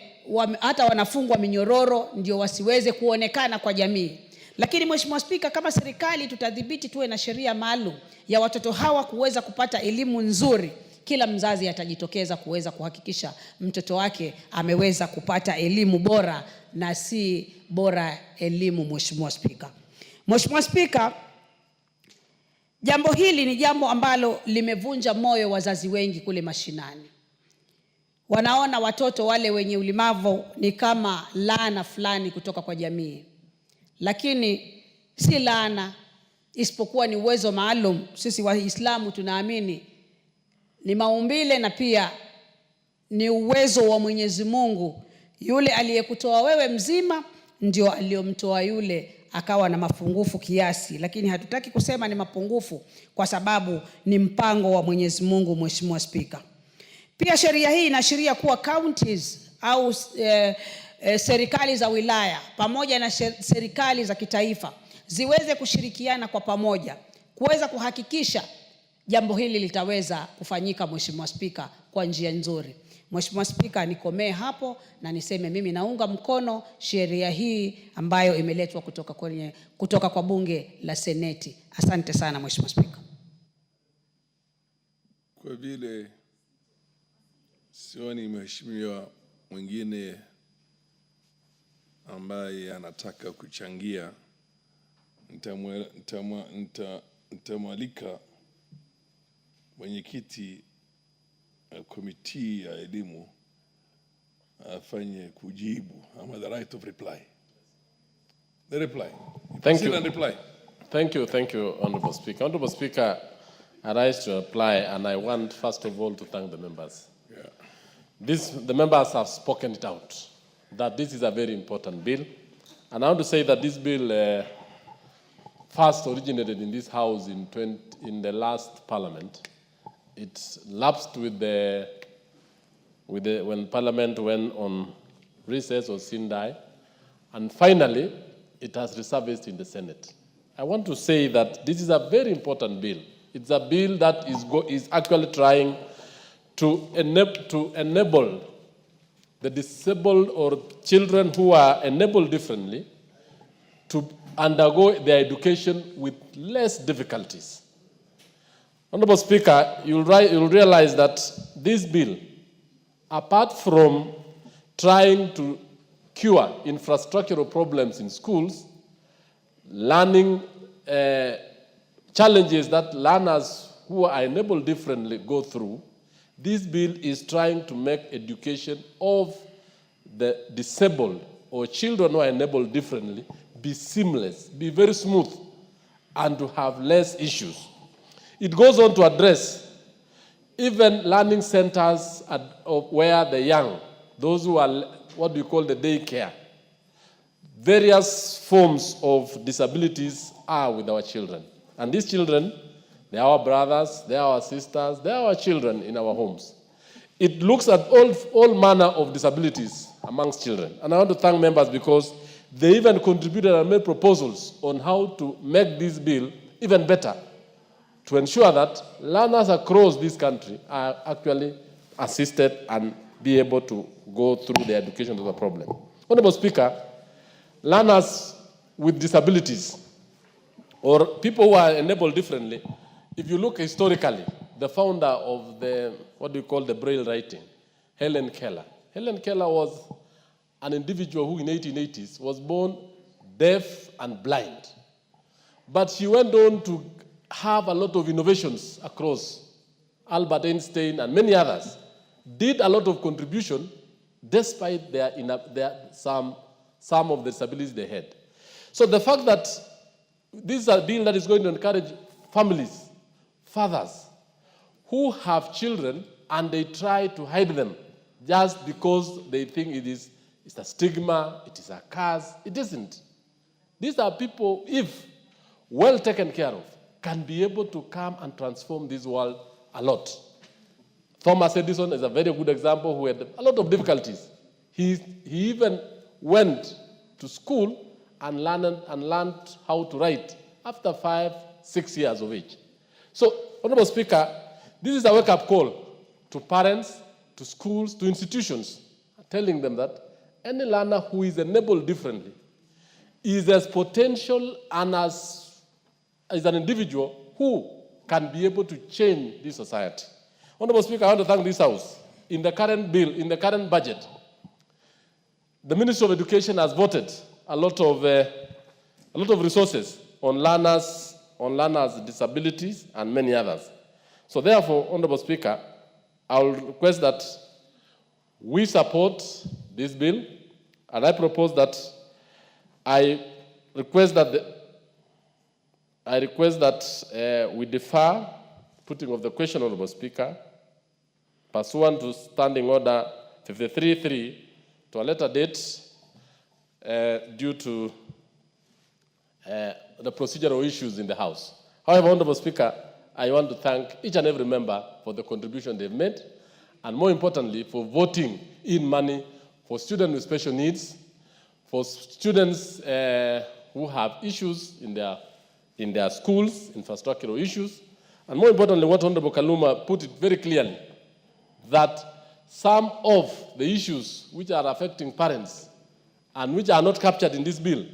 hata wanafungwa minyororo ndio wasiweze kuonekana kwa jamii. Lakini Mheshimiwa Spika, kama serikali tutadhibiti, tuwe na sheria maalum ya watoto hawa kuweza kupata elimu nzuri, kila mzazi atajitokeza kuweza kuhakikisha mtoto wake ameweza kupata elimu bora na si bora elimu. Mheshimiwa Spika, Mheshimiwa Spika, jambo hili ni jambo ambalo limevunja moyo wazazi wengi kule mashinani. Wanaona watoto wale wenye ulemavu ni kama laana fulani kutoka kwa jamii. Lakini si laana, isipokuwa ni uwezo maalum. Sisi Waislamu tunaamini ni maumbile na pia ni uwezo wa Mwenyezi Mungu. Yule aliyekutoa wewe mzima ndio aliyomtoa yule akawa na mapungufu kiasi, lakini hatutaki kusema ni mapungufu kwa sababu ni mpango wa Mwenyezi Mungu. Mheshimiwa Spika, pia sheria hii inaashiria kuwa counties au serikali za wilaya pamoja na serikali za kitaifa ziweze kushirikiana kwa pamoja kuweza kuhakikisha jambo hili litaweza kufanyika, Mheshimiwa Spika, kwa njia nzuri. Mheshimiwa Spika, nikomee hapo na niseme mimi naunga mkono sheria hii ambayo imeletwa kutoka kwa bunge la Seneti. Asante sana Mheshimiwa Spika. Kwa vile sioni mheshimiwa mwingine ambaye anataka kuchangia, nitamwalika mwenyekiti komiti ya elimu afanye kujibu, ama the right of reply. The reply. Thank you. And reply. Thank you, Honorable Speaker. Honorable Speaker, I rise to apply, and I want first of all to thank the members. The members have spoken it out, that this is a very important bill. And I want to say that this bill first originated in this House in the last Parliament. It lapsed when Parliament went on recess or Sindai, and finally it has resurfaced in the Senate. I want to say that this is a very important bill. It's a bill that is actually trying to enable the disabled or children who are enabled differently to undergo their education with less difficulties. Honorable Speaker, you'll realize that this bill, apart from trying to cure infrastructural problems in schools, learning challenges that learners who are enabled differently go through, this bill is trying to make education of the disabled or children who are enabled differently be seamless, be very smooth, and to have less issues. It goes on to address even learning centers where the young, those who are what we call the daycare, various forms of disabilities are with our children. And these children, they are our brothers, they are our sisters, they are our children in our homes. It looks at all manner of disabilities amongst children. And I want to thank members because they even contributed and made proposals on how to make this bill even better, to ensure that learners across this country are actually assisted and be able to go through their education to the problem. Honorable Speaker, learners with disabilities or people who are enabled differently, if you look historically, the founder of what we call the Braille writing, Helen Keller. Helen Keller was an individual who in the 1880s was born deaf and blind. But she went on to have a lot of innovations across. Albert Einstein and many others did a lot of contribution despite some of the disabilities they had. So the fact that this is a bill that is going to encourage families, fathers, who have children and they try to hide them just because they think it's a stigma, it is a curse. It isn't. These are people, if well taken care of, can be able to come and transform this world a lot. Thomas Edison is a very good example who had a lot of difficulties. He even went to school and learned how to write after 5, 6 years of age. So, Honorable Speaker, this is a wake-up call to parents, to schools, to institutions, telling them that any learner who is enabled differently is as potential and as an individual who can be able to change this society. Honorable Speaker, I want to thank this House. In the current bill, in the current budget, the Ministry of Education has voted a lot of resources on learners with disabilities and many others. So therefore, Honorable Speaker, I will request that we support this bill, and I propose that I request that we defer putting of the question, Honorable Speaker, pursuant to Standing Order 53.3 to a later date due to the procedural issues in the House. However, Honorable Speaker, I want to thank each and every member for the contribution they've made, and more importantly, for voting in money for students with special needs, for students who have issues in their schools, infrastructural issues, and more importantly, what Honorable Kaluma put it very clearly, that some of the issues which are affecting parents and which are not captured in this bill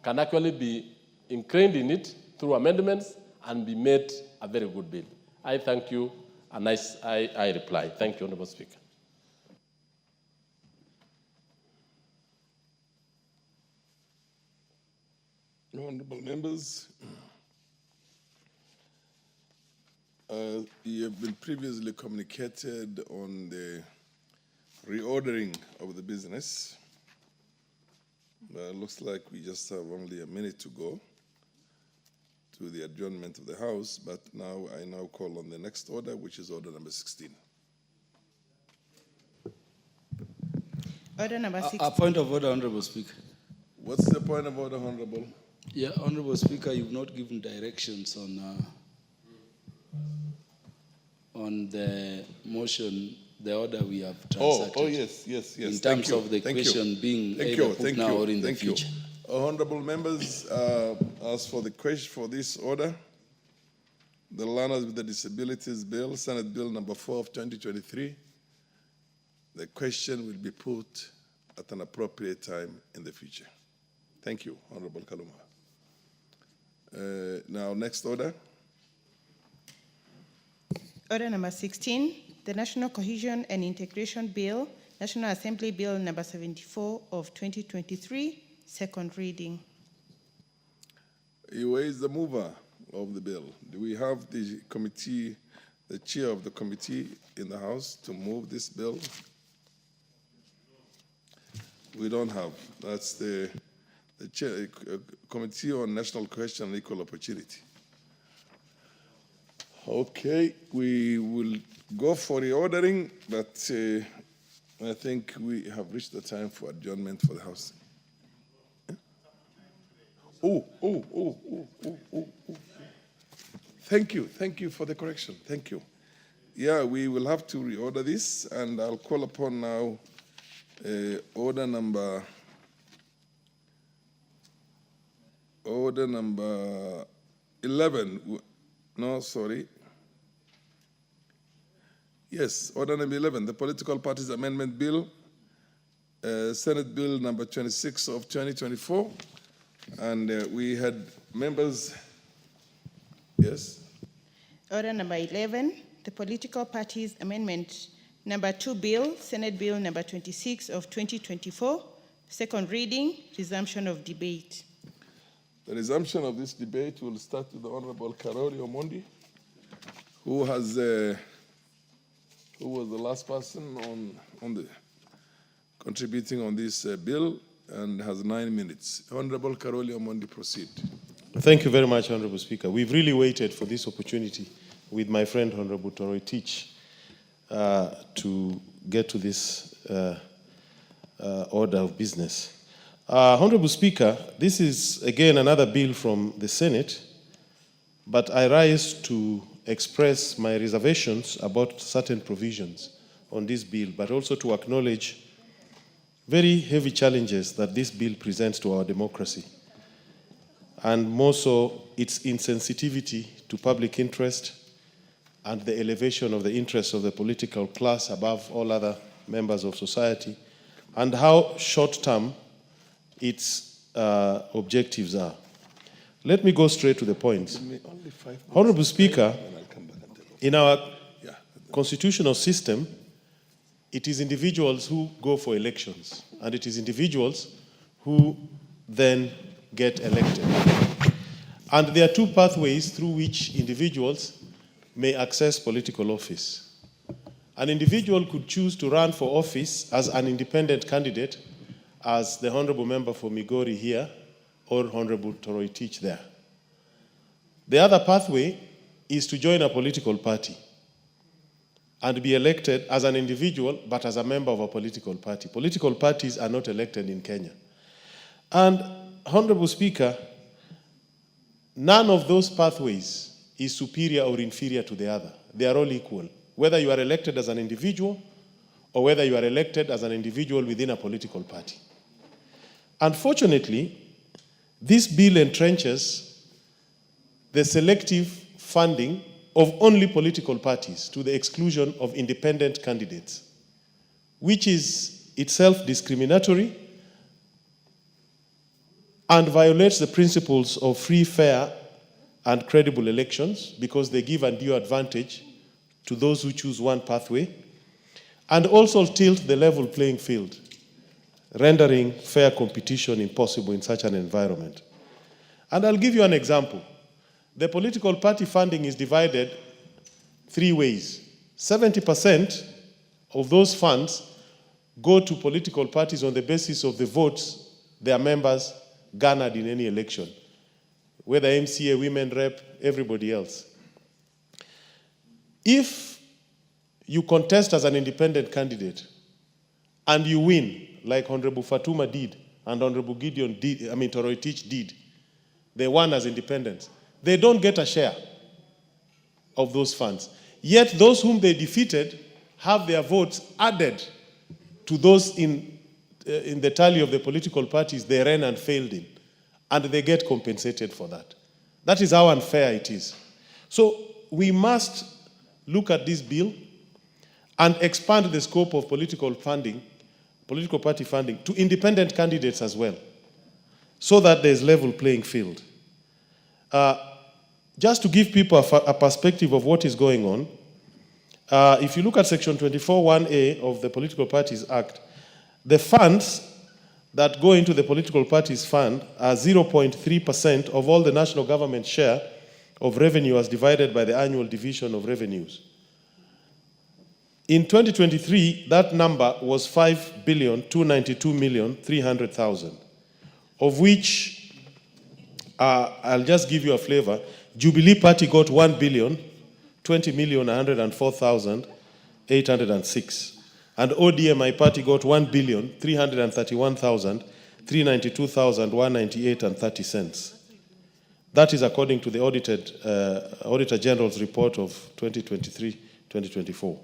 can actually be ingrained in it through amendments and be made a very good bill. I thank you, and I reply. Thank you, Honorable Speaker. Honorable members, you have been previously communicated on the reordering of the business. Looks like we just have only a minute to go to the adjournment of the House, but now I call on the next order, which is order number 16. Order number 16. A point of order, Honorable Speaker. What's the point of order, Honorable? Yeah, Honorable Speaker, you've not given directions on the motion, the order we have transacted. Oh, yes. In terms of the question being either put now or in the future. Honorable members, as for the question for this order, the Learners with the Disabilities Bill, Senate Bill number 4 of 2023, the question will be put at an appropriate time in the future. Thank you, Honorable Kaluma. Now, next order. Order number 16, the National Cohesion and Integration Bill, National Assembly Bill number 74 of 2023, second reading. Where is the mover of the bill? Do we have the committee, the chair of the committee in the House to move this bill? We don't have. That's the chair, Committee on National Cohesion and Equal Opportunity. Okay, we will go for reordering, but I think we have reached the time for adjournment for the House. Oh. Thank you for the correction. Thank you. Yeah, we will have to reorder this, and I'll call upon now order number 11. No, sorry. Yes, order number 11, the Political Parties Amendment Bill, Senate Bill number 26 of 2024. And we had members, yes? Order number 11, the Political Parties Amendment number 2 Bill, Senate Bill number 26 of 2024, second reading, resumption of debate. The resumption of this debate will start with the Honorable Karori Omondi, who was the last person on the contributing on this bill and has 9 minutes. Honorable Karoli Omondi, proceed. Thank you very much, Honorable Speaker. We've really waited for this opportunity with my friend, Honorable Toroi Teach, to get to this order of business. Honorable Speaker, this is, again, another bill from the Senate, but I rise to express my reservations about certain provisions on this bill, but also to acknowledge very heavy challenges that this bill presents to our democracy. and more so its insensitivity to public interest and the elevation of the interests of the political class above all other members of society, and how short-term its objectives are. Let me go straight to the point. Honorable Speaker, in our constitutional system, it is individuals who go for elections, and it is individuals who then get elected. And there are two pathways through which individuals may access political office. An individual could choose to run for office as an independent candidate, as the Honorable Member for Migori here, or Honorable Toroitich there. The other pathway is to join a political party and be elected as an individual, but as a member of a political party. Political parties are not elected in Kenya. And, Honorable Speaker, none of those pathways is superior or inferior to the other. They are all equal, whether you are elected as an individual or whether you are elected as an individual within a political party. Unfortunately, this bill entrenches the selective funding of only political parties to the exclusion of independent candidates, which is itself discriminatory and violates the principles of free, fair, and credible elections, because they give undue advantage to those who choose one pathway, and also tilt the level playing field, rendering fair competition impossible in such an environment. And I'll give you an example. The political party funding is divided three ways. 70% of those funds go to political parties on the basis of the votes their members garnered in any election, whether MCA, women rep, everybody else. If you contest as an independent candidate and you win, like Honorable Fatuma did and Honorable Toroitich did, they won as independents, they don't get a share of those funds. Yet those whom they defeated have their votes added to those in the tally of the political parties they ran and failed in, and they get compensated for that. That is how unfair it is. So we must look at this bill and expand the scope of political funding, political party funding, to independent candidates as well, so that there's level playing field. Just to give people a perspective of what is going on, if you look at Section 24(1)A of the Political Parties Act, the funds that go into the political parties fund are 0.3% of all the national government share of revenue as divided by the annual division of revenues. In 2023, that number was 5,292,300,000, of which, I'll just give you a flavor, Jubilee Party got 1,020,104,806. And ODMI Party got 1,331,392,198.30. That is according to the Auditor General's report of 2023-2024.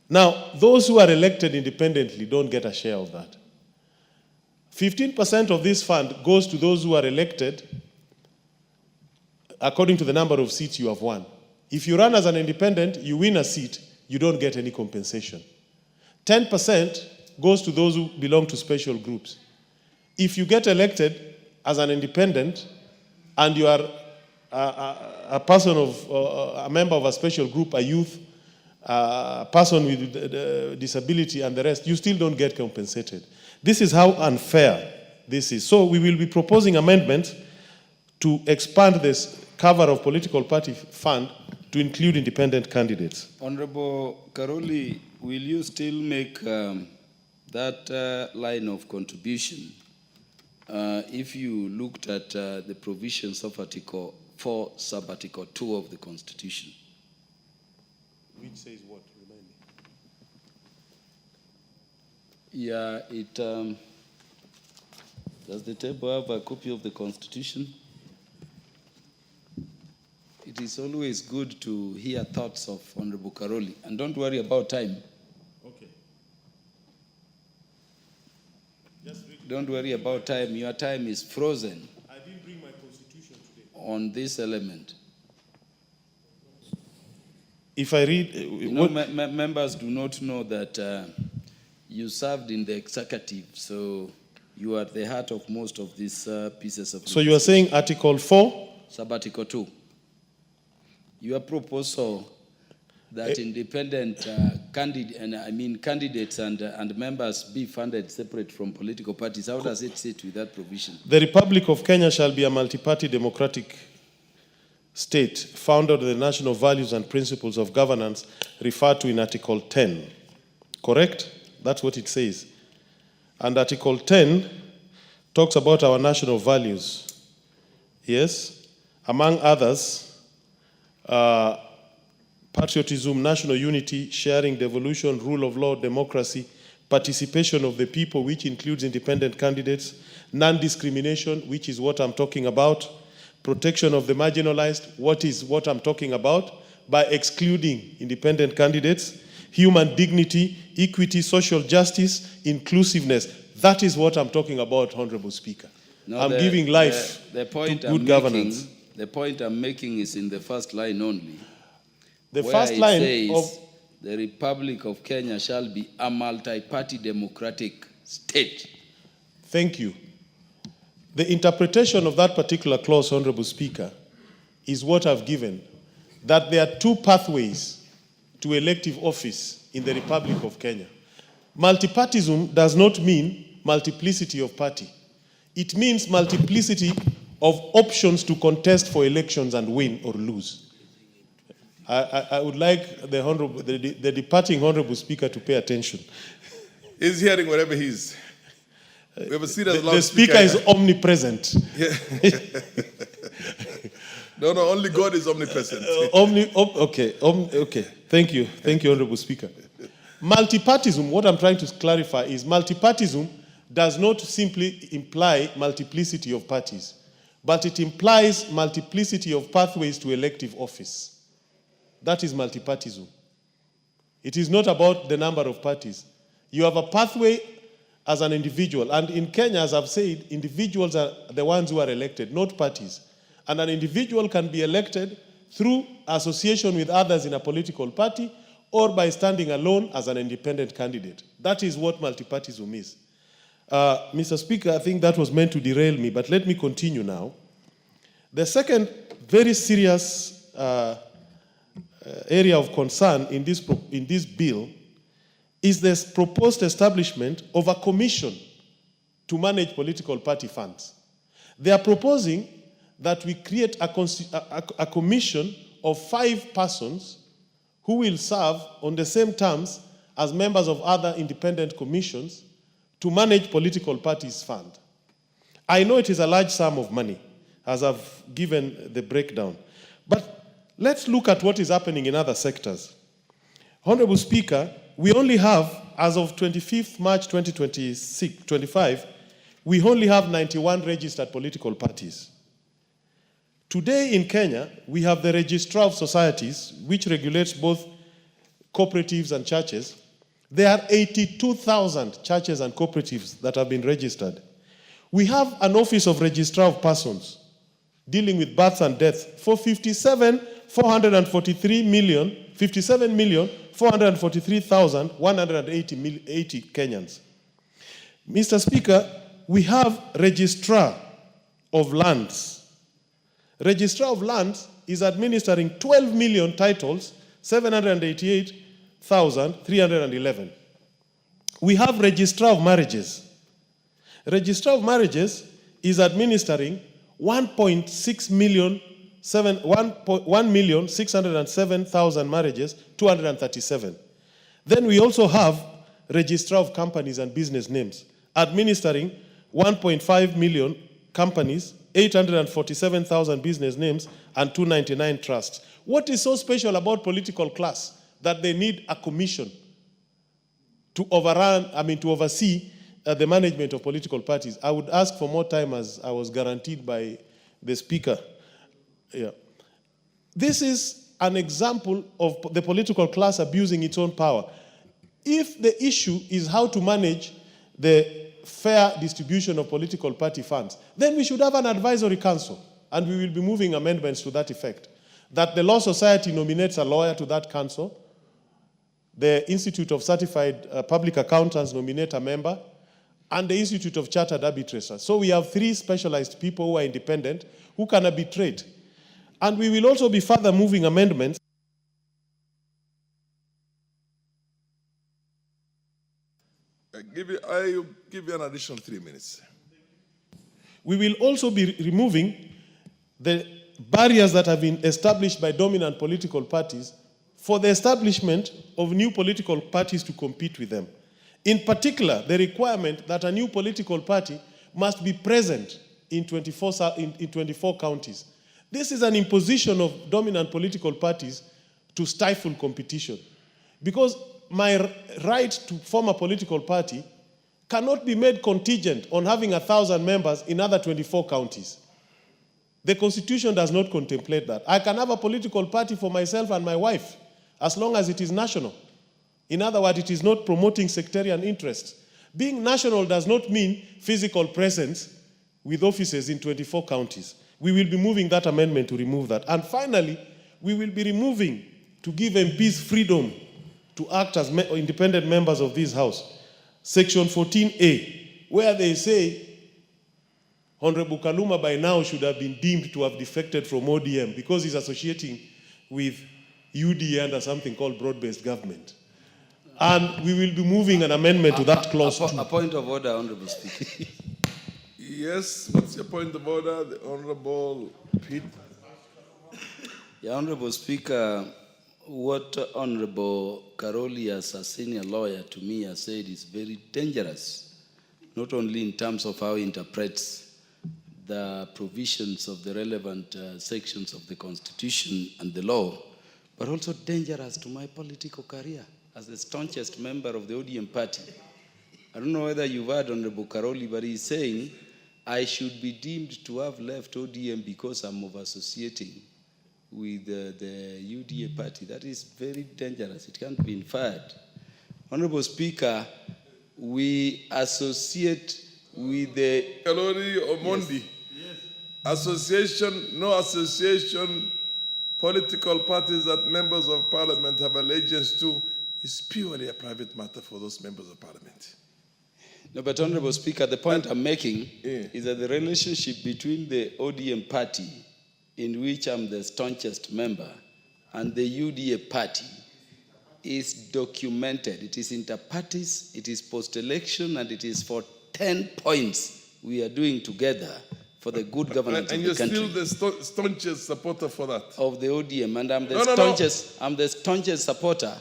Now, those who are elected independently don't get a share of that. 15% of this fund goes to those who are elected according to the number of seats you have won. If you run as an independent, you win a seat, you don't get any compensation. 10% goes to those who belong to special groups. If you get elected as an independent and you are a person of, a member of a special group, a youth, a person with disability and the rest, you still don't get compensated. This is how unfair this is. So we will be proposing amendments to expand this cover of political party fund to include independent candidates. Honorable Karoli, will you still make that line of contribution if you looked at the provisions of Article 4, Sub-Article 2 of the Constitution? Which says what? Remind me. Yeah, it does the table have a copy of the Constitution? It is always good to hear thoughts of Honorable Karoli, and don't worry about time. Okay. Don't worry about time. Your time is frozen. I didn't bring my on this element. If I read... members do not know that you served in the executive, so you are at the heart of most of these pieces of... So you are saying Article 4? Sub-Article 2. Your proposal that independent candidates and members be funded separate from political parties, how does it sit with that provision? The Republic of Kenya shall be a multi-party democratic state founded on the national values and principles of governance referred to in Article 10. Correct? That's what it says. And Article 10 talks about our national values. Yes? Among others, patriotism, national unity, sharing, devolution, rule of law, democracy, participation of the people, which includes independent candidates, non-discrimination, which is what I'm talking about, protection of the marginalized, what I'm talking about, by excluding independent candidates, human dignity, equity, social justice, inclusiveness. That is what I'm talking about, Honorable Speaker. I'm giving life to good governance. The point I'm making is in the first line only. The first line says, the Republic of Kenya shall be a multi-party democratic state. Thank you. The interpretation of that particular clause, Honorable Speaker, is what I've given, that there are two pathways to elective office in the Republic of Kenya. Multipartism does not mean multiplicity of party. It means multiplicity of options to contest for elections and win or lose. I would like the departing Honorable Speaker to pay attention. He's hearing whatever he's... We have a serious the Speaker is omnipresent. Yeah. No, only God is omnipresent. Okay. Thank you, Honorable Speaker. Multipartism, what I'm trying to clarify is multipartism does not simply imply multiplicity of parties, but it implies multiplicity of pathways to elective office. That is multipartism. It is not about the number of parties. You have a pathway as an individual. And in Kenya, as I've said, individuals are the ones who are elected, not parties. And an individual can be elected through association with others in a political party or by standing alone as an independent candidate. That is what multipartism is. Mr. Speaker, I think that was meant to derail me, but let me continue now. The second very serious area of concern in this bill is this proposed establishment of a commission to manage political party funds. They are proposing that we create a commission of 5 persons who will serve on the same terms as members of other independent commissions to manage political parties' fund. I know it is a large sum of money, as I've given the breakdown. But let's look at what is happening in other sectors. Honorable Speaker, we only have, as of 25th March 2025, we only have 91 registered political parties. Today in Kenya, we have the Registrar of Societies, which regulates both cooperatives and churches. There are 82,000 churches and cooperatives that have been registered. We have an Office of Registrar of Persons dealing with births and deaths for 57,443,180 Kenyans. Mr. Speaker, we have Registrar of Lands. Registrar of Lands is administering 12 million titles, 788,311. We have Registrar of Marriages. Registrar of Marriages is administering 1,607,000 marriages, 237. Then we also have Registrar of Companies and Business Names, administering 1.5 million companies, 847,000 business names, and 299 trusts. What is so special about political class that they need a commission to oversee the management of political parties? I would ask for more time, as I was guaranteed by the Speaker. Yeah. This is an example of the political class abusing its own power. If the issue is how to manage the fair distribution of political party funds, then we should have an advisory council and we will be moving amendments to that effect, that the Law Society nominates a lawyer to that council, the Institute of Certified Public Accountants nominate a member, and the Institute of Chartered Arbitrators. So we have 3 specialized people who are independent, who can arbitrate. And we will also be further moving amendments. I give you an additional 3 minutes. We will also be removing the barriers that have been established by dominant political parties for the establishment of new political parties to compete with them. In particular, the requirement that a new political party must be present in 24 counties. This is an imposition of dominant political parties to stifle competition. Because my right to form a political party cannot be made contingent on having 1,000 members in other 24 counties. The Constitution does not contemplate that. I can have a political party for myself and my wife, as long as it is national. In other words, it is not promoting sectarian interests. Being national does not mean physical presence with offices in 24 counties. We will be moving that amendment to remove that. And finally, we will be removing to give MPs freedom to act as independent members of this House. Section 14A, where they say Honorable Kaluma by now should have been deemed to have defected from ODM because he's associating with UDA under something called broad-based government. And we will be moving an amendment to that clause too. A point of order, Honorable Speaker. Yes, what's your point of order, the Honorable Pete? Yeah, Honorable Speaker, what Honorable Karoli, as a senior lawyer to me, has said is very dangerous, not only in terms of how he interprets the provisions of the relevant sections of the Constitution and the law, but also dangerous to my political career as the staunchest member of the ODM party. I don't know whether you've heard Honorable Karoli, but he's saying I should be deemed to have left ODM because I'm associating with the UDA party. That is very dangerous. It can't be inferred. Honorable Speaker, we associate with the... Kalori Omondi. Yes. Association, no association, political parties that members of parliament have allegiance to is purely a private matter for those members of parliament. No, but Honorable Speaker, the point I'm making is that the relationship between the ODM party, in which I'm the staunchest member, and the UDA party is documented. It is inter-parties, it is post-election, and it is for 10 points we are doing together for the good governance of the country. And you're still the staunchest supporter for that? Of the ODM, and I'm the staunchest supporter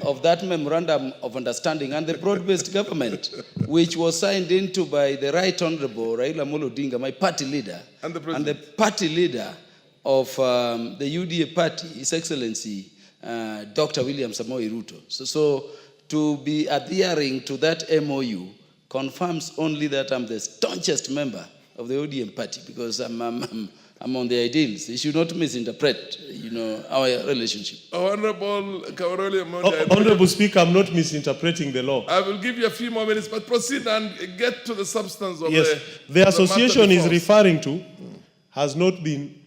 of that memorandum of understanding and the broad-based government, which was signed into by the Right Honorable Raila Amolo Odinga, my party leader, and the party leader of the UDA party, His Excellency Dr. William Samoei Ruto. So to be adhering to that MOU confirms only that I'm the staunchest member of the ODM party, because I'm on the ideals. You should not misinterpret, our relationship. Honorable Honorable Speaker, I'm not misinterpreting the law. I will give you a few more minutes, but proceed and get to the substance of the association is referring to has not been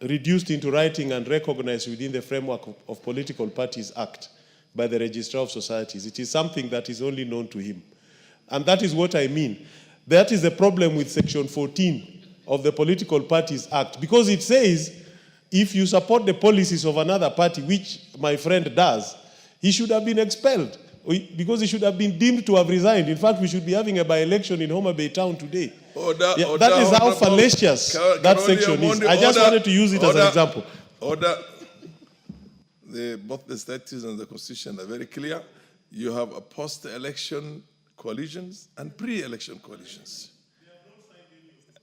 reduced into writing and recognized within the framework of Political Parties Act by the Registrar of Societies. It is something that is only known to him. And that is what I mean. That is the problem with Section 14 of the Political Parties Act, because it says if you support the policies of another party, which my friend does, he should have been expelled because he should have been deemed to have resigned. In fact, we should be having a by-election in Homa Bay town today. That is how fallacious that section is. I just wanted to use it as an example. Both the statutes and the Constitution are very clear. You have a post-election coalitions and pre-election coalitions.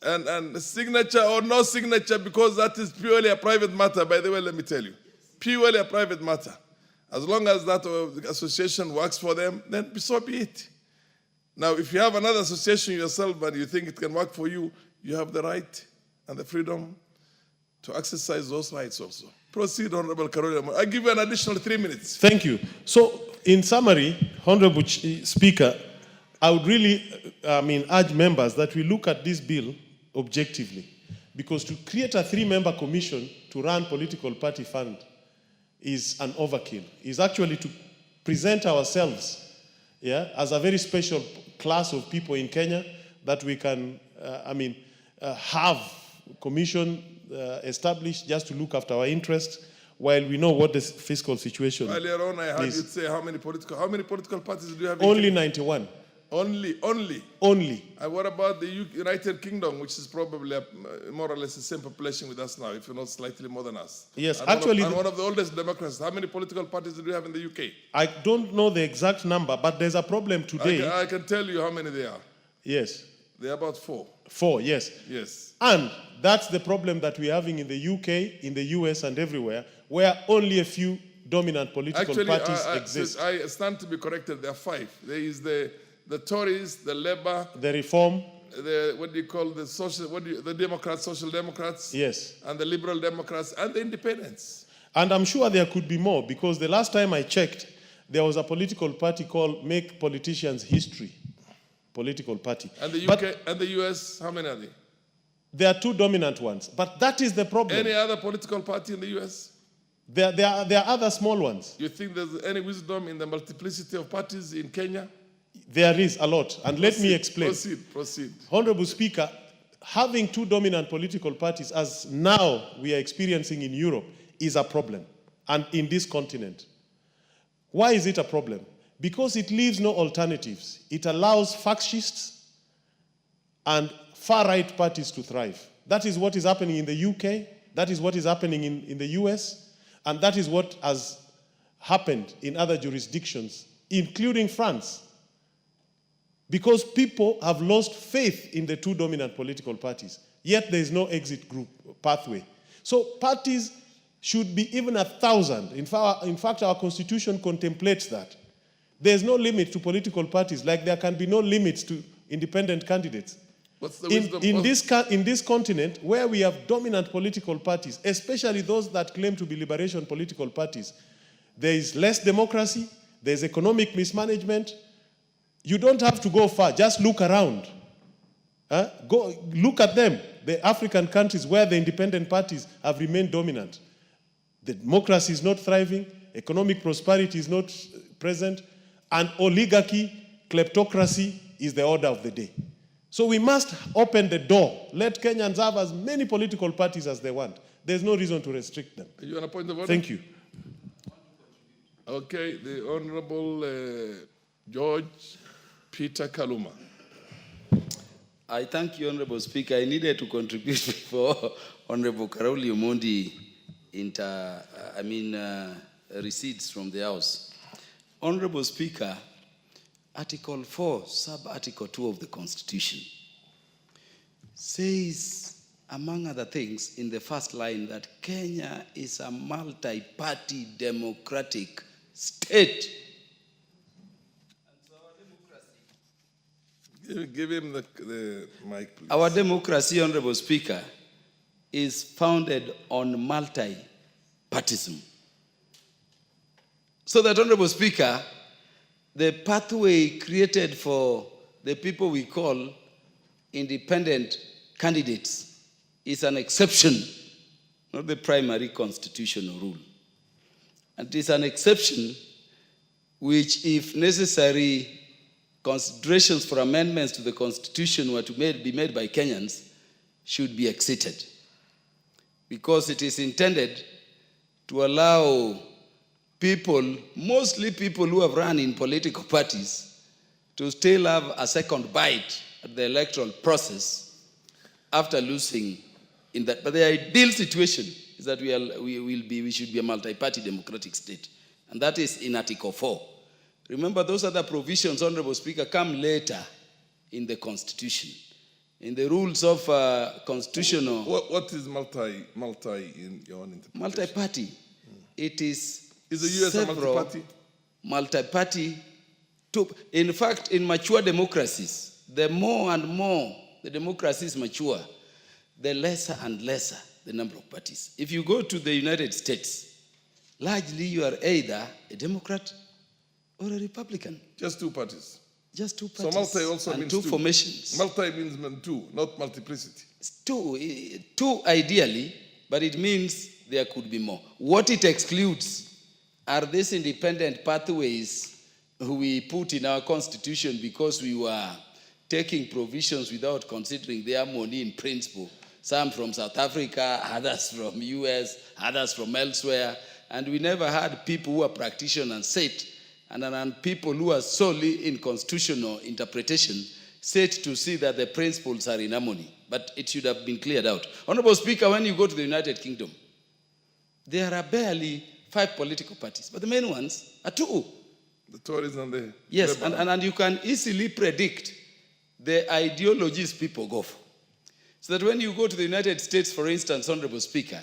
And signature or no signature, because that is purely a private matter. By the way, let me tell you, purely a private matter. As long as that association works for them, then so be it. Now, if you have another association yourself and you think it can work for you, you have the right and the freedom to exercise those rights also. Proceed, Honorable Karoli. I give you an additional 3 minutes. Thank you. So, in summary, Honorable Speaker, I would really urge members that we look at this bill objectively. because to create a 3-member commission to run political party fund is an overkill. It's actually to present ourselves as a very special class of people in Kenya that we can, have commission established just to look after our interests while we know what the fiscal situation is. Earlier on, I heard you say how many political parties do you have? Only 91. Only. And what about the United Kingdom, which is probably more or less the same population with us now, if not slightly more than us? Yes, and actually. One of the oldest democracies. How many political parties do you have in the UK? I don't know the exact number, but there's a problem today. I can tell you how many there are. Yes. They're about 4. 4, yes. Yes. And that's the problem that we're having in the UK, in the US, and everywhere, where only a few dominant political parties exist. I stand to be corrected. There are 5. There is the Tories, the Labour, the Reform, the Democrats, Social Democrats, yes, and the Liberal Democrats, and the Independents. And I'm sure there could be more, because the last time I checked, there was a political party called Make Politicians History political party. And the UK and the US, how many are they? There are 2 dominant ones, but that is the problem. Any other political party in the US? There are other small ones. You think there's any wisdom in the multiplicity of parties in Kenya? There is a lot, and let me explain. Proceed. Honorable Speaker, having 2 dominant political parties, as now we are experiencing in Europe, is a problem, and in this continent. Why is it a problem? Because it leaves no alternatives. It allows fascists and far-right parties to thrive. That is what is happening in the UK, that is what is happening in the US, and that is what has happened in other jurisdictions, including France. Because people have lost faith in the 2 dominant political parties, yet there is no exit group pathway. So parties should be even 1,000. In fact, our constitution contemplates that. There's no limit to political parties, like there can be no limits to independent candidates. What's the wisdom? In this continent, where we have dominant political parties, especially those that claim to be liberation political parties, there is less democracy, there's economic mismanagement. You don't have to go far, just look around. Go look at them, the African countries where the independent parties have remained dominant. The democracy is not thriving, economic prosperity is not present, and oligarchy, kleptocracy is the order of the day. So we must open the door. Let Kenyans have as many political parties as they want. There's no reason to restrict them. Are you on a point of order? Thank you. Okay, the Honorable George Peter Kaluma. I thank you, Honorable Speaker. I needed to contribute before Honorable Karauli Omondi recedes from the House. Honorable Speaker, Article 4, Sub-Article 2 of the Constitution says, among other things, in the first line, that Kenya is a multi-party democratic state. Give him the mic, please. Our democracy, Honorable Speaker, is founded on multi-partism. So that, Honorable Speaker, the pathway created for the people we call independent candidates is an exception, not the primary constitutional rule. And it is an exception which, if necessary, considerations for amendments to the Constitution were to be made by Kenyans, should be exited. Because it is intended to allow people, mostly people who have run in political parties, to still have a second bite at the electoral process after losing in that. But the ideal situation is that we should be a multi-party democratic state. And that is in Article 4. Remember, those other provisions, Honorable Speaker, come later in the Constitution. In the rules of constitutional... What is multi in your own interpretation? Multi-party. It is the US a multi-party? Multi-party. In fact, in mature democracies, the more and more the democracies mature, the lesser and lesser the number of parties. If you go to the United States, largely you are either a Democrat or a Republican. Just 2 parties. Just 2 parties. So multi also and means 2 2 formations. Multi means 2, not multiplicity. two ideally, but it means there could be more. What it excludes are these independent pathways we put in our constitution because we were taking provisions without considering their harmony in principle. Some from South Africa, others from US, others from elsewhere. And we never had people who are practitioners sit, and people who are solely in constitutional interpretation sit to see that the principles are in harmony. But it should have been cleared out. Honorable Speaker, when you go to the United Kingdom, there are barely 5 political parties, but the main ones are 2. The Tories and the... Yes, and you can easily predict the ideologies people go for. So that when you go to the United States, for instance, Honorable Speaker,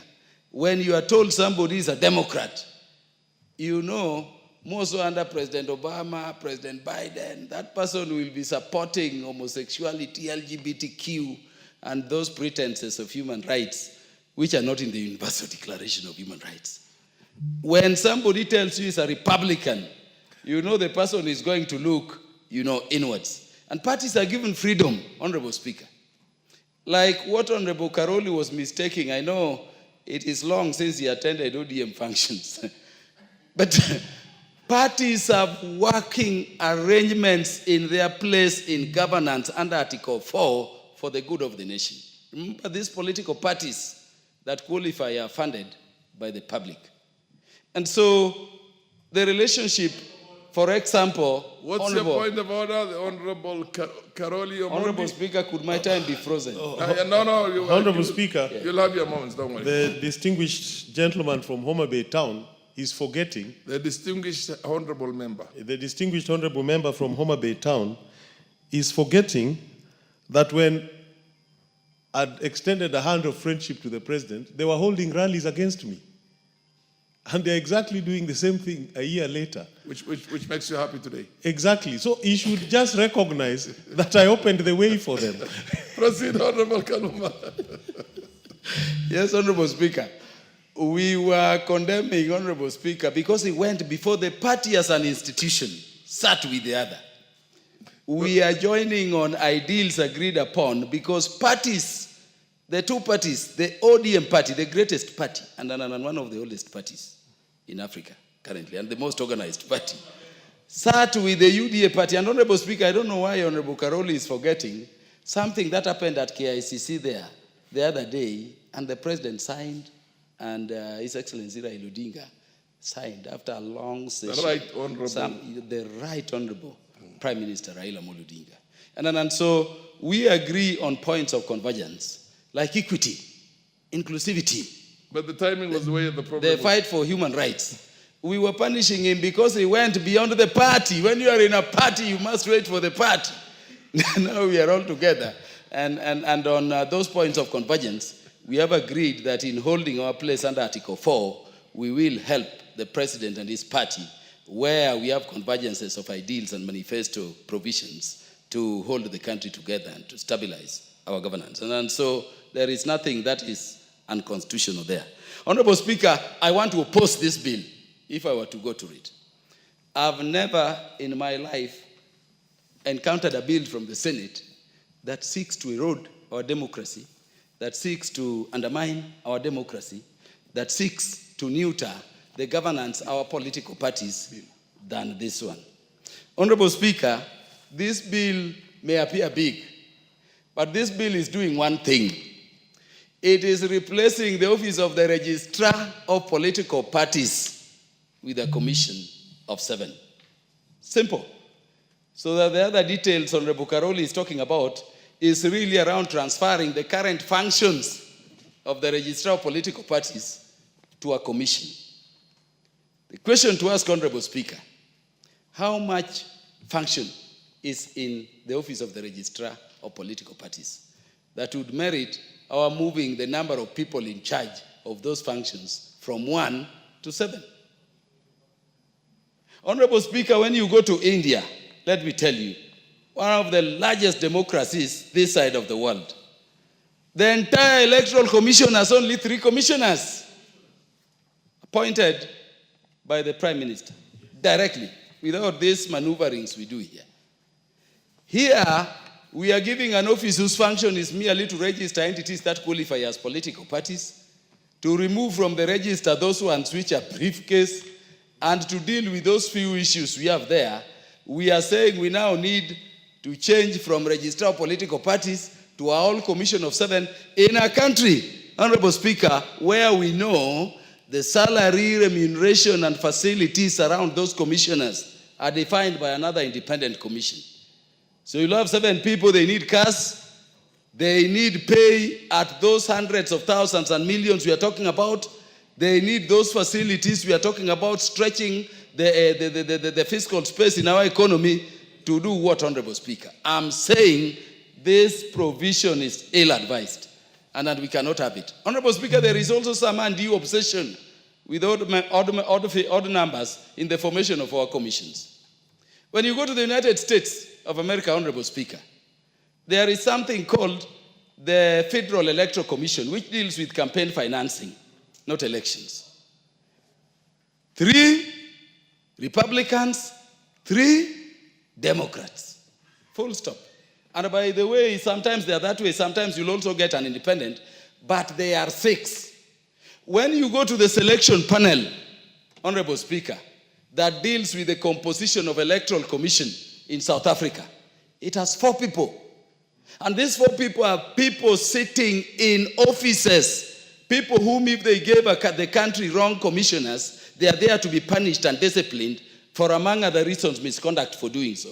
when you are told somebody is a Democrat, you know, more so under President Obama, President Biden, that person will be supporting homosexuality, LGBTQ, and those pretenses of human rights, which are not in the Universal Declaration of Human Rights. When somebody tells you he's a Republican, you know the person is going to look, inwards. And parties are given freedom, Honorable Speaker. Like what Honorable Karoli was mistaking, I know it is long since he attended ODM functions. But parties have working arrangements in their place in governance under Article 4 for the good of the nation. Remember, these political parties that qualify are funded by the public. And so the relationship, for example... What's your point of order, the Honorable Karoli Omondi? Honorable Speaker, could my time be frozen? No. Honorable Speaker, you'll have your moments, don't worry. The distinguished gentleman from Homa Bay Town is forgetting... The distinguished honorable member. The distinguished honorable member from Homa Bay Town is forgetting that when I'd extended a hand of friendship to the president, they were holding rallies against me. And they're exactly doing the same thing a year later. Which makes you happy today. Exactly. So he should just recognize that I opened the way for them. Proceed, Honorable Kaluma. Yes, Honorable Speaker. We were condemning Honorable Speaker because he went before the party as an institution, sat with the other. We are joining on ideals agreed upon because parties, the 2 parties, the ODM party, the greatest party, and one of the oldest parties in Africa currently, and the most organized party, sat with the UDA party. And Honorable Speaker, I don't know why Honorable Karoli is forgetting something that happened at KICC there the other day, and the president signed, and His Excellency Raila Odinga signed after a long session. The Right Honorable. The Right Honorable Prime Minister Raila Odinga. And so we agree on points of convergence, like equity, inclusivity. But the timing was where the problem The fight for human rights. We were punishing him because he went beyond the party. When you are in a party, you must wait for the party. Now we are all together. And on those points of convergence, we have agreed that in holding our place under Article 4, we will help the president and his party where we have convergences of ideals and manifesto provisions to hold the country together and to stabilize our governance. And so there is nothing that is unconstitutional there. Honorable Speaker, I want to oppose this bill if I were to go to it. I've never in my life encountered a bill from the Senate that seeks to erode our democracy, that seeks to undermine our democracy, that seeks to neuter the governance of our political parties than this one. Honorable Speaker, this bill may appear big, but this bill is doing one thing. It is replacing the office of the Registrar of Political Parties with a commission of 7. Simple. So that the other details Honorable Karoli is talking about is really around transferring the current functions of the Registrar of Political Parties to a commission. The question to ask, Honorable Speaker, how much function is in the office of the Registrar of Political Parties that would merit our moving the number of people in charge of those functions from 1 to 7? Honorable Speaker, when you go to India, let me tell you, one of the largest democracies this side of the world, the entire Electoral Commission has only 3 commissioners appointed by the Prime Minister, directly, without these maneuverings we do here. Here, we are giving an office whose function is merely to register entities that qualify as political parties, to remove from the register those ones which are briefcase, and to deal with those few issues we have there. We are saying we now need to change from registrar of political parties to our whole commission of 7 in a country, Honorable Speaker, where we know the salary, remuneration, and facilities around those commissioners are defined by another independent commission. So you'll have 7 people, they need cars, they need pay at those hundreds of thousands and millions we are talking about. They need those facilities we are talking about, stretching the fiscal space in our economy to do what, Honorable Speaker? I'm saying this provision is ill-advised and that we cannot have it. Honorable Speaker, there is also some undue obsession with odd numbers in the formation of our commissions. When you go to the United States of America, Honorable Speaker, there is something called the Federal Electoral Commission, which deals with campaign financing, not elections. 3 Republicans, 3 Democrats. Full stop. And by the way, sometimes they are that way, sometimes you'll also get an independent, but they are 6. When you go to the selection panel, Honorable Speaker, that deals with the composition of Electoral Commission in South Africa, it has 4 people. And these 4 people are people sitting in offices, people whom if they gave the country wrong commissioners, they are there to be punished and disciplined for, among other reasons, misconduct for doing so.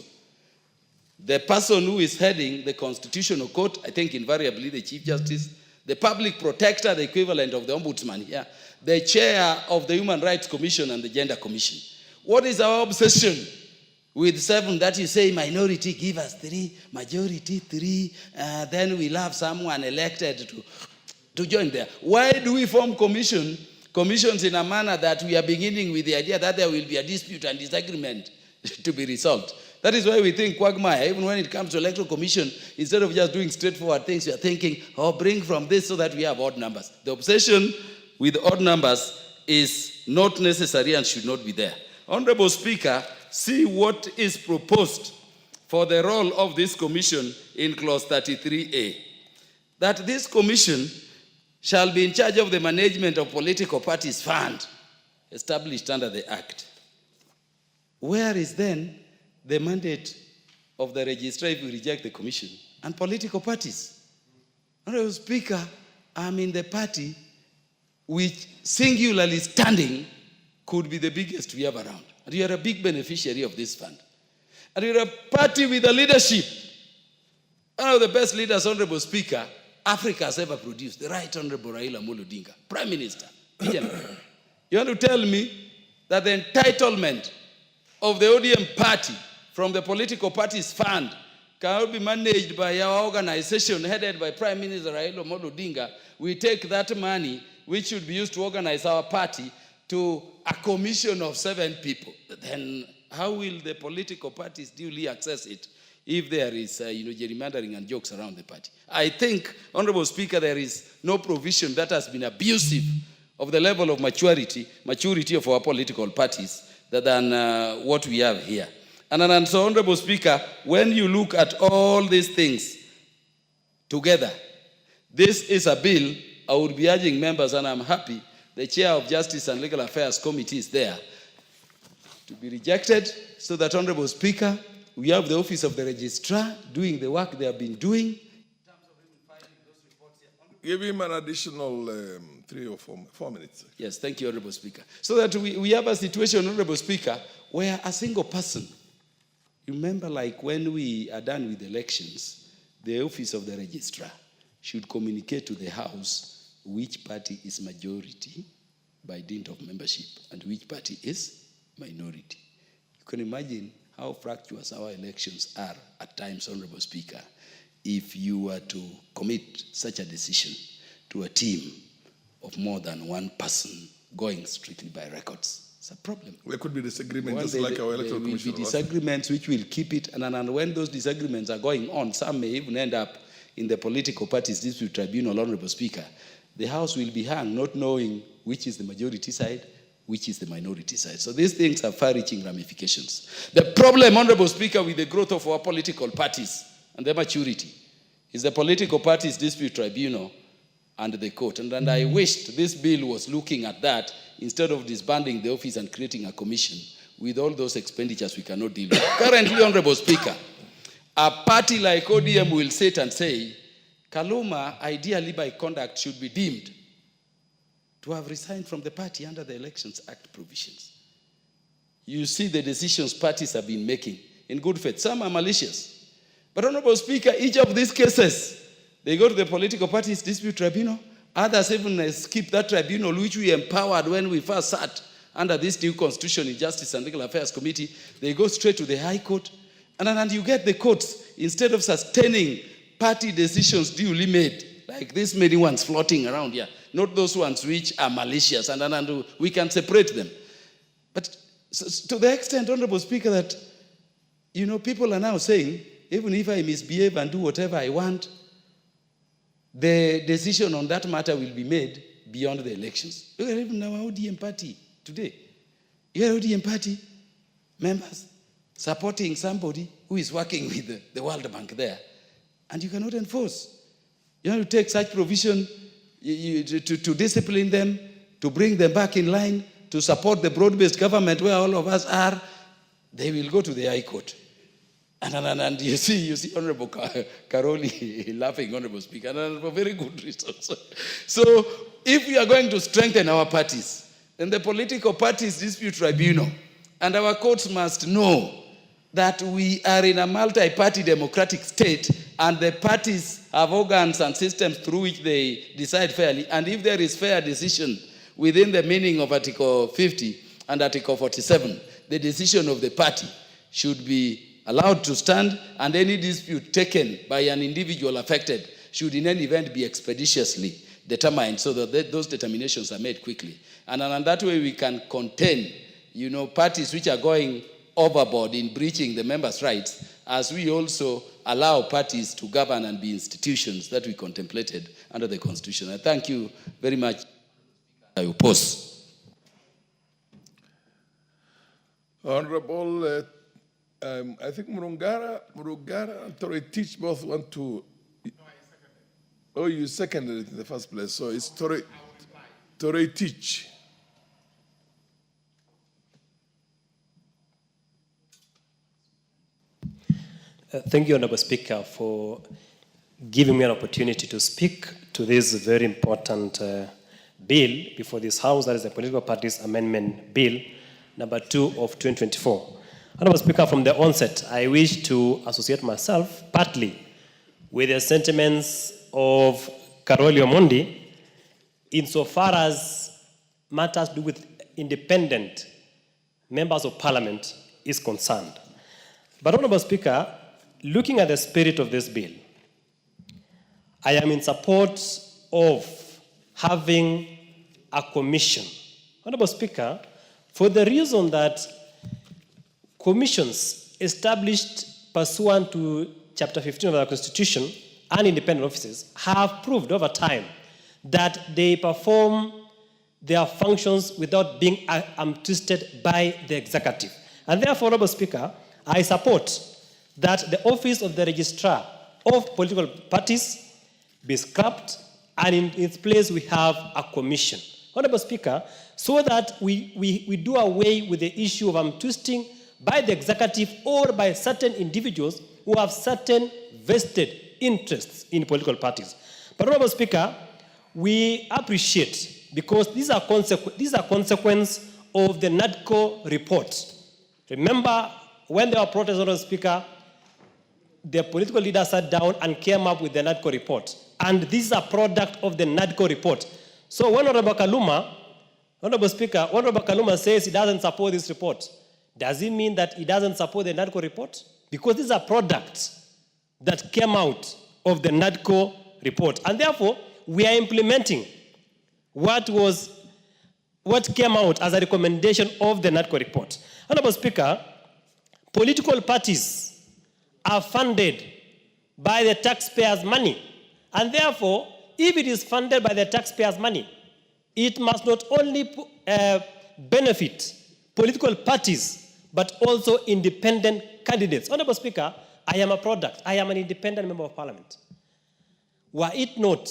The person who is heading the Constitutional Court, I think invariably the Chief Justice, the Public Protector, the equivalent of the Ombudsman here, the Chair of the Human Rights Commission and the Gender Commission. What is our obsession with 7 that you say minority, give us 3, majority 3, then we'll have someone elected to join there? Why do we form commissions in a manner that we are beginning with the idea that there will be a dispute and disagreement to be resolved? That is why we think quagmire, even when it comes to electoral commission, instead of just doing straightforward things, we are thinking, bring from this so that we have odd numbers. The obsession with odd numbers is not necessary and should not be there. Honorable Speaker, see what is proposed for the role of this commission in clause 33A. That this commission shall be in charge of the management of political parties' fund established under the Act. Where is then the mandate of the registrar if we reject the commission and political parties? Honorable Speaker, I'm in the party which singularly standing could be the biggest we have around. And you are a big beneficiary of this fund. And you're a party with a leadership. One of the best leaders, Honorable Speaker, Africa has ever produced, the Right Honorable Raila Amolo Odinga, Prime Minister. You want to tell me that the entitlement of the ODM party from the political party's fund cannot be managed by our organization headed by Prime Minister Raila Amolo Odinga? We take that money, which should be used to organize our party, to a commission of 7 people. Then how will the political parties duly access it if there is gerrymandering and jokes around the party? I think, Honorable Speaker, there is no provision that has been abusive of the level of maturity of our political parties than what we have here. And so, Honorable Speaker, when you look at all these things together, this is a bill I would be urging members, and I'm happy the Chair of Justice and Legal Affairs Committee is there, to be rejected so that, Honorable Speaker, we have the Office of the Registrar doing the work they have been doing. Give him an additional 3 or 4 minutes. Yes, thank you, Honorable Speaker. So that we have a situation, Honorable Speaker, where a single person, remember like when we are done with elections, the Office of the Registrar should communicate to the House which party is majority by dint of membership and which party is minority. You can imagine how fractious our elections are at times, Honorable Speaker, if you were to commit such a decision to a team of more than 1 person going strictly by records. It's a problem. There could be disagreements, just like our electoral commission. There will be disagreements which will keep it, and when those disagreements are going on, some may even end up in the political parties dispute tribunal, Honorable Speaker. The House will be hung not knowing which is the majority side, which is the minority side. So these things have far-reaching ramifications. The problem, Honorable Speaker, with the growth of our political parties and their maturity is the Political Parties Dispute Tribunal and the court. And I wished this bill was looking at that instead of disbanding the office and creating a commission with all those expenditures we cannot deal with. Currently, Honorable Speaker, a party like ODM will sit and say, Kaluma, ideally by conduct, should be deemed to have resigned from the party under the Elections Act provisions. You see the decisions parties have been making in good faith. Some are malicious. But Honorable Speaker, each of these cases, they go to the Political Parties Dispute Tribunal. Others even skip that tribunal, which we empowered when we first sat under this new Constitution in Justice and Legal Affairs Committee. They go straight to the High Court. And you get the courts, instead of sustaining party decisions duly made, like these many ones floating around here, not those ones which are malicious, and we can separate them. But to the extent, Honorable Speaker, that, people are now saying, even if I misbehave and do whatever I want, the decision on that matter will be made beyond the elections. Look at even our ODM party today. You have ODM party members supporting somebody who is working with the World Bank there, and you cannot enforce. You have to take such provision to discipline them, to bring them back in line, to support the broad-based government where all of us are. They will go to the High Court. And you see Honorable Karoli laughing, Honorable Speaker, and for very good reasons. So if we are going to strengthen our parties, then the Political Parties Dispute Tribunal and our courts must know that we are in a multi-party democratic state, and the parties have organs and systems through which they decide fairly. And if there is fair decision within the meaning of Article 50 and Article 47, the decision of the party should be allowed to stand, and any dispute taken by an individual affected should in any event be expeditiously determined, so that those determinations are made quickly. And that way we can contain, parties which are going overboard in breaching the members' rights, as we also allow parties to govern and be institutions that we contemplated under the Constitution. I thank you very much. I oppose. Honorable, I think Murungara and Toretich both want to. Oh, you seconded it in the first place, so it's Toretich. Thank you, Honorable Speaker, for giving me an opportunity to speak to this very important bill before this House, that is the Political Parties Amendment Bill, number 2 of 2024. Honorable Speaker, from the onset, I wish to associate myself partly with the sentiments of Karoli Omondi insofar as matters to do with independent members of Parliament is concerned. But, Honorable Speaker, looking at the spirit of this bill, I am in support of having a commission. Honorable Speaker, for the reason that commissions established pursuant to Chapter 15 of the Constitution and independent offices have proved over time that they perform their functions without being twisted by the executive. And therefore, Honorable Speaker, I support that the office of the registrar of political parties be scrapped, and in its place we have a commission. Honorable Speaker, so that we do away with the issue of twisting by the executive or by certain individuals who have certain vested interests in political parties. But, Honorable Speaker, we appreciate, because these are consequence of the NADCO report. Remember, when there were protests, Honorable Speaker, the political leaders sat down and came up with the NADCO report. And this is a product of the NADCO report. So when Honorable Kaluma, Honorable Speaker, Honorable Kaluma says he doesn't support this report, does it mean that he doesn't support the NADCO report? Because these are products that came out of the NADCO report. And therefore, we are implementing what came out as a recommendation of the NADCO report. Honorable Speaker, political parties are funded by the taxpayers' money. And therefore, if it is funded by the taxpayers' money, it must not only benefit political parties, but also independent candidates. Honorable Speaker, I am a product. I am an independent member of parliament. Were it not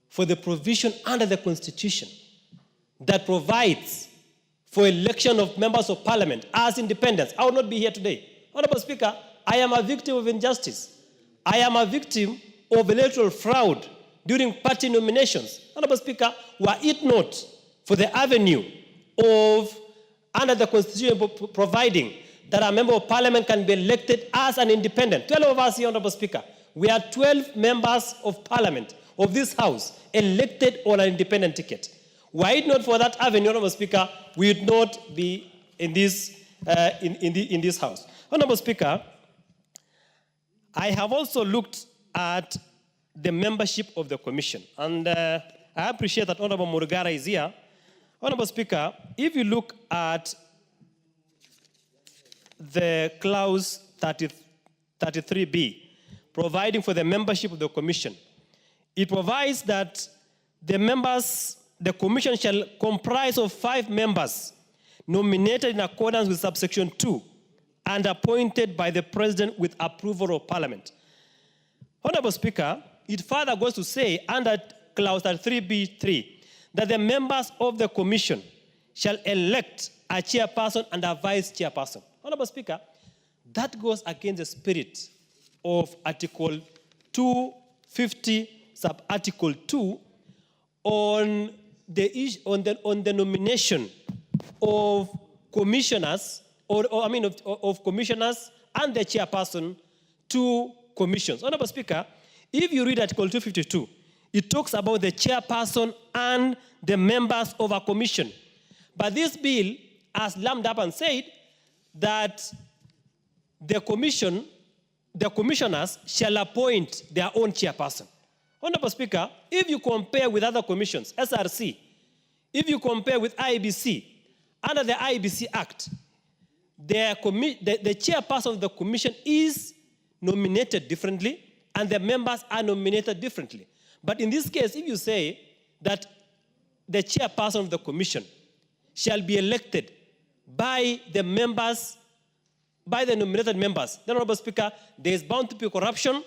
for the provision under the Constitution that provides for election of members of parliament as independents, I would not be here today. Honorable Speaker, I am a victim of injustice. I am a victim of electoral fraud during party nominations. Honorable Speaker, were it not for the avenue of, under the Constitution providing that a member of parliament can be elected as an independent. 12 of us here, Honorable Speaker. We are 12 members of parliament of this house elected on an independent ticket. Were it not for that avenue, Honorable Speaker, we would not be in this, in this house. Honorable Speaker, I have also looked at the membership of the commission. And I appreciate that Honorable Murugara is here. Honorable Speaker, if you look at the clause 33B, providing for the membership of the commission, it provides that the commission shall comprise of 5 members nominated in accordance with subsection 2 and appointed by the president with approval of parliament. Honorable Speaker, it further goes to say under clause 33B3 that the members of the commission shall elect a chairperson and a vice chairperson. Honorable Speaker, that goes against the spirit of Article 250, sub-Article 2, on the nomination of commissioners, of commissioners and the chairperson to commissions. Honorable Speaker, if you read Article 252, it talks about the chairperson and the members of a commission. But this bill has lammed up and said that the commissioners shall appoint their own chairperson. Honorable Speaker, if you compare with other commissions, SRC, if you compare with IEBC, under the IEBC Act, the chairperson of the commission is nominated differently and the members are nominated differently. But in this case, if you say that the chairperson of the commission shall be elected by the members, by the nominated members, then, Honorable Speaker, there is bound to be corruption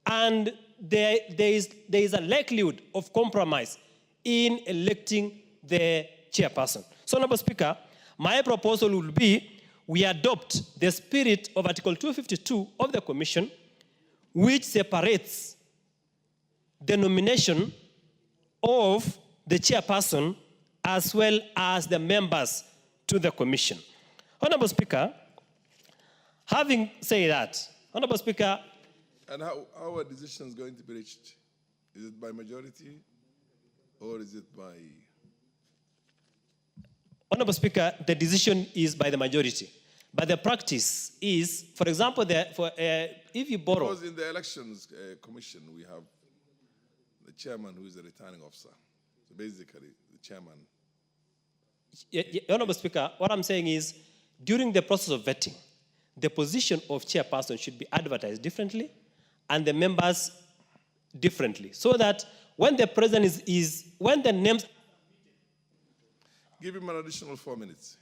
and there is a likelihood of compromise in electing the chairperson. So, Honorable Speaker, my proposal will be we adopt the spirit of Article 252 of the Commission, which separates the nomination of the chairperson as well as the members to the Commission. Honorable Speaker, having said that, Honorable Speaker. And how are decisions going to be reached? Is it by majority or is it by? Honorable Speaker, the decision is by the majority. But the practice is, for example, if you borrow. Because in the elections commission, we have the chairman who is the returning officer. So basically, the chairman. Honorable Speaker, what I'm saying is, during the process of vetting, the position of chairperson should be advertised differently and the members differently. So that when the president when the names. Give him an additional 4 minutes.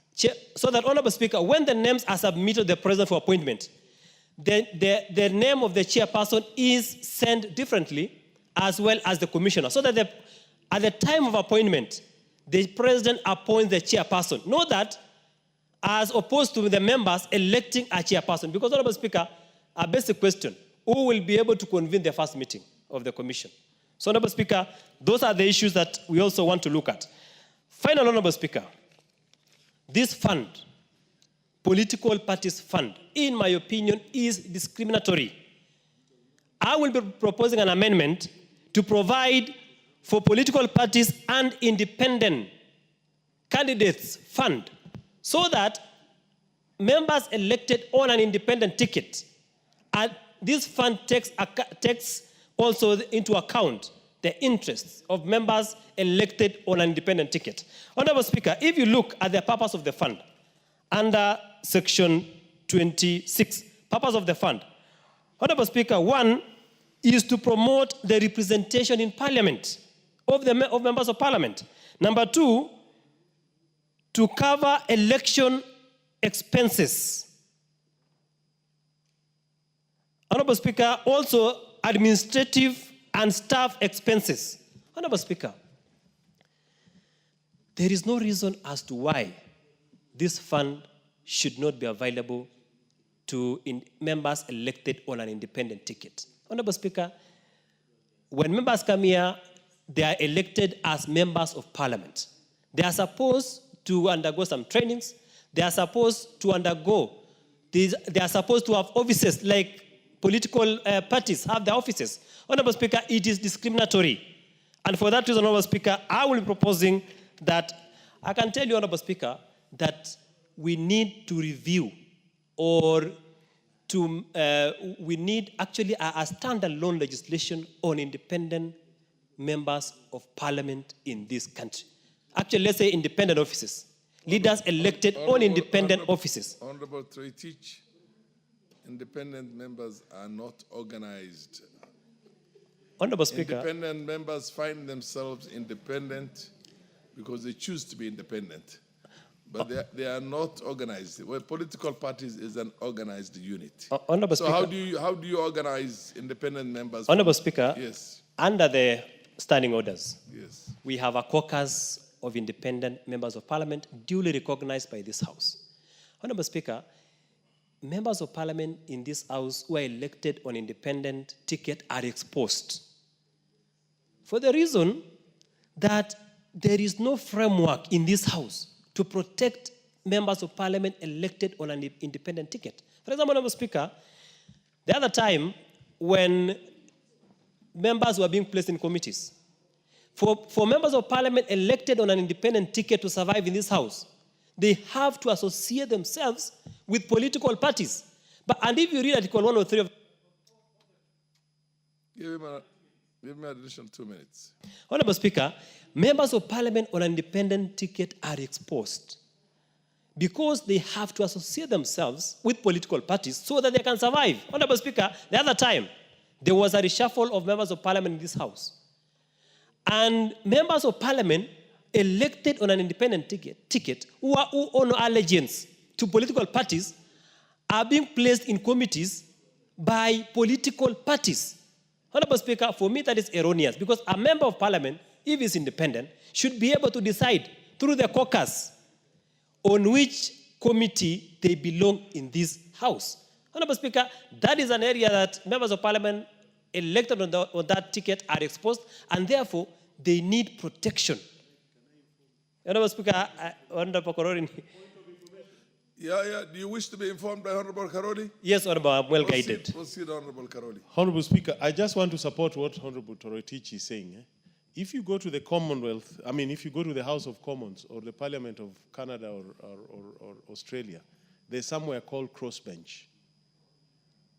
So that, Honorable Speaker, when the names are submitted to the president for appointment, the name of the chairperson is sent differently as well as the commissioner. So that at the time of appointment, the president appoints the chairperson. Know that as opposed to the members electing a chairperson. Because, Honorable Speaker, a basic question, who will be able to convene the first meeting of the commission? So, Honorable Speaker, those are the issues that we also want to look at. Final, Honorable Speaker, this fund, political parties fund, in my opinion, is discriminatory. I will be proposing an amendment to provide for political parties and independent candidates fund so that members elected on an independent ticket, and this fund takes also into account the interests of members elected on an independent ticket. Honorable Speaker, if you look at the purpose of the fund, under section 26, purpose of the fund, Honorable Speaker, 1 is to promote the representation in parliament of members of parliament. Number 2, to cover election expenses. Honorable Speaker, also administrative and staff expenses. Honorable Speaker, there is no reason as to why this fund should not be available to members elected on an independent ticket. Honorable Speaker, when members come here, they are elected as members of parliament. They are supposed to undergo some trainings. They are supposed to they are supposed to have offices like political parties have their offices. Honorable Speaker, it is discriminatory. And for that reason, Honorable Speaker, I will be proposing that, I can tell you, Honorable Speaker, that we need to review or we need actually a standalone legislation on independent members of parliament in this country. Actually, let's say independent offices. Leaders elected on independent offices. Honorable Troitich, independent members are not organized. Honorable Speaker. Independent members find themselves independent because they choose to be independent. But they are not organized. Well, political parties is an organized unit. Honorable so Speaker. how do you organize independent members? Honorable Speaker. Yes. Under the standing orders, yes, we have a caucus of independent members of parliament duly recognized by this House. Honorable Speaker, members of parliament in this House who are elected on independent ticket are exposed for the reason that there is no framework in this House to protect members of parliament elected on an independent ticket. For example, Honorable Speaker, the other time when members were being placed in committees, for members of parliament elected on an independent ticket to survive in this House, they have to associate themselves with political parties. And if you read Article 103 of... Give me an additional 2 minutes. Honorable Speaker, members of parliament on an independent ticket are exposed because they have to associate themselves with political parties so that they can survive. Honorable Speaker, the other time, there was a reshuffle of members of parliament in this House. And members of parliament elected on an independent ticket who own allegiance to political parties are being placed in committees by political parties. Honorable Speaker, for me that is erroneous because a member of parliament, if he's independent, should be able to decide through the caucus on which committee they belong in this House. Honorable Speaker, that is an area that members of parliament elected on that ticket are exposed, and therefore they need protection. Honorable Speaker, Honorable Karori. Yeah. Do you wish to be informed by Honorable Karori? Yes, Honorable, I'm well guided. Proceed, Honorable Karori. Honorable Speaker, I just want to support what Honorable Troitich is saying. If you go to the Commonwealth, if you go to the House of Commons or the Parliament of Canada or Australia, there's somewhere called crossbench.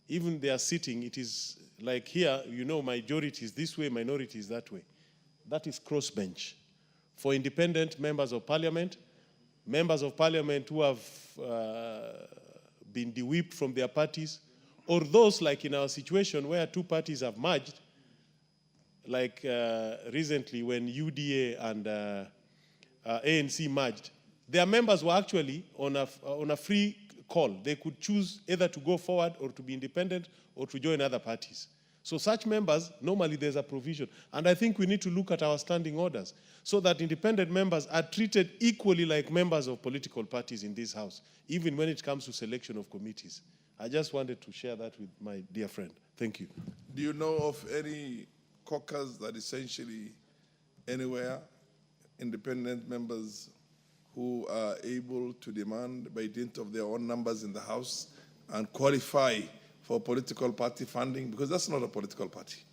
Even they are sitting, it is like here, majority is this way, minority is that way. That is crossbench. For independent members of parliament who have been de-whipped from their parties, or those like in our situation where two parties have merged, like recently when UDA and ANC merged, their members were actually on a free call. They could choose either to go forward or to be independent or to join other parties. So such members, normally there's a provision. And I think we need to look at our standing orders so that independent members are treated equally like members of political parties in this House, even when it comes to selection of committees. I just wanted to share that with my dear friend. Thank you. Do you know of any caucus that essentially anywhere, independent members who are able to demand by dint of their own numbers in the House and qualify for political party funding? Because that's not a political party.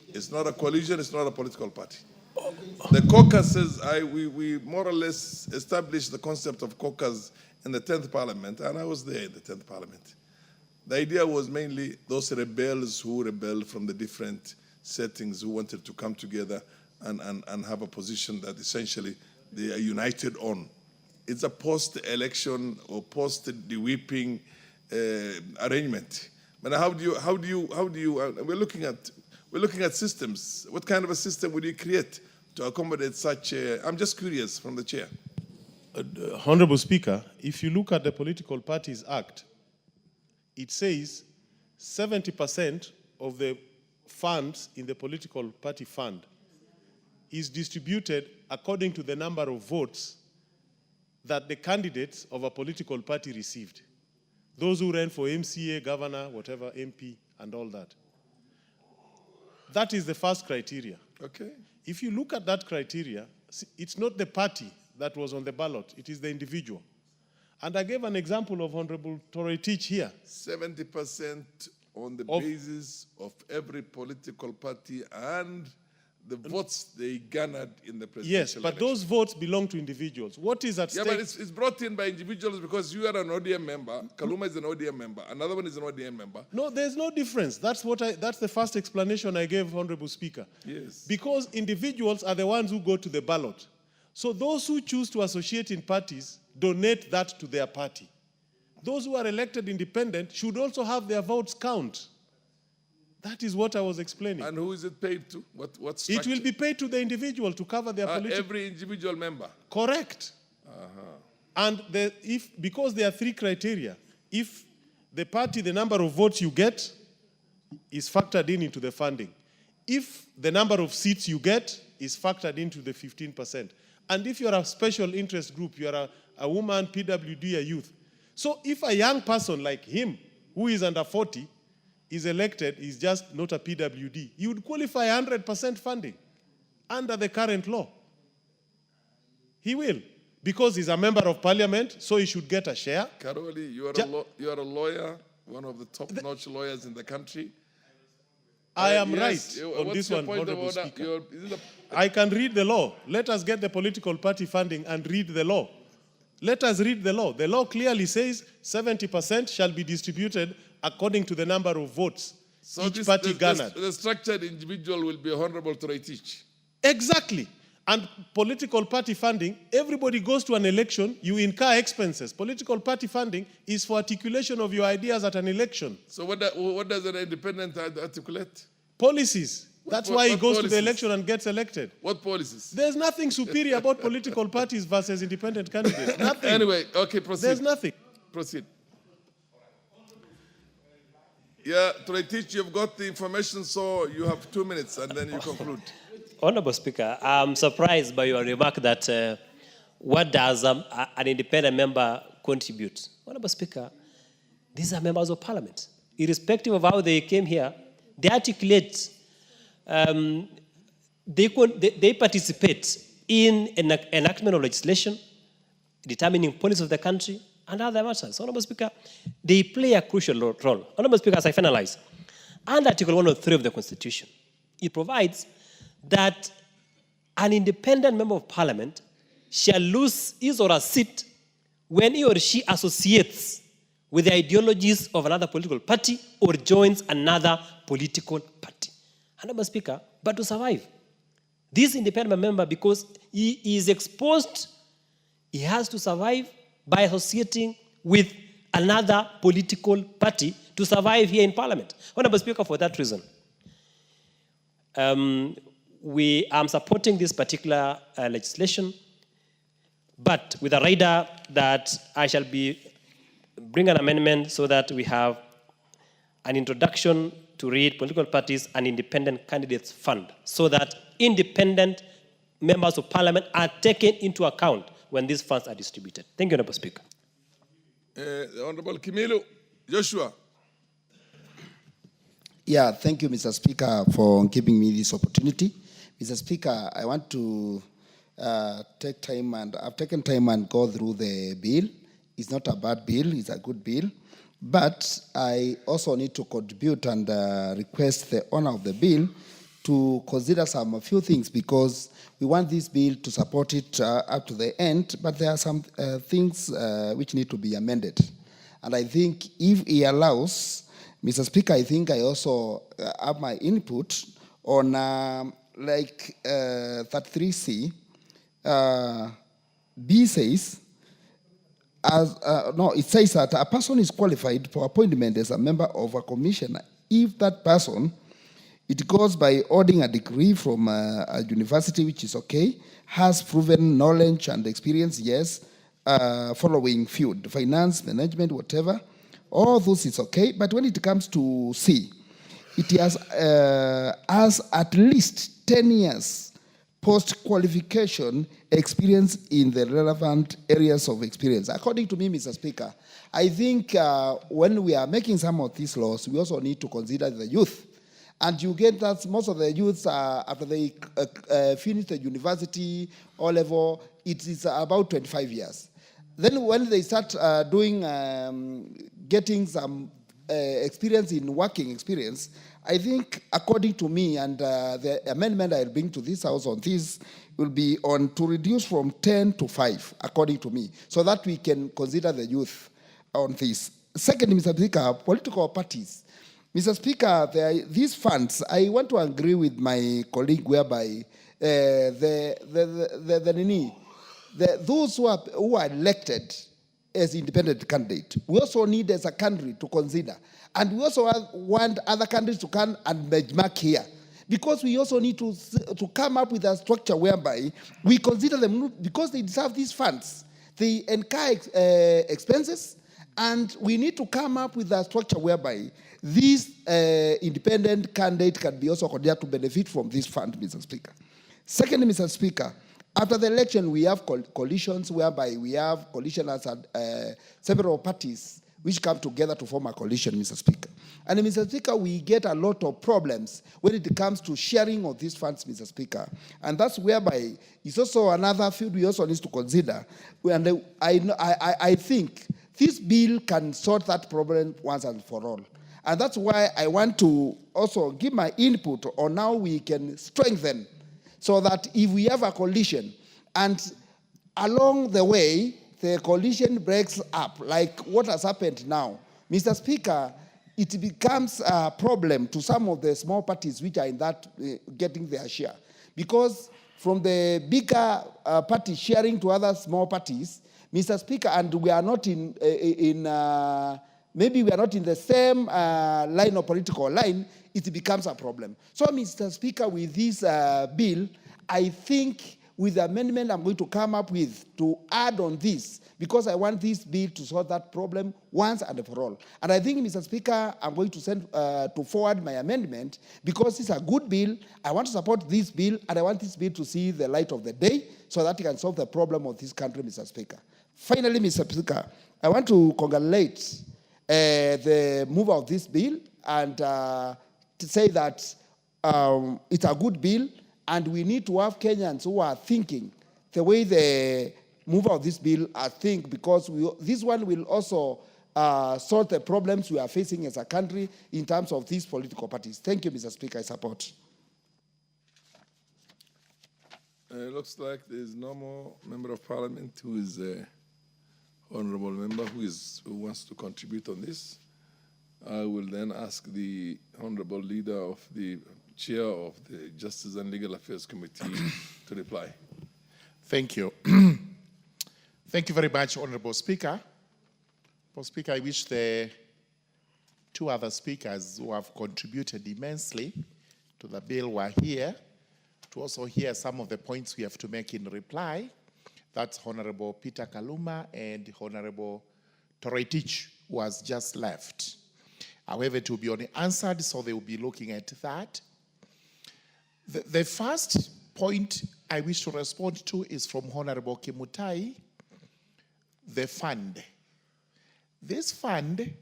It's not a coalition, it's not a political party. The caucuses, we more or less established the concept of caucus in the 10th Parliament, and I was there in the 10th Parliament. The idea was mainly those rebels who rebelled from the different settings, who wanted to come together and have a position that essentially they are united on. It's a post-election or post-de-whipping arrangement. But how do you? We're looking at systems. What kind of a system would you create to accommodate such? I'm just curious from the chair. Honorable Speaker, if you look at the Political Parties Act, it says 70% of the funds in the political party fund is distributed according to the number of votes that the candidates of a political party received. Those who ran for MCA, governor, whatever, MP, and all that. That is the first criteria. Okay. If you look at that criteria, it's not the party that was on the ballot, it is the individual. And I gave an example of Honorable Toroitich here. 70% on the basis of every political party and the votes they garnered in the presidential Yes, but election. those votes belong to individuals. What is at stake? Yeah, but it's brought in by individuals because you are an ODM member, Kaluma is an ODM member, another one is an ODM member. No, there's no difference. That's the first explanation I gave, Honorable Speaker. Yes. Because individuals are the ones who go to the ballot. So those who choose to associate in parties donate that to their party. Those who are elected independent should also have their votes count. That is what I was explaining. And who is it paid to? What It structure? will be paid to the individual to cover their political... Every individual member? Correct. And because there are three criteria, if the party, the number of votes you get is factored into the funding. If the number of seats you get is factored into the 15%. And if you're a special interest group, you're a woman, PWD, a youth. So if a young person like him, who is under 40, is elected, is just not a PWD, he would qualify 100% funding under the current law. He will, because he's a member of parliament, so he should get a share. Karoli, you are a lawyer, one of the top-notch lawyers in the country. I am yes, right on what's this your one, point of Honorable order? Speaker. Is it I can read the law. Let us get the political party funding and read the law. Let us read the law. The law clearly says 70% shall be distributed according to the number of votes each party garnered. The structured individual will be Honorable Toroitich. Exactly. And political party funding, everybody goes to an election, you incur expenses. Political party funding is for articulation of your ideas at an election. So what does an independent articulate? Policies. That's why he goes to the policies? election and gets elected. What policies? There's nothing superior about political parties versus independent candidates. Nothing. Anyway, okay, proceed. There's nothing. Proceed. Yeah, Toroitich, you've got the information, so you have 2 minutes, and then you conclude. Honorable Speaker, I'm surprised by your remark that what does an independent member contribute? Honorable Speaker, these are members of parliament. Irrespective of how they came here, they articulate, they participate in enactment of legislation, determining policy of the country, and other matters. Honorable Speaker, they play a crucial role. Honorable Speaker, as I finalize, under Article 103 of the Constitution, it provides that an independent member of parliament shall lose his or her seat when he or she associates with the ideologies of another political party or joins another political party. Honorable Speaker, but to survive, this independent member, because he is exposed, he has to survive by associating with another political party to survive here in parliament. Honorable Speaker, for that reason, I'm supporting this particular legislation, but with a rider that I shall bring an amendment so that we have an introduction to read political parties and independent candidates fund, so that independent members of parliament are taken into account when these funds are distributed. Thank you, Honorable Speaker. The Honorable Kimilu Joshua. Yeah, thank you, Mr. Speaker, for giving me this opportunity. Mr. Speaker, I want to take time, and I've taken time and go through the bill. It's not a bad bill, it's a good bill. But I also need to contribute and request the owner of the bill to consider a few things, because we want this bill to support it up to the end, but there are some things which need to be amended. And I think if he allows, Mr. Speaker, I think I also have my input on 33C. B says, it says that a person is qualified for appointment as a member of a commission if that person, it goes by holding a degree from a university, which is okay, has proven knowledge and experience, yes, following field, finance, management, whatever, All those is okay, but when it comes to C, it has at least 10 years post-qualification experience in the relevant areas of experience. According to me, Mr. Speaker, I think when we are making some of these laws, we also need to consider the youth. And you get that most of the youths, after they finish the university or level, it is about 25 years. Then when they start getting some experience in working experience, I think, according to me, and the amendment I'll bring to this House on this will be on to reduce from 10 to 5, according to me, so that we can consider the youth on this. Second, Mr. Speaker, political parties. Mr. Speaker, these funds, I want to agree with my colleague whereby those who are elected as independent candidate, we also need as a country to consider. And we also want other countries to come and benchmark here. Because we also need to come up with a structure whereby we consider them, because they deserve these funds, they incur expenses, and we need to come up with a structure whereby these independent candidates can be also considered to benefit from this fund, Mr. Speaker. Second, Mr. Speaker, after the election, we have coalitions whereby we have coalitioners and several parties which come together to form a coalition, Mr. Speaker. And Mr. Speaker, we get a lot of problems when it comes to sharing of these funds, Mr. Speaker. And that's whereby it's also another field we also need to consider. And I think this bill can sort that problem once and for all. And that's why I want to also give my input on how we can strengthen, so that if we have a coalition and along the way the coalition breaks up, like what has happened now, Mr. Speaker, it becomes a problem to some of the small parties which are in that getting their share. Because from the bigger party sharing to other small parties, Mr. Speaker, and we are not maybe we are not in the same line of political line, it becomes a problem. So, Mr. Speaker, with this bill, I think with the amendment I'm going to come up with to add on this, because I want this bill to solve that problem once and for all. And I think, Mr. Speaker, I'm going to send to forward my amendment, because it's a good bill. I want to support this bill, and I want this bill to see the light of the day so that it can solve the problem of this country, Mr. Speaker. Finally, Mr. Speaker, I want to congratulate the mover of this bill and to say that it's a good bill, and we need to have Kenyans who are thinking the way the mover of this bill think, because this one will also solve the problems we are facing as a country in terms of these political parties. Thank you, Mr. Speaker. I support. It looks like there's no more member of parliament who is honorable member who wants to contribute on this. I will then ask the honorable leader of the chair of the Justice and Legal Affairs Committee to reply. Thank you. Thank you very much, Honorable Speaker. Mr. Speaker, I wish the two other speakers who have contributed immensely to the bill were here to also hear some of the points we have to make in reply. That's Honorable Peter Kaluma and Honorable Toroitich, who has just left. However, it will be unanswered, so they will be looking at that. The first point I wish to respond to is from Honorable Kimutai, the fund. This fund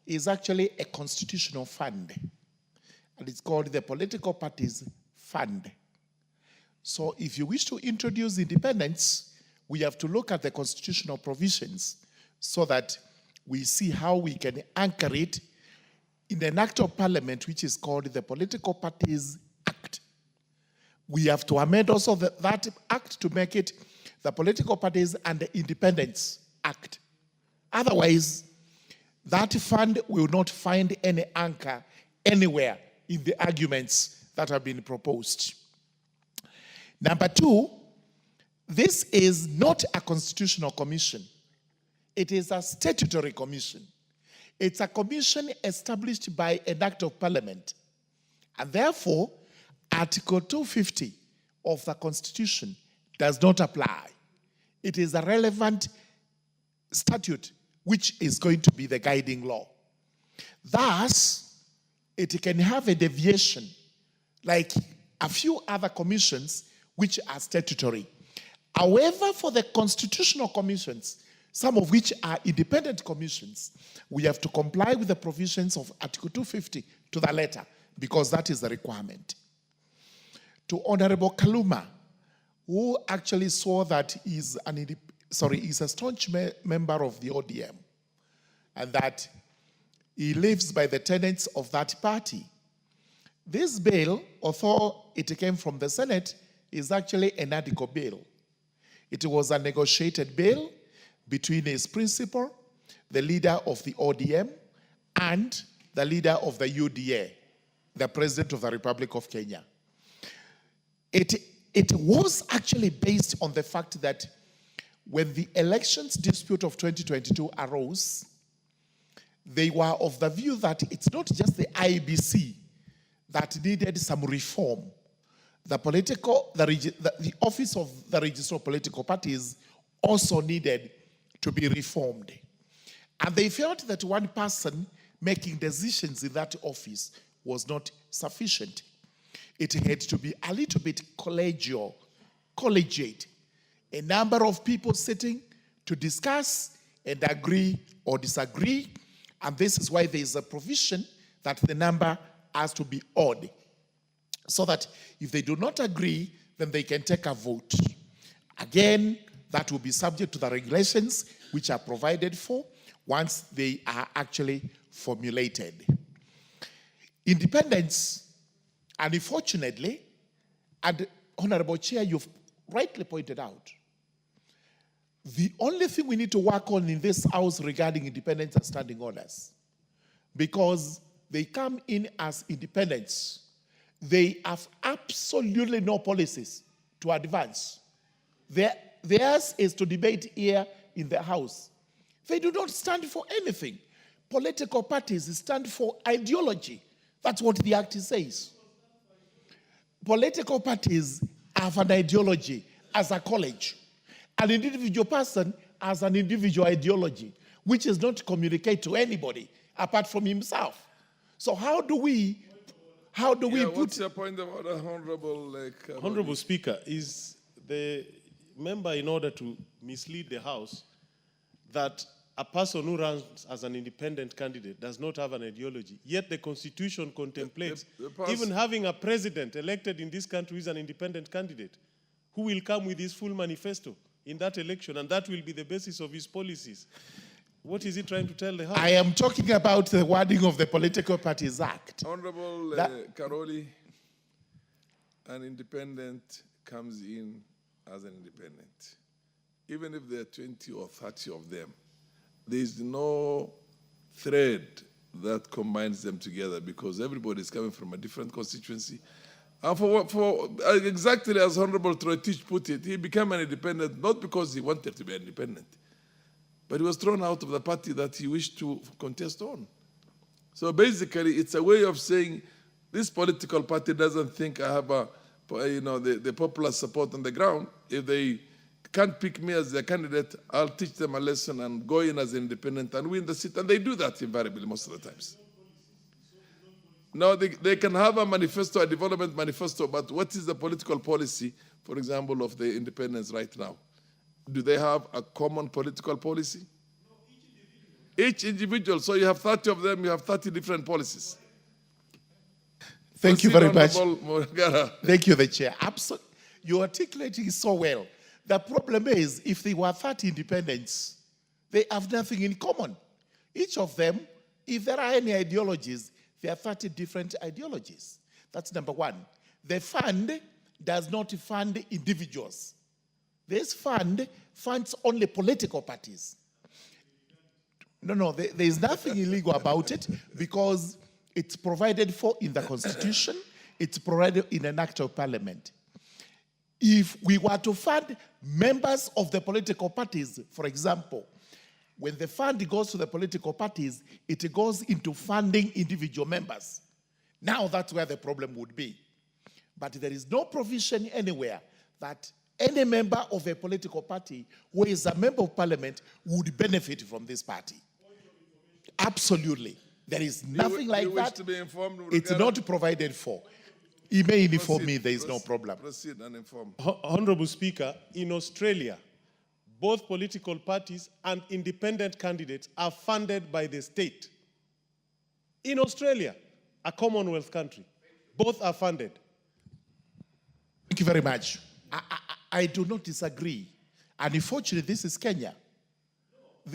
is actually a constitutional fund, and it's called the Political Parties Fund. So if you wish to introduce independence, we have to look at the constitutional provisions so that we see how we can anchor it in an act of parliament which is called the Political Parties Act. We have to amend also that act to make it the Political Parties and the Independence Act. Otherwise, that fund will not find any anchor anywhere in the arguments that have been proposed. Number two, this is not a constitutional commission. It is a statutory commission. It's a commission established by an act of parliament. And therefore, Article 250 of the Constitution does not apply. It is a relevant statute which is going to be the guiding law. Thus, it can have a deviation, like a few other commissions which are statutory. However, for the constitutional commissions, some of which are independent commissions, we have to comply with the provisions of Article 250 to the letter, because that is the requirement. To Honorable Kaluma, who actually saw that he's a staunch member of the ODM, and that he lives by the tenets of that party. This bill, although it came from the Senate, is actually an article bill. It was a negotiated bill between his principal, the leader of the ODM, and the leader of the UDA, the President of the Republic of Kenya. It was actually based on the fact that when the elections dispute of 2022 arose, they were of the view that it's not just the IBC that needed some reform. The office of the Register of Political Parties also needed to be reformed. And they felt that one person making decisions in that office was not sufficient. It had to be a little bit collegiate. A number of people sitting to discuss and agree or disagree. And this is why there is a provision that the number has to be odd, so that if they do not agree, then they can take a vote. Again, that will be subject to the regulations which are provided for once they are actually formulated. Independence, unfortunately, and Honorable Chair, you've rightly pointed out, the only thing we need to work on in this House regarding independence and standing orders, because they come in as independents, they have absolutely no policies to advance. Theirs is to debate here in the House. They do not stand for anything. Political parties stand for ideology. That's what the Act says. Political parties have an ideology as a college. An individual person has an individual ideology, which is not to communicate to anybody apart from himself. So how do we put... What's your point of order, Honorable Honorable Speaker, is the member, in order to mislead the House, that a person who runs as an independent candidate does not have an ideology. Yet the Constitution contemplates even having a president elected in this country who is an independent candidate, who will come with his full manifesto in that election, and that will be the basis of his policies. What is he trying to tell the House? I am talking about the wording of the Political Parties Act. Honorable Karoli, an independent comes in as an independent. Even if there are 20 or 30 of them, there is no thread that combines them together, because everybody is coming from a different constituency. And for exactly as Honorable Troitich put it, he became an independent not because he wanted to be an independent, but he was thrown out of the party that he wished to contest on. So basically, it's a way of saying this political party doesn't think I have the popular support on the ground. If they can't pick me as their candidate, I'll teach them a lesson and go in as an independent and win the seat. And they do that invariably most of the times. Now, they can have a manifesto, a development manifesto, but what is the political policy, for example, of the independents right now? Do they have a common political policy? Each individual. So you have 30 of them, you have 30 different policies. Thank you very much. Moragara. Thank you, the Chair. Absolutely. You're articulating it so well. The problem is, if they were 30 independents, they have nothing in common. Each of them, if there are any ideologies, there are 30 different ideologies. That's number one. The fund does not fund individuals. This fund funds only political parties. No, there is nothing illegal about it, because it's provided for in the Constitution, it's provided in an act of parliament. If we were to fund members of the political parties, for example, when the fund goes to the political parties, it goes into funding individual members. Now that's where the problem would be. But there is no provision anywhere that any member of a political party who is a member of parliament would benefit from this party. Absolutely. There is nothing like that. To be informed it's not provided for. He may inform me, there is no problem. Proceed and inform. Honorable Speaker, in Australia, both political parties and independent candidates are funded by the state. In Australia, a Commonwealth country, both are funded. Thank you very much. I do not disagree. And unfortunately, this is Kenya.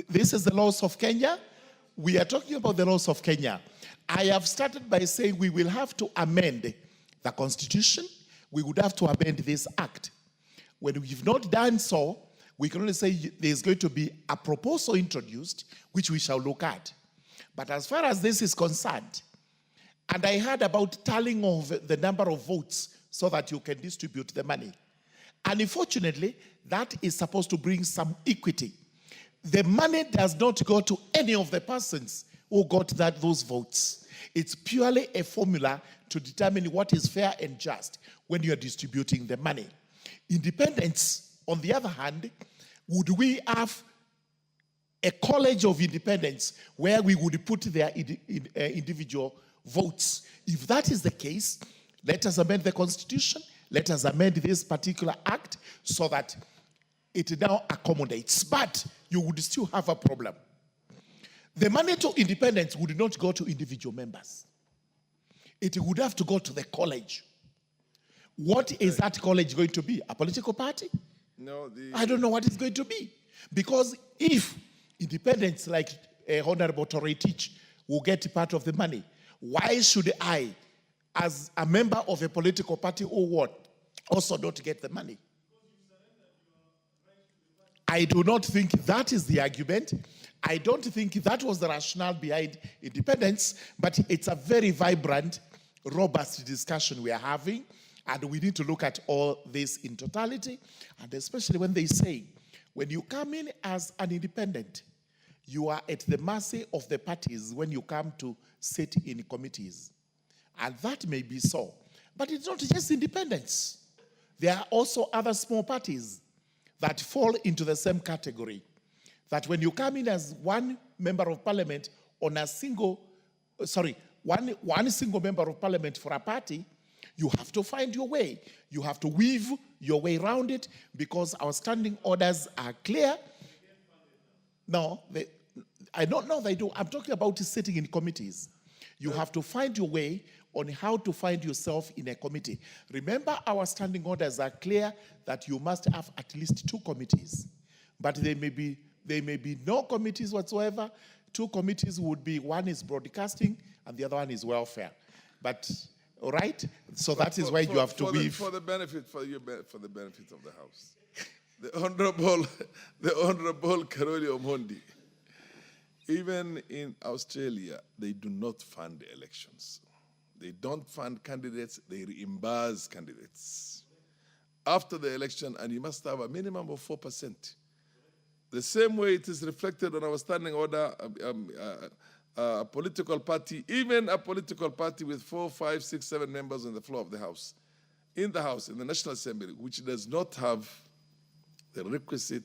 This is the laws of Kenya. We are talking about the laws of Kenya. I have started by saying we will have to amend the constitution. We would have to amend this act. When we've not done so, we can only say there's going to be a proposal introduced, which we shall look at. But as far as this is concerned, and I heard about tallying of the number of votes so that you can distribute the money. And unfortunately, that is supposed to bring some equity. The money does not go to any of the persons who got those votes. It's purely a formula to determine what is fair and just when you are distributing the money. Independents, on the other hand, would we have a college of independents where we would put their individual votes? If that is the case, let us amend the constitution, let us amend this particular act so that it now accommodates. But you would still have a problem. The money to independents would not go to individual members. It would have to go to the college. What is that college going to be? A political party? No, I don't know what it's going to be. Because if independents like Honorable Toretich will get part of the money, why should I, as a member of a political party or what, also not get the money? I do not think that is the argument. I don't think that was the rationale behind independence, but it's a very vibrant, robust discussion we are having, and we need to look at all this in totality, and especially when they say, when you come in as an independent, you are at the mercy of the parties when you come to sit in committees. And that may be so. But it's not just independents. There are also other small parties that fall into the same category. That when you come in as one member of parliament on a single, one single member of parliament for a party, you have to find your way. You have to weave your way around it because our standing orders are clear. No, I don't know they do. I'm talking about sitting in committees. You have to find your way on how to find yourself in a committee. Remember, our standing orders are clear that you must have at least 2 committees. But there may be no committees whatsoever. 2 committees would be, one is broadcasting and the other one is welfare. But, all right? So that is why you have to weave. For the benefit of the House. The Honorable Karoli Omondi. Even in Australia, they do not fund the elections. They don't fund candidates, they reimburse candidates. After the election, and you must have a minimum of 4%. The same way it is reflected on our standing order, a political party, even a political party with 4, 5, 6, 7 members on the floor of the House, in the National Assembly, which does not have the requisite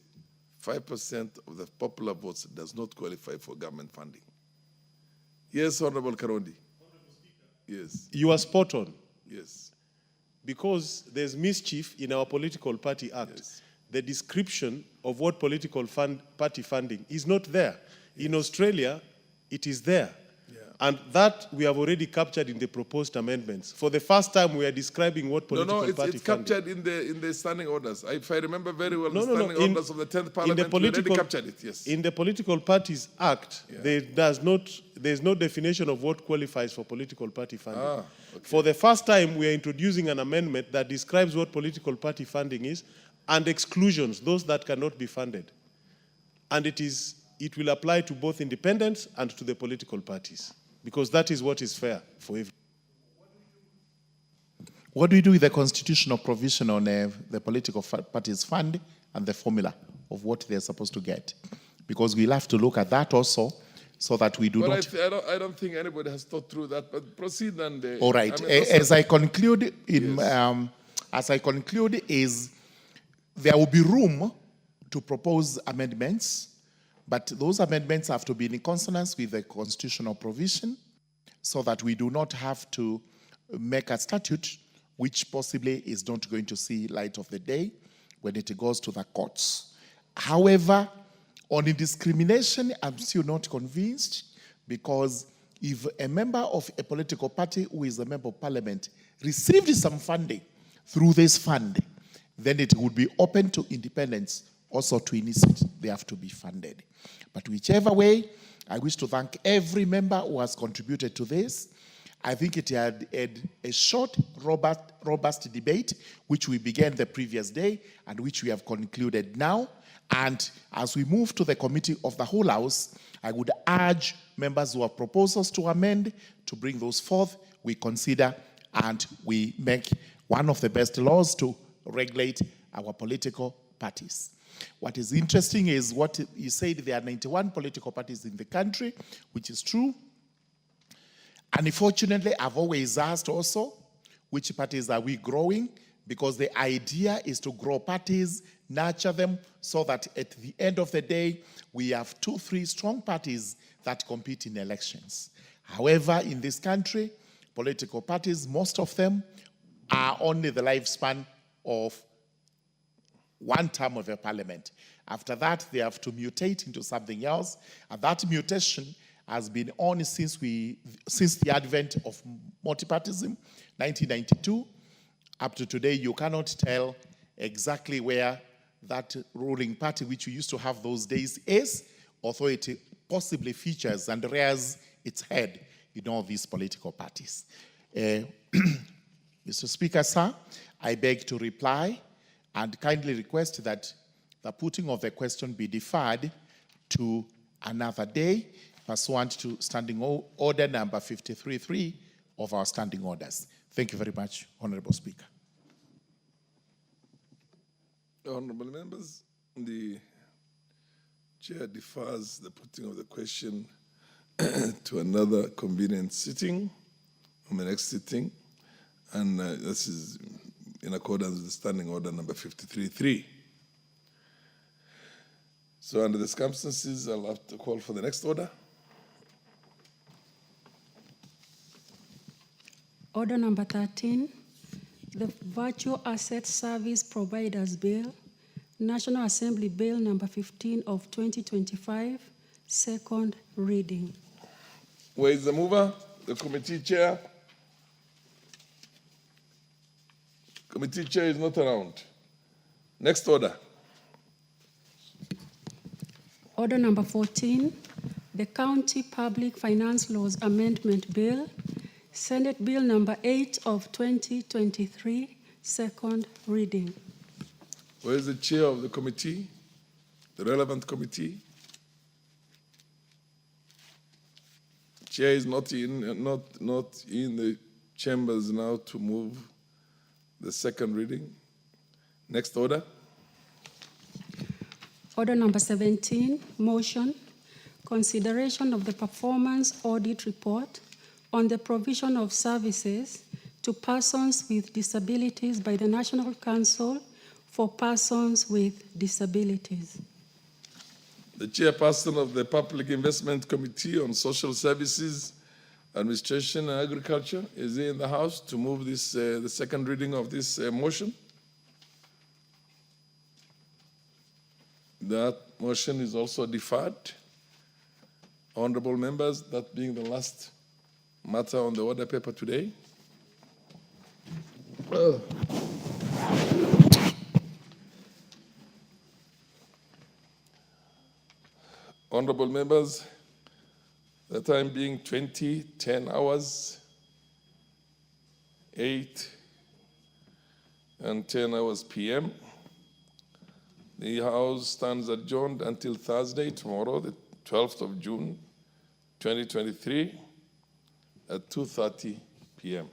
5% of the popular votes, does not qualify for government funding. Yes, Honorable Karondi. Yes. You are spot on. Yes. Because there's mischief in our political party act. Yes. The description of what political party funding is not there. Yes. In Australia, it is there. Yeah. And that we have already captured in the proposed amendments. For the first time, we are describing what political party funding. It's captured in the standing orders. If I remember very well, the standing orders of the 10th Parliament, we already captured it, yes. In the Political Parties Act, there's no definition of what qualifies for political party funding. Okay. For the first time, we are introducing an amendment that describes what political party funding is and exclusions, those that cannot be funded. And it will apply to both independents and to the political parties, because that is what is fair for everyone. What do we do with the constitutional provision on the political parties fund and the formula of what they're supposed to get? Because we'll have to look at that also, so that we do not... I don't think anybody has thought through that, but proceed and... All right. As I conclude, is there will be room to propose amendments, but those amendments have to be in consonance with the constitutional provision so that we do not have to make a statute which possibly is not going to see light of the day when it goes to the courts. However, on discrimination, I'm still not convinced, because if a member of a political party who is a member of parliament received some funding through this fund, then it would be open to independents also to initiate. They have to be funded. But whichever way, I wish to thank every member who has contributed to this. I think it had a short, robust debate, which we began the previous day and which we have concluded now. And as we move to the committee of the whole House, I would urge members who have proposals to amend to bring those forth. We consider and we make one of the best laws to regulate our political parties. What is interesting is what you said, there are 91 political parties in the country, which is true. Unfortunately, I've always asked also, which parties are we growing? Because the idea is to grow parties, nurture them, so that at the end of the day, we have 2-3 strong parties that compete in elections. However, in this country, political parties, most of them are only the lifespan of one term of a parliament. After that, they have to mutate into something else, and that mutation has been on since the advent of multipartism, 1992. Up to today, you cannot tell exactly where that ruling party, which we used to have those days, is, although it possibly features and rears its head in all these political parties. Mr. Speaker, sir, I beg to reply and kindly request that the putting of the question be deferred to another day, pursuant to Standing Order number 53.3 of our standing orders. Thank you very much, Honorable Speaker. Honorable members, the chair defers the putting of the question to another convenient sitting, on the next sitting, and this is in accordance with the Standing Order number 53.3. So under the circumstances, I'll have to call for the next order. Order number 13, the Virtual Asset Service Providers Bill, National Assembly Bill number 15 of 2025, second reading. Where is the mover? The committee chair? Committee chair is not around. Next order. Order number 14, the County Public Finance Laws Amendment Bill, Senate Bill number 8 of 2023, second reading. Where is the chair of the committee, the relevant committee? Chair is not in the chambers now to move the second reading. Next order. Order number 17, motion, consideration of the performance audit report on the provision of services to persons with disabilities by the National Council for Persons with Disabilities. The chairperson of the Public Investment Committee on Social Services, Administration and Agriculture is in the House to move this, the second reading of this motion. That motion is also deferred. Honorable members, that being the last matter on the order paper today. Honorable members, the time being 10 hours, 8 and 10 hours p.m. The House stands adjourned until Thursday, tomorrow, the 12th of June, 2023, at 2:30 p.m.